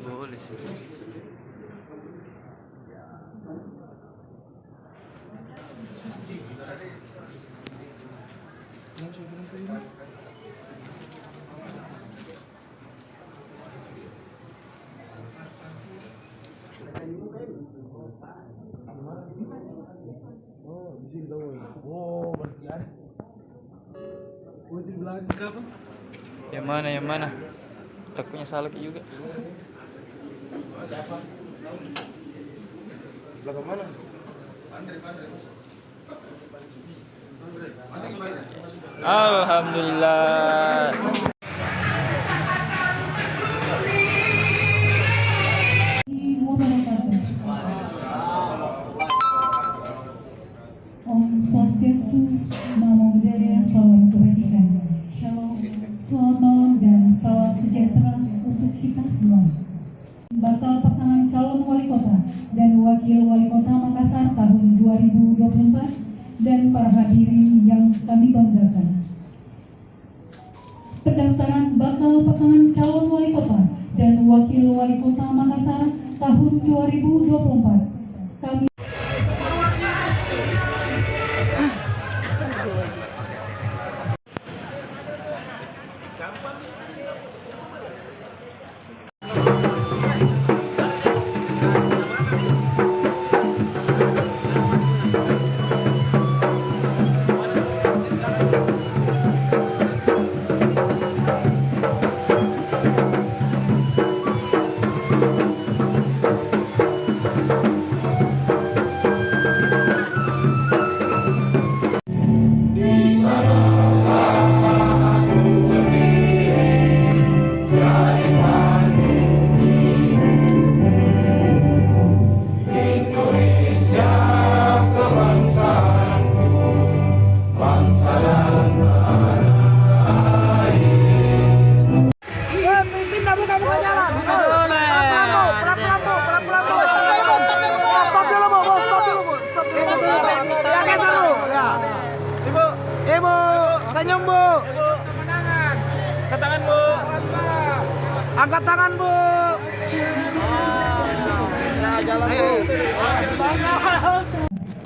Boleh sih. Yang mana? Takutnya salah juga. Belakang mana? Alhamdulillah. Om Swastiastu, Namo Buddhaya, salam kebajikan. Shalom, selamat malam dan salam sejahtera untuk kita semua. Bakal pasangan calon wali kota dan wakil wali kota Makassar tahun 2024 dan para hadirin yang kami banggakan. Pendaftaran bakal pasangan calon wali kota dan wakil wali kota Makassar tahun 2024. Kami senyum Bu. Angkat tangan Bu. Angkat tangan Bu. Ya, jalan Bu.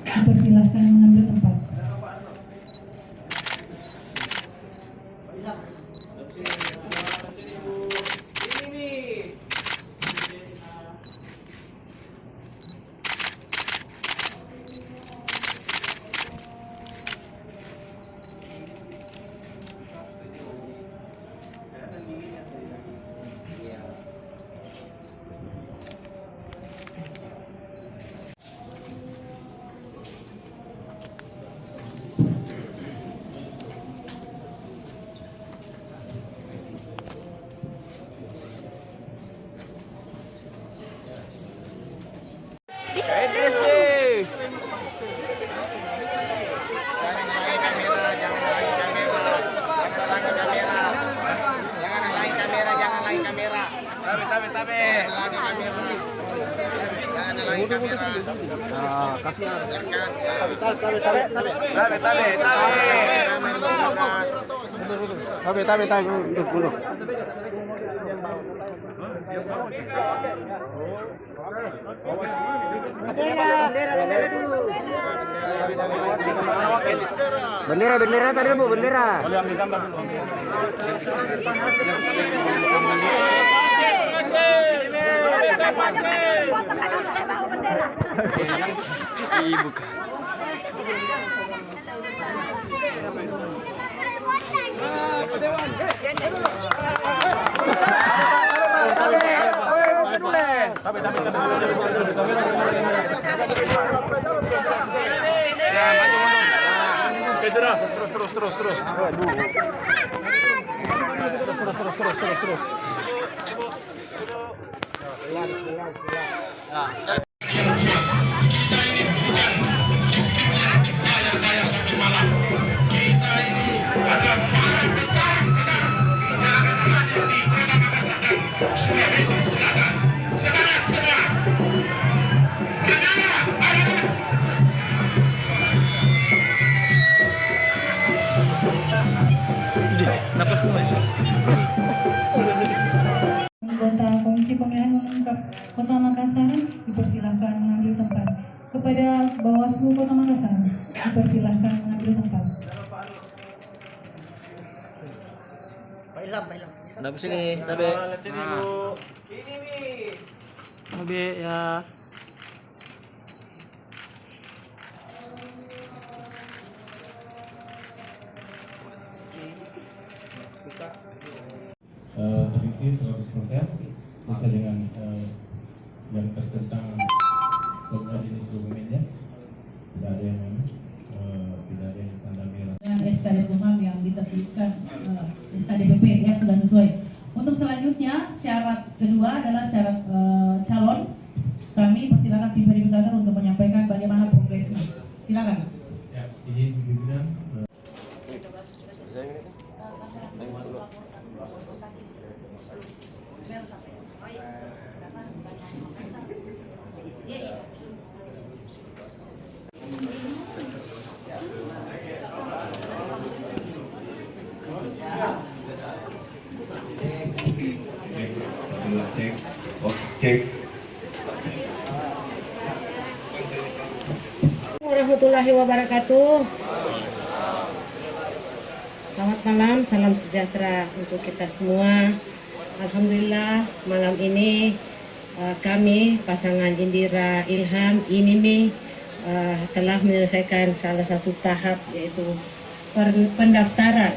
Dipersilahkan mengambil tempat. Bendera tadi Bu, bendera. Ibu. Terus. Anggota Komisi Pemilihan Umum Kota Makassar dipersilahkan mengambil tempat. Kepada Bawaslu Kota Makassar dipersilahkan mengambil tempat. Tapi sini, tapi. Tapi ya. Prediksi 100% bisa dengan yang tertentang semua jenis dokumennya, tidak ada yang tanda merah. Dengan SKD Umum yang diterbitkan SKDPP ya sudah sesuai. Untuk selanjutnya syarat kedua adalah syarat calon. Kami persilakan tim verifikator untuk menyampaikan bagaimana progresnya. Silakan. Ya, izin pimpinan. Warahmatullahi wabarakatuh. Selamat malam, salam sejahtera untuk kita semua. Alhamdulillah malam ini kami pasangan Indira Ilham Inimi telah menyelesaikan salah satu tahap, yaitu pendaftaran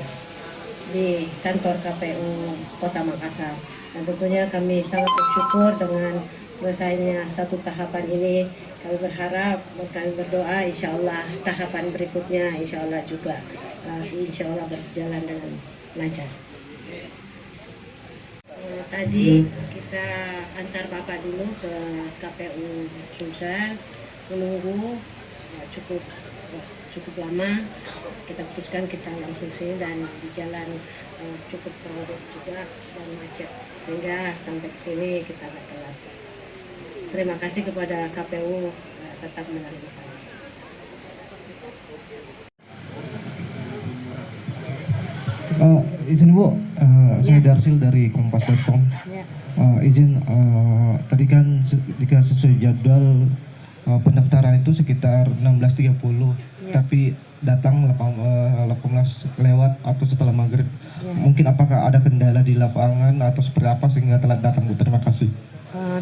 di kantor KPU Kota Makassar. Dan tentunya kami sangat bersyukur dengan selesainya satu tahapan ini. Kami berharap, kami berdoa insya Allah tahapan berikutnya insya Allah juga insya Allah berjalan dengan lancar. Tadi kita antar Bapak dulu ke KPU Sumsel, menunggu cukup lama. Kita putuskan kita langsung sini dan di jalan cukup crowded juga dan macet, sehingga sampai ke sini kita agak telat. Terima kasih kepada KPU tetap menerima kami. Izin Bu, saya Darsil dari Kompas.com. Izin tadi kan jika sesuai jadwal pendaftaran itu sekitar 16.30, tapi datang 18 lewat atau setelah maghrib. Mungkin apakah ada kendala di lapangan atau seperti apa sehingga telat datang Bu? Terima kasih.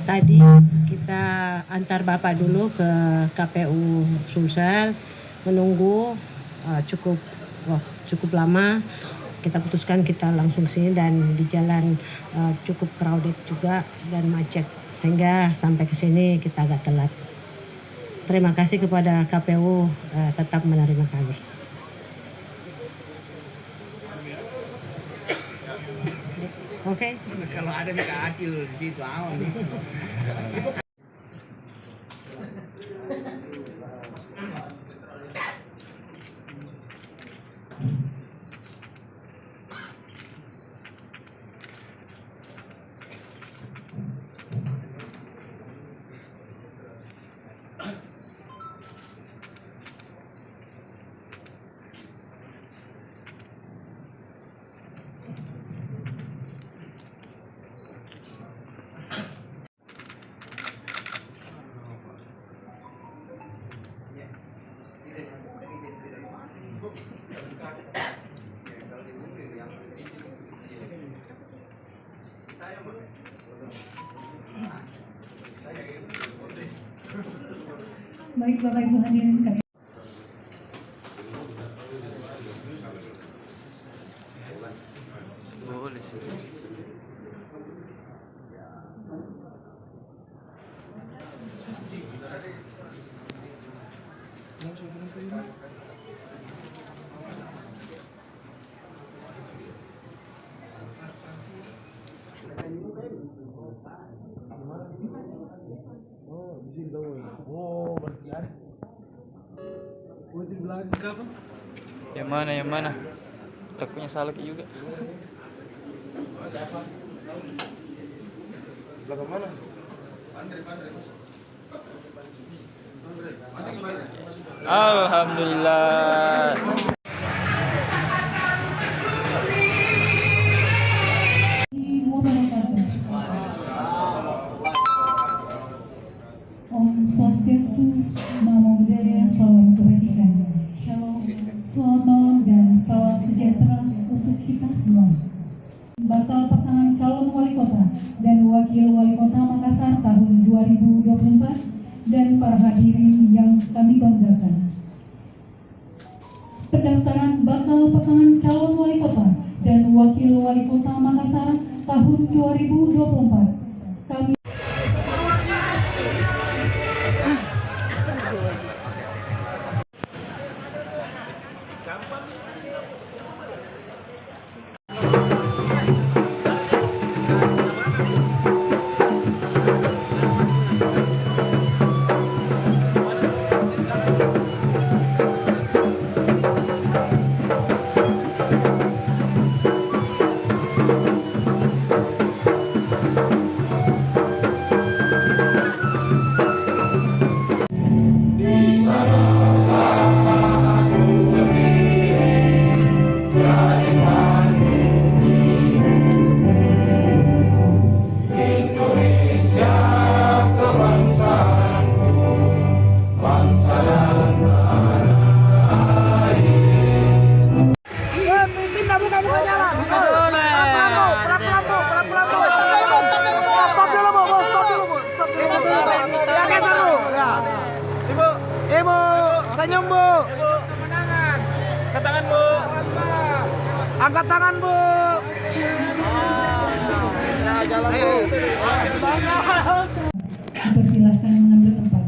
Tadi kita antar Bapak dulu ke KPU Sumsel, menunggu cukup lama. Kita putuskan kita langsung sini dan di jalan cukup crowded juga dan macet, sehingga sampai ke sini kita agak telat. Terima kasih kepada KPU tetap menerima kami. Oke. Kalau ada Mika Acil di situ awan. Baik Bapak Ibu hadirin kami. Boleh sih. Yang mana, yang mana? Takutnya salah juga. Belakang mana? Alhamdulillah. Om Swastiastu, Namo Buddhaya, salam kebajikan. Shalom, selamat malam dan salam sejahtera untuk kita semua. Bakal pasangan calon wali kota dan wakil wali kota Makassar tahun 2024 dan para hadirin yang kami banggakan. Pendaftaran bakal pasangan calon wali kota dan wakil wali kota Makassar tahun 2024. Kami senyum Bu. Angkat tangan Bu. Angkat tangan Bu. Ya jalan Bu. Dipersilahkan mengambil tempat.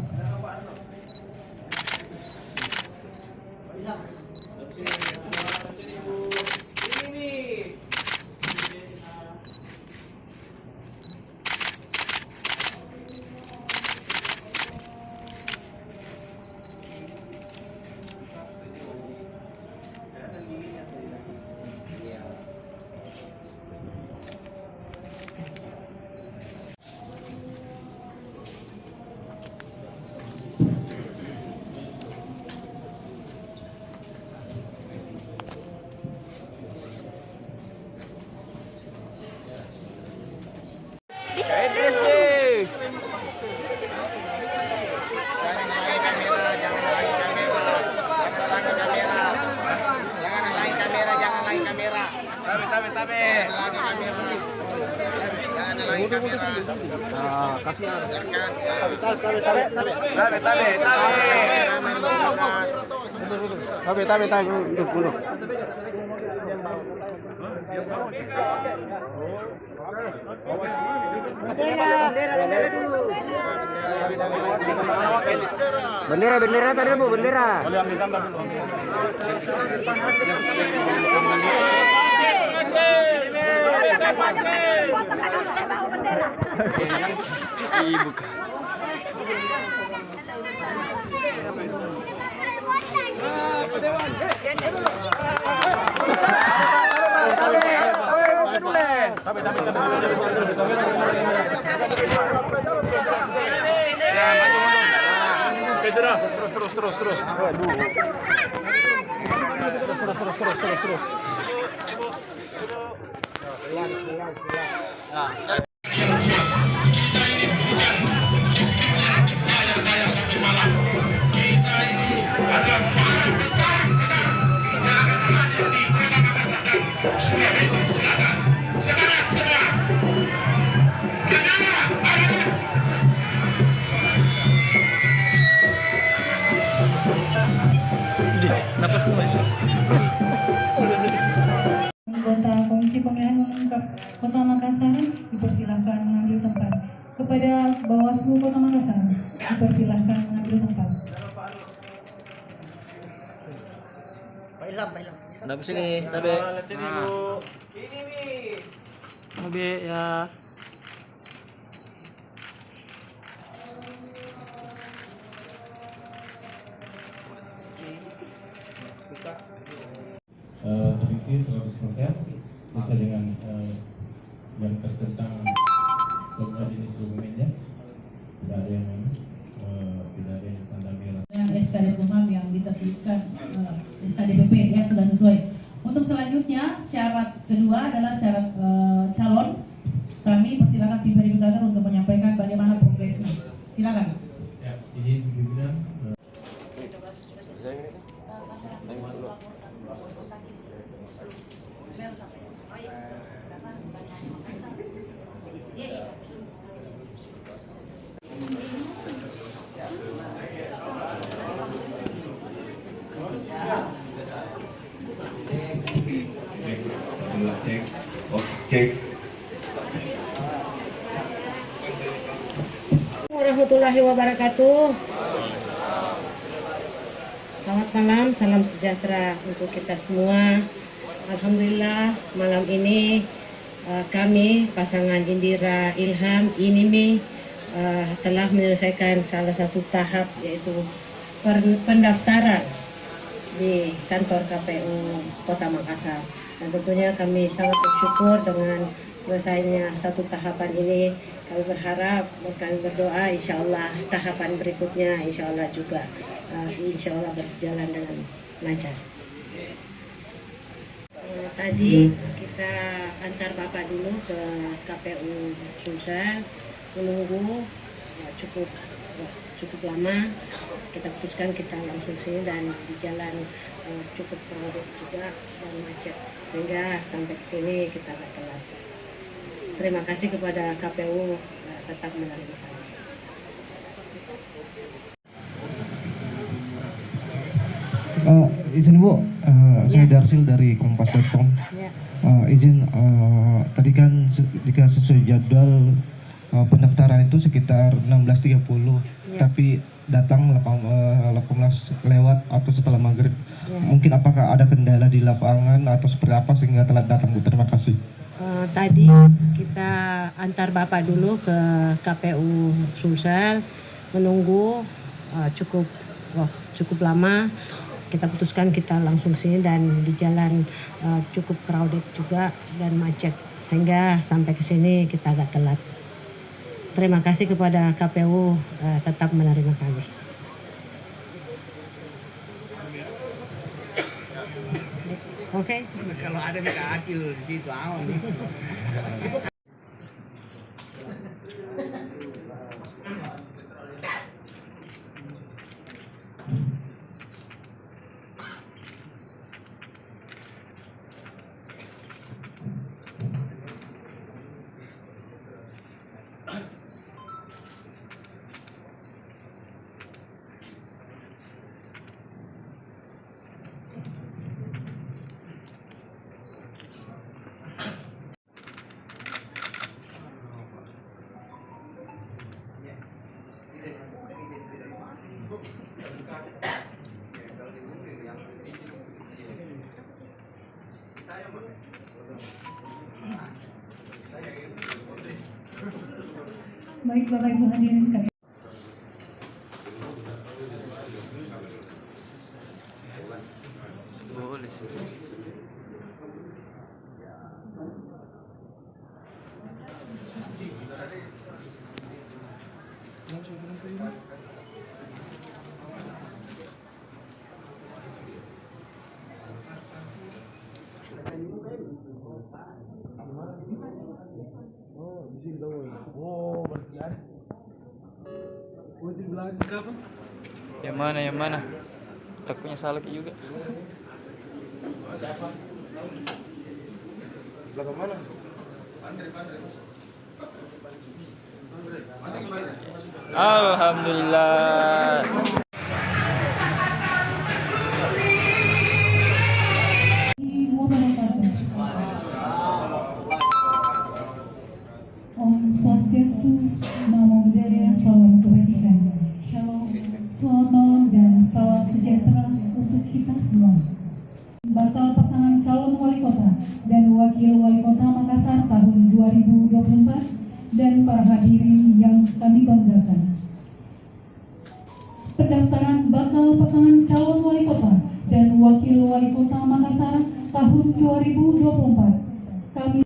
Bendera tadi Bu, bendera. Boleh ambil gambar dulu. Ibu. Terus. Terus. Sulawesi Selatan. Semangat semua. Bersama. kepada Bawaslu Kota Makassar, dipersilahkan mengambil tempat. Nah, sini, Tabe. Sini, Bu. Ini nih. Tabe ya. Prediksi 100% bisa dengan yang tertentang semua jenis dokumennya, tidak ada yang tanda merah. SKD Kumham yang diterbitkan SKDPP ya sudah sesuai. Untuk selanjutnya syarat kedua adalah syarat calon. Kami persilakan tim verifikator untuk menyampaikan bagaimana progresnya. Silakan. Ya, izin pimpinan. Cek. Warahmatullahi wabarakatuh. Selamat malam, salam sejahtera untuk kita semua. Alhamdulillah malam ini kami pasangan Indira Ilham Inimi telah menyelesaikan salah satu tahap, yaitu pendaftaran di kantor KPU Kota Makassar. Dan tentunya kami sangat bersyukur dengan selesainya satu tahapan ini. Kami berharap dan kami berdoa insya Allah tahapan berikutnya insya Allah juga insya Allah berjalan dengan lancar. Tadi kita antar Bapak dulu ke KPU Sulsel, menunggu cukup lama. Kita putuskan kita langsung sini dan di jalan cukup crowded juga dan macet, sehingga sampai ke sini kita agak telat. Terima kasih kepada KPU tetap menerima kami. Izin Bu, saya Darsil dari Kompas.com. Izin tadi kan jika sesuai jadwal pendaftaran itu sekitar 16.30, tapi datang 18 lewat atau setelah maghrib. Mungkin apakah ada kendala di lapangan atau seperti apa sehingga telat datang, Bu? Terima kasih. Tadi kita antar Bapak dulu ke KPU Sulsel, menunggu cukup lama. Kita putuskan kita langsung sini dan di jalan cukup crowded juga dan macet, sehingga sampai ke sini kita agak telat. Terima kasih kepada KPU tetap menerima kami. Oke. Kalau ada mereka acil di situ awan nih. Baik Bapak Ibu hadirin kami. Boleh sih. Yang mana? Takutnya salah juga. Belakang mana? Alhamdulillah. Om Swastiastu, Namo kita semua. Bakal pasangan calon wali kota dan wakil wali kota Makassar tahun 2024 dan para hadirin yang kami banggakan. Pendaftaran bakal pasangan calon wali kota dan wakil wali kota Makassar tahun 2024. Kami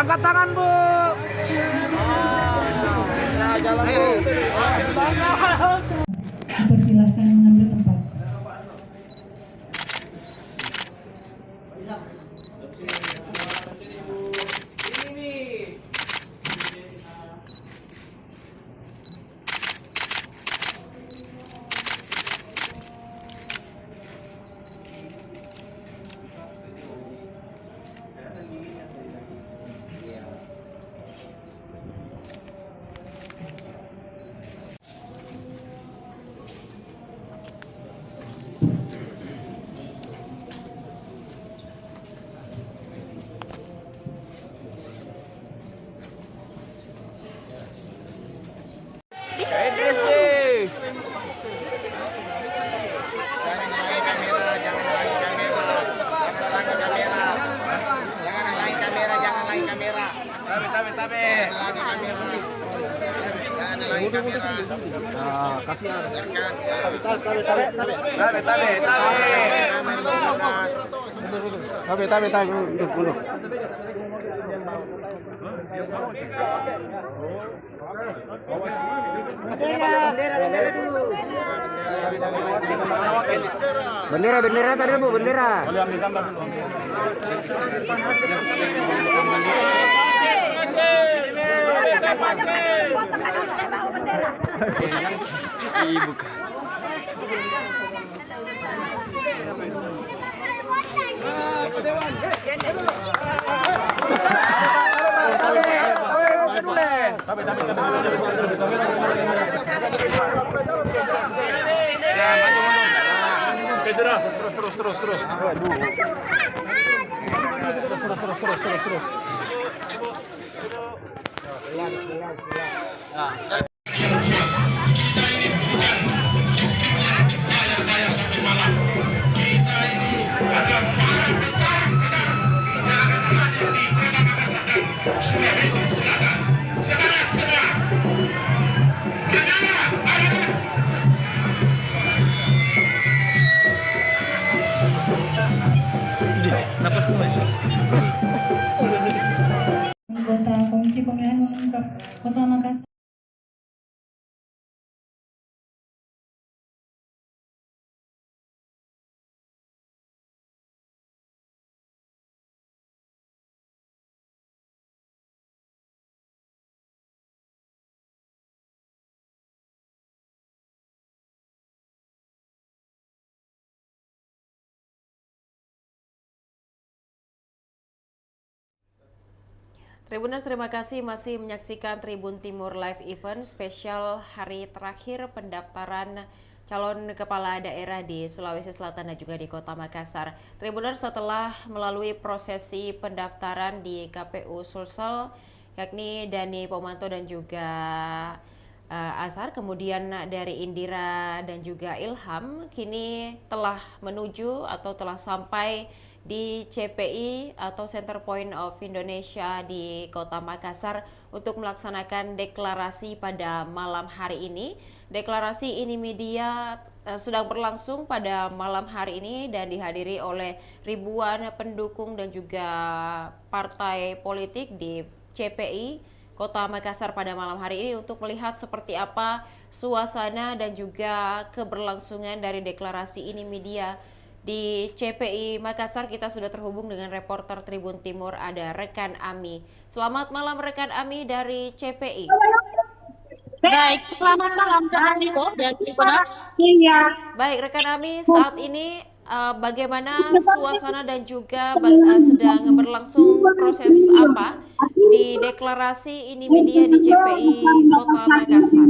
angkat tangan, Bu. Ya, jalan, Bu. Dipersilahkan mengambil tempat. Bendera tadi, Bu, bendera. Ibu. Terus. Sulawesi Selatan. Semangat semua. Anggota Komisi Pemilihan Umum Kota Makassar. Tribuners, terima kasih masih menyaksikan Tribun Timur Live Event spesial hari terakhir pendaftaran calon kepala daerah di Sulawesi Selatan dan juga di Kota Makassar. Tribuners, setelah melalui prosesi pendaftaran di KPU Sulsel, yakni Dani Pomanto dan juga Azhar, kemudian dari Indira dan juga Ilham kini telah menuju atau telah sampai di CPI atau Center Point of Indonesia di Kota Makassar untuk melaksanakan deklarasi pada malam hari ini. Deklarasi ini media sedang berlangsung pada malam hari ini dan dihadiri oleh ribuan pendukung dan juga partai politik di CPI Kota Makassar pada malam hari ini untuk melihat seperti apa suasana dan juga keberlangsungan dari deklarasi ini media di CPI Makassar. Kita sudah terhubung dengan reporter Tribun Timur, ada rekan Ami. Selamat malam rekan Ami dari CPI. Baik, selamat malam rekan Niko dan Tribuners. Baik rekan Ami, saat ini bagaimana suasana dan juga sedang berlangsung proses apa di deklarasi ini media di CPI Kota Makassar?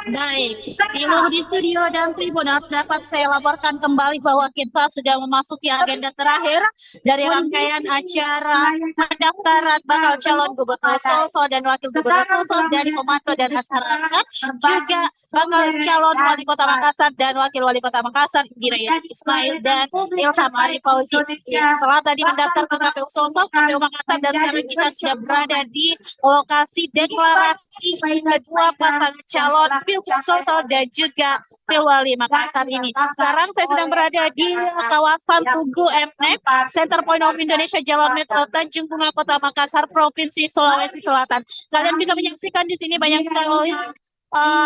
Baik, di studio dan Tribuners dapat saya laporkan kembali bahwa kita sudah memasuki agenda terakhir dari rangkaian acara pendaftaran bakal calon gubernur Sulsel dan wakil gubernur Sulsel dari Pemantau dan Azhar Arsyad, juga bakal calon wali kota Makassar dan wakil wali kota Makassar Indira Yusuf Ismail dan Ilham Arif Fauzi. Setelah tadi mendaftar ke KPU Sulsel, KPU Makassar, dan sekarang kita sudah berada di lokasi deklarasi kedua pasangan calon Pilgub Sulsel dan juga Pilwali Makassar ini. Sekarang saya sedang berada di kawasan Tugu MNEP, Center Point of Indonesia, Jalan Metro Tanjung Bunga, Kota Makassar, Provinsi Sulawesi Selatan. Kalian bisa menyaksikan di sini banyak sekali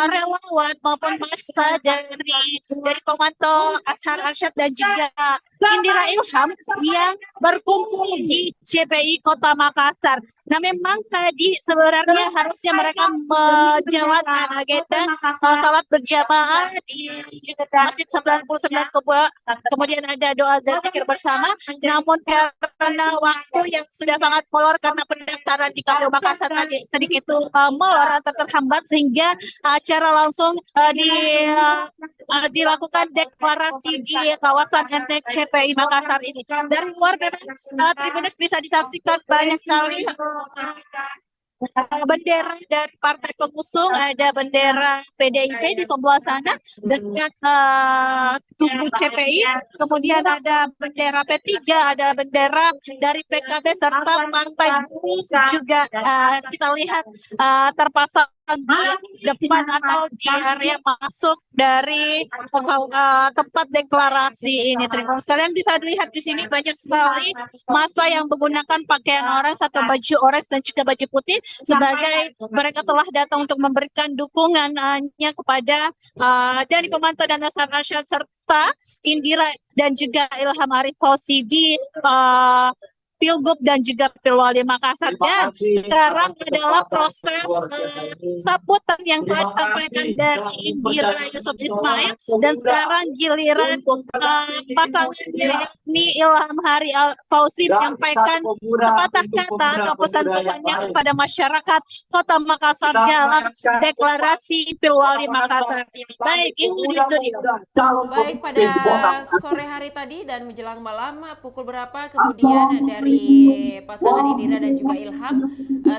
relawan maupun massa dari Pemantau Azhar Arsyad dan juga Indira Ilham yang berkumpul di CPI Kota Makassar. Nah, memang tadi sebenarnya harusnya mereka menjalankan agenda salat berjamaah di Masjid 99 Kubah, kemudian ada doa dan zikir bersama. Namun karena waktu yang sudah sangat molor karena pendaftaran di KPU Makassar tadi sedikit molor atau terhambat, sehingga acara langsung dilakukan deklarasi di kawasan MNEP CPI Makassar ini. Dari luar memang Tribuners bisa disaksikan banyak sekali bendera dari partai pengusung, ada bendera PDIP di sebelah sana dekat tugu CPI, kemudian ada bendera P3, ada bendera dari PKB serta Partai Buruh juga kita lihat terpasang di depan atau di area masuk dari tempat deklarasi ini. Kalian bisa lihat di sini banyak sekali massa yang menggunakan pakaian orange, satu baju orange dan juga baju putih, sebagai mereka telah datang untuk memberikan dukungannya kepada dari Pemantau dan Azhar Arsyad serta Indira dan juga Ilham Arif Fauzi di Pilgub dan juga Pilwali Makassar. Dan sekarang adalah proses sambutan yang telah disampaikan dari Indira Yusuf Ismail, dan sekarang giliran pasangannya yakni Ilham Arif Fauzi menyampaikan sepatah kata atau pesan-pesannya kepada masyarakat Kota Makassar dalam deklarasi Pilwali Makassar ini. Baik, itu di studio. Baik, pada sore hari tadi dan menjelang malam, pukul berapa kemudian dari pasangan Indira dan juga Ilham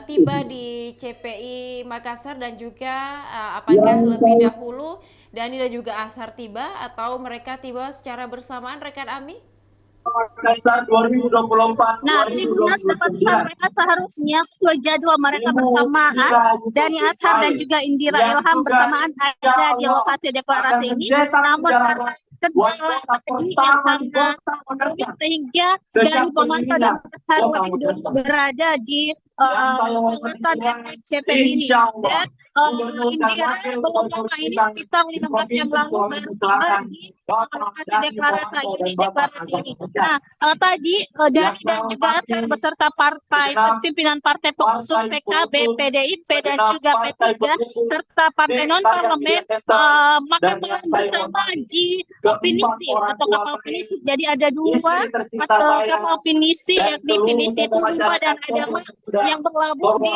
tiba di CPI Makassar, dan juga apakah lebih dahulu Dani dan juga Azhar tiba atau mereka tiba secara bersamaan rekan Ami? Makassar 2024. Nah, Tribuners dapat disampaikan seharusnya sesuai jadwal mereka bersamaan. Dani Azhar dan juga Indira Ilham bersamaan ada di lokasi deklarasi ini. Namun karena kendala teknis yang sangat rumit, sehingga dari Pemantau dan Azhar berada di kawasan CPI ini. Dan Indira belum lama ini sekitar 15 jam lalu baru tiba di lokasi deklarasi ini. Nah, tadi Dani dan juga Azhar beserta pimpinan partai pengusung PKB, PDIP dan juga P3 serta partai non parlemen makan malam bersama di pinisi atau kapal pinisi. Jadi ada dua atau kapal pinisi, yakni pinisi Tumbuha dan Adama, yang berlabuh di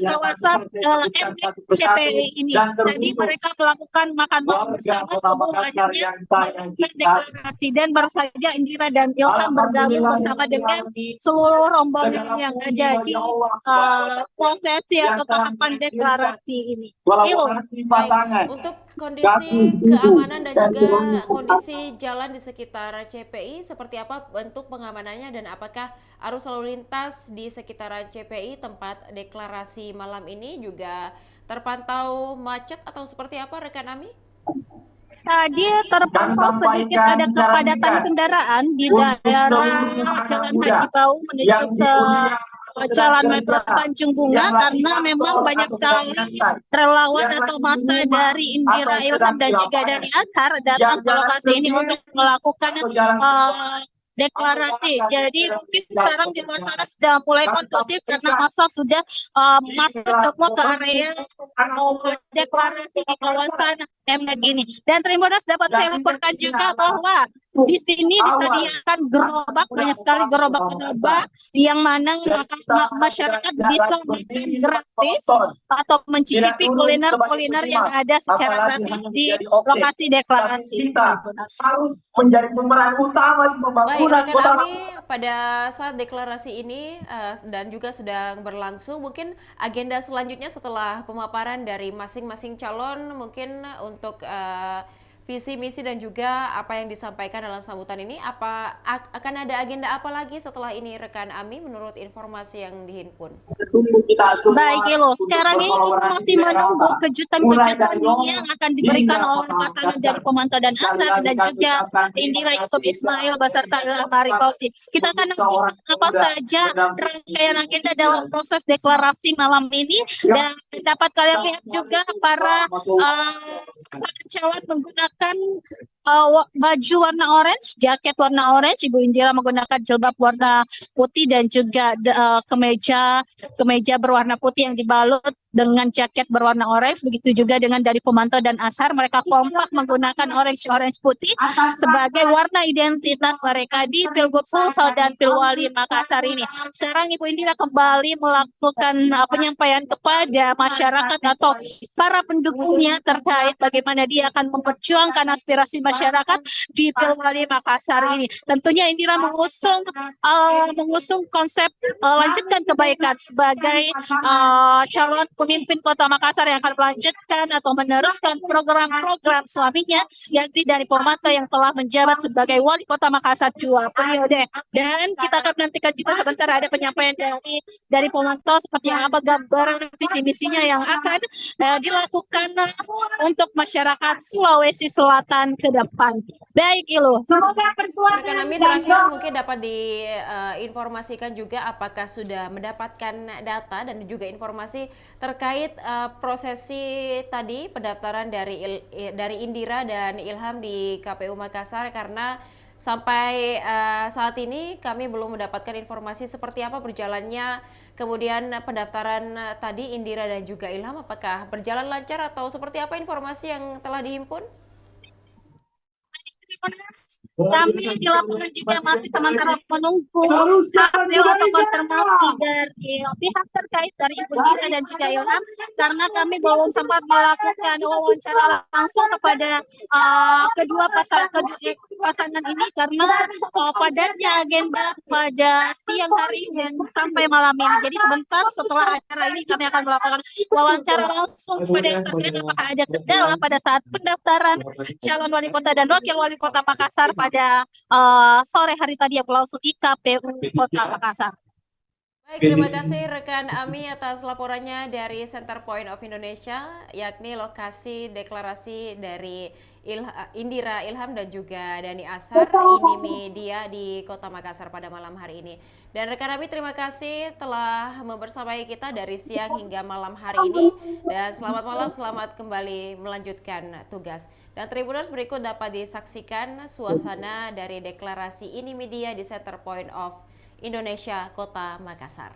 kawasan MCPI ini. Jadi mereka melakukan makan malam bersama sebelum akhirnya melakukan deklarasi, dan baru saja Indira dan Ilham bergabung bersama dengan seluruh rombongan yang ada di prosesi atau tahapan deklarasi ini. Baik, untuk kondisi keamanan dan juga kondisi jalan di sekitar CPI seperti apa bentuk pengamanannya, dan apakah arus lalu lintas di sekitaran CPI tempat deklarasi malam ini juga terpantau macet atau seperti apa rekan Ami? Tadi terpantau sedikit ada kepadatan kendaraan di daerah Jalan Haji Bau menuju ke Jalan Metro Tanjung Bunga, karena memang banyak sekali relawan atau massa dari Indira Ilham dan juga dari Azhar datang ke lokasi ini untuk melakukan deklarasi. Jadi mungkin sekarang di luar sana sudah mulai kondusif karena massa sudah masuk semua ke area deklarasi di kawasan MNET ini. Dan Tribuners dapat saya laporkan juga bahwa di sini disediakan gerobak, banyak sekali gerobak-gerobak yang mana masyarakat bisa makan gratis atau mencicipi kuliner-kuliner yang ada secara gratis di lokasi deklarasi. Harus menjadi pemeran utama di pembangunan Baik, kota. kami pada saat deklarasi ini dan juga sedang berlangsung, mungkin agenda selanjutnya setelah pemaparan dari masing-masing calon mungkin untuk visi misi dan juga apa yang disampaikan dalam sambutan ini, apa akan ada agenda apa lagi setelah ini rekan Ami menurut informasi yang dihimpun? Baik, Ilo. Sekarang ini kita masih menunggu kejutan-kejutan yang akan diberikan oleh pasangan dari pemantau dan Azhar dan juga Indira Yusuf Ismail beserta Ilham Arif Fauzi. Kita akan nantikan apa saja rangkaian agenda dalam proses deklarasi malam ini, dan dapat kalian lihat juga para calon menggunakan baju warna orange, jaket warna orange. Ibu Indira menggunakan jilbab warna putih dan juga kemeja berwarna putih yang dibalut dengan jaket berwarna orange. Begitu juga dengan dari pemantau dan Azhar, mereka kompak menggunakan orange putih sebagai warna identitas mereka di Pilgub Sulsel dan Pilwali Makassar ini. Sekarang Ibu Indira kembali melakukan penyampaian kepada masyarakat atau para pendukungnya terkait bagaimana dia akan memperjuangkan aspirasi masyarakat di Pilwali Makassar ini. Tentunya Indira mengusung konsep lanjutkan kebaikan sebagai calon pemimpin Kota Makassar yang akan melanjutkan atau meneruskan program-program suaminya, yakni dari pemantau yang telah menjabat sebagai Wali Kota Makassar 2 periode. Dan kita akan menantikan juga sebentar ada penyampaian dari pemantau seperti apa gambaran visi misinya yang akan dilakukan untuk masyarakat Sulawesi Selatan ke depan. Baik, Ilu. Rekan Ami, terakhir mungkin dapat diinformasikan juga apakah sudah mendapatkan data dan juga informasi terkait prosesi tadi pendaftaran dari Indira dan Ilham di KPU Makassar, karena sampai saat ini kami belum mendapatkan informasi seperti apa berjalannya kemudian pendaftaran tadi Indira dan juga Ilham, apakah berjalan lancar atau seperti apa informasi yang telah dihimpun? Kami di lapangan juga masih sementara menunggu hasil atau konfirmasi dari pihak terkait dari Ibu Indira dan juga Ilham, karena kami belum sempat melakukan wawancara langsung kepada kedua pasangan ini karena padatnya agenda pada siang hari dan sampai malam ini. Jadi sebentar setelah acara ini kami akan melakukan wawancara langsung kepada yang terkait apakah ada kendala pada saat pendaftaran calon wali kota dan wakil wali kota Makassar pada sore hari tadi yang berlangsung di KPU Kota Makassar. Baik, terima kasih rekan Ami atas laporannya dari Center Point of Indonesia, yakni lokasi deklarasi dari Indira Ilham dan juga Dani Azhar, ini media di Kota Makassar pada malam hari ini. Dan rekan Ami, terima kasih telah membersamai kita dari siang hingga malam hari ini, dan selamat malam, selamat kembali melanjutkan tugas. Dan Tribuners, berikut dapat disaksikan suasana dari deklarasi ini media di Center Point of Indonesia Kota Makassar.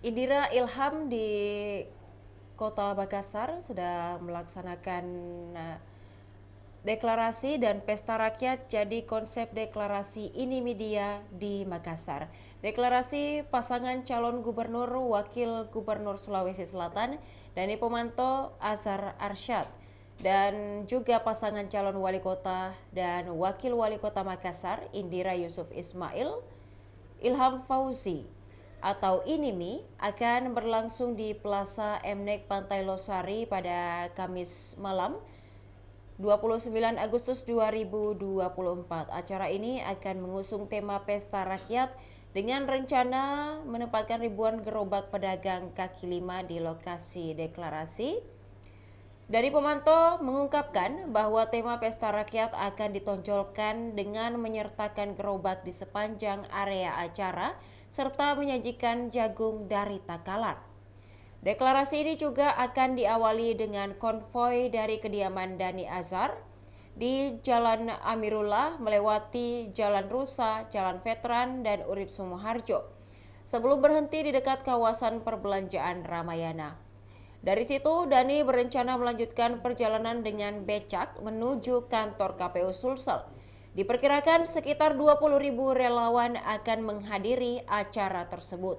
Indira Ilham di Kota Makassar sedang melaksanakan deklarasi dan pesta rakyat jadi konsep deklarasi ini media di Makassar. Deklarasi pasangan calon gubernur, wakil gubernur Sulawesi Selatan, Dani Pomanto, Azhar Arsyad, dan juga pasangan calon wali kota dan wakil wali kota Makassar, Indira Yusuf Ismail, Ilham Fauzi atau INIMI akan berlangsung di Plaza MNEK Pantai Losari pada Kamis malam 29 Agustus 2024. Acara ini akan mengusung tema pesta rakyat dengan rencana menempatkan ribuan gerobak pedagang kaki lima di lokasi deklarasi. Dari Pomanto mengungkapkan bahwa tema pesta rakyat akan ditonjolkan dengan menyertakan gerobak di sepanjang area acara serta menyajikan jagung dari Takalar. Deklarasi ini juga akan diawali dengan konvoi dari kediaman Dani Azhar di Jalan Amirullah melewati Jalan Rusa, Jalan Veteran, dan Urip Sumoharjo sebelum berhenti di dekat kawasan perbelanjaan Ramayana. Dari situ, Dani berencana melanjutkan perjalanan dengan becak menuju kantor KPU Sulsel. Diperkirakan sekitar 20.000 relawan akan menghadiri acara tersebut.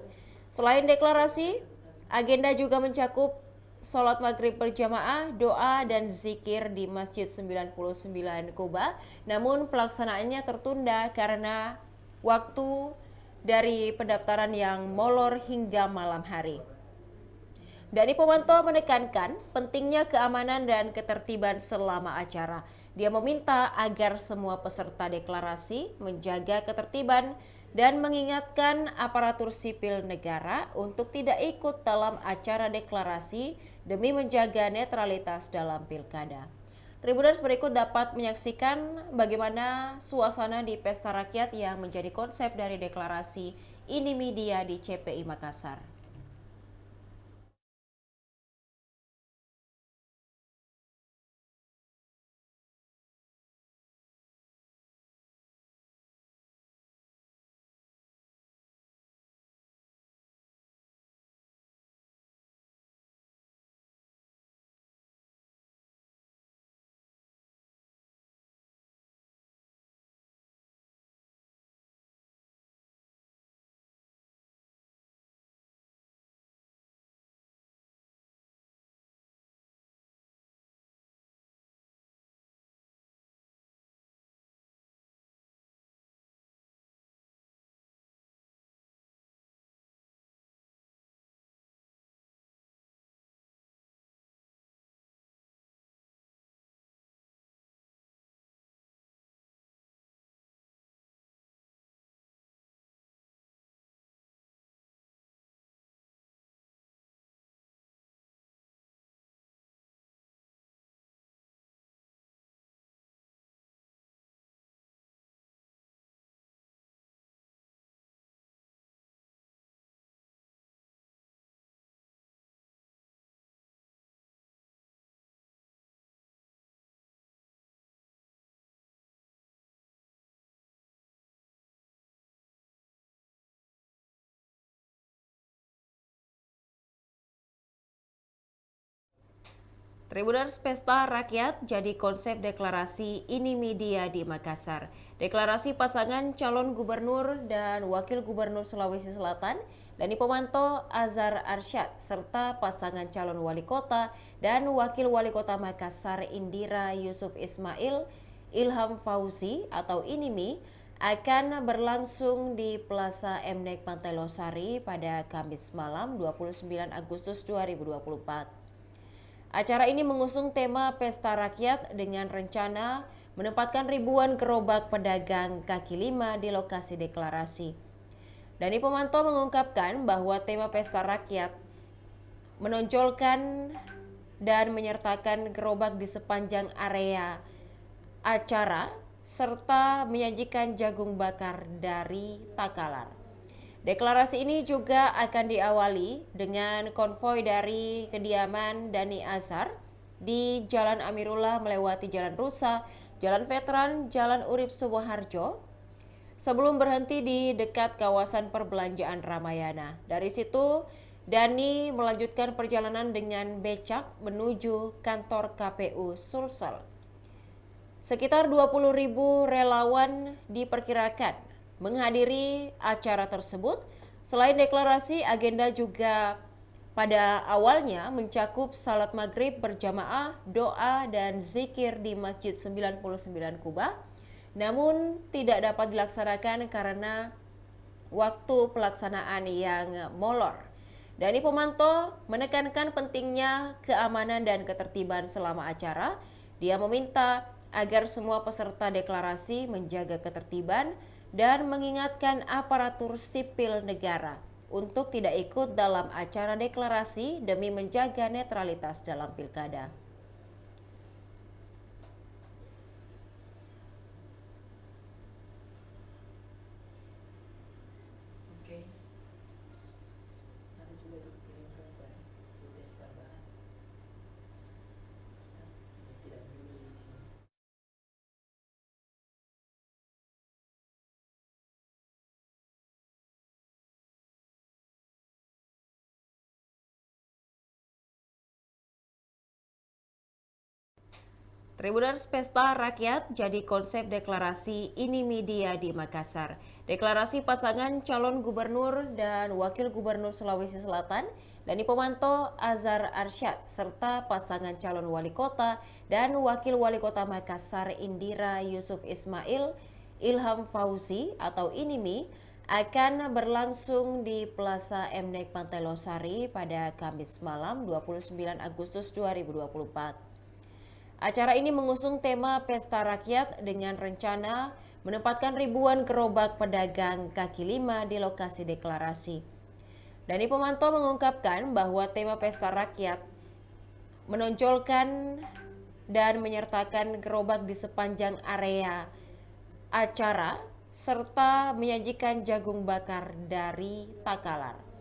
Selain deklarasi, agenda juga mencakup sholat maghrib berjamaah, doa, dan zikir di Masjid 99 Kuba. Namun pelaksanaannya tertunda karena waktu dari pendaftaran yang molor hingga malam hari. Dani Pomanto menekankan pentingnya keamanan dan ketertiban selama acara. Dia meminta agar semua peserta deklarasi menjaga ketertiban dan mengingatkan aparatur sipil negara untuk tidak ikut dalam acara deklarasi demi menjaga netralitas dalam pilkada. Tribuners, berikut dapat menyaksikan bagaimana suasana di pesta rakyat yang menjadi konsep dari deklarasi ini media di CPI Makassar. Tribuners, pesta rakyat jadi konsep deklarasi ini media di Makassar. Deklarasi pasangan calon gubernur dan wakil gubernur Sulawesi Selatan, Dani Pomanto, Azhar Arsyad, serta pasangan calon wali kota dan wakil wali kota Makassar, Indira Yusuf Ismail, Ilham Fauzi atau INIMI, akan berlangsung di Plaza MNEK Pantai Losari pada Kamis malam 29 Agustus 2024. Acara ini mengusung tema pesta rakyat dengan rencana menempatkan ribuan gerobak pedagang kaki lima di lokasi deklarasi. Dani Pomanto mengungkapkan bahwa tema pesta rakyat menonjolkan dan menyertakan gerobak di sepanjang area acara serta menyajikan jagung bakar dari Takalar. Deklarasi ini juga akan diawali dengan konvoi dari kediaman Dani Azhar di Jalan Amirullah melewati Jalan Rusa, Jalan Veteran, Jalan Urip Sumoharjo sebelum berhenti di dekat kawasan perbelanjaan Ramayana. Dari situ, Dani melanjutkan perjalanan dengan becak menuju kantor KPU Sulsel. Sekitar 20.000 relawan diperkirakan menghadiri acara tersebut. Selain deklarasi, agenda juga pada awalnya mencakup salat maghrib berjamaah, doa, dan zikir di Masjid 99 Kuba, namun tidak dapat dilaksanakan karena waktu pelaksanaan yang molor. Dani Pomanto menekankan pentingnya keamanan dan ketertiban selama acara. Dia meminta agar semua peserta deklarasi menjaga ketertiban dan mengingatkan aparatur sipil negara untuk tidak ikut dalam acara deklarasi demi menjaga netralitas dalam pilkada. Tribuners Pesta Rakyat jadi konsep deklarasi ini media di Makassar. Deklarasi pasangan calon gubernur dan wakil gubernur Sulawesi Selatan, Dani Pomanto, Azhar Arsyad, serta pasangan calon wali kota dan wakil wali kota Makassar Indira Yusuf Ismail, Ilham Fauzi atau INIMI, akan berlangsung di Plaza Mnek Pantai Losari pada Kamis malam 29 Agustus 2024. Acara ini mengusung tema Pesta Rakyat dengan rencana menempatkan ribuan gerobak pedagang kaki lima di lokasi deklarasi. Dani Pomanto mengungkapkan bahwa tema Pesta Rakyat menonjolkan dan menyertakan gerobak di sepanjang area acara serta menyajikan jagung bakar dari Takalar.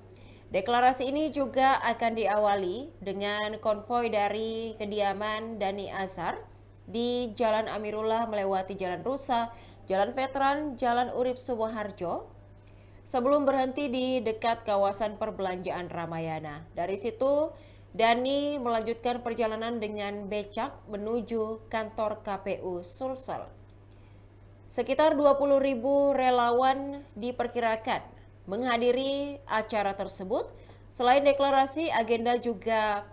Deklarasi ini juga akan diawali dengan konvoi dari kediaman Dani Azhar di Jalan Amirullah melewati Jalan Rusa, Jalan Veteran, Jalan Urip Sumoharjo, sebelum berhenti di dekat kawasan perbelanjaan Ramayana. Dari situ, Dani melanjutkan perjalanan dengan becak menuju kantor KPU Sulsel. Sekitar 20.000 relawan diperkirakan menghadiri acara tersebut. Selain deklarasi, agenda juga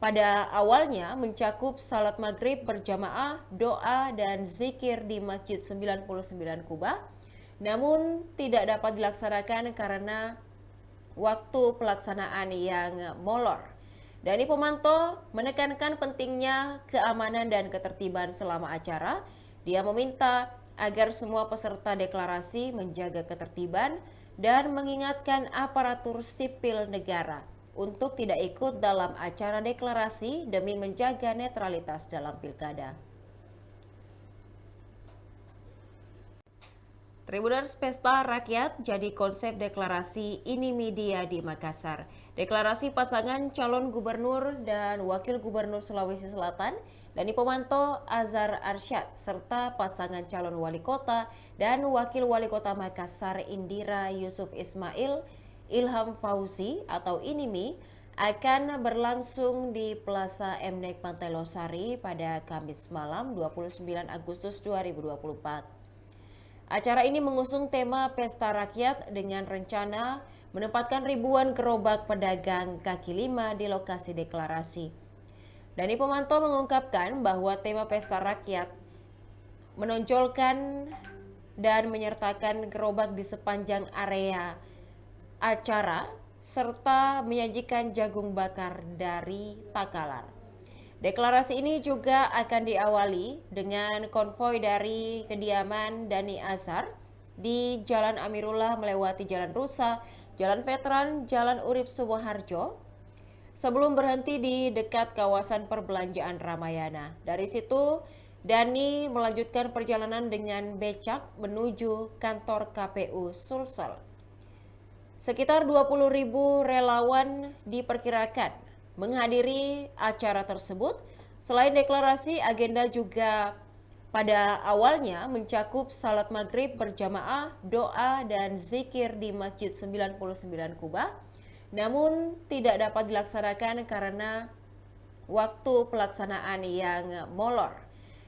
pada awalnya mencakup salat maghrib berjamaah, doa, dan zikir di Masjid 99 Kuba, namun tidak dapat dilaksanakan karena waktu pelaksanaan yang molor. Dani Pomanto menekankan pentingnya keamanan dan ketertiban selama acara. Dia meminta agar semua peserta deklarasi menjaga ketertiban dan mengingatkan aparatur sipil negara untuk tidak ikut dalam acara deklarasi demi menjaga netralitas dalam pilkada. Tribuners Pesta Rakyat jadi konsep deklarasi ini media di Makassar. Deklarasi pasangan calon gubernur dan wakil gubernur Sulawesi Selatan, Dani Pomanto, Azhar Arsyad, serta pasangan calon wali kota dan wakil wali kota Makassar Indira Yusuf Ismail, Ilham Fauzi atau INIMI, akan berlangsung di Plaza Mnek Pantai Losari pada Kamis malam 29 Agustus 2024. Acara ini mengusung tema Pesta Rakyat dengan rencana menempatkan ribuan gerobak pedagang kaki lima di lokasi deklarasi. Dani Pomanto mengungkapkan bahwa tema Pesta Rakyat menonjolkan dan menyertakan gerobak di sepanjang area acara serta menyajikan jagung bakar dari Takalar. Deklarasi ini juga akan diawali dengan konvoi dari kediaman Dani Azhar di Jalan Amirullah melewati Jalan Rusa, Jalan Veteran, Jalan Urip Sumoharjo, sebelum berhenti di dekat kawasan perbelanjaan Ramayana. Dari situ, Dani melanjutkan perjalanan dengan becak menuju kantor KPU Sulsel. Sekitar 20.000 relawan diperkirakan menghadiri acara tersebut. Selain deklarasi, agenda juga pada awalnya mencakup salat maghrib berjamaah, doa, dan zikir di Masjid 99 Kuba, namun tidak dapat dilaksanakan karena waktu pelaksanaan yang molor.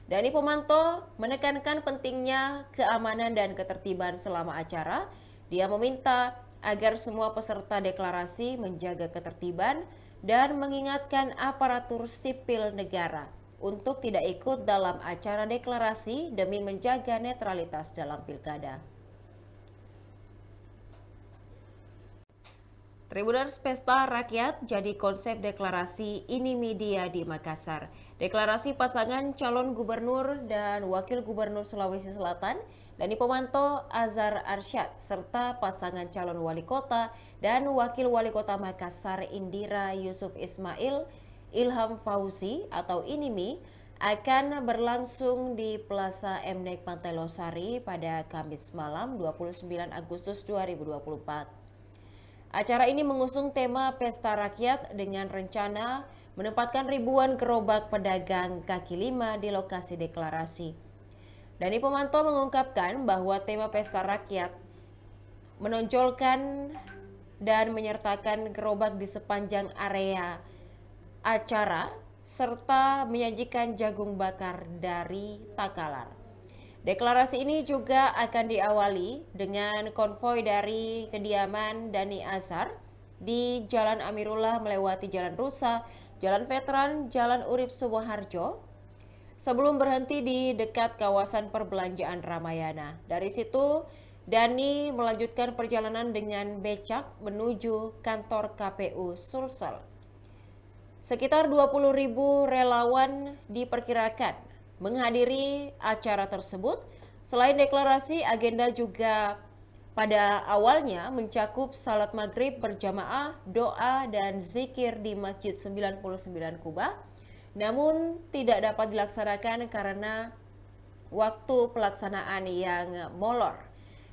Dani Pomanto menekankan pentingnya keamanan dan ketertiban selama acara. Dia meminta agar semua peserta deklarasi menjaga ketertiban dan mengingatkan aparatur sipil negara untuk tidak ikut dalam acara deklarasi demi menjaga netralitas dalam pilkada. Tribuners, pesta rakyat jadi konsep deklarasi ini media di Makassar. Deklarasi pasangan calon gubernur dan wakil gubernur Sulawesi Selatan, Dani Pomanto, Azhar Arsyad, serta pasangan calon wali kota dan wakil wali kota Makassar Indira Yusuf Ismail, Ilham Fauzi atau INIMI, akan berlangsung di Plaza Mnek Pantai Losari pada Kamis malam 29 Agustus 2024. Acara ini mengusung tema Pesta Rakyat dengan rencana menempatkan ribuan gerobak pedagang kaki lima di lokasi deklarasi. Dani Pomanto mengungkapkan bahwa tema Pesta Rakyat menonjolkan dan menyertakan gerobak di sepanjang area acara serta menyajikan jagung bakar dari Takalar. Deklarasi ini juga akan diawali dengan konvoi dari kediaman Dani Azhar di Jalan Amirullah melewati Jalan Rusa, Jalan Veteran, Jalan Urip Sumoharjo, sebelum berhenti di dekat kawasan perbelanjaan Ramayana. Dari situ, Dani melanjutkan perjalanan dengan becak menuju kantor KPU Sulsel. Sekitar 20.000 relawan diperkirakan menghadiri acara tersebut. Selain deklarasi, agenda juga pada awalnya mencakup salat maghrib berjamaah, doa, dan zikir di Masjid 99 Kuba, namun tidak dapat dilaksanakan karena waktu pelaksanaan yang molor.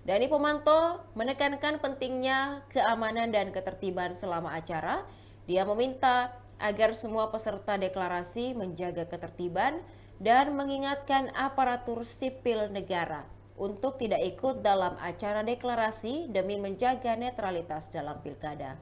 Dani Pomanto menekankan pentingnya keamanan dan ketertiban selama acara. Dia meminta agar semua peserta deklarasi menjaga ketertiban dan mengingatkan aparatur sipil negara untuk tidak ikut dalam acara deklarasi demi menjaga netralitas dalam pilkada.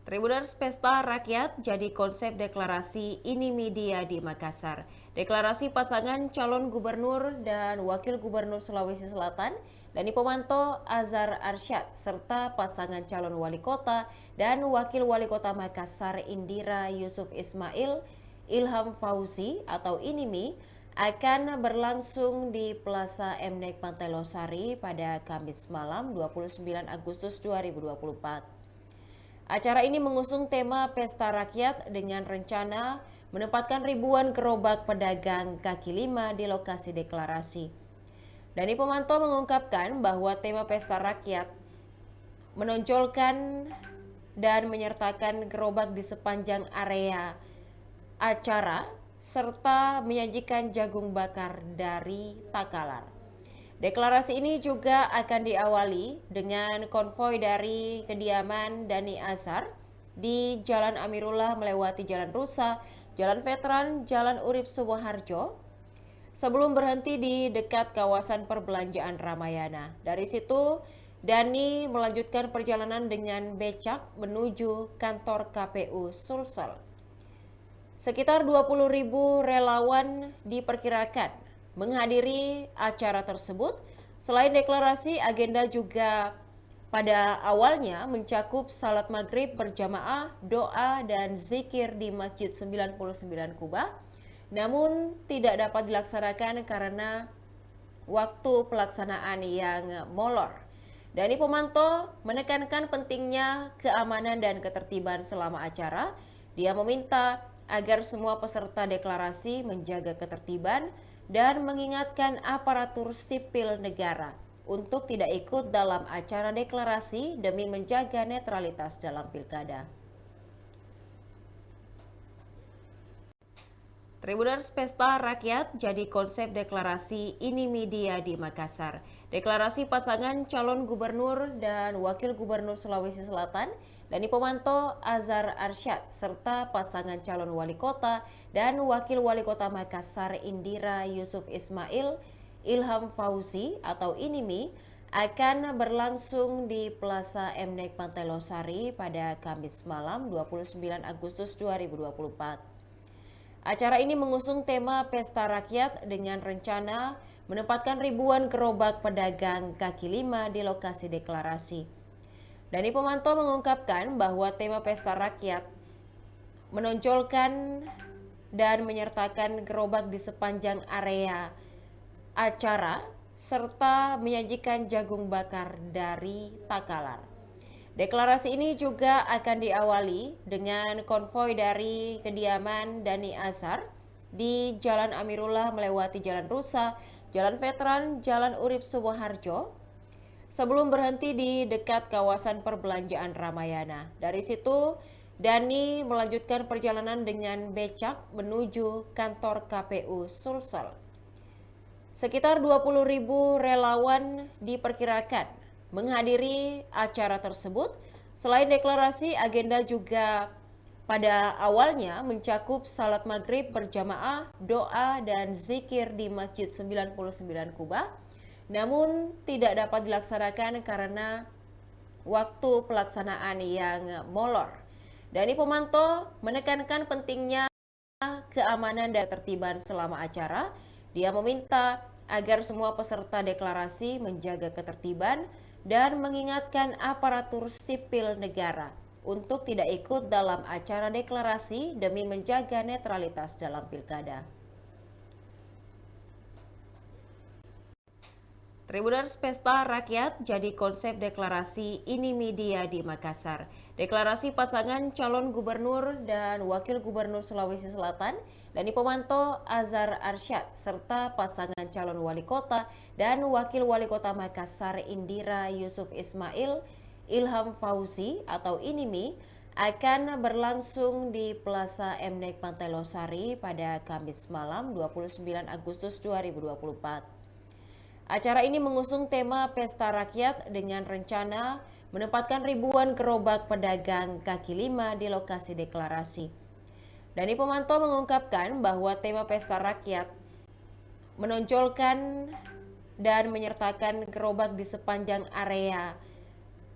Tribuners, pesta rakyat jadi konsep deklarasi ini media di Makassar. Deklarasi pasangan calon gubernur dan wakil gubernur Sulawesi Selatan, Dani Pomanto, Azhar Arsyad, serta pasangan calon wali kota dan wakil wali kota Makassar Indira Yusuf Ismail, Ilham Fauzi atau INIMI, akan berlangsung di Plaza Mnek Pantai Losari pada Kamis malam 29 Agustus 2024. Acara ini mengusung tema Pesta Rakyat dengan rencana menempatkan ribuan gerobak pedagang kaki lima di lokasi deklarasi. Dani Pomanto mengungkapkan bahwa tema Pesta Rakyat menonjolkan dan menyertakan gerobak di sepanjang area acara serta menyajikan jagung bakar dari Takalar. Deklarasi ini juga akan diawali dengan konvoi dari kediaman Dani Azhar di Jalan Amirullah melewati Jalan Rusa, Jalan Veteran, Jalan Urip Sumoharjo, sebelum berhenti di dekat kawasan perbelanjaan Ramayana. Dari situ, Dani melanjutkan perjalanan dengan becak menuju kantor KPU Sulsel. Sekitar 20.000 relawan diperkirakan menghadiri acara tersebut. Selain deklarasi, agenda juga pada awalnya mencakup salat maghrib berjamaah, doa, dan zikir di Masjid 99 Kuba, namun tidak dapat dilaksanakan karena waktu pelaksanaan yang molor. Dani Pomanto menekankan pentingnya keamanan dan ketertiban selama acara. Dia meminta agar semua peserta deklarasi menjaga ketertiban dan mengingatkan aparatur sipil negara untuk tidak ikut dalam acara deklarasi demi menjaga netralitas dalam pilkada. Tribuners, pesta rakyat jadi konsep deklarasi ini media di Makassar. Deklarasi pasangan calon gubernur dan wakil gubernur Sulawesi Selatan, Dani Pomanto, Azhar Arsyad, serta pasangan calon wali kota dan wakil wali kota Makassar Indira Yusuf Ismail, Ilham Fauzi atau INIMI, akan berlangsung di Plaza MNEK Pantai Losari pada Kamis malam 29 Agustus 2024. Acara ini mengusung tema Pesta Rakyat dengan rencana menempatkan ribuan gerobak pedagang kaki lima di lokasi deklarasi. Dani Pomanto mengungkapkan bahwa tema Pesta Rakyat menonjolkan dan menyertakan gerobak di sepanjang area acara serta menyajikan jagung bakar dari Takalar. Deklarasi ini juga akan diawali dengan konvoi dari kediaman Dhani Azhar di Jalan Amirullah melewati Jalan Rusa, Jalan Veteran, Jalan Urip Sumoharjo, sebelum berhenti di dekat kawasan perbelanjaan Ramayana. Dari situ, Dhani melanjutkan perjalanan dengan becak menuju kantor KPU Sulsel. Sekitar 20.000 relawan diperkirakan menghadiri acara tersebut. Selain deklarasi, agenda juga pada awalnya mencakup salat maghrib berjamaah, doa, dan zikir di Masjid 99 Kuba. Namun tidak dapat dilaksanakan karena waktu pelaksanaan yang molor. Dani Pomanto menekankan pentingnya keamanan dan ketertiban selama acara. Dia meminta agar semua peserta deklarasi menjaga ketertiban dan mengingatkan aparatur sipil negara untuk tidak ikut dalam acara deklarasi demi menjaga netralitas dalam pilkada. Tribuners, Pesta Rakyat jadi konsep deklarasi Ini Media di Makassar. Deklarasi pasangan calon gubernur dan wakil gubernur Sulawesi Selatan, Dani Pomanto, Azhar Arsyad, serta pasangan calon wali kota dan wakil wali kota Makassar Indira Yusuf Ismail, Ilham Fauzi atau Inimi, akan berlangsung di Plaza MNEK Pantai Losari pada Kamis malam 29 Agustus 2024. Acara ini mengusung tema Pesta Rakyat dengan rencana menempatkan ribuan gerobak pedagang kaki lima di lokasi deklarasi. Dani Pomanto mengungkapkan bahwa tema Pesta Rakyat menonjolkan dan menyertakan gerobak di sepanjang area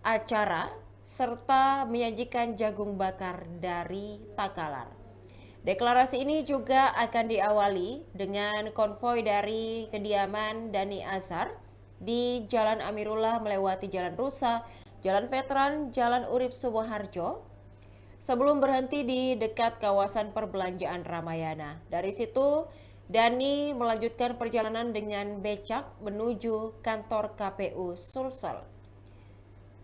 acara serta menyajikan jagung bakar dari Takalar. Deklarasi ini juga akan diawali dengan konvoi dari kediaman Dhani Azhar di Jalan Amirullah melewati Jalan Rusa, Jalan Veteran, Jalan Urip Sumoharjo, sebelum berhenti di dekat kawasan perbelanjaan Ramayana. Dari situ, Dhani melanjutkan perjalanan dengan becak menuju kantor KPU Sulsel.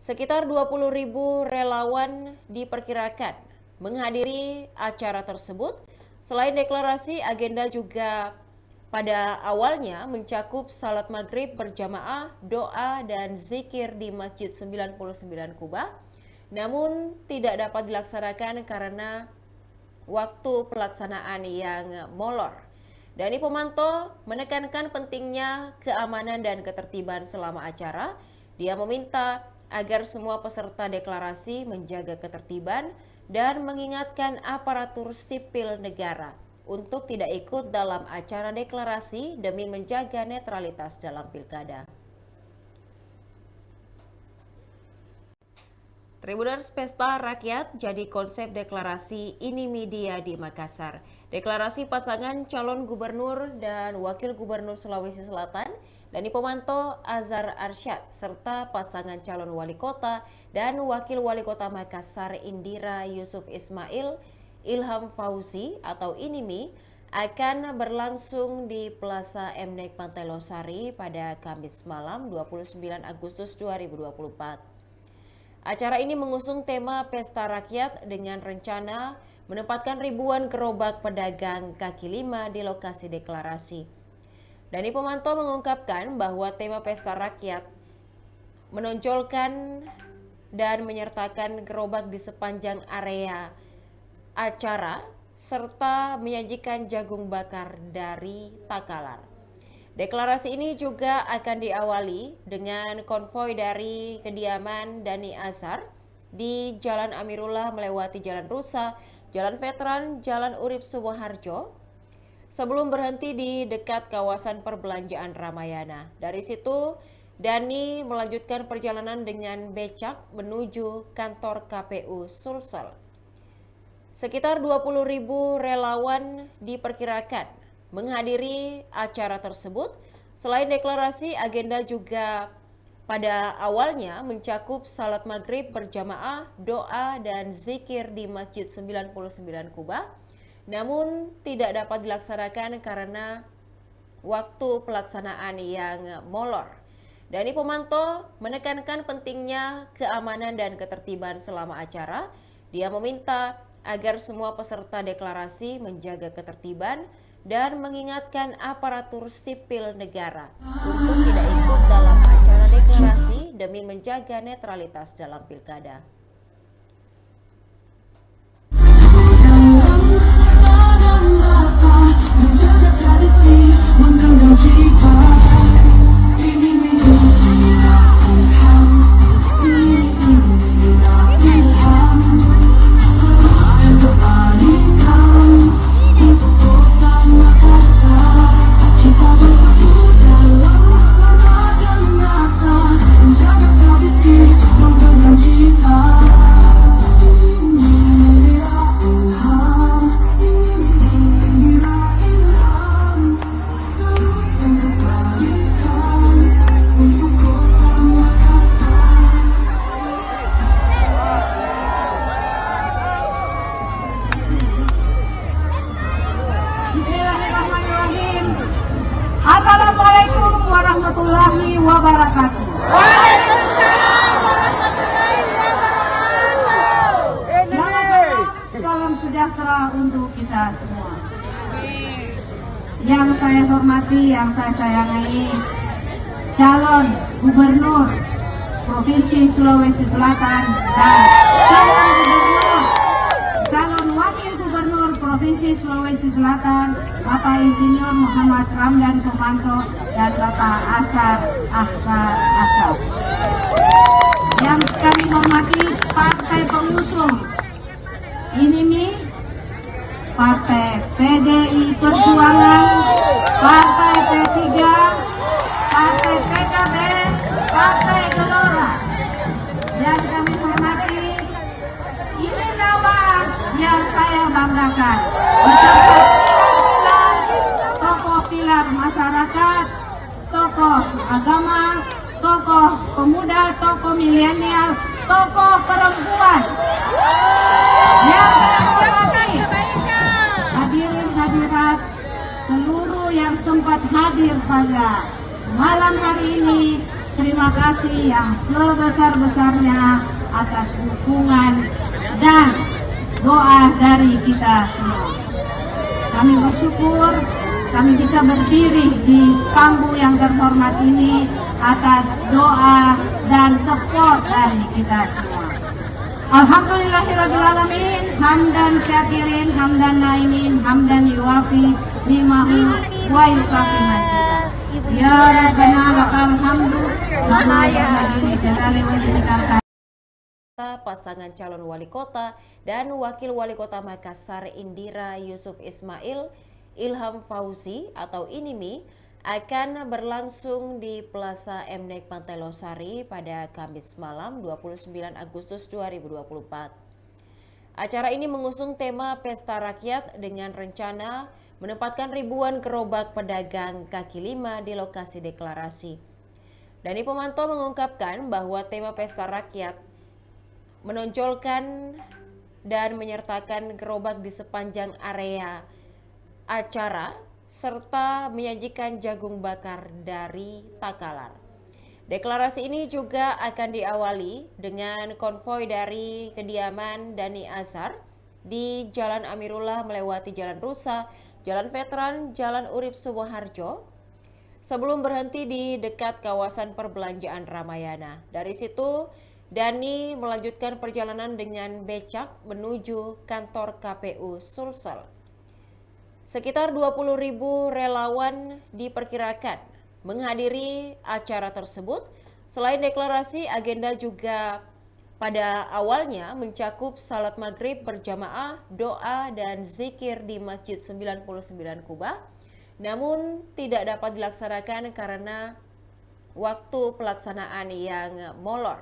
Sekitar 20.000 relawan diperkirakan menghadiri acara tersebut. Selain deklarasi, agenda juga pada awalnya mencakup salat maghrib berjamaah, doa, dan zikir di Masjid 99 Kuba. Namun tidak dapat dilaksanakan karena waktu pelaksanaan yang molor. Dani Pomanto menekankan pentingnya keamanan dan ketertiban selama acara. Dia meminta agar semua peserta deklarasi menjaga ketertiban dan mengingatkan aparatur sipil negara untuk tidak ikut dalam acara deklarasi demi menjaga netralitas dalam pilkada. Tribuners, Pesta Rakyat jadi konsep deklarasi Ini Media di Makassar. Deklarasi pasangan calon gubernur dan wakil gubernur Sulawesi Selatan, Dani Pomanto, Azhar Arsyad, serta pasangan calon wali kota dan wakil wali kota Makassar Indira Yusuf Ismail, Ilham Fauzi atau Inimi, akan berlangsung di Plaza MNEK Pantai Losari pada Kamis malam 29 Agustus 2024. Acara ini mengusung tema Pesta Rakyat dengan rencana menempatkan ribuan gerobak pedagang kaki lima di lokasi deklarasi. Dani Pomanto mengungkapkan bahwa tema Pesta Rakyat menonjolkan dan menyertakan gerobak di sepanjang area acara serta menyajikan jagung bakar dari Takalar. Deklarasi ini juga akan diawali dengan konvoi dari kediaman Dhani Azhar di Jalan Amirullah melewati Jalan Rusa, Jalan Veteran, Jalan Urip Sumoharjo, sebelum berhenti di dekat kawasan perbelanjaan Ramayana. Dari situ, Dani melanjutkan perjalanan dengan becak menuju kantor KPU Sulsel. Sekitar 20.000 relawan diperkirakan menghadiri acara tersebut. Selain deklarasi, agenda juga pada awalnya mencakup salat maghrib berjamaah, doa, dan zikir di Masjid 99 Kuba. Namun tidak dapat dilaksanakan karena waktu pelaksanaan yang molor. Dani Pomanto menekankan pentingnya keamanan dan ketertiban selama acara. Dia meminta agar semua peserta deklarasi menjaga ketertiban dan mengingatkan aparatur sipil negara untuk tidak ikut dalam acara deklarasi demi menjaga netralitas dalam pilkada. Assalamualaikum warahmatullahi wabarakatuh. Waalaikumsalam warahmatullahi wabarakatuh. Selamat salam sejahtera untuk kita semua. Yang saya hormati, yang saya sayangi, calon gubernur Provinsi Sulawesi Selatan dan calon wakil gubernur Provinsi Sulawesi Selatan, Bapak Insinyur Muhammad Ramdan Pomanto dan Bapak Asar Ashar. Yang kami hormati partai pengusung INIMI, Partai PDI Perjuangan, Partai P3, Partai PKB, Partai Gelora. Yang kami hormati, ini nama yang saya banggakan beserta tokoh pilar masyarakat, tokoh agama, tokoh pemuda, tokoh milenial, tokoh perempuan. Yang saya hormati, hadirin hadirat seluruh yang sempat hadir pada malam hari ini, terima kasih yang sebesar-besarnya atas dukungan dan doa dari kita semua. Kami bersyukur kami bisa berdiri di panggung yang terhormat ini atas doa dan support dari kita semua. Alhamdulillahirrahmanirrahim, hamdan syakirin, hamdan naimin, hamdan yuwafi ni'mahu wa yukafi mazidah. Ya Rabbana lakal hamdu, kama yanbaghi li jalali wajhika. Pasangan calon wali kota dan wakil wali kota Makassar Indira Yusuf Ismail, Ilham Fauzi atau INIMI akan berlangsung di Plaza MNEK Pantai Losari pada Kamis malam 29 Agustus 2024. Acara ini mengusung tema Pesta Rakyat dengan rencana menempatkan ribuan gerobak pedagang kaki lima di lokasi deklarasi. Dani Pomanto mengungkapkan bahwa tema Pesta Rakyat menonjolkan dan menyertakan gerobak di sepanjang area acara serta menyajikan jagung bakar dari Takalar. Deklarasi ini juga akan diawali dengan konvoi dari kediaman Dani Azhar di Jalan Amirullah melewati Jalan Rusa, Jalan Veteran, Jalan Urip Sumoharjo, sebelum berhenti di dekat kawasan perbelanjaan Ramayana. Dari situ, Dani melanjutkan perjalanan dengan becak menuju kantor KPU Sulsel. Sekitar 20.000 relawan diperkirakan menghadiri acara tersebut. Selain deklarasi, agenda juga pada awalnya mencakup salat maghrib berjamaah, doa, dan zikir di Masjid 99 Kuba. Namun tidak dapat dilaksanakan karena waktu pelaksanaan yang molor.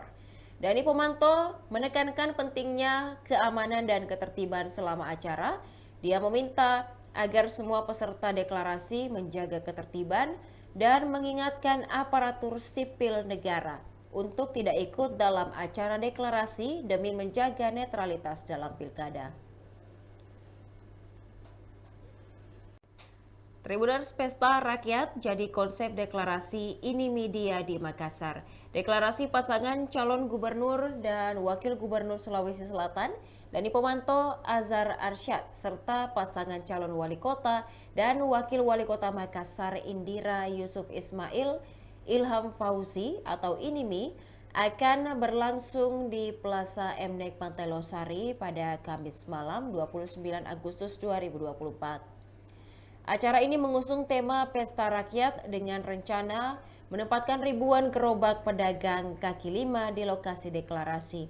Dani Pomanto menekankan pentingnya keamanan dan ketertiban selama acara. Dia meminta agar semua peserta deklarasi menjaga ketertiban dan mengingatkan aparatur sipil negara untuk tidak ikut dalam acara deklarasi demi menjaga netralitas dalam pilkada. Tribuners, pesta rakyat jadi konsep deklarasi INIMI DIA di Makassar. Deklarasi pasangan calon gubernur dan wakil gubernur Sulawesi Selatan, Dani Pomanto, Azhar Arsyad, serta pasangan calon wali kota dan wakil wali kota Makassar Indira Yusuf Ismail, Ilham Fauzi atau INIMI, akan berlangsung di Plaza MNEK Pantai Losari pada Kamis malam 29 Agustus 2024. Acara ini mengusung tema Pesta Rakyat dengan rencana menempatkan ribuan gerobak pedagang kaki lima di lokasi deklarasi.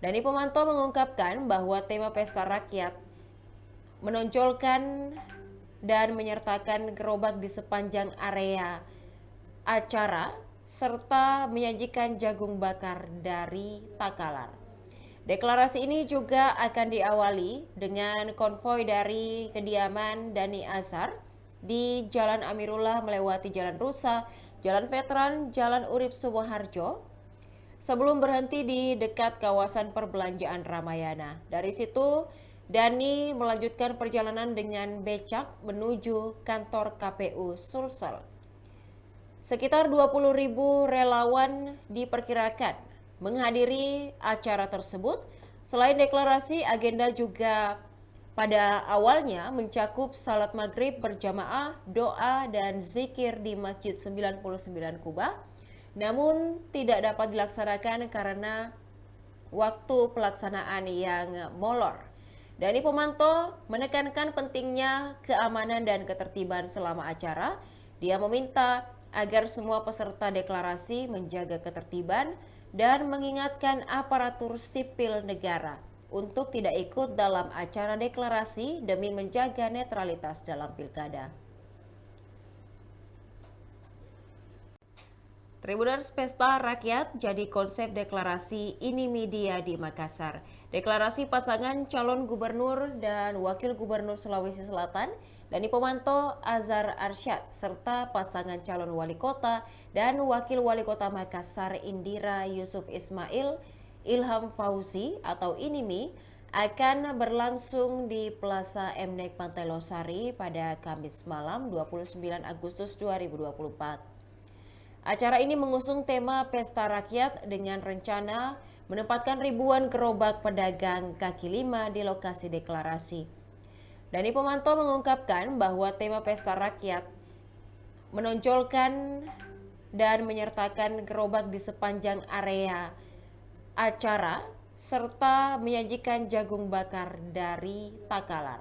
Dani Pomanto mengungkapkan bahwa tema Pesta Rakyat menonjolkan dan menyertakan gerobak di sepanjang area acara serta menyajikan jagung bakar dari Takalar. Deklarasi ini juga akan diawali dengan konvoi dari kediaman Dani Azhar di Jalan Amirullah melewati Jalan Rusa, Jalan Veteran, Jalan Urip Sumoharjo, sebelum berhenti di dekat kawasan perbelanjaan Ramayana. Dari situ, Dani melanjutkan perjalanan dengan becak menuju kantor KPU Sulsel. Sekitar 20.000 relawan diperkirakan menghadiri acara tersebut. Selain deklarasi, agenda juga pada awalnya mencakup salat maghrib berjamaah, doa, dan zikir di Masjid 99 Kuba. Namun tidak dapat dilaksanakan karena waktu pelaksanaan yang molor. Dani Pomanto menekankan pentingnya keamanan dan ketertiban selama acara. Dia meminta agar semua peserta deklarasi menjaga ketertiban dan mengingatkan aparatur sipil negara untuk tidak ikut dalam acara deklarasi demi menjaga netralitas dalam pilkada. Tribuners, pesta rakyat jadi konsep deklarasi INIMI DIA di Makassar. Deklarasi pasangan calon gubernur dan wakil gubernur Sulawesi Selatan, Dani Pomanto, Azhar Arsyad, serta pasangan calon wali kota dan wakil wali kota Makassar Indira Yusuf Ismail, Ilham Fauzi atau INIMI, akan berlangsung di Plaza MNEK Pantai Losari pada Kamis malam 29 Agustus 2024. Acara ini mengusung tema Pesta Rakyat dengan rencana menempatkan ribuan gerobak pedagang kaki lima di lokasi deklarasi. Dani Pomanto mengungkapkan bahwa tema Pesta Rakyat menonjolkan dan menyertakan gerobak di sepanjang area acara serta menyajikan jagung bakar dari Takalar.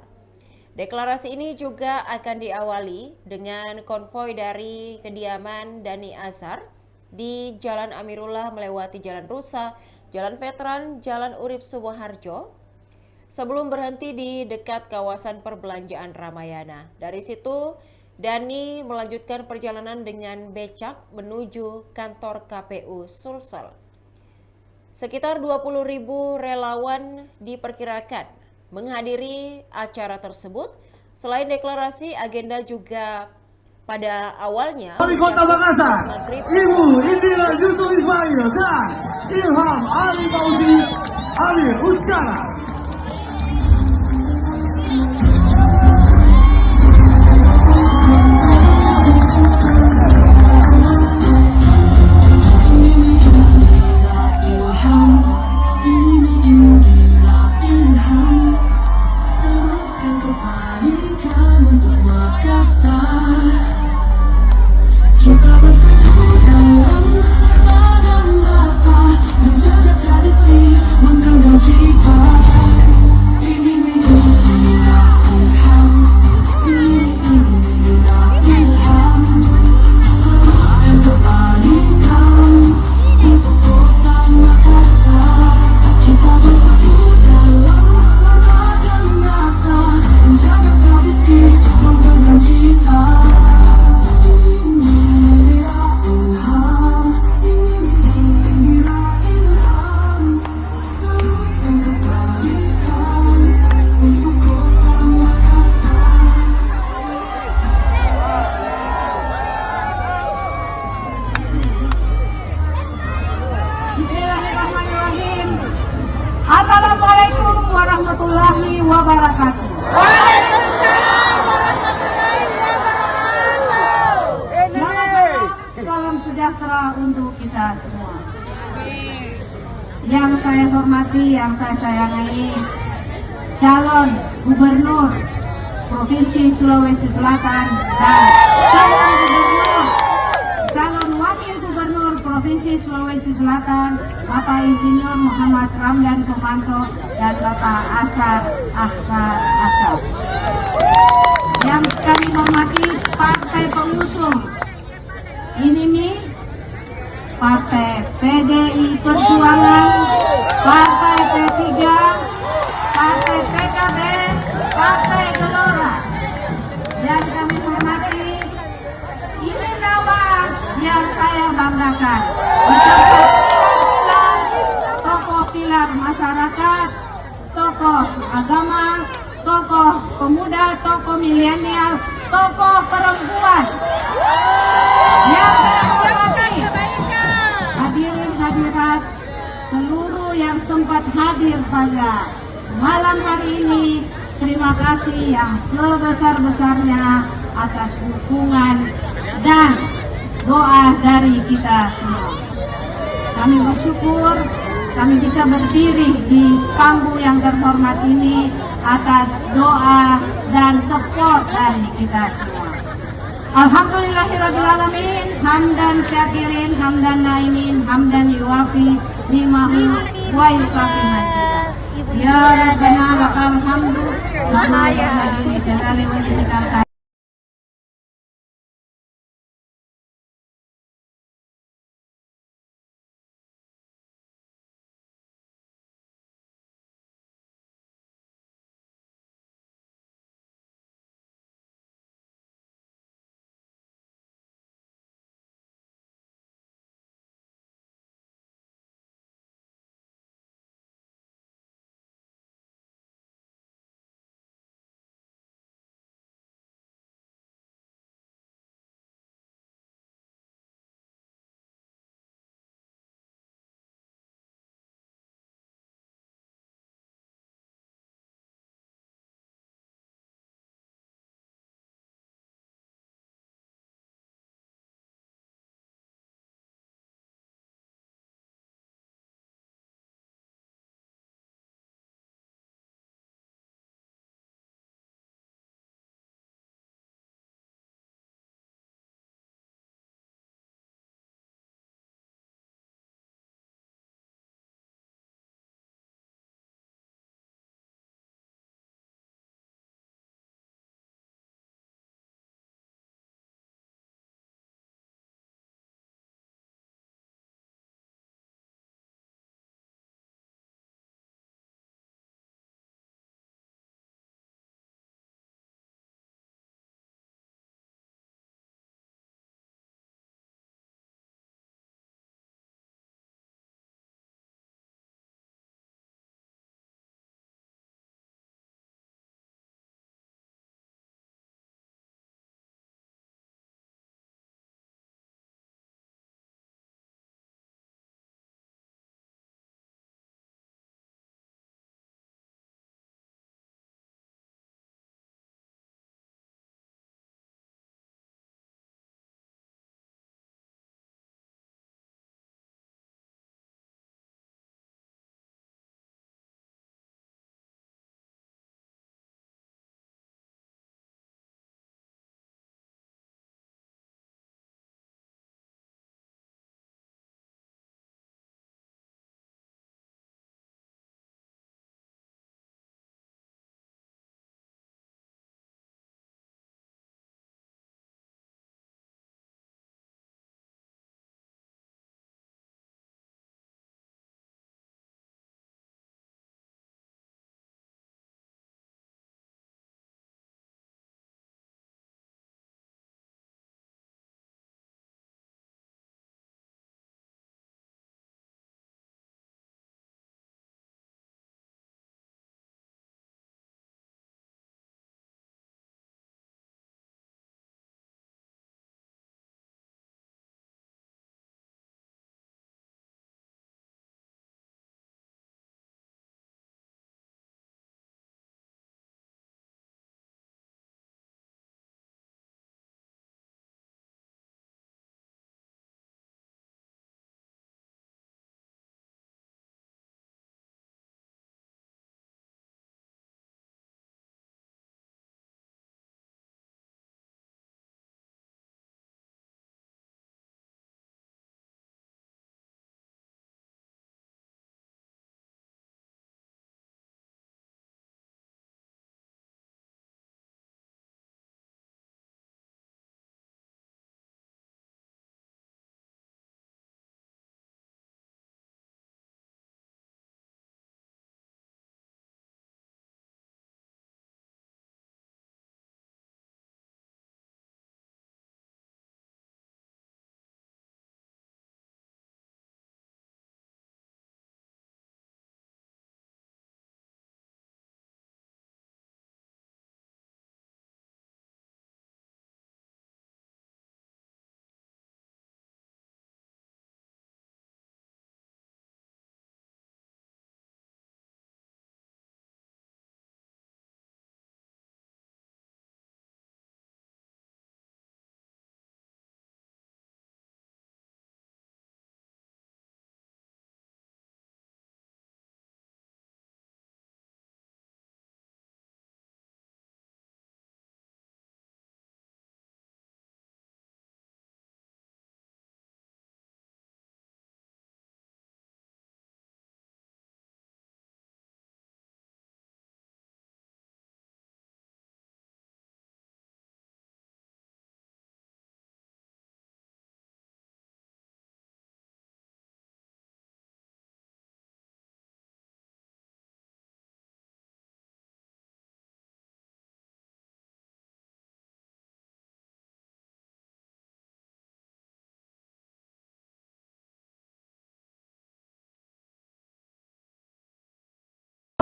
Deklarasi ini juga akan diawali dengan konvoi dari kediaman Dani Azhar di Jalan Amirullah melewati Jalan Rusa, Jalan Veteran, Jalan Urip Sumoharjo, sebelum berhenti di dekat kawasan perbelanjaan Ramayana. Dari situ, Dani melanjutkan perjalanan dengan becak menuju kantor KPU Sulsel. Sekitar 20.000 relawan diperkirakan menghadiri acara tersebut. Selain deklarasi, agenda juga pada awalnya Wali Kota Makassar, Ibu Indira Yusuf Ismail dan Ilham Ali Fauzi Amir Uskara. Kita bersatu dalam badan rasa, menjaga tradisi, menggenggam cita. warahmatullahi wabarakatuh. Waalaikumsalam warahmatullahi wabarakatuh. Selamat malam, salam sejahtera untuk kita semua. Yang saya hormati, yang saya sayangi, calon gubernur Provinsi Sulawesi Selatan dan calon wakil gubernur Provinsi Sulawesi Selatan, Bapak Insinyur Muhammad Ramdan Pomanto dan Bapak Asar Ashar. Yang kami hormati partai pengusung ini Partai PDI Perjuangan, Partai P3, Partai PKB, Partai Gelora. Dan kami hormati, ini nama yang saya banggakan beserta tokoh pilar masyarakat, tokoh agama, tokoh pemuda, tokoh milenial, tokoh perempuan. Yang saya hormati, hadirin hadirat seluruh yang sempat hadir pada malam hari ini, terima kasih yang sebesar-besarnya atas dukungan dan doa dari kita semua. Kami bersyukur kami bisa berdiri di panggung yang terhormat ini atas doa dan support dari kita semua. Alhamdulillahirrabbilalamin, hamdan syakirin, hamdan naimin, hamdan yuwafi ni'mahu wa yukafi mazidah. Ya Rabbana lakal hamdu, kama yanbaghi li jalali wajhika.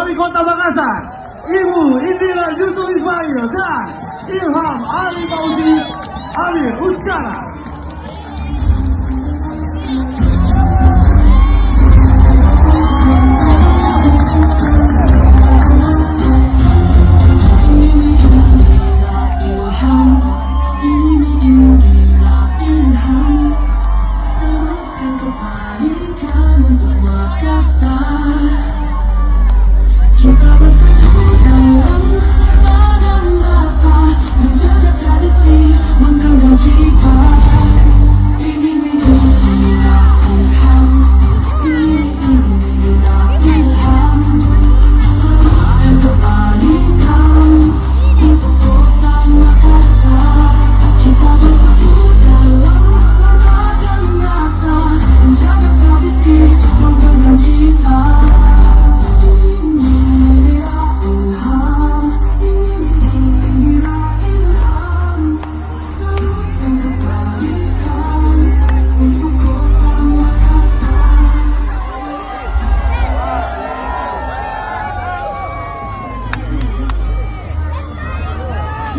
Wali Kota Makassar, Ibu Indira Yusuf Ismail dan Ilham Ali Fauzi Amir Uskara.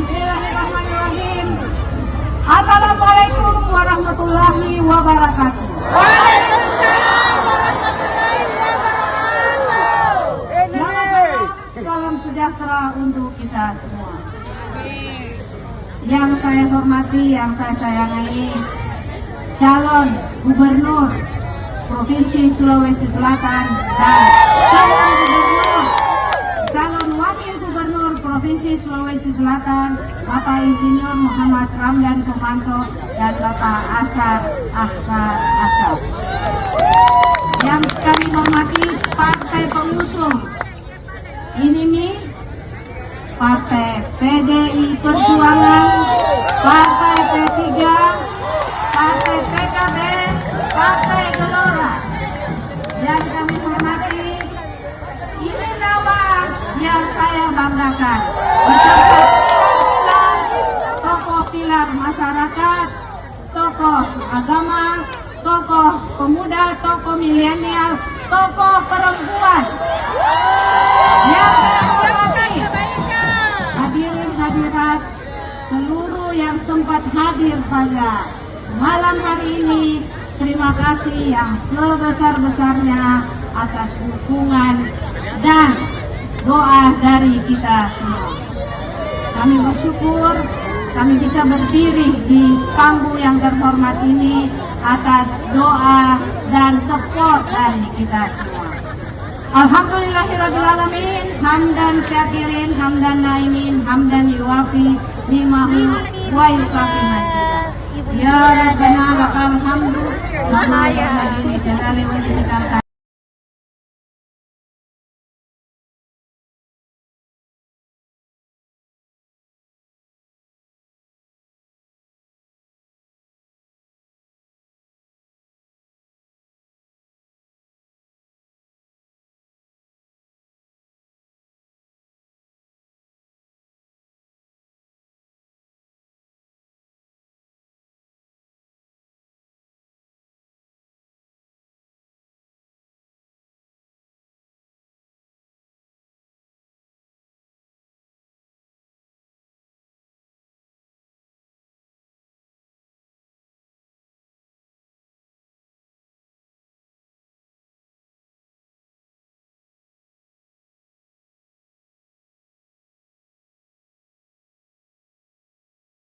Bismillahirrahmanirrahim. Assalamualaikum warahmatullahi wabarakatuh. Waalaikumsalam warahmatullahi wabarakatuh. Selamat malam, salam sejahtera untuk kita semua. Yang saya hormati, yang saya sayangi, calon gubernur Provinsi Sulawesi Selatan dan calon wakil gubernur Provinsi Sulawesi Selatan, Bapak Insinyur Muhammad Ramdan Pomanto dan Bapak Asar Ashar. Yang kami hormati partai pengusung ini Partai PDI Perjuangan, Partai P3, Partai PKB, Partai Gelora. Yang kami hormati, ini nama yang saya banggakan beserta tokoh pilar masyarakat, tokoh agama, tokoh pemuda, tokoh milenial, tokoh perempuan. Yang saya hormati, hadirin hadirat seluruh yang sempat hadir pada malam hari ini, terima kasih yang sebesar-besarnya atas dukungan dan doa dari kita semua. Kami bersyukur kami bisa berdiri di panggung yang terhormat ini atas doa dan support dari kita semua. Alhamdulillahirrahmanirrahim, hamdan syakirin, hamdan naimin, hamdan yuwafi ni'mahu wa yukafi mazidah. Ya Rabbana lakal hamdu, kama yanbaghi li jalali wajhika.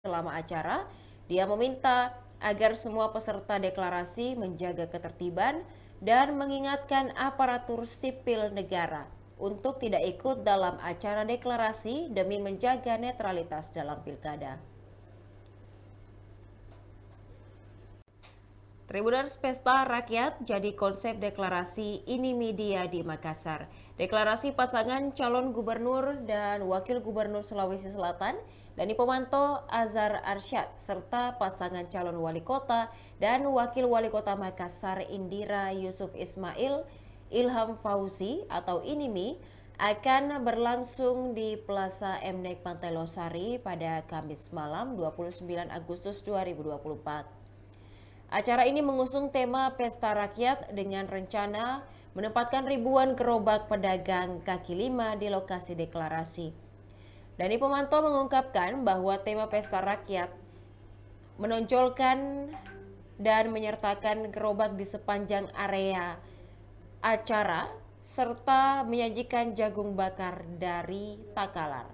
Selama acara, dia meminta agar semua peserta deklarasi menjaga ketertiban dan mengingatkan aparatur sipil negara untuk tidak ikut dalam acara deklarasi demi menjaga netralitas dalam pilkada. Tribuners, pesta rakyat jadi konsep deklarasi ini media di Makassar. Deklarasi pasangan calon gubernur dan wakil gubernur Sulawesi Selatan, Dani Pomanto, Azhar Arsyad, serta pasangan calon wali kota dan wakil wali kota Makassar Indira Yusuf Ismail, Ilham Fauzi atau INIMI, akan berlangsung di Plaza Mnek Pantai Losari pada Kamis malam 29 Agustus 2024. Acara ini mengusung tema Pesta Rakyat dengan rencana menempatkan ribuan gerobak pedagang kaki lima di lokasi deklarasi. Dani Pomanto mengungkapkan bahwa tema pesta rakyat menonjolkan dan menyertakan gerobak di sepanjang area acara serta menyajikan jagung bakar dari Takalar.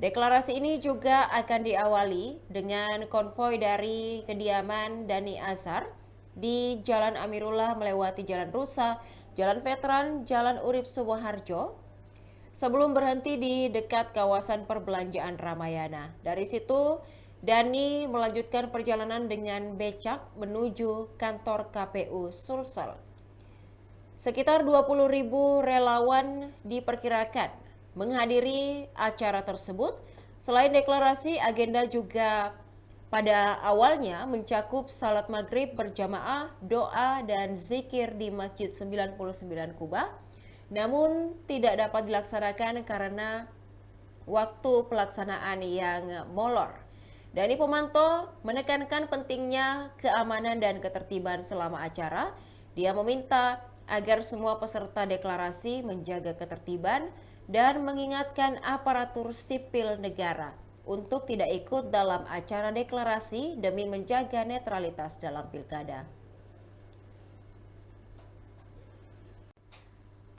Deklarasi ini juga akan diawali dengan konvoi dari kediaman Dani Azhar di Jalan Amirullah melewati Jalan Rusa, Jalan Veteran, Jalan Urip Sumoharjo, sebelum berhenti di dekat kawasan perbelanjaan Ramayana. Dari situ, Dani melanjutkan perjalanan dengan becak menuju kantor KPU Sulsel. Sekitar 20.000 relawan diperkirakan menghadiri acara tersebut. Selain deklarasi, agenda juga pada awalnya mencakup salat maghrib berjamaah, doa, dan zikir di Masjid 99 Kuba, namun tidak dapat dilaksanakan karena waktu pelaksanaan yang molor. Dani Pomanto menekankan pentingnya keamanan dan ketertiban selama acara. Dia meminta agar semua peserta deklarasi menjaga ketertiban dan mengingatkan aparatur sipil negara untuk tidak ikut dalam acara deklarasi demi menjaga netralitas dalam pilkada.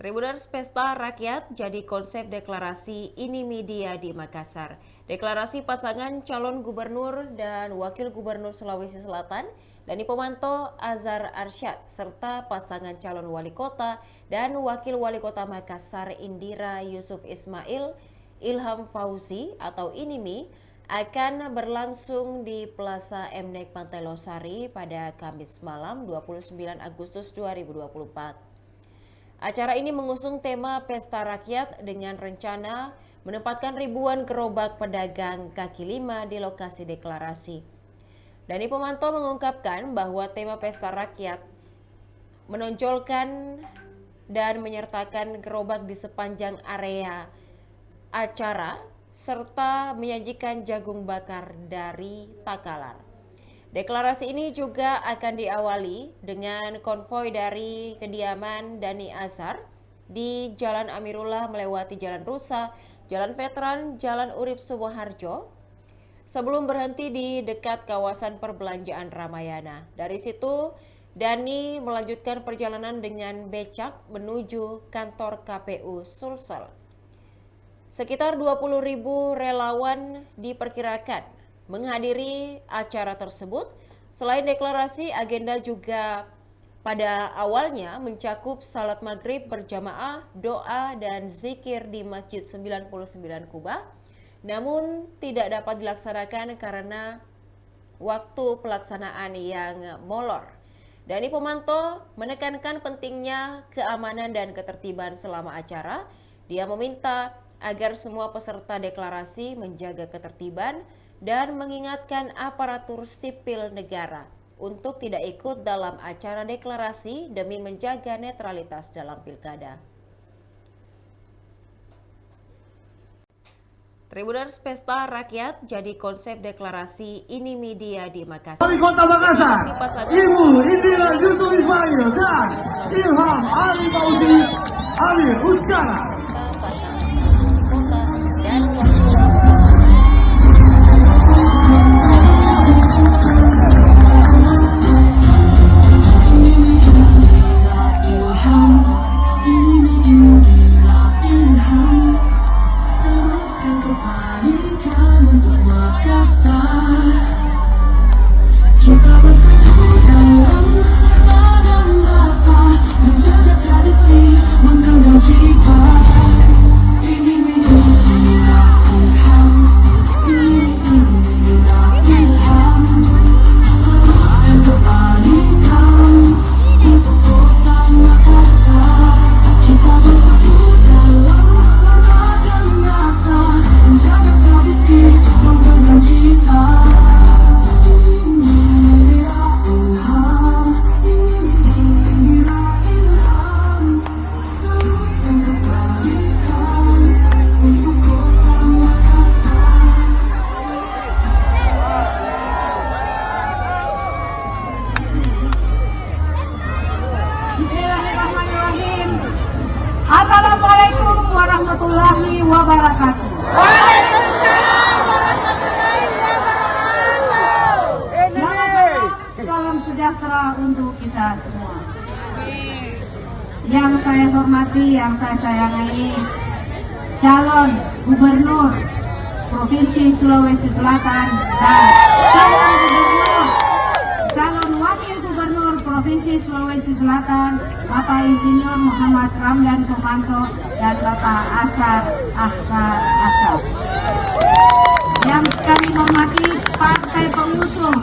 Tribuners, pesta rakyat jadi konsep deklarasi ini media di Makassar. Deklarasi pasangan calon gubernur dan wakil gubernur Sulawesi Selatan, Dani Pomanto, Azhar Arsyad, serta pasangan calon wali kota dan wakil wali kota Makassar Indira Yusuf Ismail, Ilham Fauzi atau INIMI, akan berlangsung di Plaza Mnek Pantai Losari pada Kamis malam 29 Agustus 2024. Acara ini mengusung tema pesta rakyat dengan rencana menempatkan ribuan gerobak pedagang kaki lima di lokasi deklarasi. Dani Pomanto mengungkapkan bahwa tema pesta rakyat menonjolkan dan menyertakan gerobak di sepanjang area acara serta menyajikan jagung bakar dari Takalar. Deklarasi ini juga akan diawali dengan konvoi dari kediaman Dani Azhar di Jalan Amirullah melewati Jalan Rusa, Jalan Veteran, Jalan Urip Sumoharjo, sebelum berhenti di dekat kawasan perbelanjaan Ramayana. Dari situ, Dani melanjutkan perjalanan dengan becak menuju kantor KPU Sulsel. Sekitar 20.000 relawan diperkirakan menghadiri acara tersebut. Selain deklarasi, agenda juga pada awalnya mencakup salat maghrib berjamaah, doa, dan zikir di Masjid 99 Kuba, namun tidak dapat dilaksanakan karena waktu pelaksanaan yang molor. Dani Pomanto menekankan pentingnya keamanan dan ketertiban selama acara. Dia meminta agar semua peserta deklarasi menjaga ketertiban dan mengingatkan aparatur sipil negara untuk tidak ikut dalam acara deklarasi demi menjaga netralitas dalam pilkada. Tribuners, pesta rakyat jadi konsep deklarasi ini media di Makassar. Wali Kota Makassar, Ibu Indira Yusuf Ismail dan Ilham Ali Fauzi Amir Uskara. Kita bersatu dalam ladang rasa, menjaga tradisi, menggenggam jiwa. wabarakatuh. Selamat malam, salam sejahtera untuk kita semua. Yang saya hormati, yang saya sayangi, calon gubernur Provinsi Sulawesi Selatan dan calon wakil gubernur Provinsi Sulawesi Selatan, Bapak Insinyur Muhammad Ramdan Pomanto dan Bapak Asar Asar. Yang kami hormati partai pengusung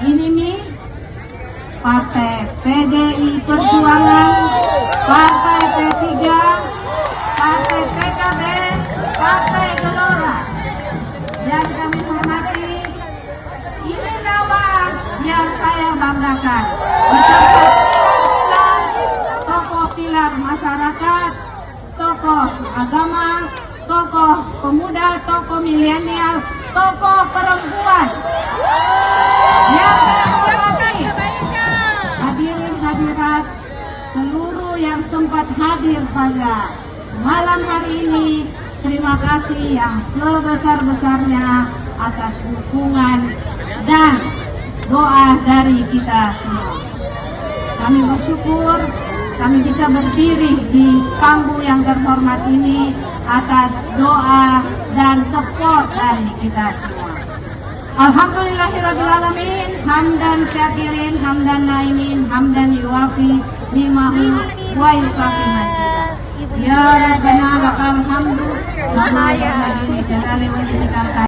ini Partai PDI Perjuangan, Partai P3, Partai PKB, Partai Gelora. Yang kami hormati, ini nama yang saya banggakan beserta tokoh pilar masyarakat, tokoh agama, tokoh pemuda, tokoh milenial, tokoh perempuan. Yang saya hormati, hadirin hadirat seluruh yang sempat hadir pada malam hari ini, terima kasih yang sebesar-besarnya atas dukungan dan doa dari kita semua. Kami bersyukur kami bisa berdiri di panggung yang terhormat ini atas doa dan support dari kita semua. Alhamdulillahirrabbilalamin, hamdan syakirin, hamdan naimin, hamdan yuafi ni'mahu wa yukafi mazidah. Ya Rabbana lakal hamdu, kama yanbaghi li jalali wajhika.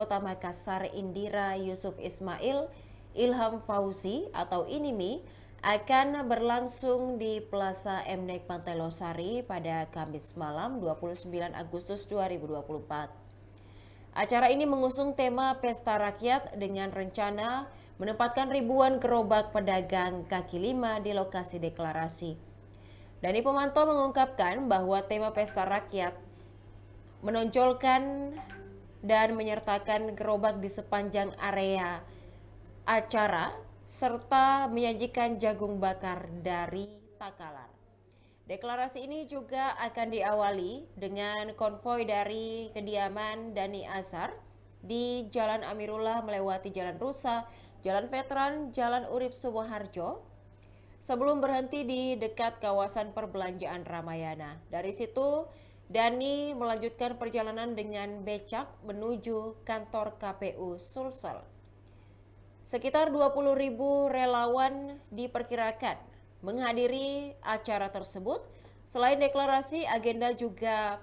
Kota Makassar Indira Yusuf Ismail Ilham Fauzi atau INIMI akan berlangsung di Plaza MNEK Pantai Losari pada Kamis malam 29 Agustus 2024. Acara ini mengusung tema Pesta Rakyat dengan rencana menempatkan ribuan gerobak pedagang kaki lima di lokasi deklarasi. Dani Pomanto mengungkapkan bahwa tema Pesta Rakyat menonjolkan dan menyertakan gerobak di sepanjang area acara serta menyajikan jagung bakar dari Takalar. Deklarasi ini juga akan diawali dengan konvoi dari kediaman Dani Azhar di Jalan Amirullah melewati Jalan Rusa, Jalan Veteran, Jalan Urip Sumoharjo sebelum berhenti di dekat kawasan perbelanjaan Ramayana. Dari situ Dani melanjutkan perjalanan dengan becak menuju kantor KPU Sulsel. Sekitar 20.000 relawan diperkirakan menghadiri acara tersebut. Selain deklarasi, agenda juga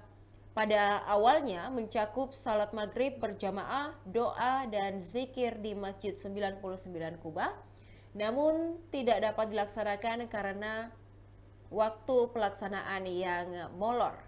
pada awalnya mencakup salat maghrib berjamaah, doa dan zikir di Masjid 99 Kubah. Namun tidak dapat dilaksanakan karena waktu pelaksanaan yang molor.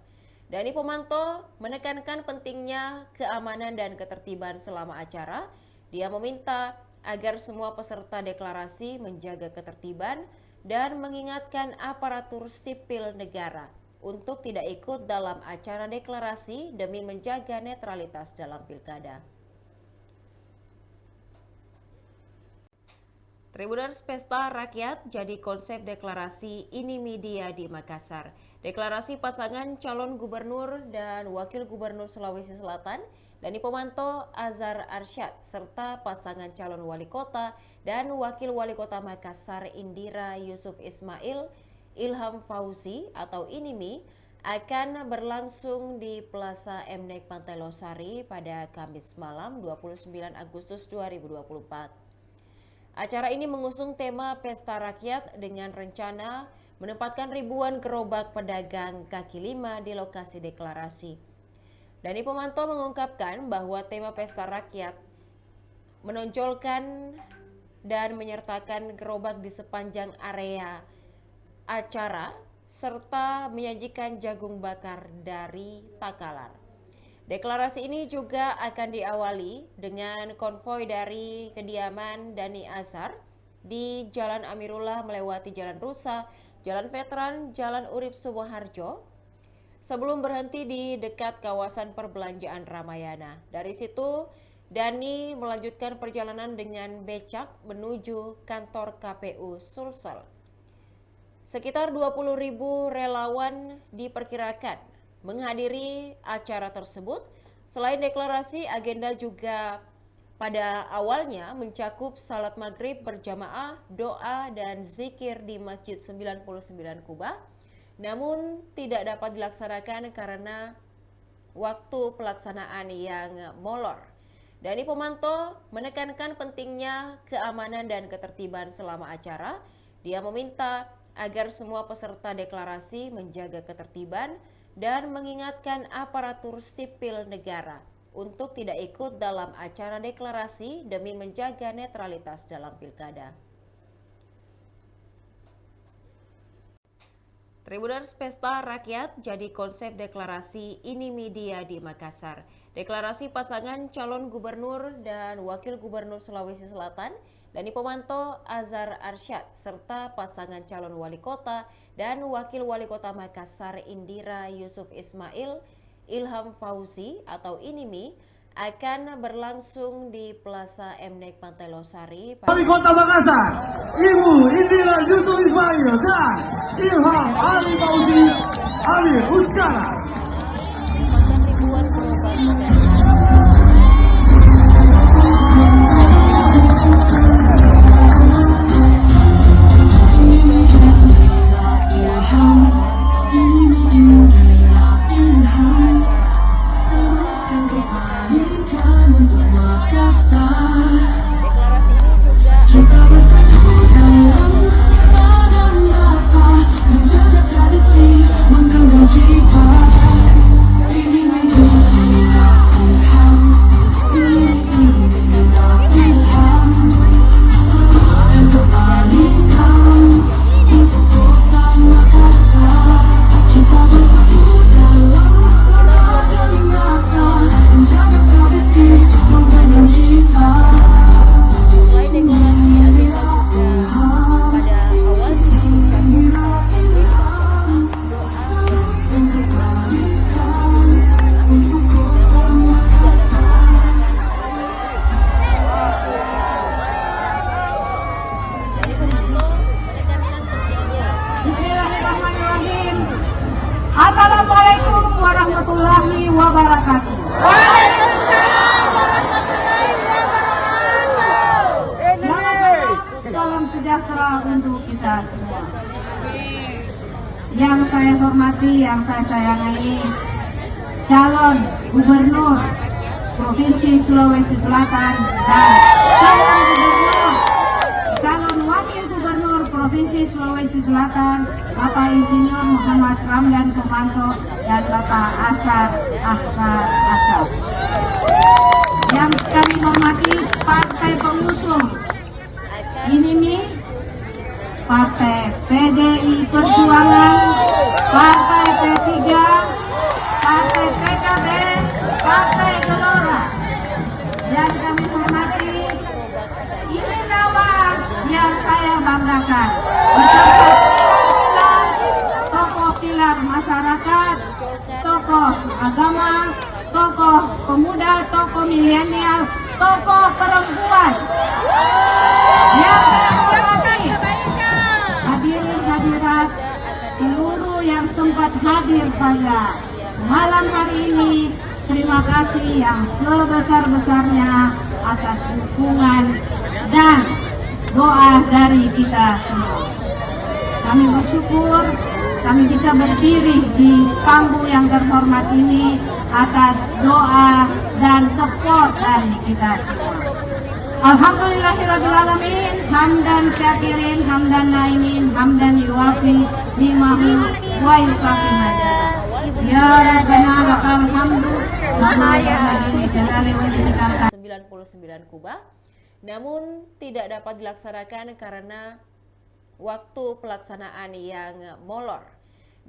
Dani Pomanto menekankan pentingnya keamanan dan ketertiban selama acara. Dia meminta agar semua peserta deklarasi menjaga ketertiban dan mengingatkan aparatur sipil negara untuk tidak ikut dalam acara deklarasi demi menjaga netralitas dalam pilkada. Tribuners, Pesta Rakyat jadi konsep deklarasi INIMI Dia di Makassar. Deklarasi pasangan calon gubernur dan wakil gubernur Sulawesi Selatan Dhani Pomanto, Azhar Arsyad, serta pasangan calon wali kota dan wakil wali kota Makassar Indira Yusuf Ismail, Ilham Fauzi atau Inimi, akan berlangsung di Plaza Mnek Pantai Losari pada Kamis malam 29 Agustus 2024. Acara ini mengusung tema Pesta Rakyat dengan rencana menempatkan ribuan gerobak pedagang kaki lima di lokasi deklarasi. Dhani Pomanto mengungkapkan bahwa tema Pesta Rakyat menonjolkan dan menyertakan gerobak di sepanjang area acara serta menyajikan jagung bakar dari Takalar. Deklarasi ini juga akan diawali dengan konvoi dari kediaman Dhani Azhar di Jalan Amirullah melewati Jalan Rusa, Jalan Veteran, Jalan Urip Sumoharjo, sebelum berhenti di dekat kawasan perbelanjaan Ramayana. Dari situ, Dhani melanjutkan perjalanan dengan becak menuju kantor KPU Sulsel. Sekitar 20.000 relawan diperkirakan menghadiri acara tersebut. Selain deklarasi, agenda juga pada awalnya mencakup salat maghrib berjamaah, doa dan zikir di Masjid 99 Kuba, namun tidak dapat dilaksanakan karena waktu pelaksanaan yang molor. Dhani Pomanto menekankan pentingnya keamanan dan ketertiban selama acara. Dia meminta agar semua peserta deklarasi menjaga ketertiban dan mengingatkan aparatur sipil negara untuk tidak ikut dalam acara deklarasi demi menjaga netralitas dalam pilkada. Tribuners, Pesta Rakyat jadi konsep deklarasi Inimi Dia di Makassar. Deklarasi pasangan calon gubernur dan wakil gubernur Sulawesi Selatan, Dhani Pomanto, Azhar Arsyad, serta pasangan calon wali kota dan wakil wali kota Makassar Indira Yusuf Ismail, Ilham Fauzi atau Inimi, akan berlangsung di Plaza Mnek Pantai Losari. Wali Kota Makassar, Ibu Indira Yusuf Ismail dan Ilham Ali Fauzi Amir Uskara. Ribuan gerobak pedagang. Assalamualaikum warahmatullahi wabarakatuh. Waalaikumsalam warahmatullahi wabarakatuh. Selamat malam, salam sejahtera untuk kita semua. Yang saya hormati, yang saya sayangi, calon gubernur Provinsi Sulawesi Selatan dan calon wakil gubernur Provinsi Sulawesi Selatan, Bapak Insinyur Muhammad Ramdan Pomanto dan Bapak Azhar Arsyad. Yang kami hormati partai pengusung ini Partai PDI Perjuangan, Partai P3, Partai PKB, Partai Gelora. Yang kami hormati, ini nama yang saya banggakan beserta tokoh pilar masyarakat, tokoh agama, tokoh pemuda, tokoh milenial, tokoh perempuan. Yang saya hormati, hadirin hadirat seluruh yang sempat hadir pada malam hari ini terima kasih yang sebesar-besarnya atas dukungan dan doa dari kita semua. Kami bersyukur kami bisa berdiri di panggung yang terhormat ini atas doa dan support dari kita semua. Alhamdulillahirrahmanirrahim. Hamdan syakirin, hamdan naimin, hamdan yuwafi ni'mahu wa yukafi mazidah. Ya Rabbana lakal hamdu kama yanbaghi li jalali wajhika. 99 kubah, namun tidak dapat dilaksanakan karena waktu pelaksanaan yang molor.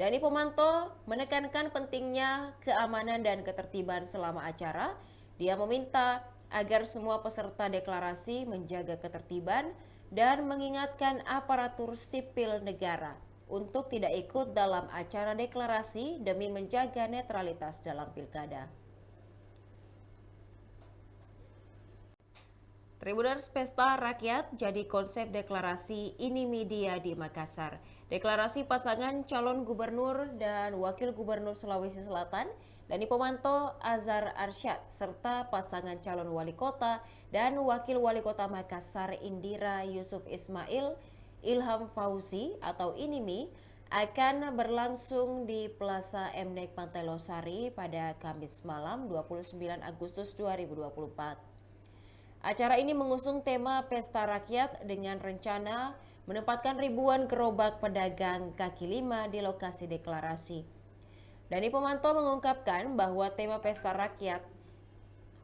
Dani Pomanto menekankan pentingnya keamanan dan ketertiban selama acara. Dia meminta agar semua peserta deklarasi menjaga ketertiban dan mengingatkan aparatur sipil negara untuk tidak ikut dalam acara deklarasi demi menjaga netralitas dalam pilkada. Tribuners, pesta rakyat jadi konsep deklarasi INIMI DIA di Makassar. Deklarasi pasangan calon gubernur dan wakil gubernur Sulawesi Selatan, Dani Pomanto, Azhar Arsyad, serta pasangan calon wali kota dan wakil wali kota Makassar Indira Yusuf Ismail, Ilham Fauzi atau INIMI akan berlangsung di Plaza MNEK Pantai Losari pada Kamis malam 29 Agustus 2024. Acara ini mengusung tema Pesta Rakyat dengan rencana menempatkan ribuan gerobak pedagang kaki lima di lokasi deklarasi. Dani Pomanto mengungkapkan bahwa tema Pesta Rakyat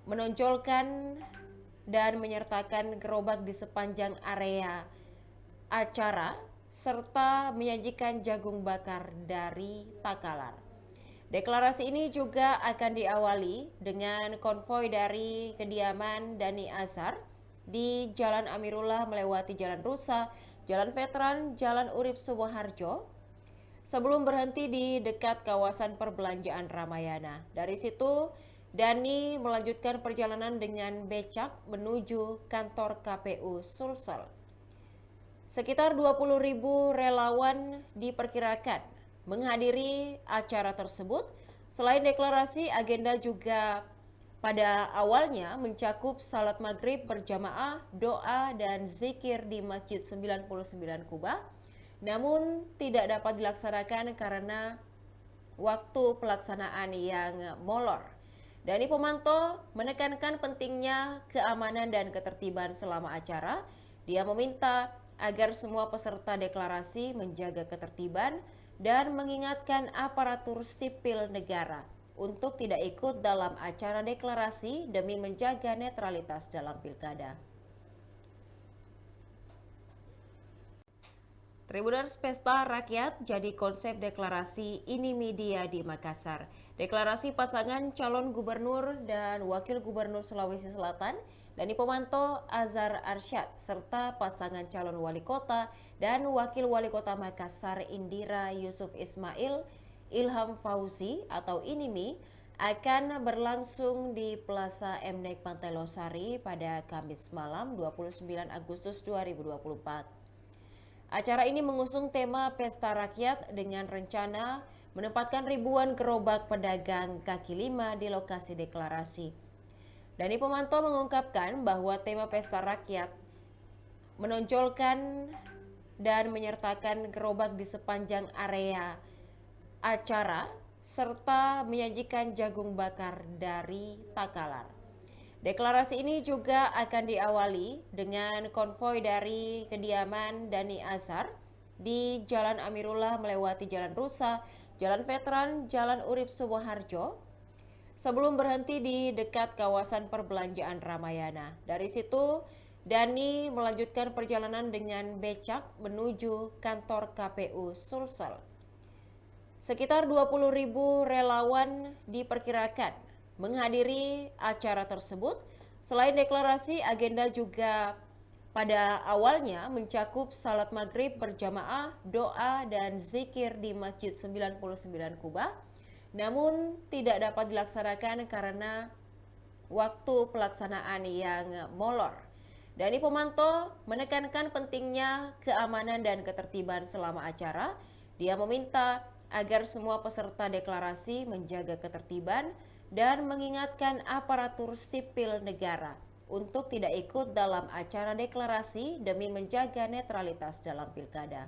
menonjolkan dan menyertakan gerobak di sepanjang area acara serta menyajikan jagung bakar dari Takalar. Deklarasi ini juga akan diawali dengan konvoi dari kediaman Dani Azhar di Jalan Amirullah melewati Jalan Rusa, Jalan Veteran, Jalan Urip Sumoharjo, sebelum berhenti di dekat kawasan perbelanjaan Ramayana. Dari situ, Dani melanjutkan perjalanan dengan becak menuju kantor KPU Sulsel. Sekitar 20.000 relawan diperkirakan menghadiri acara tersebut. Selain deklarasi, agenda juga pada awalnya mencakup salat maghrib berjamaah, doa dan zikir di Masjid 99 Kubah, namun tidak dapat dilaksanakan karena waktu pelaksanaan yang molor. Dani Pomanto menekankan pentingnya keamanan dan ketertiban selama acara. Dia meminta agar semua peserta deklarasi menjaga ketertiban dan mengingatkan aparatur sipil negara untuk tidak ikut dalam acara deklarasi demi menjaga netralitas dalam pilkada. Tribuners, pesta rakyat jadi konsep deklarasi INIMI DIA di Makassar. Deklarasi pasangan calon gubernur dan wakil gubernur Sulawesi Selatan, Dani Pomanto, Azhar Arsyad, serta pasangan calon wali kota dan wakil wali kota Makassar Indira Yusuf Ismail, Ilham Fauzi atau INIMI akan berlangsung di Plaza MNEK Pantai Losari pada Kamis malam 29 Agustus 2024. Acara ini mengusung tema Pesta Rakyat dengan rencana menempatkan ribuan gerobak pedagang kaki lima di lokasi deklarasi. Dani Pomanto mengungkapkan bahwa tema Pesta Rakyat menonjolkan dan menyertakan gerobak di sepanjang area acara serta menyajikan jagung bakar dari Takalar. Deklarasi ini juga akan diawali dengan konvoi dari kediaman Dani Azhar di Jalan Amirullah melewati Jalan Rusa, Jalan Veteran, Jalan Urip Sumoharjo, sebelum berhenti di dekat kawasan perbelanjaan Ramayana. Dari situ, Dani melanjutkan perjalanan dengan becak menuju kantor KPU Sulsel. Sekitar 20.000 relawan diperkirakan menghadiri acara tersebut. Selain deklarasi, agenda juga pada awalnya mencakup salat maghrib berjamaah, doa dan zikir di Masjid 99 Kubah, namun tidak dapat dilaksanakan karena waktu pelaksanaan yang molor. Dani Pomanto menekankan pentingnya keamanan dan ketertiban selama acara. Dia meminta agar semua peserta deklarasi menjaga ketertiban dan mengingatkan aparatur sipil negara untuk tidak ikut dalam acara deklarasi demi menjaga netralitas dalam pilkada.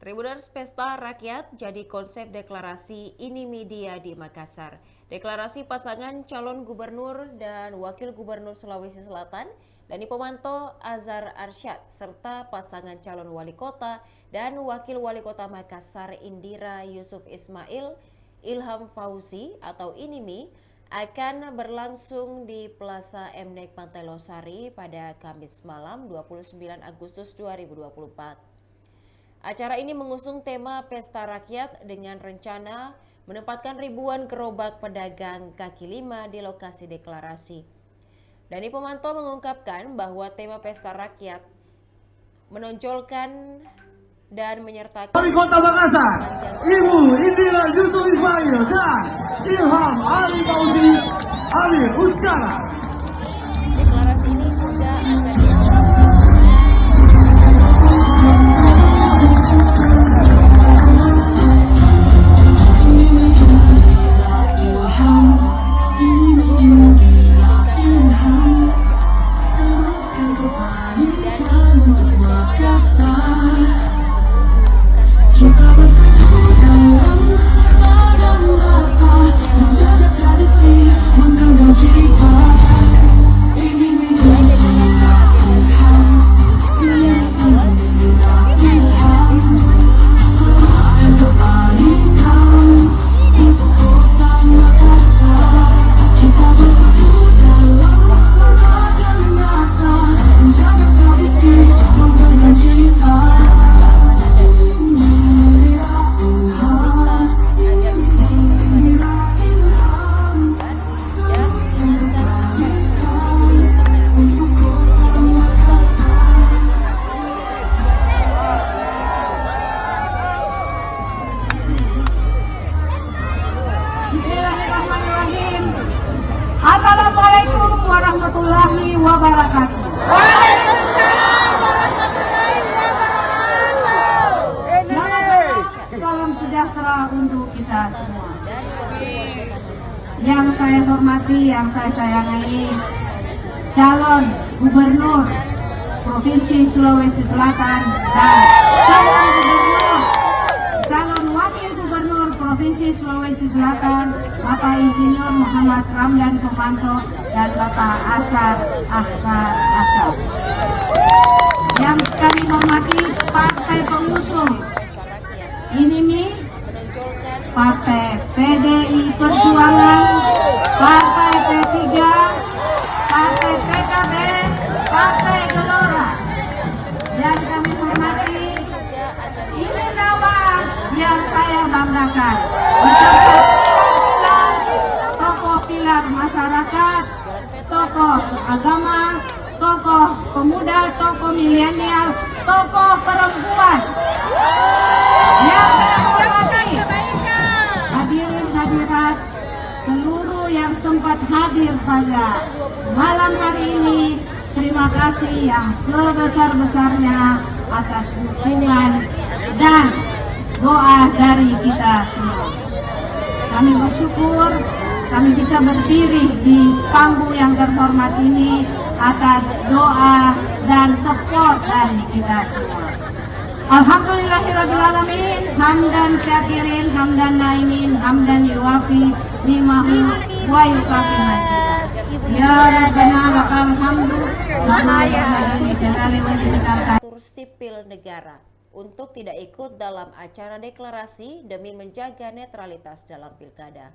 Tribuners, pesta rakyat jadi konsep deklarasi Inimi Dia di Makassar. Deklarasi pasangan calon gubernur dan wakil gubernur Sulawesi Selatan, Dani Pomanto, Azhar Arsyad, serta pasangan calon wali kota dan wakil wali kota Makassar Indira Yusuf Ismail, Ilham Fauzi atau Inimi, akan berlangsung di Plaza Mnek Pantai Losari pada Kamis malam 29 Agustus 2024. Acara ini mengusung tema Pesta Rakyat dengan rencana menempatkan ribuan gerobak pedagang kaki lima di lokasi deklarasi. Dani Pomanto mengungkapkan bahwa tema Pesta Rakyat menonjolkan dan menyertakan Wali Kota Makassar, Ibu Indira Yusuf Ismail dan Ilham Ali Fauzi Amir Uskara. Deklarasi ini juga akan Assalamualaikum warahmatullahi wabarakatuh. Waalaikumsalam warahmatullahi wabarakatuh. Salam sejahtera untuk kita semua. Yang saya hormati, yang saya sayangi, calon gubernur Provinsi Sulawesi Selatan dan calon wakil gubernur Provinsi Sulawesi Selatan, Bapak Insinyur Muhammad Ramdan Pomanto dan Bapak Azhar Arsyad. Yang kami hormati partai pengusung Inimi, Partai PDI Perjuangan, Partai P3, Partai PKB, Partai Gelora. Dan kami hormati, ini nama yang saya banggakan beserta tokoh pilar masyarakat, tokoh agama, tokoh pemuda, tokoh milenial, tokoh perempuan. Yang saya hormati, hadirin hadirat, seluruh yang sempat hadir pada malam hari ini, terima kasih yang sebesar-besarnya atas dukungan dan doa dari kita semua. Kami bersyukur kami bisa berdiri di panggung yang terhormat ini atas doa dan support dari kita semua. Alhamdulillahirrahmanirrahim, hamdan syakirin, hamdan naimin, hamdan yuwafi ni'mahu wa yukafi mazidah. Ya Rabbana lakal hamdu kama yanbaghi li jalali wajhika. Sipil negara untuk tidak ikut dalam acara deklarasi demi menjaga netralitas dalam pilkada.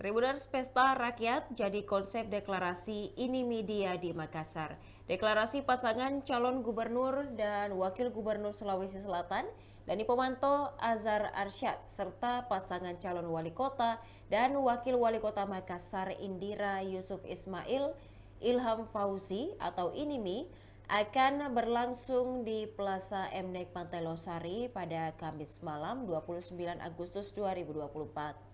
Tribuners, pesta rakyat jadi konsep deklarasi Inimi Dia di Makassar. Deklarasi pasangan calon gubernur dan wakil gubernur Sulawesi Selatan, Dani Pomanto, Azhar Arsyad, serta pasangan calon wali kota dan wakil wali kota Makassar Indira Yusuf Ismail, Ilham Fauzi atau Inimi, akan berlangsung di Plaza Mnek Pantai Losari pada Kamis malam 29 Agustus 2024.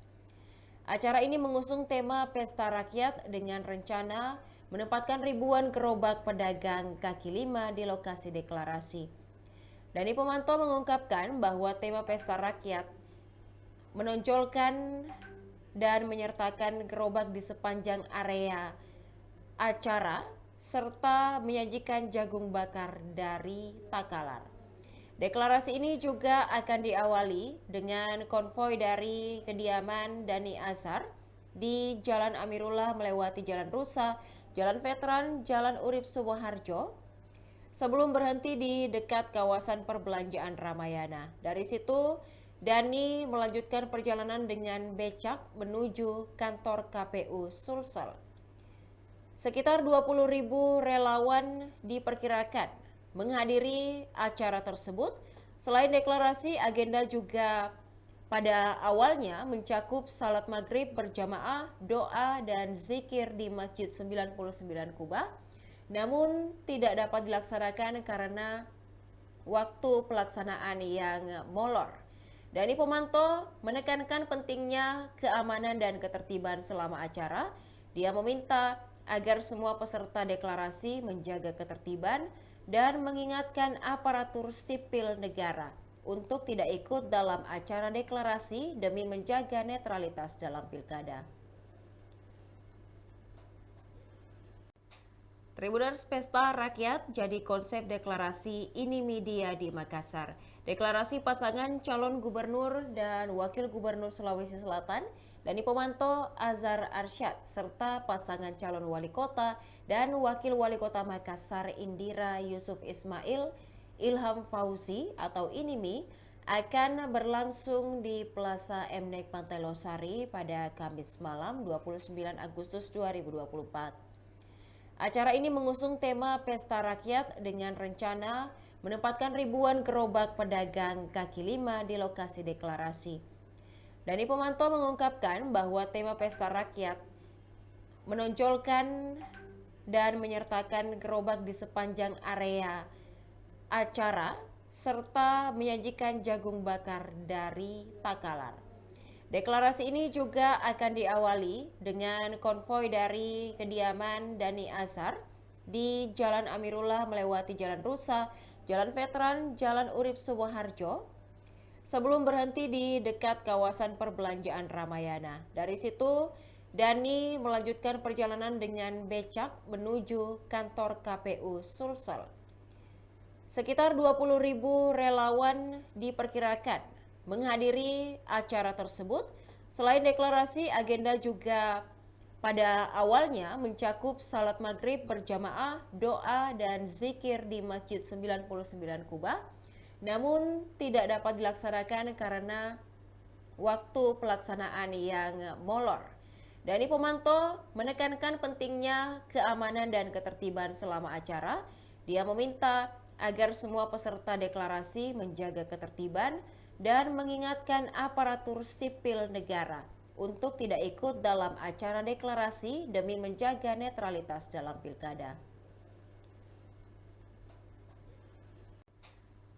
Acara ini mengusung tema Pesta Rakyat dengan rencana menempatkan ribuan gerobak pedagang kaki lima di lokasi deklarasi. Dani Pomanto mengungkapkan bahwa tema pesta rakyat menonjolkan dan menyertakan gerobak di sepanjang area acara serta menyajikan jagung bakar dari Takalar. Deklarasi ini juga akan diawali dengan konvoi dari kediaman Dhani Azhar di Jalan Amirullah melewati Jalan Rusa, Jalan Veteran, Jalan Urip Sumoharjo, sebelum berhenti di dekat kawasan perbelanjaan Ramayana. Dari situ, Dhani melanjutkan perjalanan dengan becak menuju kantor KPU Sulsel. Sekitar 20.000 relawan diperkirakan menghadiri acara tersebut. Selain deklarasi, agenda juga pada awalnya mencakup salat maghrib berjamaah, doa, dan zikir di Masjid 99 Kuba, namun tidak dapat dilaksanakan karena waktu pelaksanaan yang molor. Dani Pomanto menekankan pentingnya keamanan dan ketertiban selama acara. Dia meminta agar semua peserta deklarasi menjaga ketertiban dan mengingatkan aparatur sipil negara untuk tidak ikut dalam acara deklarasi demi menjaga netralitas dalam pilkada. Tribuners, pesta rakyat jadi konsep deklarasi Inimi Dia di Makassar. Deklarasi pasangan calon gubernur dan wakil gubernur Sulawesi Selatan, Dani Pomanto, Azhar Arsyad, serta pasangan calon wali kota dan wakil wali kota Makassar Indira Yusuf Ismail, Ilham Fauzi atau Inimi, akan berlangsung di Plaza Mnek Pantai Losari pada Kamis malam 29 Agustus 2024. Acara ini mengusung tema Pesta Rakyat dengan rencana menempatkan ribuan gerobak pedagang kaki lima di lokasi deklarasi. Dani Pomanto mengungkapkan bahwa tema Pesta Rakyat menonjolkan dan menyertakan gerobak di sepanjang area acara serta menyajikan jagung bakar dari Takalar. Deklarasi ini juga akan diawali dengan konvoi dari kediaman Dhani Azhar di Jalan Amirullah melewati Jalan Rusa, Jalan Veteran, Jalan Urip Sumoharjo, sebelum berhenti di dekat kawasan perbelanjaan Ramayana. Dari situ, Dhani melanjutkan perjalanan dengan becak menuju kantor KPU Sulsel. Sekitar 20.000 relawan diperkirakan menghadiri acara tersebut. Selain deklarasi, agenda juga pada awalnya mencakup salat maghrib berjamaah, doa, dan zikir di Masjid 99 Kuba, namun tidak dapat dilaksanakan karena waktu pelaksanaan yang molor. Dani Pomanto menekankan pentingnya keamanan dan ketertiban selama acara. Dia meminta agar semua peserta deklarasi menjaga ketertiban dan mengingatkan aparatur sipil negara untuk tidak ikut dalam acara deklarasi demi menjaga netralitas dalam pilkada.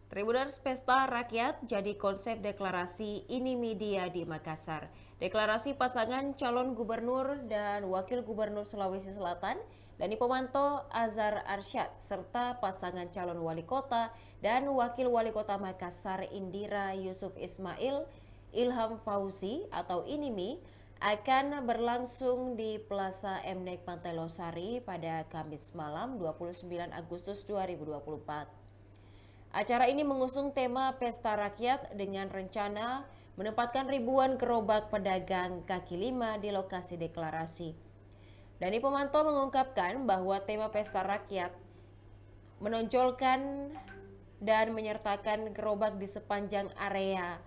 Tribuners, pesta rakyat jadi konsep deklarasi Inimi Dia di Makassar. Deklarasi pasangan calon gubernur dan wakil gubernur Sulawesi Selatan, Dani Pomanto, Azhar Arsyad, serta pasangan calon wali kota dan wakil wali kota Makassar Indira Yusuf Ismail, Ilham Fauzi atau Inimi, akan berlangsung di Plaza Mnek Pantai Losari pada Kamis malam 29 Agustus 2024. Acara ini mengusung tema Pesta Rakyat dengan rencana menempatkan ribuan gerobak pedagang kaki lima di lokasi deklarasi. Dani Pomanto mengungkapkan bahwa tema Pesta Rakyat menonjolkan dan menyertakan gerobak di sepanjang area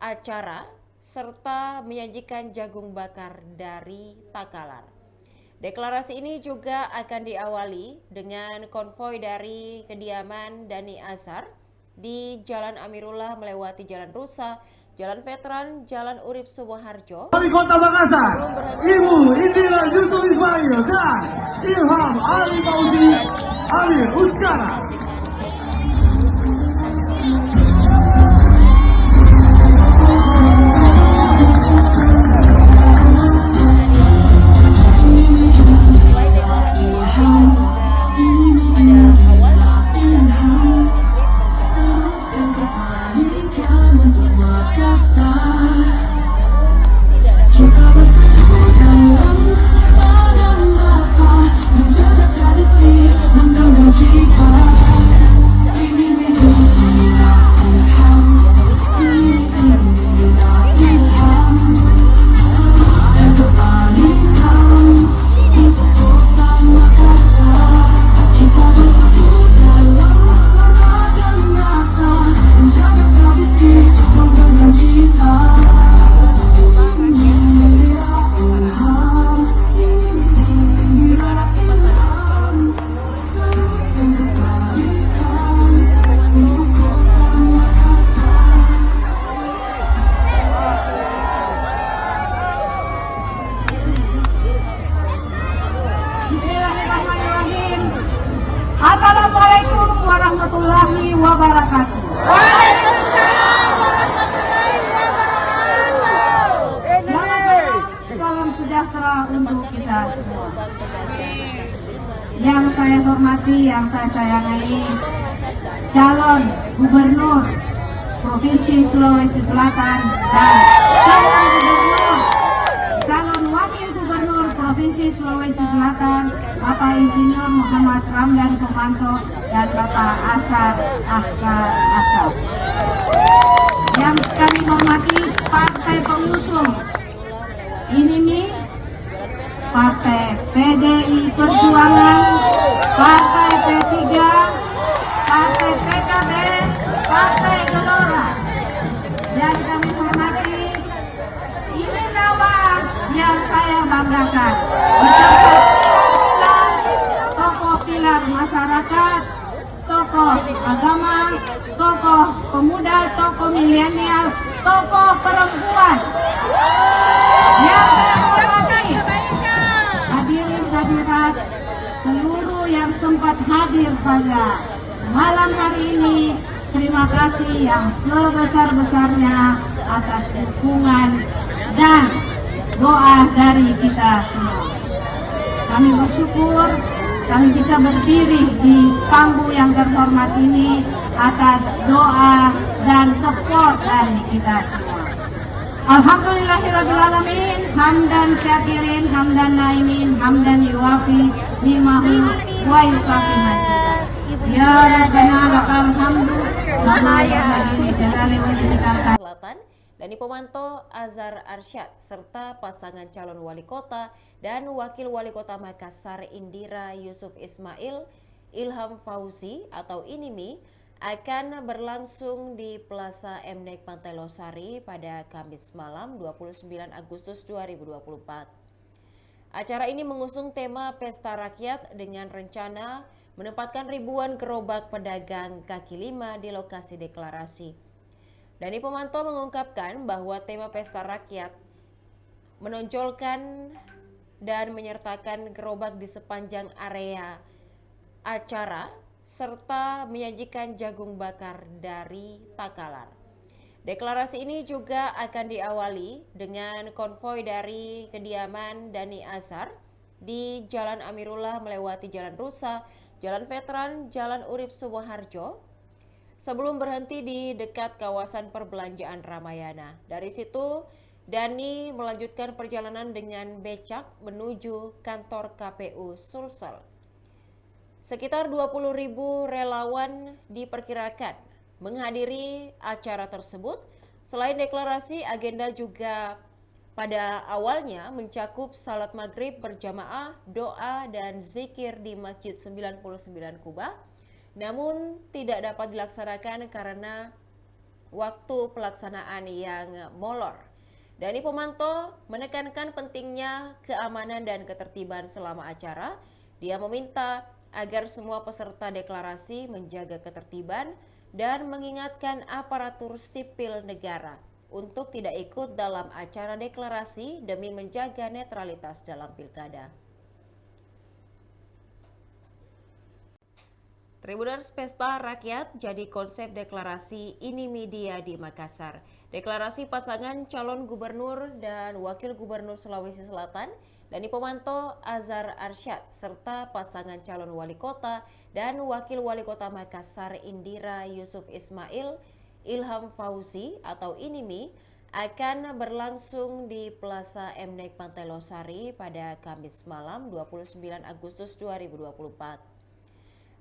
acara serta menyajikan jagung bakar dari Takalar. Deklarasi ini juga akan diawali dengan konvoi dari kediaman Dhani Azhar di Jalan Amirullah melewati Jalan Rusa, Jalan Veteran, Jalan Urip Sumoharjo. Wali Kota Makassar, Ibu Indira Yusuf Ismail dan Ilham Ali Fauzi Amir Uskara. Wassalamualaikum warahmatullahi wabarakatuh. Waalaikumsalam warahmatullahi wabarakatuh. Selamat malam, salam sejahtera untuk kita semua. Yang saya hormati, yang saya sayangi, calon gubernur Provinsi Sulawesi Selatan dan calon wakil gubernur Provinsi Sulawesi Selatan, Bapak Insinyur Muhammad Ramdan Pomanto dan Bapak Asar Asar. Yang kami hormati partai pengusung ini Partai PDI Perjuangan, Partai P3, Partai PKB, Partai Gelora. Dan kami hormati, ini nama yang saya banggakan beserta tokoh pilar masyarakat, tokoh agama, tokoh pemuda, tokoh milenial, tokoh perempuan. Yang saya hormati, hadirin hadirat seluruh yang sempat hadir pada malam hari ini, terima kasih yang sebesar-besarnya atas dukungan dan doa dari kita semua. Kami bersyukur kami bisa berdiri di panggung yang terhormat ini atas doa dan support dari kita semua. Alhamdulillahirrabbilalamin, hamdan syakirin, hamdan naimin, hamdan yuafi ni'mahu wa yukafi mazidah. Ya Rabbana lakal hamdu kama yanbaghi li jalali wajhika. Selatan, Dani Pomanto, Azhar Arsyad, serta pasangan calon wali kota dan wakil wali kota Makassar Indira Yusuf Ismail, Ilham Fauzi atau INIMI, akan berlangsung di Plaza MNEK Pantai Losari pada Kamis malam 29 Agustus 2024. Acara ini mengusung tema Pesta Rakyat dengan rencana menempatkan ribuan gerobak pedagang kaki lima di lokasi deklarasi. Dani Pomanto mengungkapkan bahwa tema Pesta Rakyat menonjolkan dan menyertakan gerobak di sepanjang area acara serta menyajikan jagung bakar dari Takalar. Deklarasi ini juga akan diawali dengan konvoi dari kediaman Dani Azhar di Jalan Amirullah melewati Jalan Rusa, Jalan Veteran, Jalan Urip Sumoharjo, sebelum berhenti di dekat kawasan perbelanjaan Ramayana. Dari situ, Dani melanjutkan perjalanan dengan becak menuju kantor KPU Sulsel. Sekitar 20.000 relawan diperkirakan menghadiri acara tersebut. Selain deklarasi, agenda juga pada awalnya mencakup salat maghrib berjamaah, doa, dan zikir di Masjid 99 Kuba. Namun tidak dapat dilaksanakan karena waktu pelaksanaan yang molor. Dani Pomanto menekankan pentingnya keamanan dan ketertiban selama acara. Dia meminta agar semua peserta deklarasi menjaga ketertiban dan mengingatkan aparatur sipil negara untuk tidak ikut dalam acara deklarasi demi menjaga netralitas dalam pilkada. Tribuners, Pesta Rakyat jadi konsep deklarasi INIMI Dia di Makassar. Deklarasi pasangan calon gubernur dan wakil gubernur Sulawesi Selatan, Dani Pomanto, Azhar Arsyad, serta pasangan calon wali kota dan wakil wali kota Makassar Indira Yusuf Ismail, Ilham Fauzi atau INIMI, akan berlangsung di Plaza MNEK Pantai Losari pada Kamis malam 29 Agustus 2024.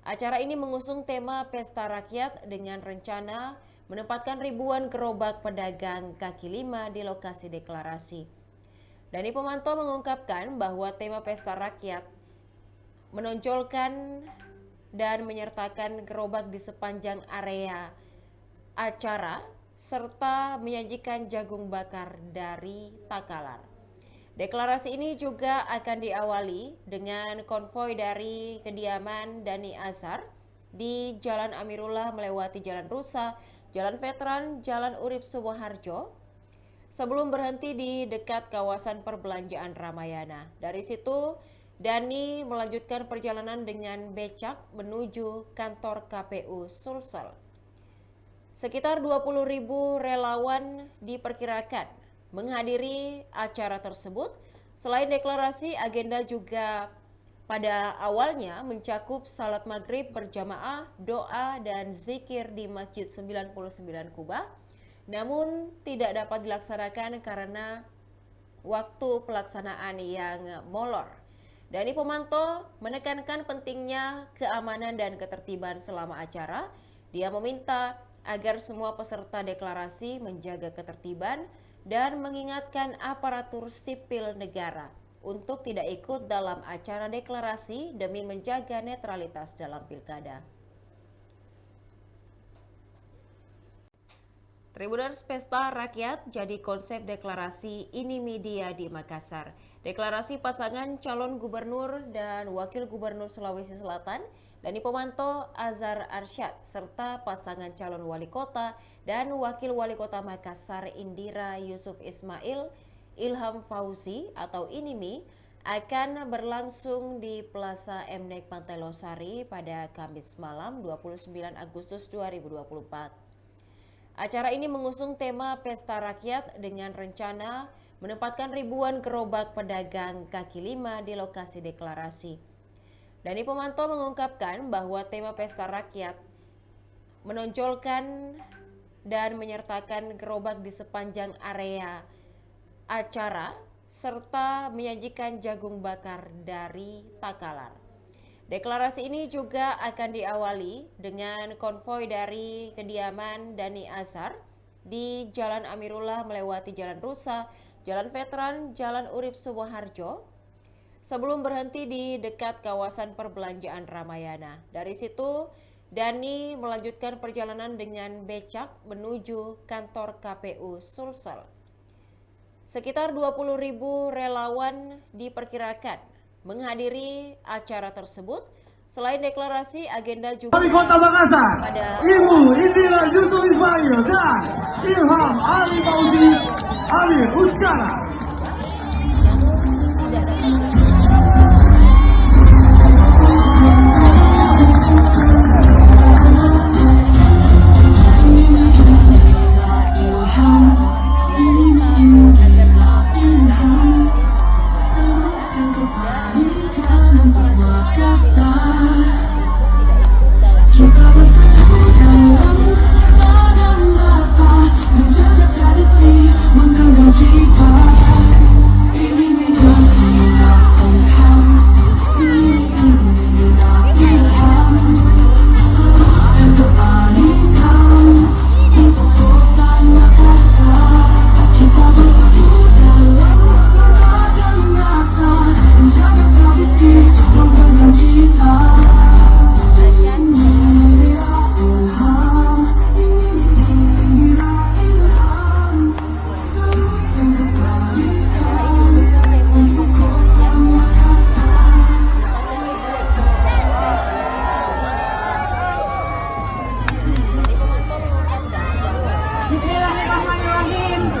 Acara ini mengusung tema Pesta Rakyat dengan rencana menempatkan ribuan gerobak pedagang kaki lima di lokasi deklarasi. Dani Pomanto mengungkapkan bahwa tema Pesta Rakyat menonjolkan dan menyertakan gerobak di sepanjang area acara serta menyajikan jagung bakar dari Takalar. Deklarasi ini juga akan diawali dengan konvoi dari kediaman Dani Azhar di Jalan Amirullah melewati Jalan Rusa, Jalan Veteran, Jalan Urip Sumoharjo, sebelum berhenti di dekat kawasan perbelanjaan Ramayana. Dari situ, Dani melanjutkan perjalanan dengan becak menuju kantor KPU Sulsel. Sekitar 20.000 relawan diperkirakan menghadiri acara tersebut. Selain deklarasi, agenda juga pada awalnya mencakup salat maghrib berjamaah, doa, dan zikir di Masjid 99 Kuba, namun tidak dapat dilaksanakan karena waktu pelaksanaan yang molor. Dani Pomanto menekankan pentingnya keamanan dan ketertiban selama acara. Dia meminta agar semua peserta deklarasi menjaga ketertiban dan mengingatkan aparatur sipil negara untuk tidak ikut dalam acara deklarasi demi menjaga netralitas dalam pilkada. Tribuners, pesta rakyat jadi konsep deklarasi INIMI DIA di Makassar. Deklarasi pasangan calon gubernur dan wakil gubernur Sulawesi Selatan, Dani Pomanto, Azhar Arsyad, serta pasangan calon wali kota dan wakil wali kota Makassar Indira Yusuf Ismail, Ilham Fauzi atau INIMI akan berlangsung di Plaza MNEK Pantai Losari pada Kamis malam 29 Agustus 2024. Acara ini mengusung tema Pesta Rakyat dengan rencana menempatkan ribuan gerobak pedagang kaki lima di lokasi deklarasi. Dani Pomanto mengungkapkan bahwa tema Pesta Rakyat menonjolkan dan menyertakan gerobak di sepanjang area acara serta menyajikan jagung bakar dari Takalar. Deklarasi ini juga akan diawali dengan konvoi dari kediaman Dani Azhar di Jalan Amirullah melewati Jalan Rusa, Jalan Veteran, Jalan Urip Sumoharjo, sebelum berhenti di dekat kawasan perbelanjaan Ramayana. Dari situ, Dani melanjutkan perjalanan dengan becak menuju kantor KPU Sulsel. Sekitar 20.000 relawan diperkirakan menghadiri acara tersebut. Selain deklarasi, agenda juga Wali Kota Makassar, Ibu Indira Yusuf Ismail dan Ilham Ali Fauzi Amir Uskara. Bismillahirrahmanirrahim.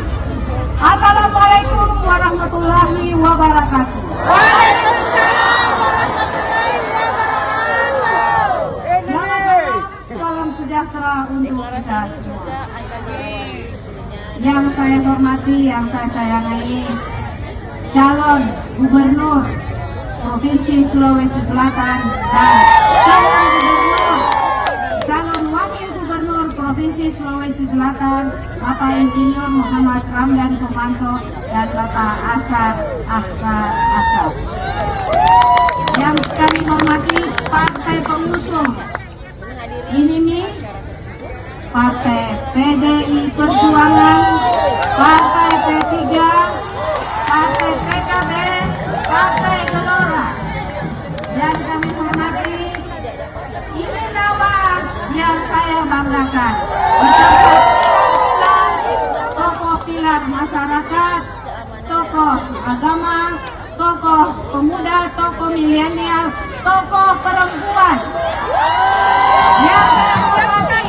Assalamualaikum warahmatullahi wabarakatuh. Waalaikumsalam warahmatullahi wabarakatuh. Selamat malam, salam sejahtera untuk kita semua. Yang saya hormati, yang saya sayangi, calon gubernur Provinsi Sulawesi Selatan dan calon wakil gubernur Provinsi Sulawesi Selatan, Bapak Insinyur Muhammad Ramdan Pomanto dan Bapak Azhar Arsyad. Yang kami hormati partai pengusung INIMI, Partai PDI Perjuangan, Partai P3, Partai PKB, Partai Gelora. Dan kami hormati, ini nama yang saya banggakan beserta tokoh pilar masyarakat, tokoh agama, tokoh pemuda, tokoh milenial, tokoh perempuan yang saya hormati,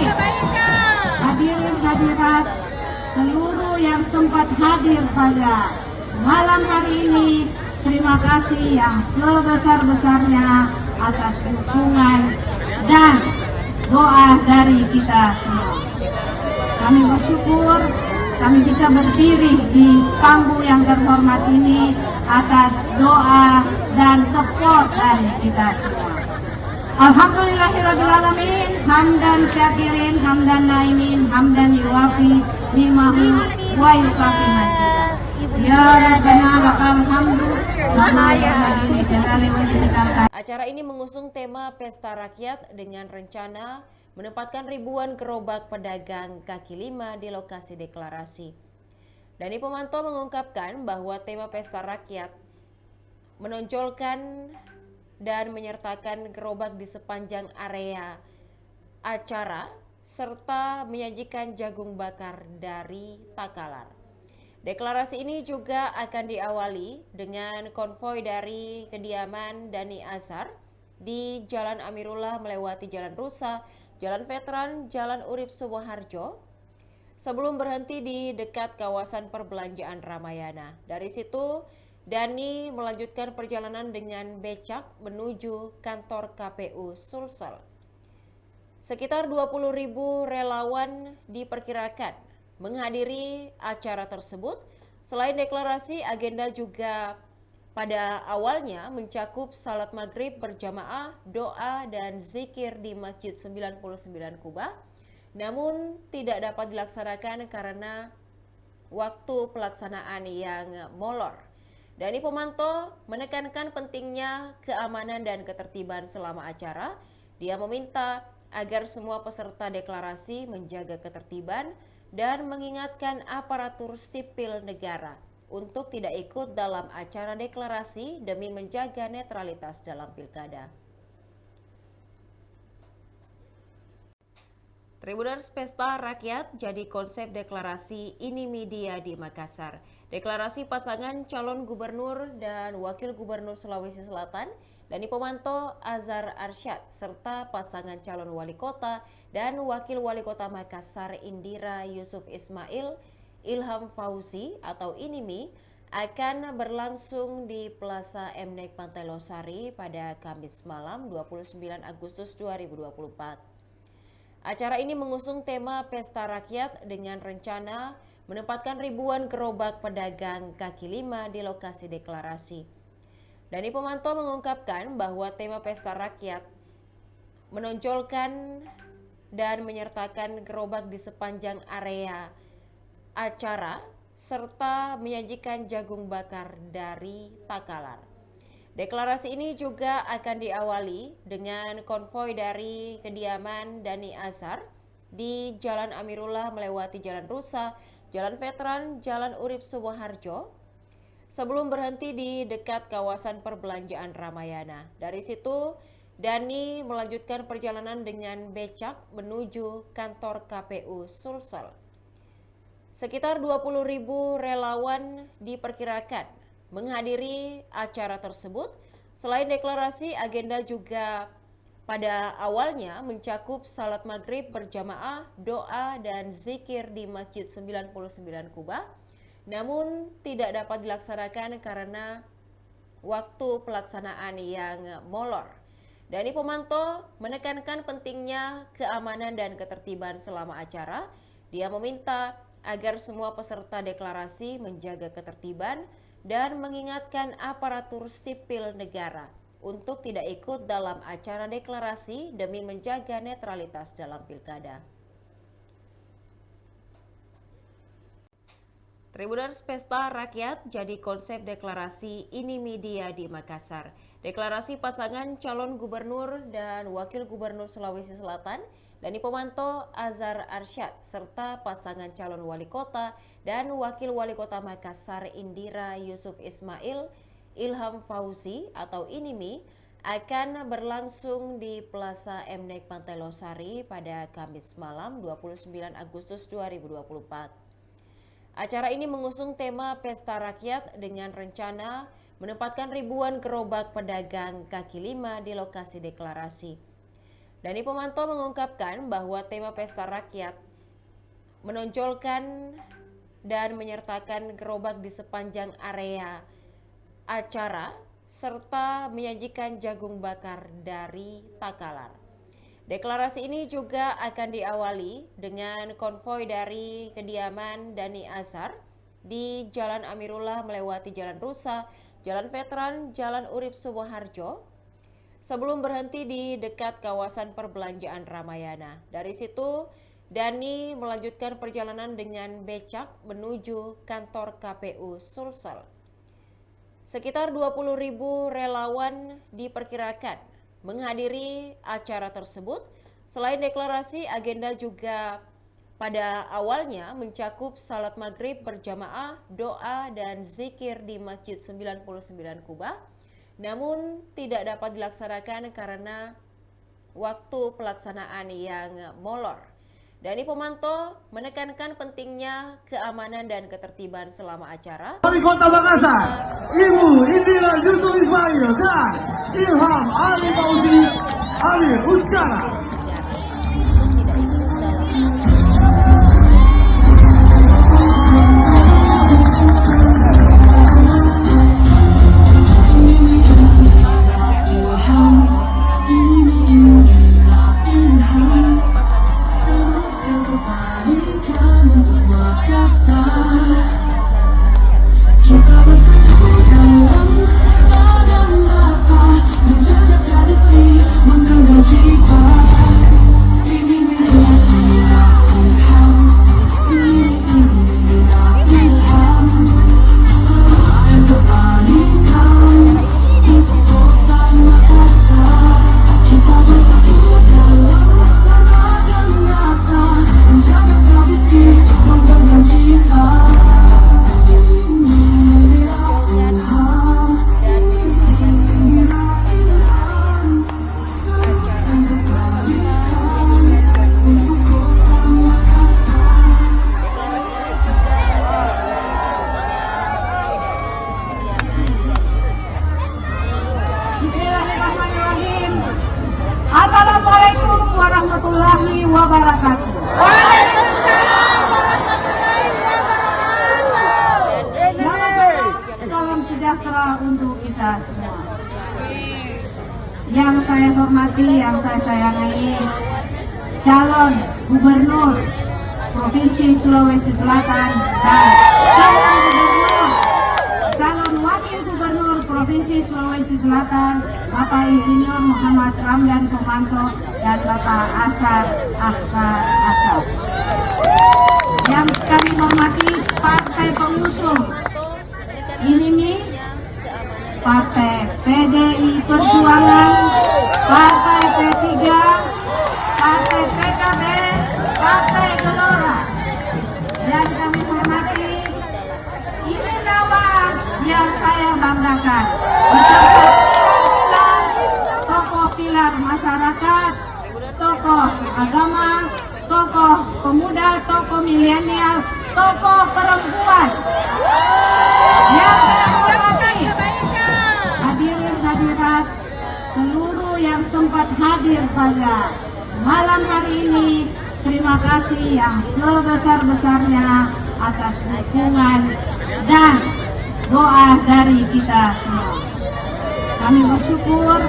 hadirin hadirat seluruh yang sempat hadir pada malam hari ini. terima kasih yang sebesar-besarnya atas dukungan dan doa dari kita semua. Kami bersyukur kami bisa berdiri di panggung yang terhormat ini atas doa dan support dari kita semua. Alhamdulillahirrahmanirrahim. Hamdan syakirin, hamdan naimin, hamdan yuwafi ni'mahu wa yukafi mazidah. Ya Rabbana lakal hamdu. Acara ini mengusung tema Pesta Rakyat dengan rencana menempatkan ribuan gerobak pedagang kaki lima di lokasi deklarasi. Dani Pomanto mengungkapkan bahwa tema Pesta Rakyat menonjolkan dan menyertakan gerobak di sepanjang area acara serta menyajikan jagung bakar dari Takalar. Deklarasi ini juga akan diawali dengan konvoi dari kediaman Dani Azhar di Jalan Amirullah melewati Jalan Rusa, Jalan Veteran, Jalan Urip Sumoharjo, sebelum berhenti di dekat kawasan perbelanjaan Ramayana. Dari situ, Dani melanjutkan perjalanan dengan becak menuju kantor KPU Sulsel. Sekitar 20.000 relawan diperkirakan menghadiri acara tersebut. Selain deklarasi, agenda juga pada awalnya mencakup salat maghrib berjamaah, doa dan zikir di Masjid 99 Kubah, namun tidak dapat dilaksanakan karena waktu pelaksanaan yang molor. Dani Pomanto menekankan pentingnya keamanan dan ketertiban selama acara. Dia meminta agar semua peserta deklarasi menjaga ketertiban dan mengingatkan aparatur sipil negara untuk tidak ikut dalam acara deklarasi demi menjaga netralitas dalam pilkada. Tribuners, Pesta Rakyat jadi konsep deklarasi ini media di Makassar. Deklarasi pasangan calon gubernur dan wakil gubernur Sulawesi Selatan, Dani Pomanto, Azhar Arsyad, serta pasangan calon wali kota dan wakil wali kota Makassar Indira Yusuf Ismail, Ilham Fauzi atau INIMI akan berlangsung di Plaza Mnek Pantai Losari pada Kamis malam 29 Agustus 2024. Acara ini mengusung tema Pesta Rakyat dengan rencana menempatkan ribuan gerobak pedagang kaki lima di lokasi deklarasi. Dani Pomanto mengungkapkan bahwa tema Pesta Rakyat menonjolkan dan menyertakan gerobak di sepanjang area acara serta menyajikan jagung bakar dari Takalar. Deklarasi ini juga akan diawali dengan konvoi dari kediaman Dani Azhar di Jalan Amirullah melewati Jalan Rusa, Jalan Veteran, Jalan Urip Sumoharjo, sebelum berhenti di dekat kawasan perbelanjaan Ramayana. Dari situ, Dani melanjutkan perjalanan dengan becak menuju kantor KPU Sulsel. Sekitar 20.000 relawan diperkirakan menghadiri acara tersebut. Selain deklarasi, agenda juga pada awalnya mencakup salat maghrib berjamaah, doa dan zikir di Masjid 99 Kubah, namun tidak dapat dilaksanakan karena waktu pelaksanaan yang molor. Dani Pomanto menekankan pentingnya keamanan dan ketertiban selama acara. Dia meminta agar semua peserta deklarasi menjaga ketertiban dan mengingatkan aparatur sipil negara untuk tidak ikut dalam acara deklarasi demi menjaga netralitas dalam pilkada. Tribuners, Pesta Rakyat jadi konsep deklarasi ini media di Makassar. Deklarasi pasangan calon gubernur dan wakil gubernur Sulawesi Selatan, Dani Pomanto, Azhar Arsyad, serta pasangan calon wali kota dan wakil wali kota Makassar Indira Yusuf Ismail, Ilham Fauzi atau INIMI akan berlangsung di Plaza Mnek Pantai Losari pada Kamis malam 29 Agustus 2024. Acara ini mengusung tema Pesta Rakyat dengan rencana menempatkan ribuan gerobak pedagang kaki lima di lokasi deklarasi. Dani Pomanto mengungkapkan bahwa tema Pesta Rakyat menonjolkan dan menyertakan gerobak di sepanjang area acara serta menyajikan jagung bakar dari Takalar. Deklarasi ini juga akan diawali dengan konvoi dari kediaman Dhani Azhar di Jalan Amirullah melewati Jalan Rusa, Jalan Veteran, Jalan Urip Sumoharjo, sebelum berhenti di dekat kawasan perbelanjaan Ramayana. Dari situ, Dhani melanjutkan perjalanan dengan becak menuju kantor KPU Sulsel. Sekitar 20.000 relawan diperkirakan menghadiri acara tersebut. Selain deklarasi, agenda juga pada awalnya mencakup salat maghrib berjamaah, doa dan zikir di Masjid 99 Kuba, namun tidak dapat dilaksanakan karena waktu pelaksanaan yang molor. Dhani Pomanto menekankan pentingnya keamanan dan ketertiban selama acara. Wali Kota Makassar, Ibu Indira Yusuf Ismail dan Ilham Ali Fauzi Amir Uskara. Assalamualaikum warahmatullahi wabarakatuh. Waalaikumsalam warahmatullahi wabarakatuh. Salam sejahtera untuk kita semua. Yang saya hormati, yang saya sayangi, calon gubernur Provinsi Sulawesi Selatan dan calon wakil gubernur Provinsi Sulawesi Selatan, Bapak Insinyur Muhammad Ramdan Pomanto dan Bapak Asar Asar. Yang kami hormati partai pengusung ini Partai PDI Perjuangan, Partai P3, Partai PKB, Partai Gelora. Dan kami hormati, ini nama yang saya banggakan beserta tokoh pilar masyarakat, tokoh agama, tokoh pemuda, tokoh milenial, tokoh perempuan. Yang saya hormati, hadirin hadirat seluruh yang sempat hadir pada malam hari ini, terima kasih yang sebesar-besarnya atas dukungan dan doa dari kita semua. Kami bersyukur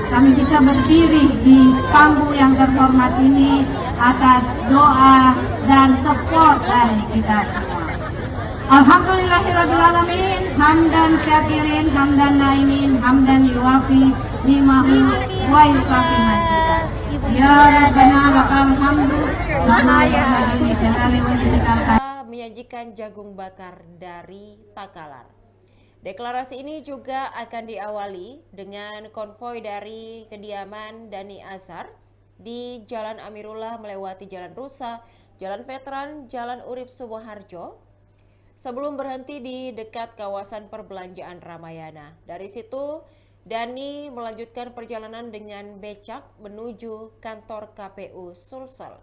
kami bisa berdiri di panggung yang terhormat ini atas doa dan support dari kita semua. Alhamdulillahirrahmanirrahim. Hamdan syakirin, hamdan naimin, hamdan yuafi nimahu wa yukafi mazidah. Ya Rabbana lakal hamdu kama yanbaghi li jalali wajhika. Menyajikan jagung bakar dari Takalar. Deklarasi ini juga akan diawali dengan konvoi dari kediaman Dhani Azhar di Jalan Amirullah melewati Jalan Rusa, Jalan Veteran, Jalan Urip Sumoharjo, sebelum berhenti di dekat kawasan perbelanjaan Ramayana. Dari situ, Dhani melanjutkan perjalanan dengan becak menuju kantor KPU Sulsel.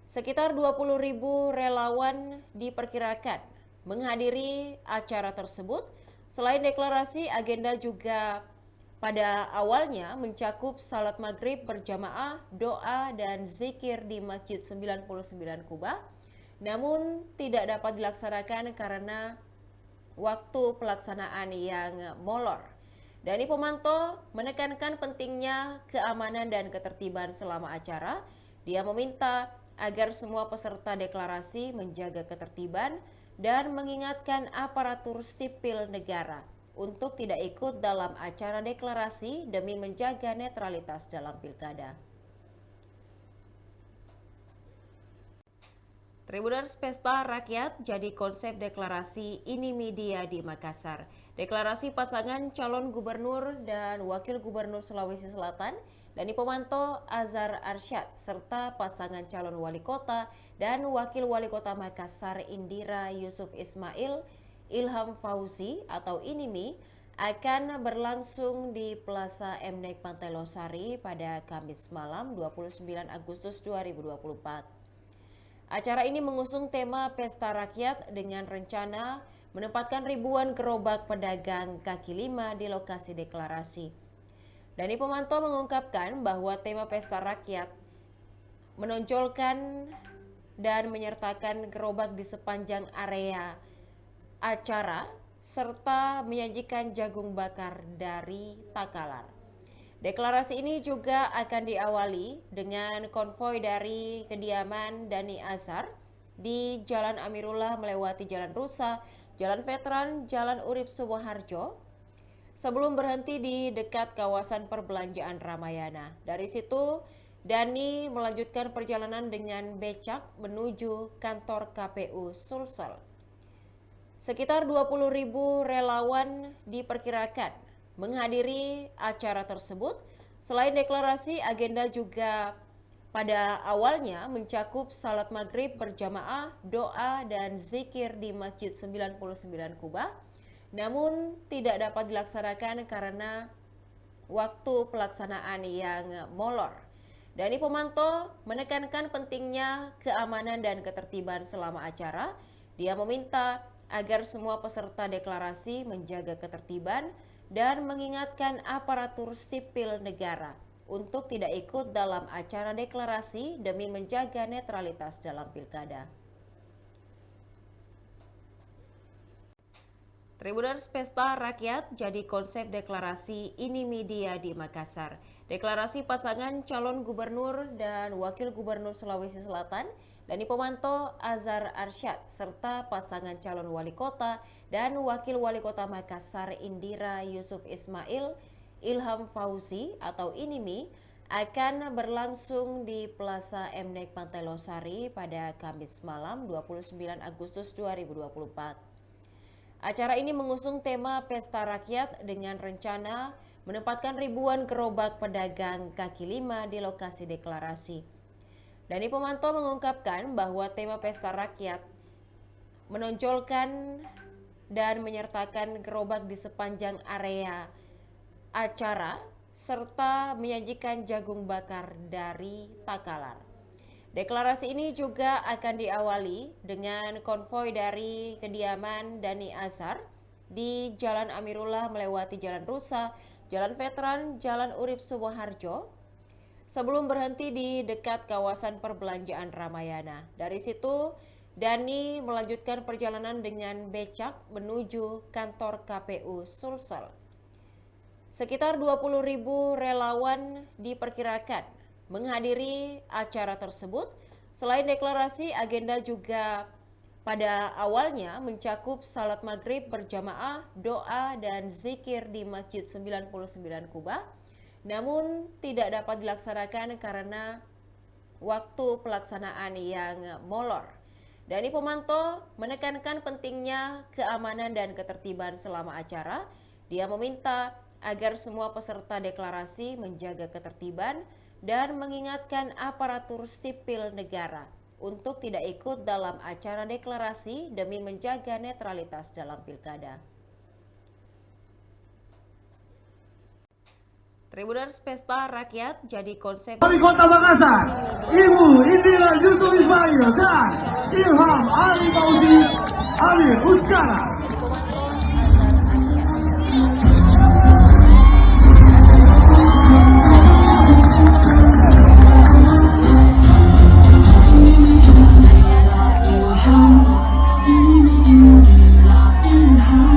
Sekitar 20.000 relawan diperkirakan menghadiri acara tersebut. Selain deklarasi, agenda juga pada awalnya mencakup salat maghrib berjamaah, doa dan zikir di Masjid 99 Kuba, namun tidak dapat dilaksanakan karena waktu pelaksanaan yang molor. Dani Pomanto menekankan pentingnya keamanan dan ketertiban selama acara. Dia meminta agar semua peserta deklarasi menjaga ketertiban dan mengingatkan aparatur sipil negara untuk tidak ikut dalam acara deklarasi demi menjaga netralitas dalam pilkada. Tribuners, pesta rakyat jadi konsep deklarasi ini media di Makassar. Deklarasi pasangan calon gubernur dan wakil gubernur Sulawesi Selatan, Dani Pomanto, Azhar Arsyad, serta pasangan calon wali kota dan wakil wali kota Makassar Indira Yusuf Ismail, Ilham Fauzi atau INIMI, akan berlangsung di Plaza Mnek Pantai Losari pada Kamis malam 29 Agustus 2024. Acara ini mengusung tema Pesta Rakyat dengan rencana menempatkan ribuan gerobak pedagang kaki lima di lokasi deklarasi. Dani Pomanto mengungkapkan bahwa tema Pesta Rakyat menonjolkan dan menyertakan gerobak di sepanjang area acara serta menyajikan jagung bakar dari Takalar. Deklarasi ini juga akan diawali dengan konvoi dari kediaman Dani Azhar di Jalan Amirullah melewati Jalan Rusa, Jalan Veteran, Jalan Urip Sumoharjo, sebelum berhenti di dekat kawasan perbelanjaan Ramayana. Dari situ, Dani melanjutkan perjalanan dengan becak menuju kantor KPU Sulsel. Sekitar 20.000 relawan diperkirakan menghadiri acara tersebut. Selain deklarasi, agenda juga pada awalnya mencakup salat maghrib berjamaah, doa, dan zikir di Masjid 99 Kubah, namun tidak dapat dilaksanakan karena waktu pelaksanaan yang molor. Dani Pomanto menekankan pentingnya keamanan dan ketertiban selama acara. Dia meminta agar semua peserta deklarasi menjaga ketertiban dan mengingatkan aparatur sipil negara untuk tidak ikut dalam acara deklarasi demi menjaga netralitas dalam pilkada. Tribuners, pesta rakyat jadi konsep deklarasi ini media di Makassar. Deklarasi pasangan calon gubernur dan wakil gubernur Sulawesi Selatan, Dani Pomanto, Azhar Arsyad, serta pasangan calon wali kota dan wakil wali kota Makassar Indira Yusuf Ismail, Ilham Fauzi atau INIMI, akan berlangsung di Plaza Mnek Pantai Losari pada Kamis malam 29 Agustus 2024. Acara ini mengusung tema Pesta Rakyat dengan rencana menempatkan ribuan gerobak pedagang kaki lima di lokasi deklarasi. Dani Pomanto mengungkapkan bahwa tema Pesta Rakyat menonjolkan dan menyertakan gerobak di sepanjang area acara serta menyajikan jagung bakar dari Takalar. Deklarasi ini juga akan diawali dengan konvoi dari kediaman Dani Azhar di Jalan Amirullah melewati Jalan Rusa, Jalan Veteran, Jalan Urip Sumoharjo, sebelum berhenti di dekat kawasan perbelanjaan Ramayana. Dari situ, Dani melanjutkan perjalanan dengan becak menuju kantor KPU Sulsel. Sekitar 20.000 relawan diperkirakan menghadiri acara tersebut. Selain deklarasi, agenda juga pada awalnya mencakup salat maghrib berjamaah, doa, dan zikir di Masjid 99 Kubah, namun tidak dapat dilaksanakan karena waktu pelaksanaan yang molor. Dani Pomanto menekankan pentingnya keamanan dan ketertiban selama acara. Dia meminta agar semua peserta deklarasi menjaga ketertiban dan mengingatkan aparatur sipil negara untuk tidak ikut dalam acara deklarasi demi menjaga netralitas dalam pilkada. Tribuners, pesta rakyat jadi konsep Wali Kota Makassar, Ibu Indira Yusuf Ismail dan Ilham Ali Fauzi Amir Uskara. Ilham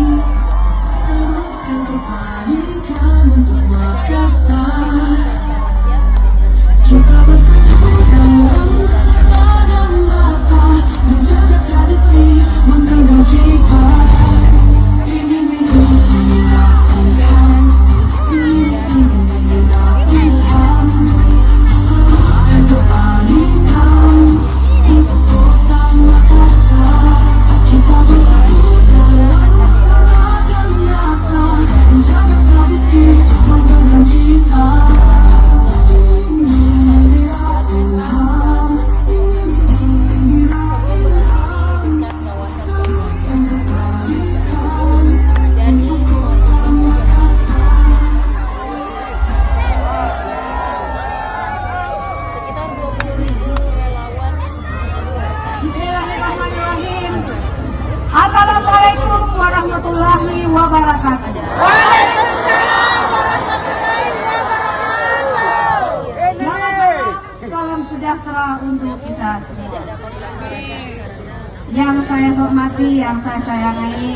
saya hormati, yang saya sayangi,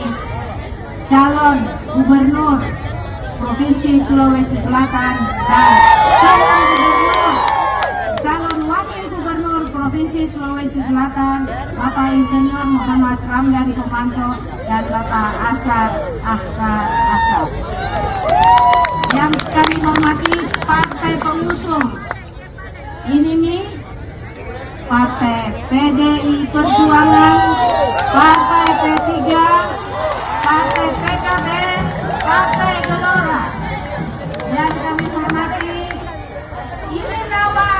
calon gubernur Provinsi Sulawesi Selatan dan calon wakil gubernur Provinsi Sulawesi Selatan, Bapak Insinyur Muhammad Ramdan Pomanto dan Bapak Asar Ashar. Yang kami hormati partai pengusung ini Partai PDI Perjuangan, Partai P3, Partai PKB, Partai Gelora. Dan kami hormati, ini nama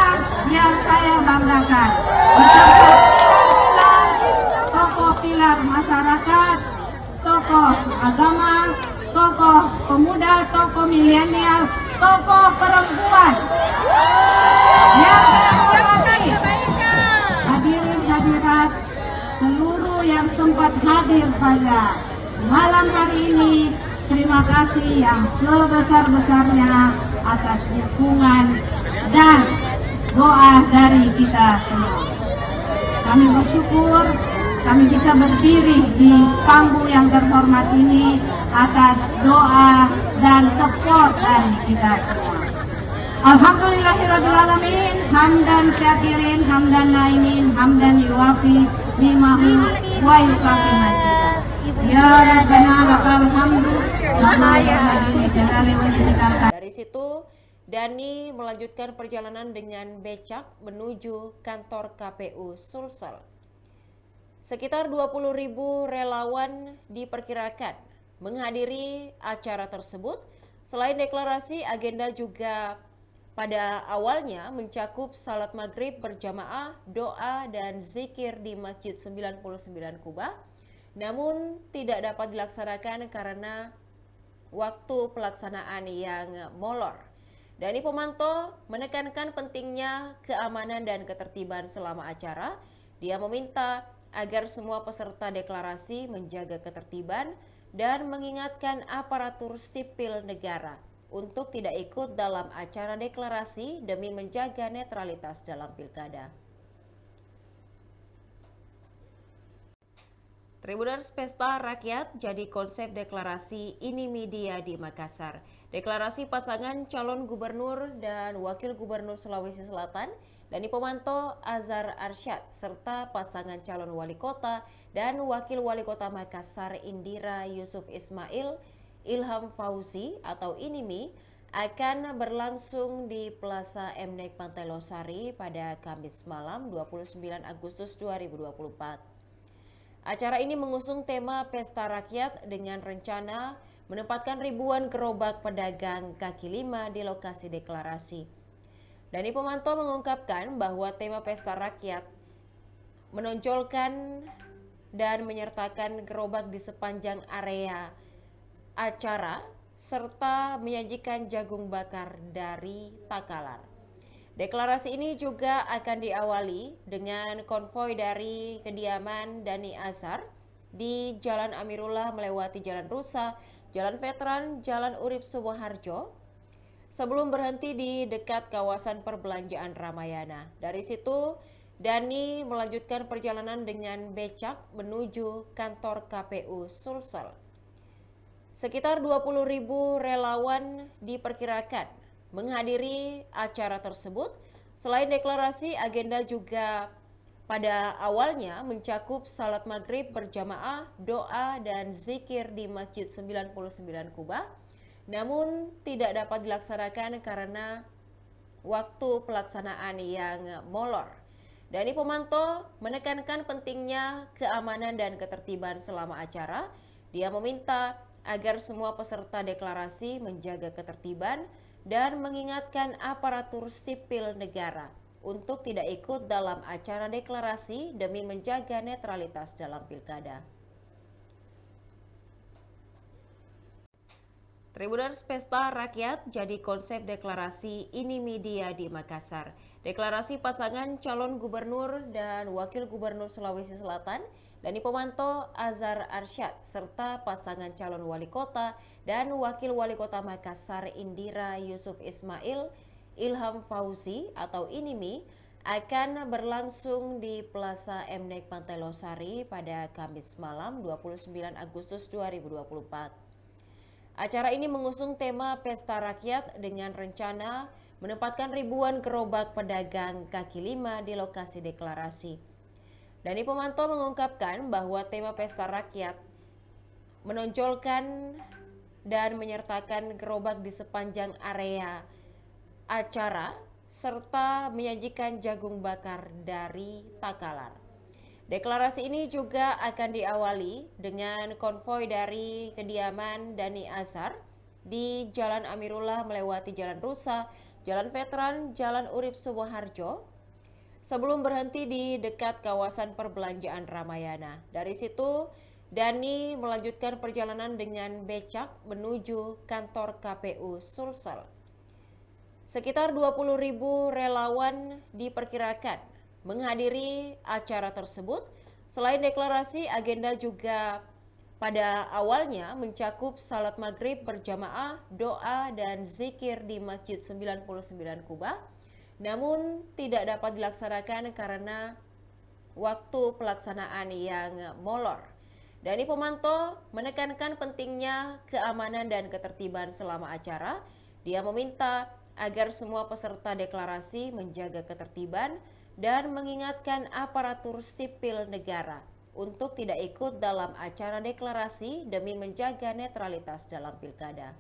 yang saya banggakan beserta tokoh pilar masyarakat, tokoh agama, tokoh pemuda, tokoh milenial, tokoh perempuan yang saya hormati, hadirin hadirat seluruh yang sempat hadir pada malam hari ini. Terima kasih yang sebesar-besarnya atas dukungan dan doa dari kita semua. Kami bersyukur kami bisa berdiri di panggung yang terhormat ini atas doa dan support dari kita semua. Alhamdulillahirrahmanirrahim. Hamdan syakirin, hamdan naimin, hamdan yuafi ni'mahu wa yukafi mazidah. Ya Rabbana lakal hamdu. Dari situ, Dani melanjutkan perjalanan dengan becak menuju kantor KPU Sulsel. Sekitar 20.000 relawan diperkirakan menghadiri acara tersebut. Selain deklarasi, agenda juga pada awalnya mencakup salat maghrib berjamaah, doa dan zikir di Masjid 99 Kuba, namun tidak dapat dilaksanakan karena waktu pelaksanaan yang molor. Dani Pomanto menekankan pentingnya keamanan dan ketertiban selama acara. Dia meminta agar semua peserta deklarasi menjaga ketertiban dan mengingatkan aparatur sipil negara untuk tidak ikut dalam acara deklarasi demi menjaga netralitas dalam pilkada. Tribuners, pesta rakyat jadi konsep deklarasi ini media di Makassar. Deklarasi pasangan calon gubernur dan wakil gubernur Sulawesi Selatan, Dani Pomanto, Azhar Arsyad, serta pasangan calon wali kota dan wakil wali kota Makassar Indira Yusuf Ismail, Ilham Fauzi atau INIMI, akan berlangsung di Plaza Mnek Pantai Losari pada Kamis malam 29 Agustus 2024. Acara ini mengusung tema Pesta Rakyat dengan rencana menempatkan ribuan gerobak pedagang kaki lima di lokasi deklarasi. Dani Pomanto mengungkapkan bahwa tema Pesta Rakyat menonjolkan dan menyertakan gerobak di sepanjang area acara serta menyajikan jagung bakar dari Takalar. Deklarasi ini juga akan diawali dengan konvoi dari kediaman Dani Azhar di Jalan Amirullah melewati Jalan Rusa, Jalan Veteran, Jalan Urip Sumoharjo, sebelum berhenti di dekat kawasan perbelanjaan Ramayana. Dari situ, Dani melanjutkan perjalanan dengan becak menuju kantor KPU Sulsel. Sekitar 20.000 relawan diperkirakan menghadiri acara tersebut. Selain deklarasi, agenda juga pada awalnya mencakup salat maghrib berjamaah, doa dan zikir di Masjid 99 Kuba, namun tidak dapat dilaksanakan karena waktu pelaksanaan yang molor. Dani Pomanto menekankan pentingnya keamanan dan ketertiban selama acara. Dia meminta agar semua peserta deklarasi menjaga ketertiban dan mengingatkan aparatur sipil negara untuk tidak ikut dalam acara deklarasi demi menjaga netralitas dalam pilkada. Tribuners, pesta rakyat jadi konsep deklarasi ini media di Makassar. Deklarasi pasangan calon gubernur dan wakil gubernur Sulawesi Selatan, Dani Pomanto, Azhar Arsyad, serta pasangan calon wali kota dan wakil wali kota Makassar Indira Yusuf Ismail, Ilham Fauzi atau INIMI, akan berlangsung di Plaza MNEK Pantai Losari pada Kamis malam 29 Agustus 2024. Acara ini mengusung tema Pesta Rakyat dengan rencana menempatkan ribuan gerobak pedagang kaki lima di lokasi deklarasi. Dani Pomanto mengungkapkan bahwa tema Pesta Rakyat menonjolkan dan menyertakan gerobak di sepanjang area acara serta menyajikan jagung bakar dari Takalar. Deklarasi ini juga akan diawali dengan konvoi dari kediaman Dani Azhar di Jalan Amirullah melewati Jalan Rusa, Jalan Veteran, Jalan Urip Sumoharjo sebelum berhenti di dekat kawasan perbelanjaan Ramayana. Dari situ Dani melanjutkan perjalanan dengan becak menuju kantor KPU Sulsel. Sekitar 20.000 relawan diperkirakan menghadiri acara tersebut. Selain deklarasi, agenda juga pada awalnya mencakup salat maghrib berjamaah, doa dan zikir di Masjid 99 Kuba. Namun tidak dapat dilaksanakan karena waktu pelaksanaan yang molor. Dani Pomanto menekankan pentingnya keamanan dan ketertiban selama acara. Dia meminta agar semua peserta deklarasi menjaga ketertiban dan mengingatkan aparatur sipil negara untuk tidak ikut dalam acara deklarasi demi menjaga netralitas dalam pilkada.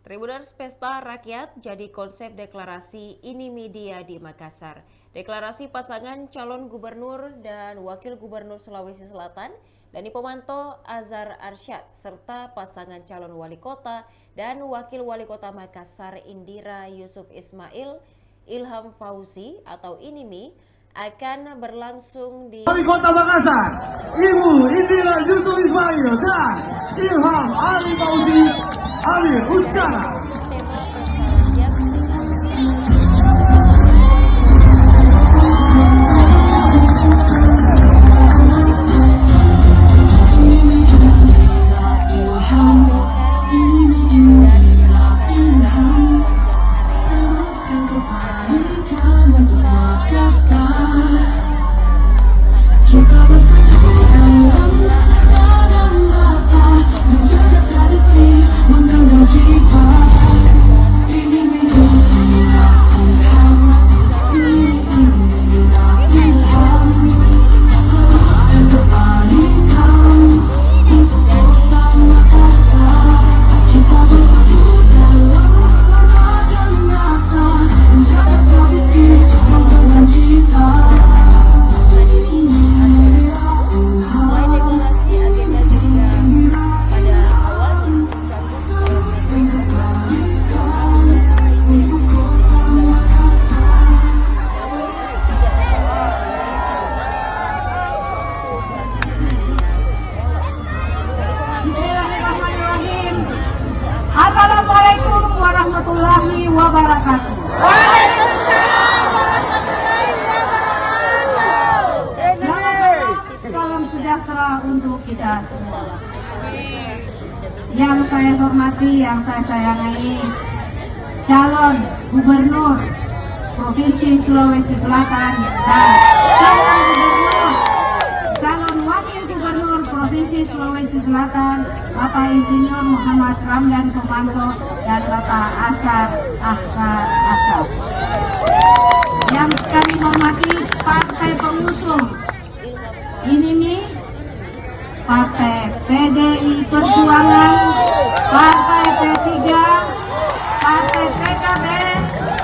Tribuners, Pesta Rakyat jadi konsep deklarasi ini media di Makassar. Deklarasi pasangan calon gubernur dan wakil gubernur Sulawesi Selatan, Dani Pomanto, Azhar Arsyad, serta pasangan calon wali kota dan wakil wali kota Makassar Indira Yusuf Ismail, Ilham Fauzi atau INIMI, akan berlangsung di Wali Kota Makassar, Ibu Indira Yusuf Ismail dan Ilham Ali Fauzi Amir Uskara. Assalamualaikum warahmatullahi wabarakatuh. Waalaikumsalam warahmatullahi wabarakatuh. Salam sejahtera untuk kita semua. Yang saya hormati, yang saya sayangi, calon gubernur Provinsi Sulawesi Selatan dan calon wakil gubernur Provinsi Sulawesi Selatan, Bapak Insinyur Muhammad Ramdan Pomanto dan Bapak Azhar Arsyad. Yang kami hormati partai pengusung ini Partai PDI Perjuangan, Partai P3, Partai PKB,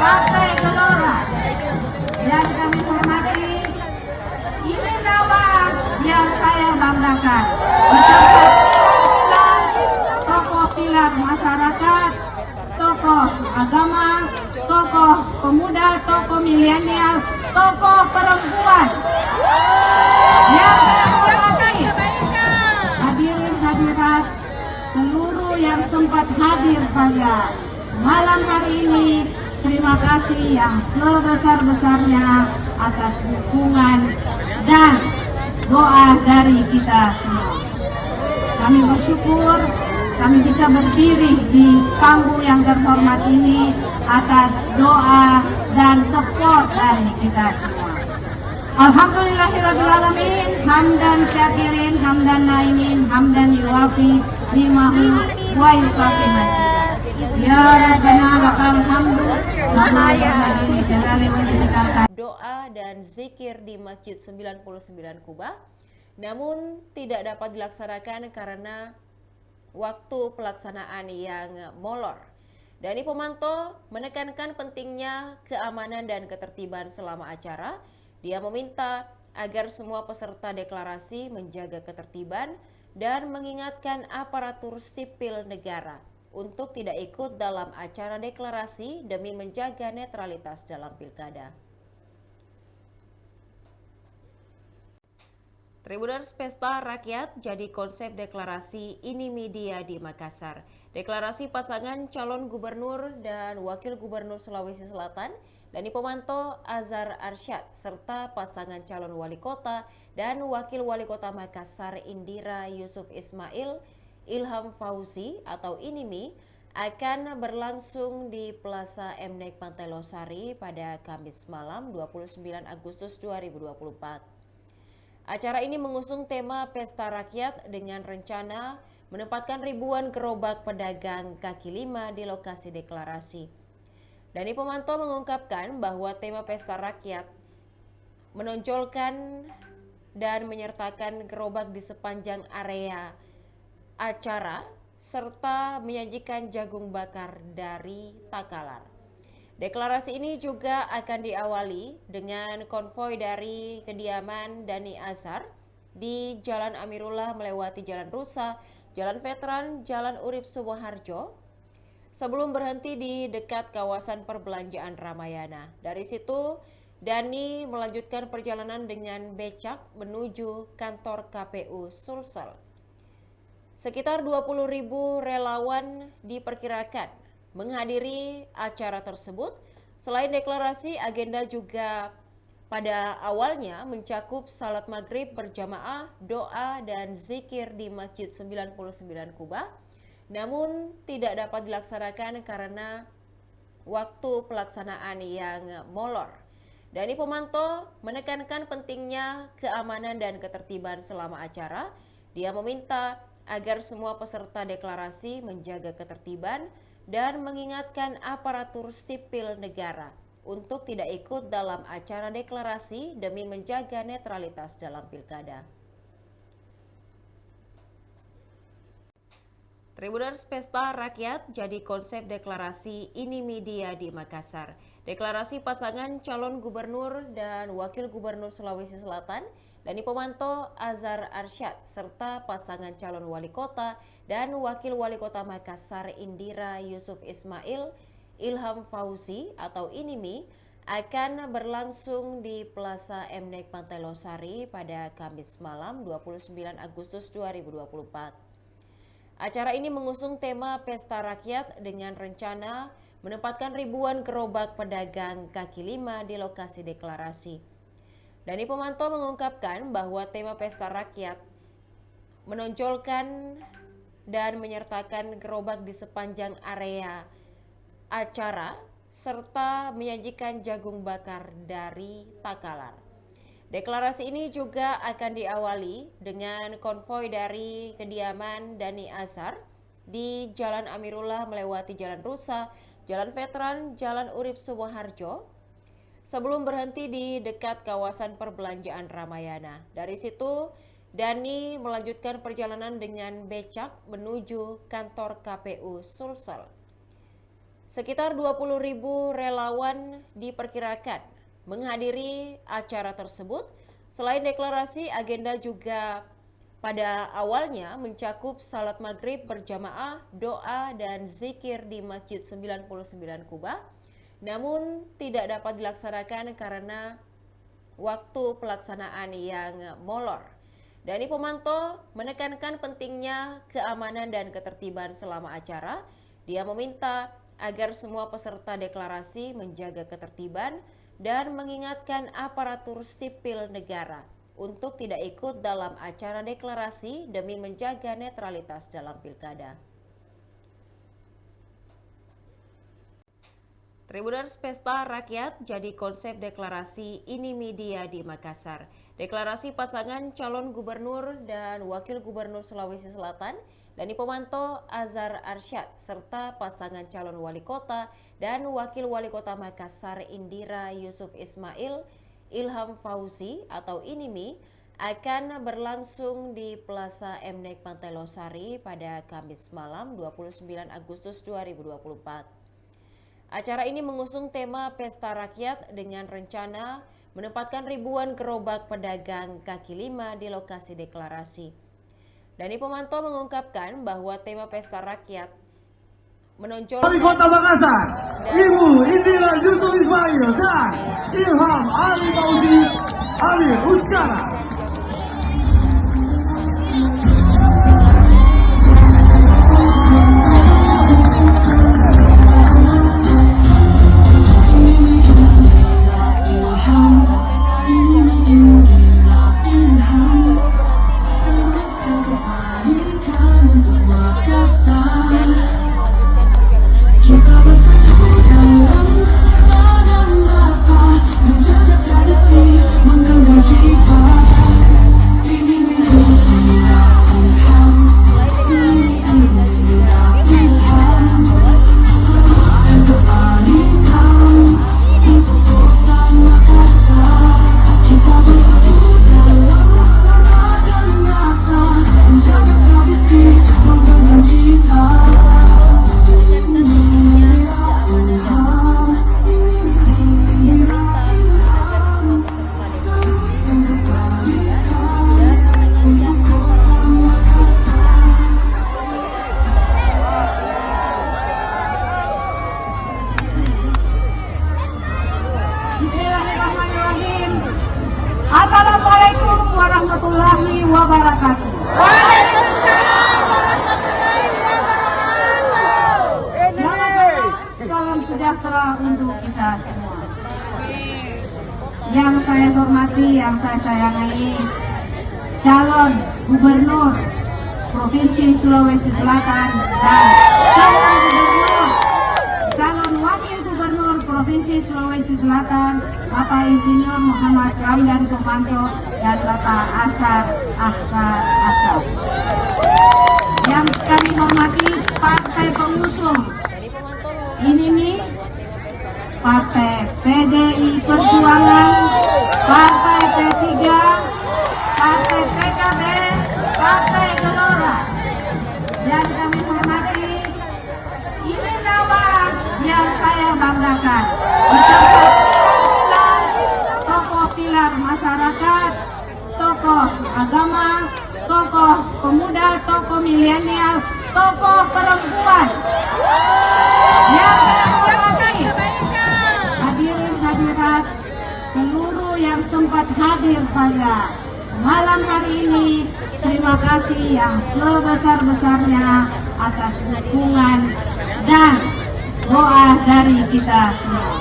Partai Gelora. Yang kami hormati, ini nama yang saya banggakan beserta tokoh pilar masyarakat, tokoh agama, tokoh pemuda, tokoh milenial, tokoh perempuan. Yang saya hormati, hadirin hadirat seluruh yang sempat hadir pada malam hari ini. Terima kasih yang sebesar-besarnya atas dukungan dan doa dari kita semua. Kami bersyukur kami bisa berdiri di panggung yang terhormat ini atas doa dan support dari kita semua. Alhamdulillahirrahmanirrahim. Hamdan syakirin, hamdan naimin, hamdan yuwafi ni'mahu wa yukafi mazidah. Ya Rabbana lakal hamdu kama yanbaghi li jalali wajhika. Doa dan zikir di Masjid 99 Kuba, namun tidak dapat dilaksanakan karena waktu pelaksanaan yang molor. Dani Pomanto menekankan pentingnya keamanan dan ketertiban selama acara. Dia meminta agar semua peserta deklarasi menjaga ketertiban dan mengingatkan aparatur sipil negara untuk tidak ikut dalam acara deklarasi demi menjaga netralitas dalam pilkada. Tribuners, pesta rakyat jadi konsep deklarasi ini media di Makassar. Deklarasi pasangan calon gubernur dan wakil gubernur Sulawesi Selatan, Dani Pomanto, Azhar Arsyad, serta pasangan calon wali kota dan wakil wali kota Makassar Indira Yusuf Ismail, Ilham Fauzi atau INIMI, akan berlangsung di Plaza MNEK Pantai Losari pada Kamis malam 29 Agustus 2024. Acara ini mengusung tema Pesta Rakyat dengan rencana menempatkan ribuan gerobak pedagang kaki lima di lokasi deklarasi. Dani Pomanto mengungkapkan bahwa tema Pesta Rakyat menonjolkan dan menyertakan gerobak di sepanjang area acara serta menyajikan jagung bakar dari Takalar. Deklarasi ini juga akan diawali dengan konvoi dari kediaman Dani Azhar di Jalan Amirullah melewati Jalan Rusa, Jalan Veteran, Jalan Urip Sumoharjo, sebelum berhenti di dekat kawasan perbelanjaan Ramayana. Dari situ, Dani melanjutkan perjalanan dengan becak menuju kantor KPU Sulsel. Sekitar 20.000 relawan diperkirakan menghadiri acara tersebut. Selain deklarasi, agenda juga pada awalnya mencakup salat maghrib berjamaah, doa dan zikir di Masjid 99 Kuba, namun tidak dapat dilaksanakan karena waktu pelaksanaan yang molor. Dani Pomanto menekankan pentingnya keamanan dan ketertiban selama acara. Dia meminta agar semua peserta deklarasi menjaga ketertiban dan mengingatkan aparatur sipil negara untuk tidak ikut dalam acara deklarasi demi menjaga netralitas dalam pilkada. Tribuners, pesta rakyat jadi konsep deklarasi ini media di Makassar. Deklarasi pasangan calon gubernur dan wakil gubernur Sulawesi Selatan, Dani Pomanto, Azhar Arsyad, serta pasangan calon wali kota dan wakil wali kota Makassar Indira Yusuf Ismail, Ilham Fauzi atau INIMI, akan berlangsung di Plaza MNEK Pantai Losari pada Kamis malam 29 Agustus 2024. Acara ini mengusung tema Pesta Rakyat dengan rencana menempatkan ribuan gerobak pedagang kaki lima di lokasi deklarasi. Dani Pomanto mengungkapkan bahwa tema Pesta Rakyat menonjolkan dan menyertakan gerobak di sepanjang area acara serta menyajikan jagung bakar dari Takalar. Deklarasi ini juga akan diawali dengan konvoi dari kediaman Dani Azhar di Jalan Amirullah melewati Jalan Rusa, Jalan Veteran, Jalan Urip Sumoharjo, sebelum berhenti di dekat kawasan perbelanjaan Ramayana. Dari situ, Dani melanjutkan perjalanan dengan becak menuju kantor KPU Sulsel. Sekitar 20.000 relawan diperkirakan menghadiri acara tersebut. Selain deklarasi, agenda juga pada awalnya mencakup salat maghrib berjamaah, doa dan zikir di Masjid 99 Kuba, namun tidak dapat dilaksanakan karena waktu pelaksanaan yang molor. Dani Pomanto menekankan pentingnya keamanan dan ketertiban selama acara. Dia meminta agar semua peserta deklarasi menjaga ketertiban dan mengingatkan aparatur sipil negara untuk tidak ikut dalam acara deklarasi demi menjaga netralitas dalam pilkada. Tribuners, pesta rakyat jadi konsep deklarasi ini media di Makassar. Deklarasi pasangan calon gubernur dan wakil gubernur Sulawesi Selatan, Dani Pomanto, Azhar Arsyad, serta pasangan calon wali kota dan wakil wali kota Makassar Indira Yusuf Ismail, Ilham Fauzi atau INIMI, akan berlangsung di Plaza Mnek Pantai Losari pada Kamis malam 29 Agustus 2024. Acara ini mengusung tema Pesta Rakyat dengan rencana menempatkan ribuan gerobak pedagang kaki lima di lokasi deklarasi. Dani Pomanto mengungkapkan bahwa tema Pesta Rakyat menonjolkan Wali Kota Makassar, Ibu Indira Yusuf Ismail dan Ilham Ali Fauzi Amir Uskara. Assalamualaikum warahmatullahi wabarakatuh. Waalaikumsalam warahmatullahi wabarakatuh. Salam sejahtera untuk kita semua. Yang saya hormati, yang saya sayangi, calon gubernur Provinsi Sulawesi Selatan dan calon wakil gubernur Provinsi Sulawesi Selatan, Bapak Insinyur Muhammad Ramdan Pomanto dan Bapak Azhar Arsyad. Yang kami hormati partai pengusung ini Partai PDI Perjuangan, Partai P3, Partai PKB, Partai Gelora. Dan kami hormati, ini nama yang saya banggakan beserta tokoh pilar masyarakat, tokoh agama, tokoh pemuda, tokoh milenial, tokoh perempuan. Yang saya hormati, hadirin hadirat seluruh yang sempat hadir pada malam hari ini, terima kasih yang sebesar-besarnya atas dukungan dan doa dari kita semua.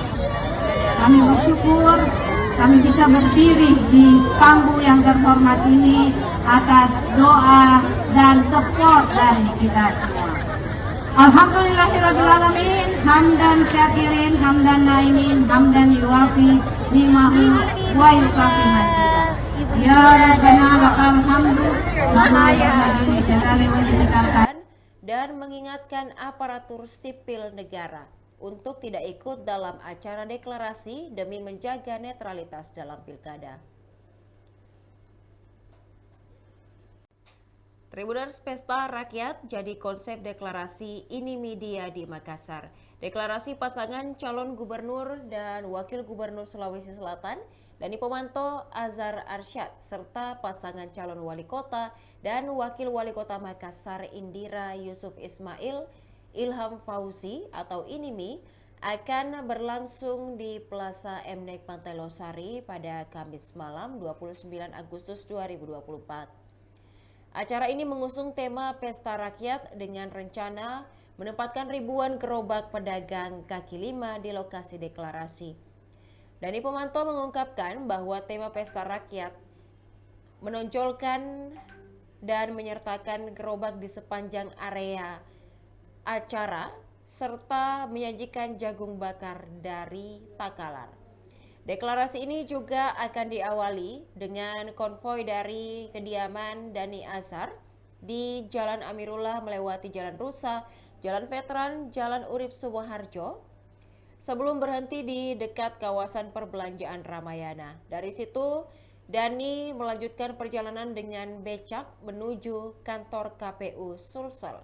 Kami bersyukur kami bisa berdiri di panggung yang terhormat ini atas doa dan support dari kita semua. Alhamdulillahirrahmanirrahim. Hamdan syakirin, hamdan naimin, hamdan yuafi ni'mahu wa yukafi mazidah. Ya Rabbana lakal hamdu kama yanbaghi li jalali wajhika. Dan mengingatkan aparatur sipil negara untuk tidak ikut dalam acara deklarasi demi menjaga netralitas dalam pilkada. Tribuners, pesta rakyat jadi konsep deklarasi ini media di Makassar. Deklarasi pasangan calon gubernur dan wakil gubernur Sulawesi Selatan, Dani Pomanto, Azhar Arsyad, serta pasangan calon wali kota dan wakil wali kota Makassar Indira Yusuf Ismail, Ilham Fauzi atau INIMI, akan berlangsung di Plaza Mnek Pantai Losari pada Kamis malam 29 Agustus 2024. Acara ini mengusung tema Pesta Rakyat dengan rencana menempatkan ribuan gerobak pedagang kaki lima di lokasi deklarasi. Dani Pomanto mengungkapkan bahwa tema Pesta Rakyat menonjolkan dan menyertakan gerobak di sepanjang area acara serta menyajikan jagung bakar dari Takalar. Deklarasi ini juga akan diawali dengan konvoi dari kediaman Dhani Azhar di Jalan Amirullah melewati Jalan Rusa, Jalan Veteran, Jalan Urip Sumoharjo, sebelum berhenti di dekat kawasan perbelanjaan Ramayana. Dari situ, Dhani melanjutkan perjalanan dengan becak menuju kantor KPU Sulsel.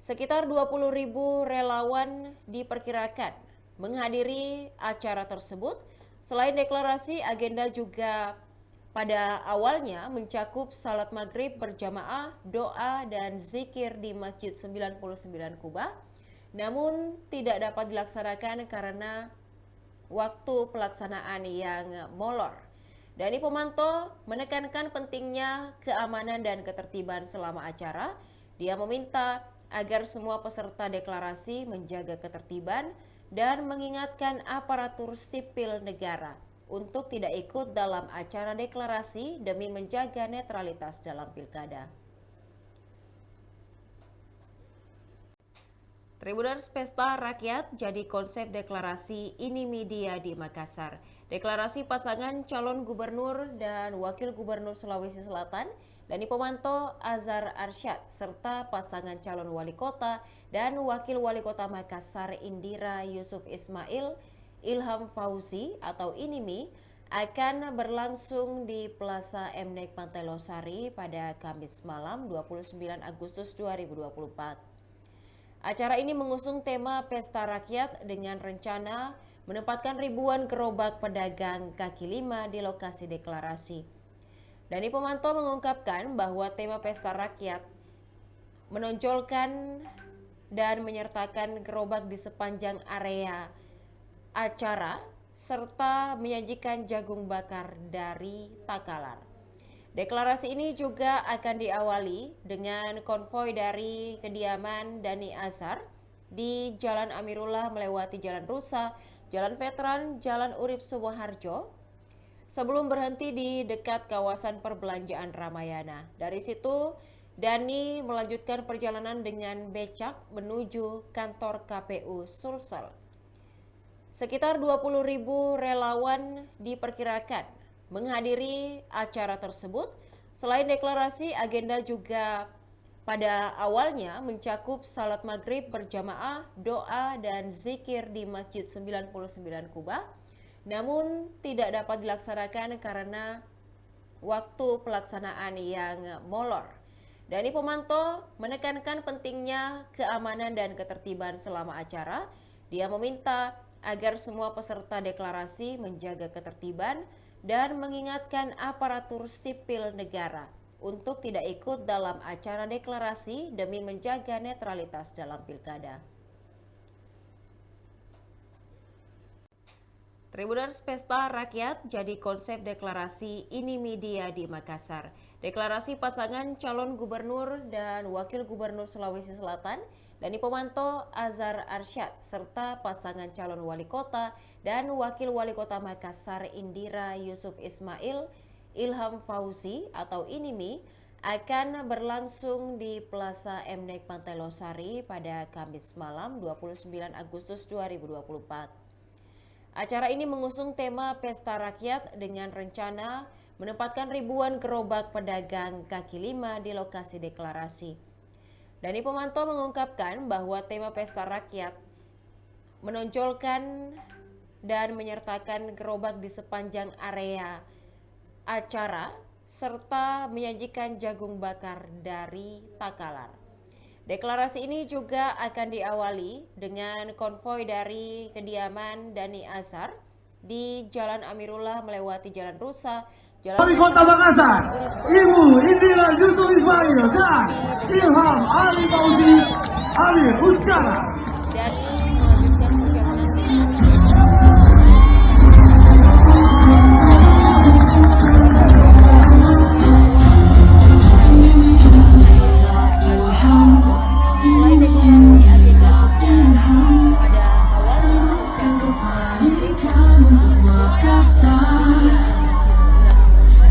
Sekitar 20.000 relawan diperkirakan menghadiri acara tersebut. Selain deklarasi, agenda juga pada awalnya mencakup salat maghrib berjamaah, doa, dan zikir di Masjid 99 Kuba, namun tidak dapat dilaksanakan karena waktu pelaksanaan yang molor. Dhani Pomanto menekankan pentingnya keamanan dan ketertiban selama acara. Dia meminta agar semua peserta deklarasi menjaga ketertiban dan mengingatkan aparatur sipil negara untuk tidak ikut dalam acara deklarasi demi menjaga netralitas dalam pilkada. Tribuners, pesta rakyat jadi konsep deklarasi INIMI DIA di Makassar. Deklarasi pasangan calon gubernur dan wakil gubernur Sulawesi Selatan, Dhani Pomanto, Azhar Arsyad, serta pasangan calon wali kota dan wakil wali kota Makassar Indira Yusuf Ismail, Ilham Fauzi atau INIMI akan berlangsung di Plaza MNEK Pantai Losari pada Kamis malam 29 Agustus 2024. Acara ini mengusung tema Pesta Rakyat dengan rencana menempatkan ribuan gerobak pedagang kaki lima di lokasi deklarasi. Dhani Pomanto mengungkapkan bahwa tema Pesta Rakyat menonjolkan dan menyertakan gerobak di sepanjang area acara serta menyajikan jagung bakar dari Takalar. Deklarasi ini juga akan diawali dengan konvoi dari kediaman Dhani Azhar di Jalan Amirullah melewati Jalan Rusa, Jalan Veteran, Jalan Urip Sumoharjo, sebelum berhenti di dekat kawasan perbelanjaan Ramayana. Dari situ, Dhani melanjutkan perjalanan dengan becak menuju kantor KPU Sulsel. Sekitar 20.000 relawan diperkirakan menghadiri acara tersebut. Selain deklarasi, agenda juga pada awalnya mencakup salat maghrib berjamaah, doa, dan zikir di Masjid 99 Kuba, namun tidak dapat dilaksanakan karena waktu pelaksanaan yang molor. Dhani Pomanto menekankan pentingnya keamanan dan ketertiban selama acara. Dia meminta agar semua peserta deklarasi menjaga ketertiban dan mengingatkan aparatur sipil negara untuk tidak ikut dalam acara deklarasi demi menjaga netralitas dalam pilkada. Tribuners, pesta rakyat jadi konsep deklarasi INIMI DIA di Makassar. Deklarasi pasangan calon gubernur dan wakil gubernur Sulawesi Selatan, Dhani Pomanto, Azhar Arsyad, serta pasangan calon wali kota dan wakil wali kota Makassar Indira Yusuf Ismail, Ilham Fauzi atau INIMI akan berlangsung di Plaza MNEK Pantai Losari pada Kamis malam 29 Agustus 2024. Acara ini mengusung tema Pesta Rakyat dengan rencana menempatkan ribuan gerobak pedagang kaki lima di lokasi deklarasi. Dhani Pomanto mengungkapkan bahwa tema Pesta Rakyat menonjolkan dan menyertakan gerobak di sepanjang area acara serta menyajikan jagung bakar dari Takalar. Deklarasi ini juga akan diawali dengan konvoi dari kediaman Dhani Azhar di Jalan Amirullah melewati Jalan Rusa, Wali Kota Makassar, Ibu Indira Yusuf Ismail dan Ilham Ali Fauzi Amir Uskara.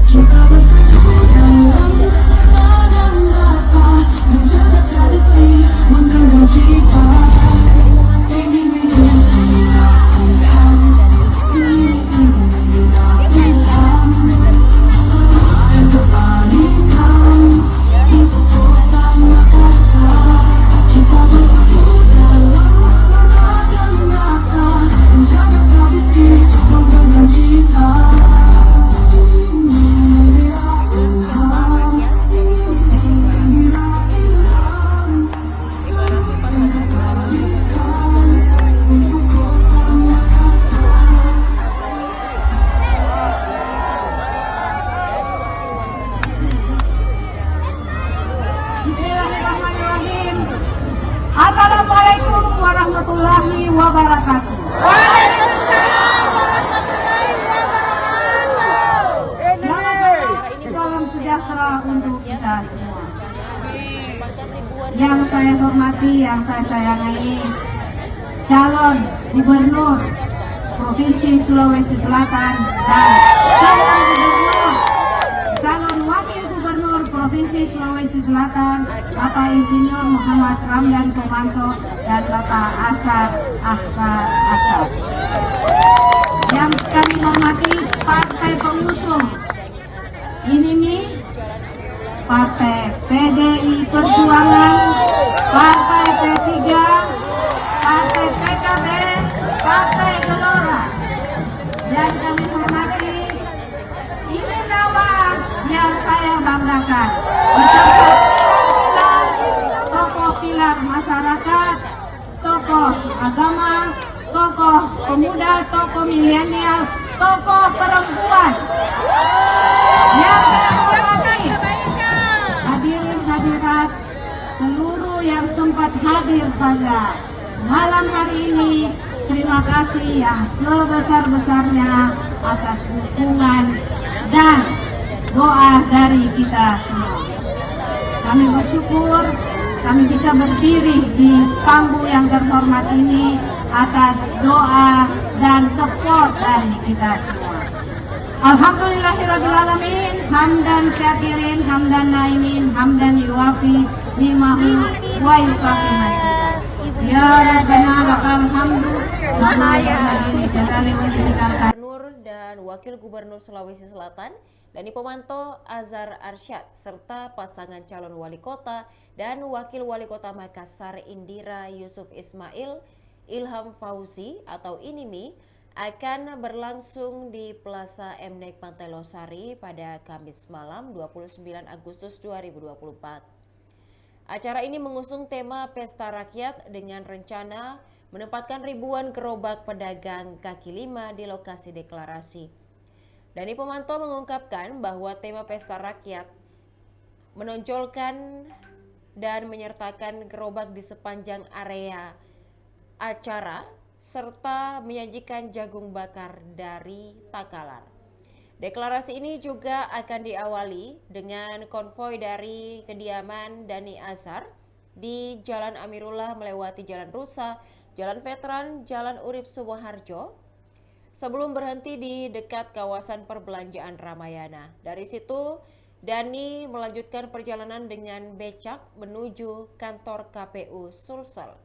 Kita bersatu dalam dan rasa menjaga tradisi, menggenggam cipta. wabarakatuh. Salam sejahtera untuk kita semua. Yang saya hormati, yang saya sayangi, calon gubernur Provinsi Sulawesi Selatan dan calon wakil gubernur Provinsi Sulawesi Selatan, Bapak Insinyur Muhammad Ramdan Pomanto dan Bapak Asar Asar. Yang kami hormati partai pengusung ini Partai PDI Perjuangan, Partai P3, Partai PKB, Partai Gelora. Dan kami hormati, ini nama yang saya banggakan beserta tokoh pilar masyarakat, tokoh agama, tokoh pemuda, tokoh milenial, tokoh perempuan. Yang saya hormati, hadirin hadirat seluruh yang sempat hadir pada malam hari ini, terima kasih yang sebesar-besarnya atas dukungan dan doa dari kita semua. Kami bersyukur kami bisa berdiri di panggung yang terhormat ini atas doa dan support dari kita semua. Alhamdulillahirrabbilalamin, hamdan syakirin, hamdan naimin, hamdan yuafi ni'mahu wa yukafi mazidah. Ya Rabbana lakal hamdu Gubernur dan Wakil Gubernur Sulawesi Selatan Dani Pomanto Azhar Arsyad serta pasangan calon wali kota dan wakil wali kota Makassar Indira Yusuf Ismail Ilham Fauzi atau INIMI akan berlangsung di Plaza MNEK Pantai Losari pada Kamis malam 29 Agustus 2024. Acara ini mengusung tema Pesta Rakyat dengan rencana menempatkan ribuan gerobak pedagang kaki lima di lokasi deklarasi. Dani Pomanto mengungkapkan bahwa tema Pesta Rakyat menonjolkan dan menyertakan gerobak di sepanjang area acara serta menyajikan jagung bakar dari Takalar. Deklarasi ini juga akan diawali dengan konvoi dari kediaman Dani Azhar di Jalan Amirullah melewati Jalan Rusa, Jalan Veteran, Jalan Urip Sumoharjo, sebelum berhenti di dekat kawasan perbelanjaan Ramayana. Dari situ, Dani melanjutkan perjalanan dengan becak menuju kantor KPU Sulsel.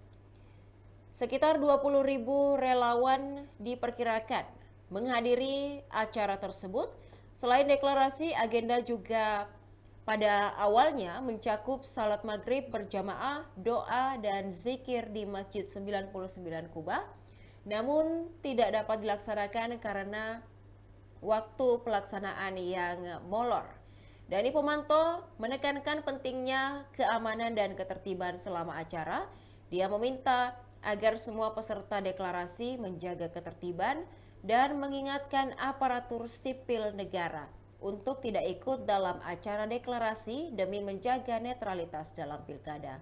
Sekitar 20.000 relawan diperkirakan menghadiri acara tersebut. Selain deklarasi, agenda juga pada awalnya mencakup salat maghrib berjamaah, doa, dan zikir di Masjid 99 Kuba. Namun tidak dapat dilaksanakan karena waktu pelaksanaan yang molor. Dani Pomanto menekankan pentingnya keamanan dan ketertiban selama acara. Dia meminta agar semua peserta deklarasi menjaga ketertiban dan mengingatkan aparatur sipil negara untuk tidak ikut dalam acara deklarasi demi menjaga netralitas dalam pilkada.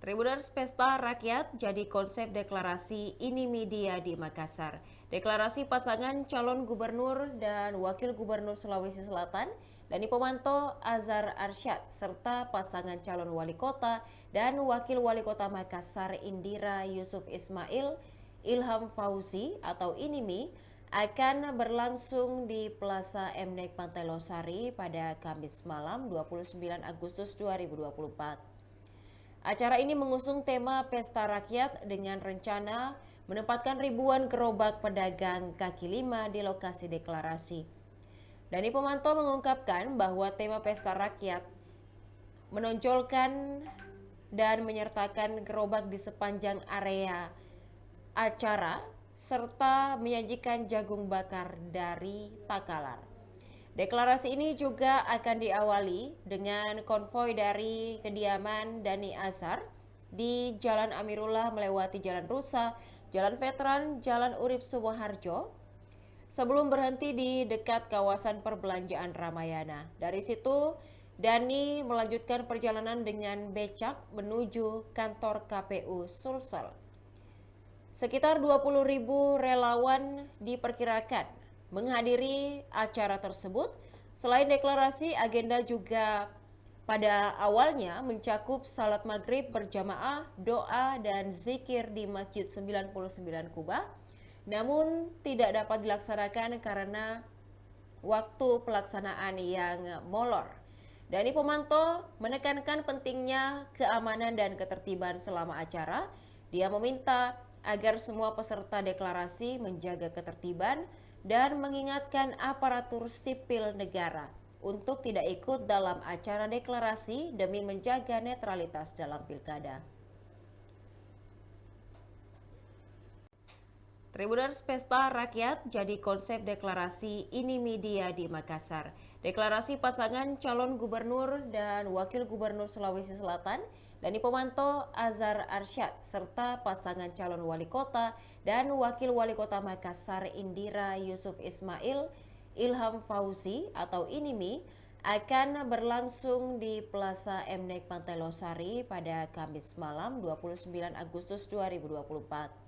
Tribuners, Pesta Rakyat jadi konsep deklarasi INIMI Dia di Makassar. Deklarasi pasangan calon gubernur dan wakil gubernur Sulawesi Selatan Dani Pomanto Azhar Arsyad serta pasangan calon wali kota dan wakil wali kota Makassar Indira Yusuf Ismail Ilham Fauzi atau INIMI akan berlangsung di Plaza MNEK Pantai Losari pada Kamis malam 29 Agustus 2024. Acara ini mengusung tema Pesta Rakyat dengan rencana menempatkan ribuan gerobak pedagang kaki lima di lokasi deklarasi. Dani Pomanto mengungkapkan bahwa tema Pesta Rakyat menonjolkan dan menyertakan gerobak di sepanjang area acara serta menyajikan jagung bakar dari Takalar. Deklarasi ini juga akan diawali dengan konvoi dari kediaman Dani Azhar di Jalan Amirullah melewati Jalan Rusa, Jalan Veteran, Jalan Urip Sumoharjo, sebelum berhenti di dekat kawasan perbelanjaan Ramayana. Dari situ, Dani melanjutkan perjalanan dengan becak menuju kantor KPU Sulsel. Sekitar 20.000 relawan diperkirakan menghadiri acara tersebut. Selain deklarasi, agenda juga pada awalnya mencakup salat maghrib berjamaah, doa, dan zikir di Masjid 99 Kuba, namun tidak dapat dilaksanakan karena waktu pelaksanaan yang molor. Dani Pomanto menekankan pentingnya keamanan dan ketertiban selama acara. Dia meminta agar semua peserta deklarasi menjaga ketertiban dan mengingatkan aparatur sipil negara untuk tidak ikut dalam acara deklarasi demi menjaga netralitas dalam pilkada. Tribuners, pesta rakyat jadi konsep deklarasi INIMI Dia di Makassar. Deklarasi pasangan calon gubernur dan wakil gubernur Sulawesi Selatan, Dani Pomanto, Azhar Arsyad, serta pasangan calon wali kota dan wakil wali kota Makassar Indira Yusuf Ismail, Ilham Fauzi atau INIMI akan berlangsung di Plaza MNEK Pantai Losari pada Kamis malam 29 Agustus 2024.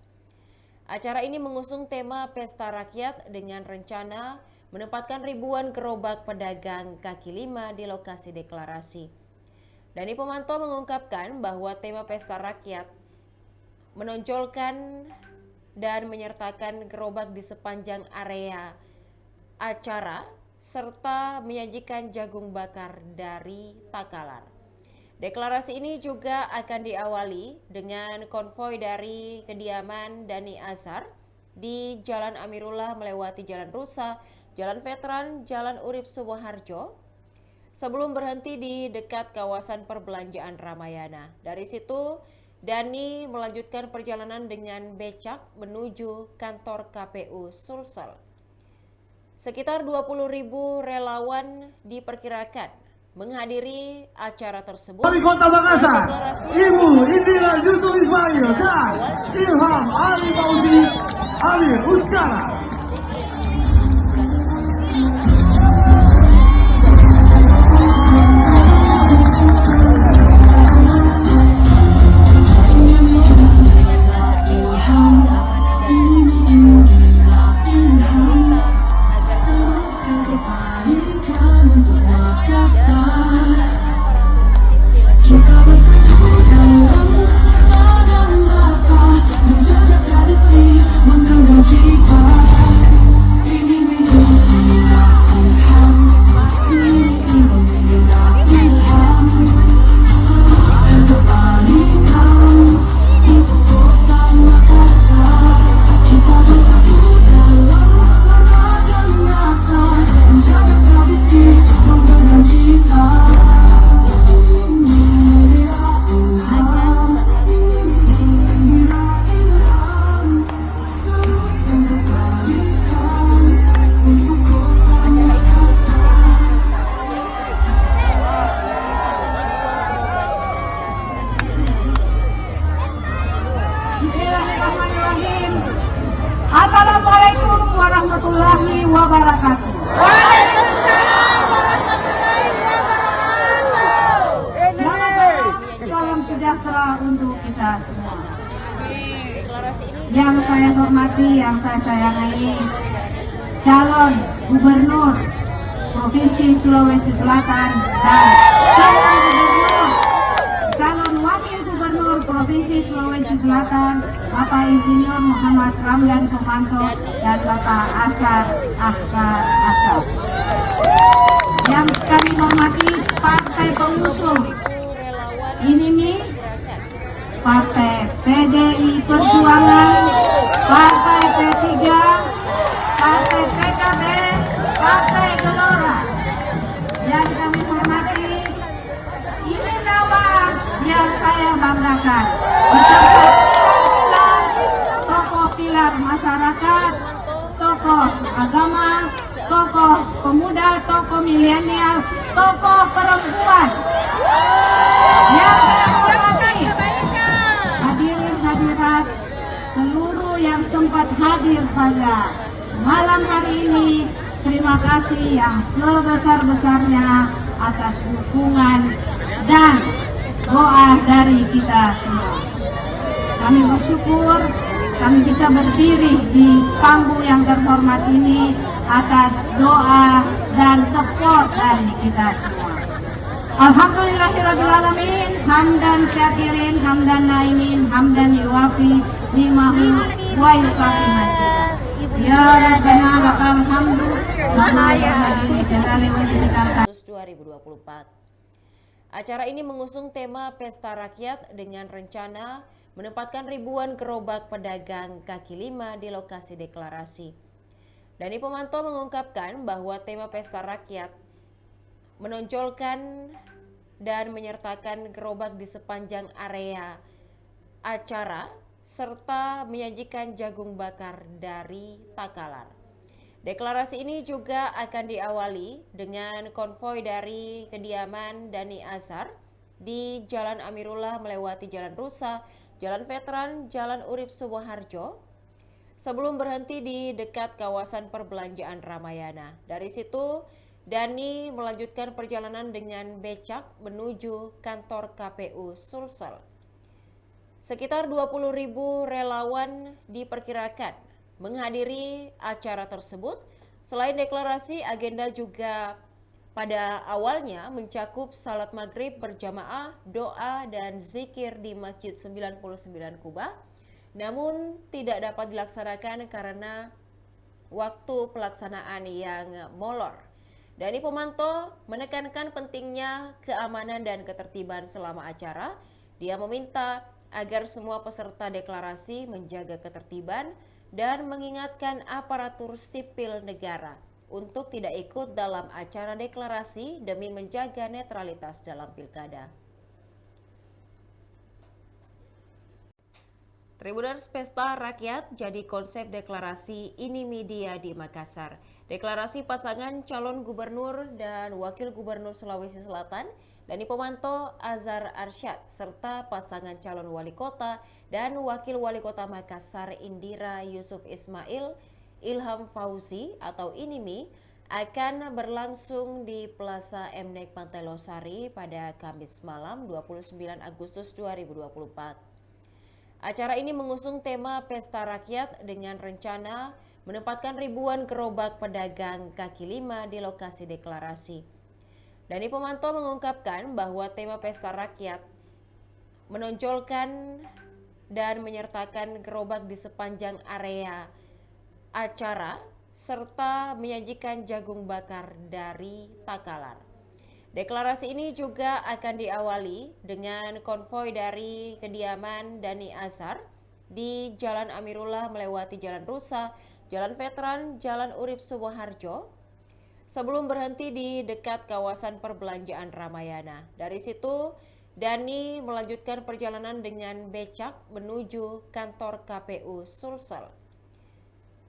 Acara ini mengusung tema Pesta Rakyat dengan rencana menempatkan ribuan gerobak pedagang kaki lima di lokasi deklarasi. Dani Pomanto mengungkapkan bahwa tema Pesta Rakyat menonjolkan dan menyertakan gerobak di sepanjang area acara serta menyajikan jagung bakar dari Takalar. Deklarasi ini juga akan diawali dengan konvoi dari kediaman Dani Azhar di Jalan Amirullah melewati Jalan Rusa, Jalan Veteran, Jalan Urip Sumoharjo, sebelum berhenti di dekat kawasan perbelanjaan Ramayana. Dari situ, Dani melanjutkan perjalanan dengan becak menuju kantor KPU Sulsel. Sekitar 20.000 relawan diperkirakan menghadiri acara tersebut. Wali Kota Makassar, Ibu Indira Yusuf Ismail dan Ilham Ali Fauzi Amir Uskara. Assalamualaikum warahmatullahi wabarakatuh. Waalaikumsalam warahmatullahi wabarakatuh. Selamat malam, salam sejahtera untuk kita semua. Yang saya hormati, yang saya sayangi, calon gubernur Provinsi Sulawesi Selatan dan calon wakil gubernur Provinsi Sulawesi Selatan, Bapak Insinyur Muhammad Ramdan Pomanto dan Bapak Azhar Arsyad. Yang kami hormati partai pengusung INIMI, Partai PDI Perjuangan, Partai P3, Partai PKB, Partai Gelora. Yang kami hormati, ini nama yang saya banggakan beserta tokoh pilar masyarakat, tokoh agama, tokoh pemuda, tokoh milenial, tokoh perempuan. Yang saya hormati, hadirin hadirat seluruh yang sempat hadir pada malam hari ini, terima kasih yang sebesar-besarnya atas dukungan dan doa dari kita semua. Kami bersyukur kami bisa berdiri di panggung yang terhormat ini atas doa dan support dari kita semua. Alhamdulillahirrahmanirrahim. Hamdan syakirin, hamdan naimin, hamdan yuafi ni'mahu wa yukafi mazidah. Ya Rabbana lakal hamdu kama yanbaghi li jalali wajhika. 2024. Acara ini mengusung tema Pesta Rakyat dengan rencana menempatkan ribuan gerobak pedagang kaki lima di lokasi deklarasi. Dani Pomanto mengungkapkan bahwa tema Pesta Rakyat menonjolkan dan menyertakan gerobak di sepanjang area acara serta menyajikan jagung bakar dari Takalar. Deklarasi ini juga akan diawali dengan konvoi dari kediaman Dani Azhar di Jalan Amirullah melewati Jalan Rusa, Jalan Veteran, Jalan Urip Sumoharjo, sebelum berhenti di dekat kawasan perbelanjaan Ramayana. Dari situ, Dani melanjutkan perjalanan dengan becak menuju kantor KPU Sulsel. Sekitar 20.000 relawan diperkirakan menghadiri acara tersebut. Selain deklarasi, agenda juga pada awalnya mencakup salat maghrib berjamaah, doa, dan zikir di Masjid 99 Kubah, namun tidak dapat dilaksanakan karena waktu pelaksanaan yang molor. Dani Pomanto menekankan pentingnya keamanan dan ketertiban selama acara. Dia meminta agar semua peserta deklarasi menjaga ketertiban dan mengingatkan aparatur sipil negara untuk tidak ikut dalam acara deklarasi demi menjaga netralitas dalam pilkada. Tribuners, Pesta Rakyat jadi konsep deklarasi ini media di Makassar. Deklarasi pasangan calon gubernur dan wakil gubernur Sulawesi Selatan, Dani Pomanto, Azhar Arsyad, serta pasangan calon wali kota dan wakil wali kota Makassar Indira Yusuf Ismail, Ilham Fauzi atau INIMI, akan berlangsung di Plaza Mnek Pantai Losari pada Kamis malam 29 Agustus 2024. Acara ini mengusung tema Pesta Rakyat dengan rencana menempatkan ribuan gerobak pedagang kaki lima di lokasi deklarasi. Dani Pomanto mengungkapkan bahwa tema Pesta Rakyat menonjolkan dan menyertakan gerobak di sepanjang area acara serta menyajikan jagung bakar dari Takalar. Deklarasi ini juga akan diawali dengan konvoi dari kediaman Dani Azhar di Jalan Amirullah melewati Jalan Rusa, Jalan Veteran, Jalan Urip Sumoharjo, sebelum berhenti di dekat kawasan perbelanjaan Ramayana. Dari situ, Dani melanjutkan perjalanan dengan becak menuju kantor KPU Sulsel.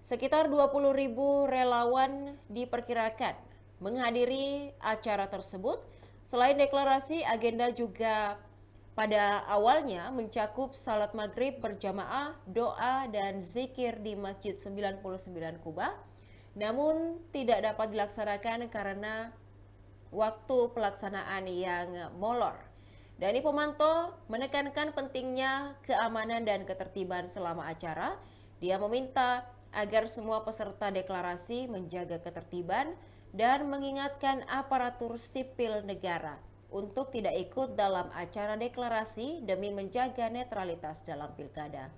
Sekitar 20.000 relawan diperkirakan menghadiri acara tersebut. Selain deklarasi, agenda juga pada awalnya mencakup salat maghrib berjamaah, doa, dan zikir di Masjid 99 Kubah, namun tidak dapat dilaksanakan karena waktu pelaksanaan yang molor. Dani Pomanto menekankan pentingnya keamanan dan ketertiban selama acara. Dia meminta agar semua peserta deklarasi menjaga ketertiban dan mengingatkan aparatur sipil negara untuk tidak ikut dalam acara deklarasi demi menjaga netralitas dalam pilkada.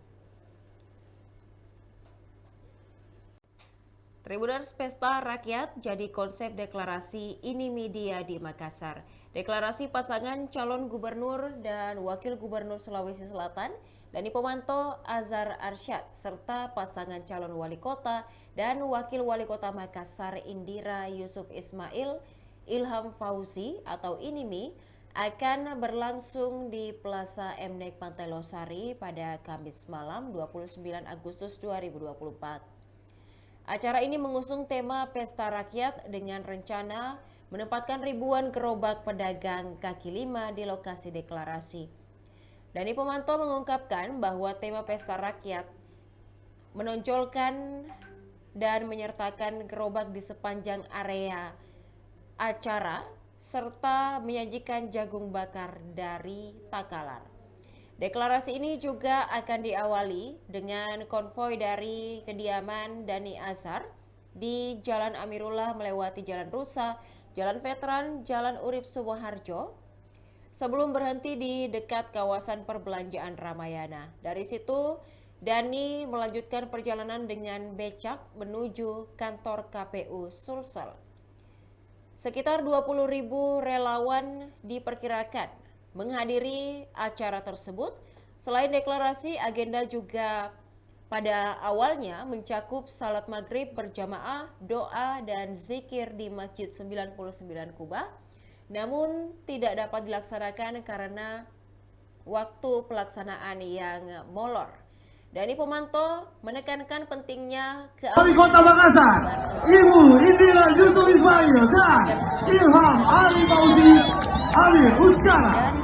Tribuners, Pesta Rakyat jadi konsep deklarasi ini media di Makassar. Deklarasi pasangan calon gubernur dan wakil gubernur Sulawesi Selatan, Dani Pomanto, Azhar Arsyad, serta pasangan calon wali kota dan wakil wali kota Makassar Indira Yusuf Ismail, Ilham Fauzi atau INIMI, akan berlangsung di Plaza Mnek Pantai Losari pada Kamis malam 29 Agustus 2024. Acara ini mengusung tema Pesta Rakyat dengan rencana menempatkan ribuan gerobak pedagang kaki lima di lokasi deklarasi. Dani Pomanto mengungkapkan bahwa tema Pesta Rakyat menonjolkan dan menyertakan gerobak di sepanjang area acara serta menyajikan jagung bakar dari Takalar. Deklarasi ini juga akan diawali dengan konvoi dari kediaman Dhani Azhar di Jalan Amirullah melewati Jalan Rusa, Jalan Veteran, Jalan Urip Sumoharjo, sebelum berhenti di dekat kawasan perbelanjaan Ramayana. Dari situ, Dhani melanjutkan perjalanan dengan becak menuju kantor KPU Sulsel. Sekitar 20.000 relawan diperkirakan menghadiri acara tersebut. Selain deklarasi, agenda juga pada awalnya mencakup salat maghrib berjamaah, doa dan zikir di Masjid 99 Kuba, namun tidak dapat dilaksanakan karena waktu pelaksanaan yang molor. Dhani Pomanto menekankan pentingnya Wali Kota Makassar, Ibu Indira Yusuf Ismail dan Ilham Ali Fauzi Amir Uskara.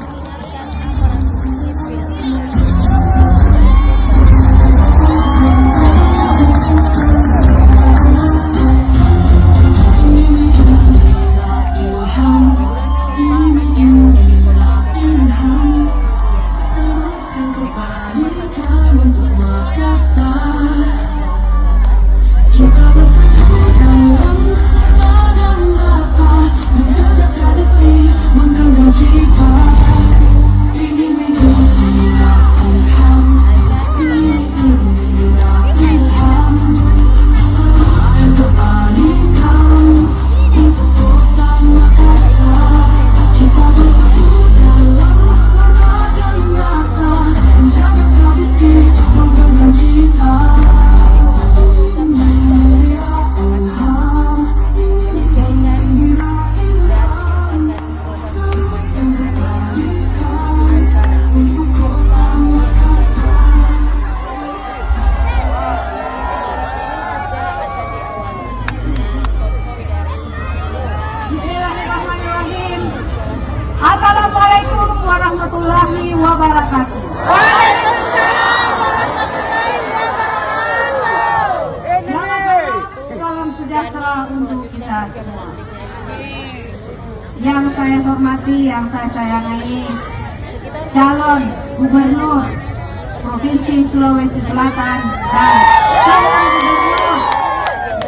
Assalamualaikum warahmatullahi wabarakatuh. Waalaikumsalam warahmatullahi wabarakatuh. Salam sejahtera untuk kita semua. Yang saya hormati, yang saya sayangi, calon gubernur Provinsi Sulawesi Selatan dan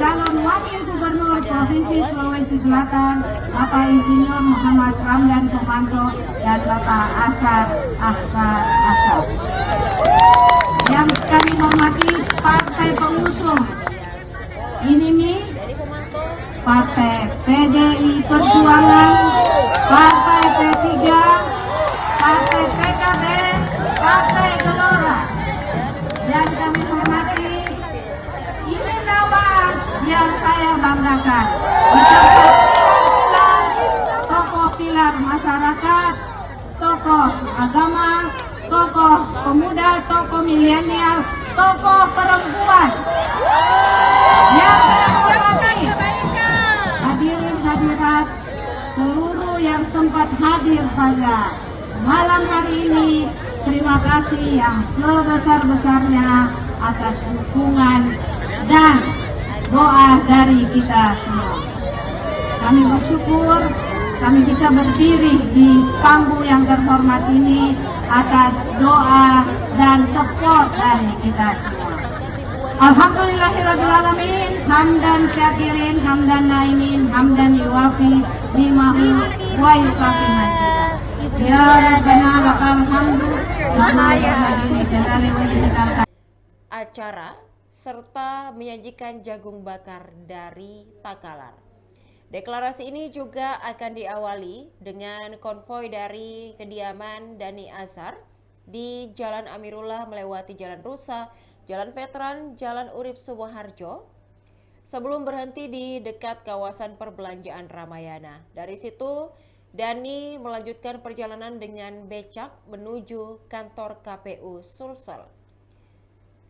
calon wakil gubernur Provinsi Sulawesi Selatan, Bapak Insinyur Muhammad Ramdan Pomanto dan Bapak Asar Ashar. Yang kami hormati partai pengusung ini Partai PDI Perjuangan, Partai P3, Partai PKB, Partai Gelora. Dan kami hormati, ini nama yang saya banggakan beserta tokoh pilar masyarakat, tokoh agama, tokoh pemuda, tokoh milenial, tokoh perempuan. Yang saya hormati, hadirin hadirat seluruh yang sempat hadir pada malam hari ini, terima kasih yang sebesar-besarnya atas dukungan dan doa dari kita semua. Kami bersyukur kami bisa berdiri di panggung yang terhormat ini atas doa dan support dari kita semua. Alhamdulillahirrahmanirrahim. Hamdan syakirin, hamdan naimin, hamdan yuwafi ni'mahu wa yukafi mazidah. Ya Rabbana lakal hamdu kama yanbaghi li jalali wajhika. Acara serta menyajikan jagung bakar dari Takalar. Deklarasi ini juga akan diawali dengan konvoi dari kediaman Dhani Azhar di Jalan Amirullah melewati Jalan Rusa, Jalan Veteran, Jalan Urip Sumoharjo, sebelum berhenti di dekat kawasan perbelanjaan Ramayana. Dari situ, Dhani melanjutkan perjalanan dengan becak menuju kantor KPU Sulsel.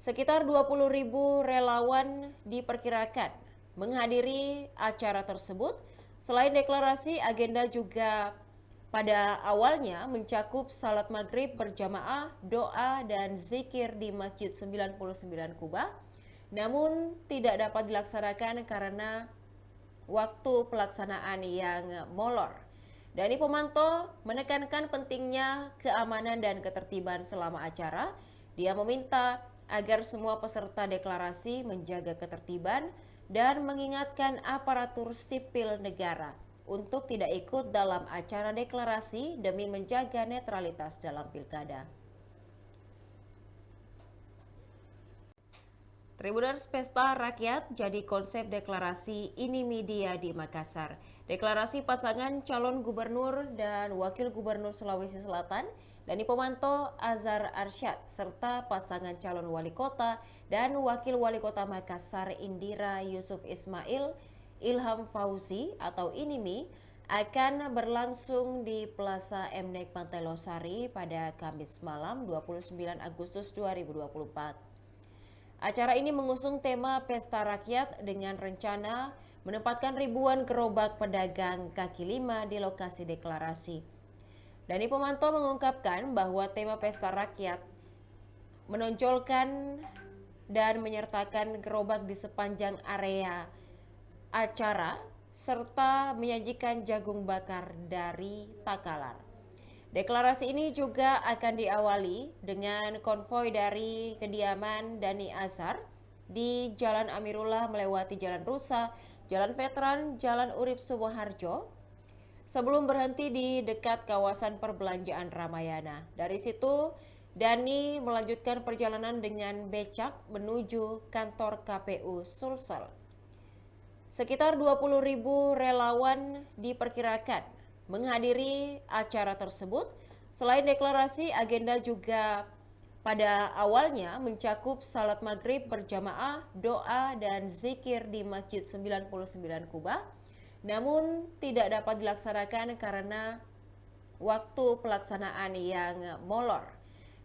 Sekitar 20.000 relawan diperkirakan menghadiri acara tersebut. Selain deklarasi, agenda juga pada awalnya mencakup salat maghrib berjamaah, doa dan zikir di Masjid 99 Kuba, namun tidak dapat dilaksanakan karena waktu pelaksanaan yang molor. Dani Pomanto menekankan pentingnya keamanan dan ketertiban selama acara. Dia meminta agar semua peserta deklarasi menjaga ketertiban dan mengingatkan aparatur sipil negara untuk tidak ikut dalam acara deklarasi demi menjaga netralitas dalam pilkada. Tribuners, pesta rakyat jadi konsep deklarasi Ini Media di Makassar. Deklarasi pasangan calon gubernur dan wakil gubernur Sulawesi Selatan, Dani Pomanto, Azhar Arsyad, serta pasangan calon wali kota dan wakil wali kota Makassar Indira Yusuf Ismail, Ilham Fauzi atau Inimi, akan berlangsung di Plaza Mnek Pantai Losari pada Kamis malam 29 Agustus 2024. Acara ini mengusung tema Pesta Rakyat dengan rencana menempatkan ribuan gerobak pedagang kaki lima di lokasi deklarasi. Dani Pomanto mengungkapkan bahwa tema Pesta Rakyat menonjolkan dan menyertakan gerobak di sepanjang area acara serta menyajikan jagung bakar dari Takalar. Deklarasi ini juga akan diawali dengan konvoi dari kediaman Dani Azhar di Jalan Amirullah melewati Jalan Rusa, Jalan Veteran, Jalan Urip Sumoharjo, sebelum berhenti di dekat kawasan perbelanjaan Ramayana. Dari situ, Dani melanjutkan perjalanan dengan becak menuju kantor KPU Sulsel. Sekitar 20.000 relawan diperkirakan menghadiri acara tersebut. Selain deklarasi, agenda juga pada awalnya mencakup salat maghrib berjamaah, doa, dan zikir di Masjid 99 Kubah. Namun tidak dapat dilaksanakan karena waktu pelaksanaan yang molor.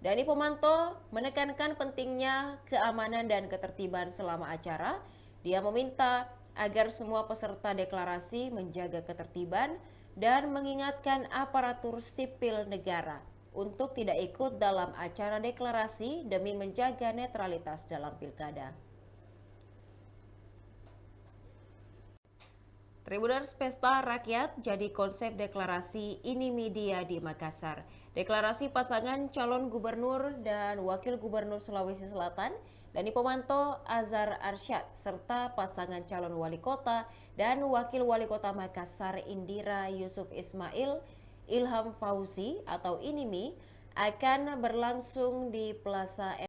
Dani Pomanto menekankan pentingnya keamanan dan ketertiban selama acara. Dia meminta agar semua peserta deklarasi menjaga ketertiban dan mengingatkan aparatur sipil negara untuk tidak ikut dalam acara deklarasi demi menjaga netralitas dalam pilkada. Tribuners, pesta rakyat jadi konsep deklarasi Ini Media di Makassar. Deklarasi pasangan calon gubernur dan wakil gubernur Sulawesi Selatan, Dani Pomanto, Azhar Arsyad, serta pasangan calon wali kota dan wakil wali kota Makassar Indira Yusuf Ismail, Ilham Fauzi atau Inimi, akan berlangsung di Plaza